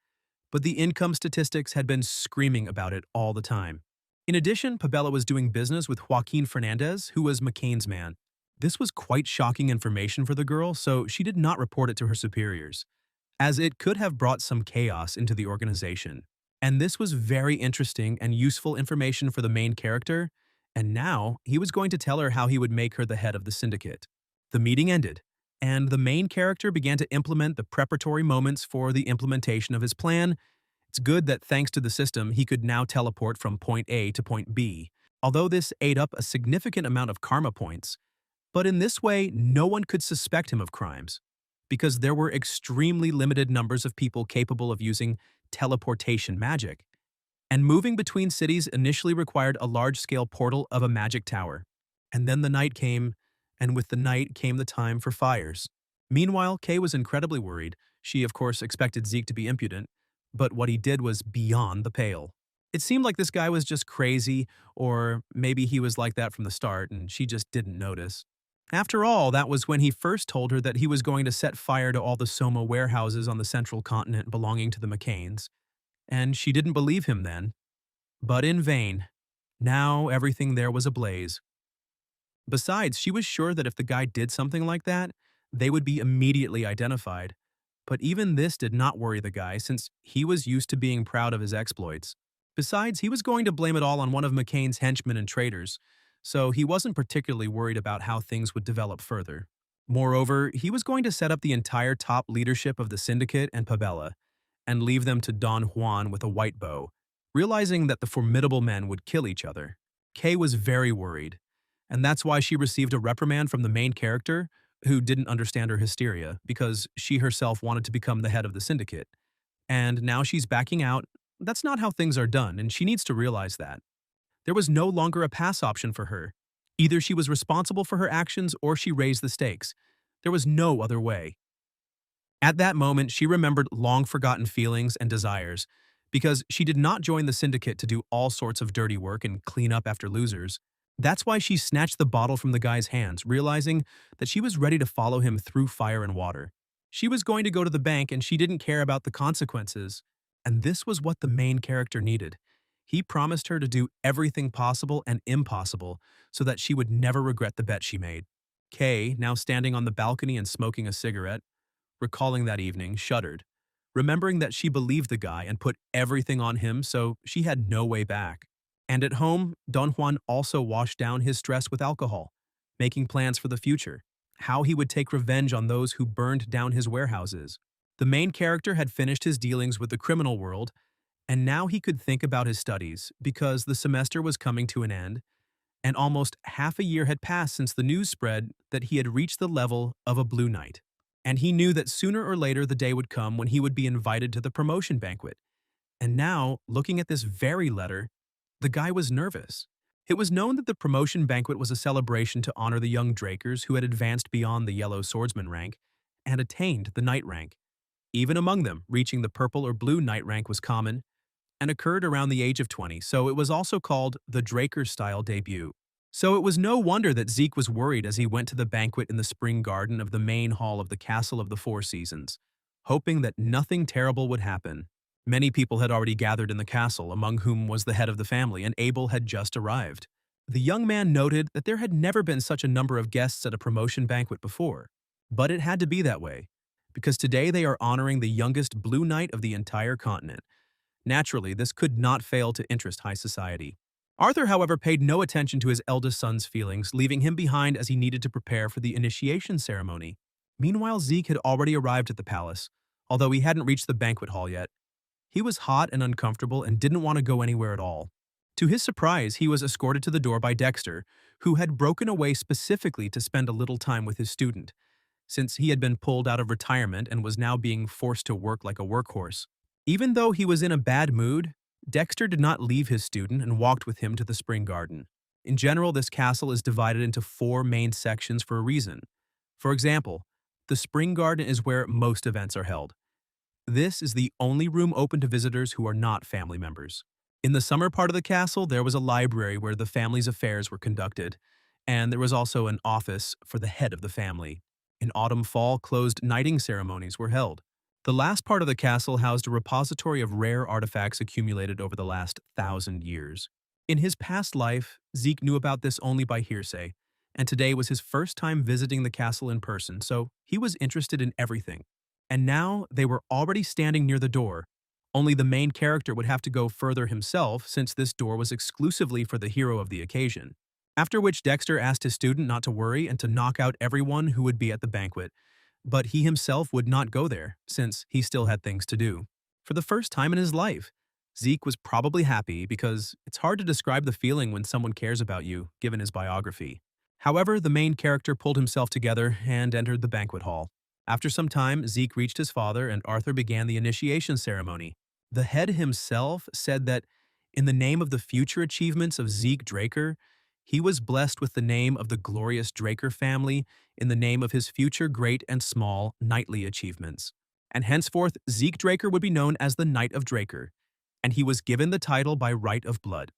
but the income statistics had been screaming about it all the time. In addition, Pabella was doing business with Joaquin Fernandez, who was McCain's man. This was quite shocking information for the girl, so she did not report it to her superiors, as it could have brought some chaos into the organization. And this was very interesting and useful information for the main character, and now he was going to tell her how he would make her the head of the syndicate. The meeting ended, and the main character began to implement the preparatory moments for the implementation of his plan. It's good that thanks to the system, he could now teleport from point A to point B, although this ate up a significant amount of karma points. But in this way, no one could suspect him of crimes, because there were extremely limited numbers of people capable of using teleportation magic, and moving between cities initially required a large-scale portal of a magic tower. And then the night came, and with the night came the time for fires. Meanwhile, Kay was incredibly worried. She, of course, expected Zeke to be impudent, but what he did was beyond the pale. It seemed like this guy was just crazy, or maybe he was like that from the start and she just didn't notice. After all, that was when he first told her that he was going to set fire to all the Soma warehouses on the central continent belonging to the McCains, and she didn't believe him then. But in vain. Now everything there was ablaze. Besides, she was sure that if the guy did something like that, they would be immediately identified. But even this did not worry the guy since he was used to being proud of his exploits. Besides, he was going to blame it all on one of McCain's henchmen and traitors, so he wasn't particularly worried about how things would develop further. Moreover, he was going to set up the entire top leadership of the syndicate and Pabella, and leave them to Don Juan with a white bow, realizing that the formidable men would kill each other. Kay was very worried, and that's why she received a reprimand from the main character, who didn't understand her hysteria because she herself wanted to become the head of the syndicate. And now she's backing out. That's not how things are done, and she needs to realize that. There was no longer a pass option for her. Either she was responsible for her actions or she raised the stakes. There was no other way. At that moment, she remembered long-forgotten feelings and desires, because she did not join the syndicate to do all sorts of dirty work and clean up after losers. That's why she snatched the bottle from the guy's hands, realizing that she was ready to follow him through fire and water. She was going to go to the bank and she didn't care about the consequences. And this was what the main character needed. He promised her to do everything possible and impossible so that she would never regret the bet she made. Kay, now standing on the balcony and smoking a cigarette, recalling that evening, shuddered, remembering that she believed the guy and put everything on him, so she had no way back. And at home, Don Juan also washed down his stress with alcohol, making plans for the future, how he would take revenge on those who burned down his warehouses. The main character had finished his dealings with the criminal world, and now he could think about his studies because the semester was coming to an end, and almost half a year had passed since the news spread that he had reached the level of a Blue Knight. And he knew that sooner or later the day would come when he would be invited to the promotion banquet. And now, looking at this very letter, the guy was nervous. It was known that the promotion banquet was a celebration to honor the young Drakers who had advanced beyond the yellow swordsman rank and attained the knight rank. Even among them, reaching the purple or blue knight rank was common and occurred around the age of 20, so it was also called the Draker-style debut. So it was no wonder that Zeke was worried as he went to the banquet in the spring garden of the main hall of the Castle of the Four Seasons, hoping that nothing terrible would happen. Many people had already gathered in the castle, among whom was the head of the family, and Abel had just arrived. The young man noted that there had never been such a number of guests at a promotion banquet before. But it had to be that way, because today they are honoring the youngest Blue Knight of the entire continent. Naturally, this could not fail to interest high society. Arthur, however, paid no attention to his eldest son's feelings, leaving him behind as he needed to prepare for the initiation ceremony. Meanwhile, Zeke had already arrived at the palace, although he hadn't reached the banquet hall yet. He was hot and uncomfortable and didn't want to go anywhere at all. To his surprise, he was escorted to the door by Dexter, who had broken away specifically to spend a little time with his student, since he had been pulled out of retirement and was now being forced to work like a workhorse. Even though he was in a bad mood, Dexter did not leave his student and walked with him to the spring garden. In general, this castle is divided into 4 main sections for a reason. For example, the spring garden is where most events are held. This is the only room open to visitors who are not family members. In the summer part of the castle, there was a library where the family's affairs were conducted, and there was also an office for the head of the family. In autumn-fall, closed knighting ceremonies were held. The last part of the castle housed a repository of rare artifacts accumulated over the last 1,000 years. In his past life, Zeke knew about this only by hearsay, and today was his first time visiting the castle in person, so he was interested in everything. And now they were already standing near the door. Only the main character would have to go further himself since this door was exclusively for the hero of the occasion. After which Dexter asked his student not to worry and to knock out everyone who would be at the banquet, but he himself would not go there, since he still had things to do. For the first time in his life, Zeke was probably happy because it's hard to describe the feeling when someone cares about you, given his biography. However, the main character pulled himself together and entered the banquet hall. After some time, Zeke reached his father and Arthur began the initiation ceremony. The head himself said that, in the name of the future achievements of Zeke Draker, he was blessed with the name of the glorious Draker family in the name of his future great and small knightly achievements. And henceforth, Zeke Draker would be known as the Knight of Draker, and he was given the title by right of blood.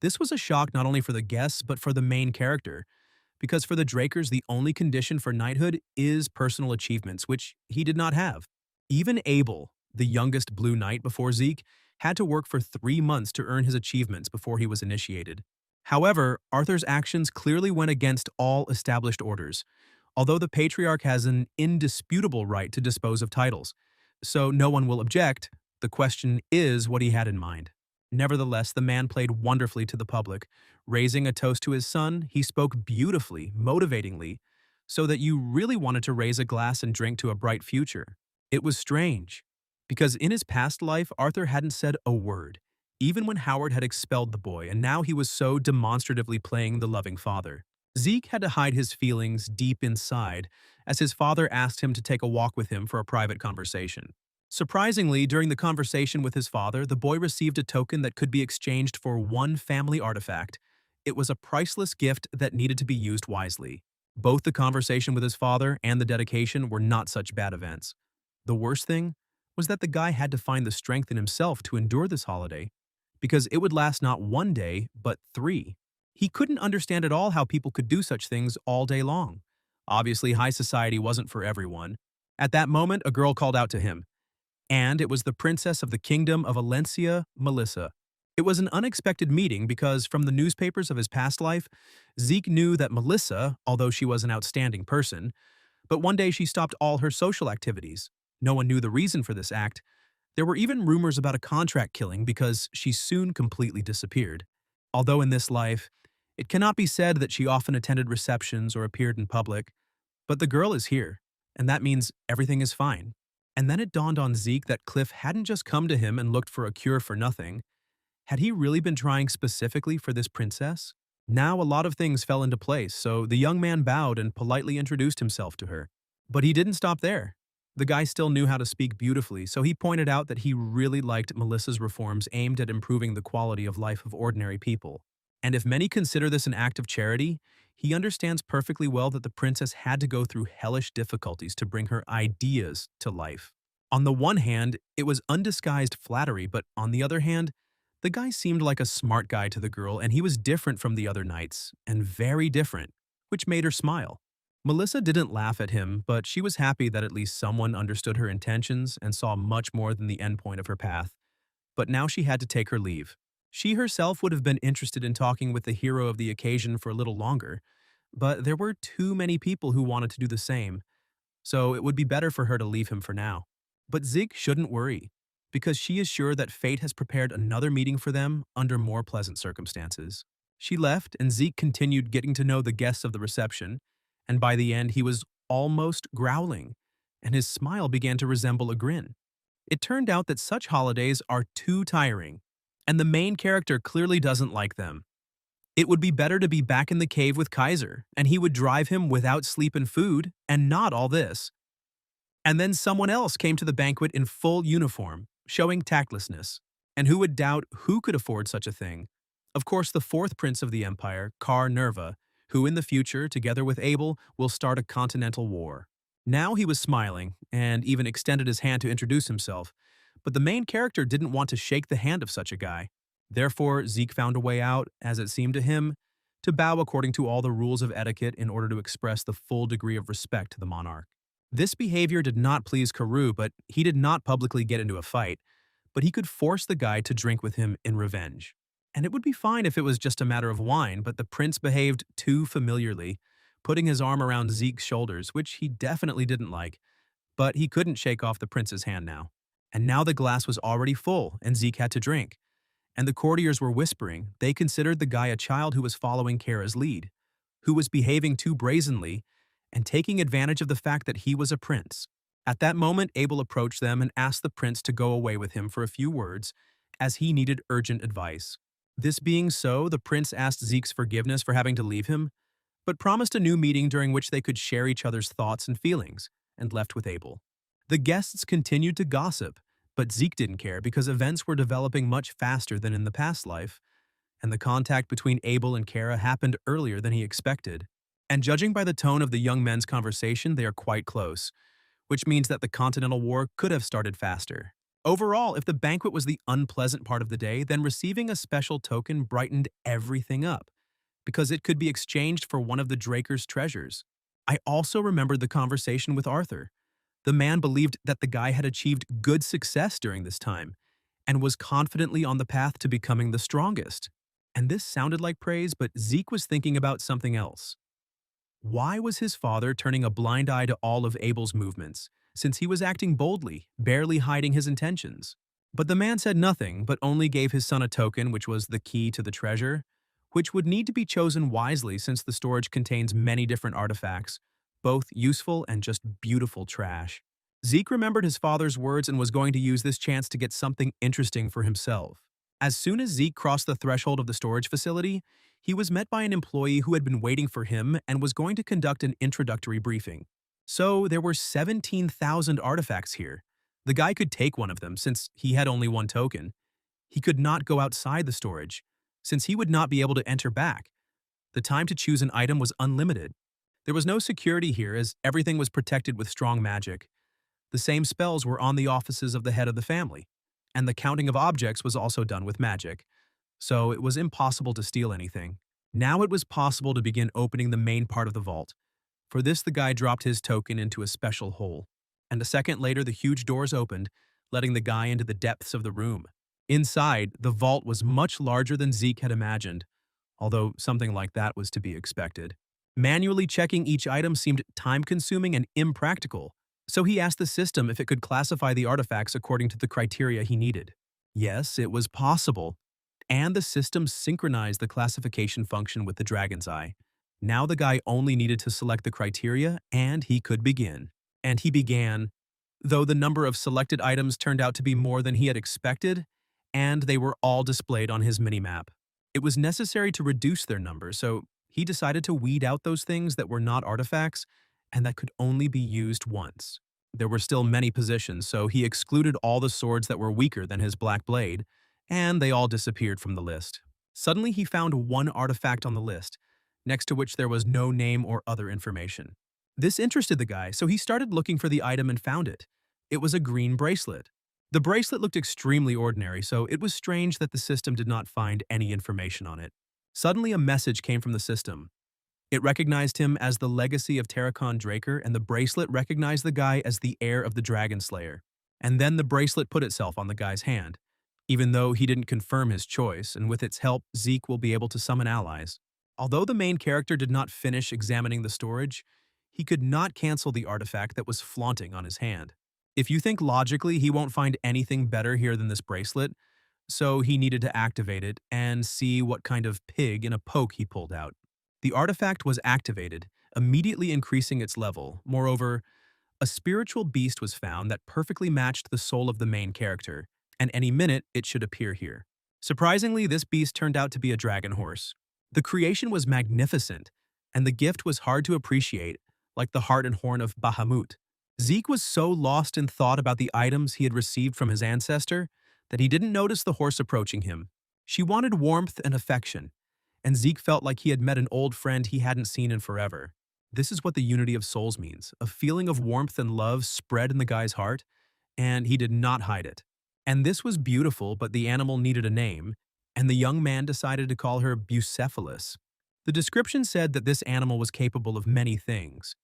This was a shock not only for the guests, but for the main character, because for the Drakers, the only condition for knighthood is personal achievements, which he did not have. Even Abel, the youngest Blue Knight before Zeke, had to work for 3 months to earn his achievements before he was initiated. However, Arthur's actions clearly went against all established orders, although the Patriarch has an indisputable right to dispose of titles, so no one will object. The question is what he had in mind. Nevertheless, the man played wonderfully to the public. Raising a toast to his son, he spoke beautifully, motivatingly, so that you really wanted to raise a glass and drink to a bright future. It was strange, because in his past life, Arthur hadn't said a word, even when Howard had expelled the boy, and now he was so demonstratively playing the loving father. Zeke had to hide his feelings deep inside, as his father asked him to take a walk with him for a private conversation. Surprisingly, during the conversation with his father, the boy received a token that could be exchanged for 1 family artifact. It was a priceless gift that needed to be used wisely. Both the conversation with his father and the dedication were not such bad events. The worst thing was that the guy had to find the strength in himself to endure this holiday, because it would last not 1 day, but 3. He couldn't understand at all how people could do such things all day long. Obviously, high society wasn't for everyone. At that moment, a girl called out to him, and it was the princess of the kingdom of Valencia, Melissa. It was an unexpected meeting because, from the newspapers of his past life, Zeke knew that Melissa, although she was an outstanding person, but one day she stopped all her social activities. No one knew the reason for this act. There were even rumors about a contract killing because she soon completely disappeared. Although in this life, it cannot be said that she often attended receptions or appeared in public, but the girl is here, and that means everything is fine. And then it dawned on Zeke that Cliff hadn't just come to him and looked for a cure for nothing. Had he really been trying specifically for this princess? Now a lot of things fell into place, so the young man bowed and politely introduced himself to her. But he didn't stop there. The guy still knew how to speak beautifully, so he pointed out that he really liked Melissa's reforms aimed at improving the quality of life of ordinary people. And if many consider this an act of charity, he understands perfectly well that the princess had to go through hellish difficulties to bring her ideas to life. On the one hand, it was undisguised flattery, but on the other hand, the guy seemed like a smart guy to the girl, and he was different from the other knights, and very different, which made her smile. Melissa didn't laugh at him, but she was happy that at least someone understood her intentions and saw much more than the endpoint of her path. But now she had to take her leave. She herself would have been interested in talking with the hero of the occasion for a little longer, but there were too many people who wanted to do the same, so it would be better for her to leave him for now. But Zig shouldn't worry, because she is sure that fate has prepared another meeting for them under more pleasant circumstances. She left, and Zeke continued getting to know the guests of the reception, and by the end he was almost growling, and his smile began to resemble a grin. It turned out that such holidays are too tiring, and the main character clearly doesn't like them. It would be better to be back in the cave with Kaiser, and he would drive him without sleep and food, and not all this. And then someone else came to the banquet in full uniform, showing tactlessness. And who would doubt who could afford such a thing? Of course, the fourth prince of the empire, Kar Nerva, who in the future, together with Abel, will start a continental war. Now he was smiling, and even extended his hand to introduce himself, but the main character didn't want to shake the hand of such a guy. Therefore, Zeke found a way out, as it seemed to him, to bow according to all the rules of etiquette in order to express the full degree of respect to the monarch. This behavior did not please Karoo, but he did not publicly get into a fight, but he could force the guy to drink with him in revenge. And it would be fine if it was just a matter of wine, but the prince behaved too familiarly, putting his arm around Zeke's shoulders, which he definitely didn't like. But he couldn't shake off the prince's hand now. And now the glass was already full, and Zeke had to drink. And the courtiers were whispering they considered the guy a child who was following Kara's lead, who was behaving too brazenly, and taking advantage of the fact that he was a prince. At that moment, Abel approached them and asked the prince to go away with him for a few words, as he needed urgent advice. This being so, the prince asked Zeke's forgiveness for having to leave him, but promised a new meeting during which they could share each other's thoughts and feelings, and left with Abel. The guests continued to gossip, but Zeke didn't care because events were developing much faster than in the past life, and the contact between Abel and Kara happened earlier than he expected. And judging by the tone of the young men's conversation, they are quite close, which means that the Continental War could have started faster. Overall, if the banquet was the unpleasant part of the day, then receiving a special token brightened everything up, because it could be exchanged for one of the Draker's treasures. I also remembered the conversation with Arthur. The man believed that the guy had achieved good success during this time, and was confidently on the path to becoming the strongest. And this sounded like praise, but Zeke was thinking about something else. Why was his father turning a blind eye to all of Abel's movements, since he was acting boldly, barely hiding his intentions? But the man said nothing, but only gave his son a token which was the key to the treasure, which would need to be chosen wisely since the storage contains many different artifacts, both useful and just beautiful trash. Zeke remembered his father's words and was going to use this chance to get something interesting for himself. As soon as Zeke crossed the threshold of the storage facility, he was met by an employee who had been waiting for him and was going to conduct an introductory briefing. So there were 17,000 artifacts here. The guy could take one of them since he had only one token. He could not go outside the storage, since he would not be able to enter back. The time to choose an item was unlimited. There was no security here as everything was protected with strong magic. The same spells were on the offices of the head of the family, and the counting of objects was also done with magic, so it was impossible to steal anything. Now it was possible to begin opening the main part of the vault. For this, the guy dropped his token into a special hole, and a second later the huge doors opened, letting the guy into the depths of the room. Inside, the vault was much larger than Zeke had imagined, although something like that was to be expected. Manually checking each item seemed time-consuming and impractical, so he asked the system if it could classify the artifacts according to the criteria he needed. Yes, it was possible, and the system synchronized the classification function with the dragon's eye. Now the guy only needed to select the criteria, and he could begin. And he began, though the number of selected items turned out to be more than he had expected, and they were all displayed on his minimap. It was necessary to reduce their number, so he decided to weed out those things that were not artifacts and that could only be used once. There were still many positions, so he excluded all the swords that were weaker than his black blade, and they all disappeared from the list. Suddenly he found one artifact on the list, next to which there was no name or other information. This interested the guy, so he started looking for the item and found it. It was a green bracelet. The bracelet looked extremely ordinary, so it was strange that the system did not find any information on it. Suddenly a message came from the system. It recognized him as the legacy of Terracon Draker, and the bracelet recognized the guy as the heir of the Dragon Slayer. And then the bracelet put itself on the guy's hand. Even though he didn't confirm his choice, and with its help, Zeke will be able to summon allies. Although the main character did not finish examining the storage, he could not cancel the artifact that was flaunting on his hand. If you think logically, he won't find anything better here than this bracelet, so he needed to activate it and see what kind of pig in a poke he pulled out. The artifact was activated, immediately increasing its level. Moreover, a spiritual beast was found that perfectly matched the soul of the main character, and any minute it should appear here. Surprisingly, this beast turned out to be a dragon horse. The creation was magnificent, and the gift was hard to appreciate, like the heart and horn of Bahamut. Zeke was so lost in thought about the items he had received from his ancestor that he didn't notice the horse approaching him. She wanted warmth and affection, and Zeke felt like he had met an old friend he hadn't seen in forever. This is what the unity of souls means, a feeling of warmth and love spread in the guy's heart, and he did not hide it. And this was beautiful, but the animal needed a name, and the young man decided to call her Bucephalus. The description said that this animal was capable of many things,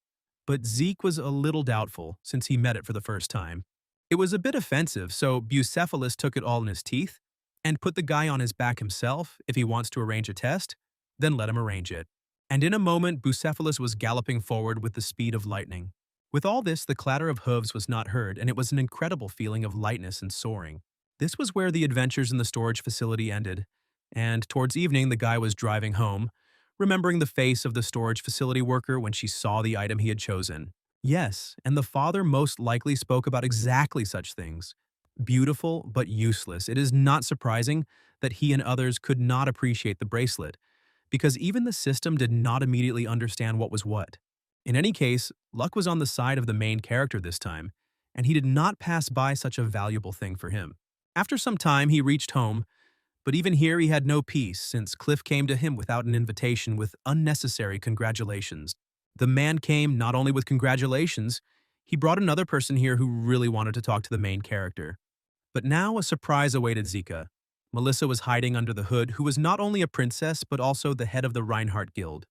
but Zeke was a little doubtful since he met it for the first time. It was a bit offensive, so Bucephalus took it all in his teeth and put the guy on his back himself if he wants to arrange a test, then let him arrange it. And in a moment, Bucephalus was galloping forward with the speed of lightning. With all this, the clatter of hooves was not heard, and it was an incredible feeling of lightness and soaring. This was where the adventures in the storage facility ended, and towards evening the guy was driving home, remembering the face of the storage facility worker when she saw the item he had chosen. Yes, and the father most likely spoke about exactly such things. Beautiful, but useless. It is not surprising that he and others could not appreciate the bracelet, because even the system did not immediately understand what was what. In any case, luck was on the side of the main character this time, and he did not pass by such a valuable thing for him. After some time, he reached home, but even here he had no peace since Cliff came to him without an invitation with unnecessary congratulations. The man came not only with congratulations, he brought another person here who really wanted to talk to the main character. But now a surprise awaited Zika. Melissa was hiding under the hood, who was not only a princess but also the head of the Reinhardt Guild.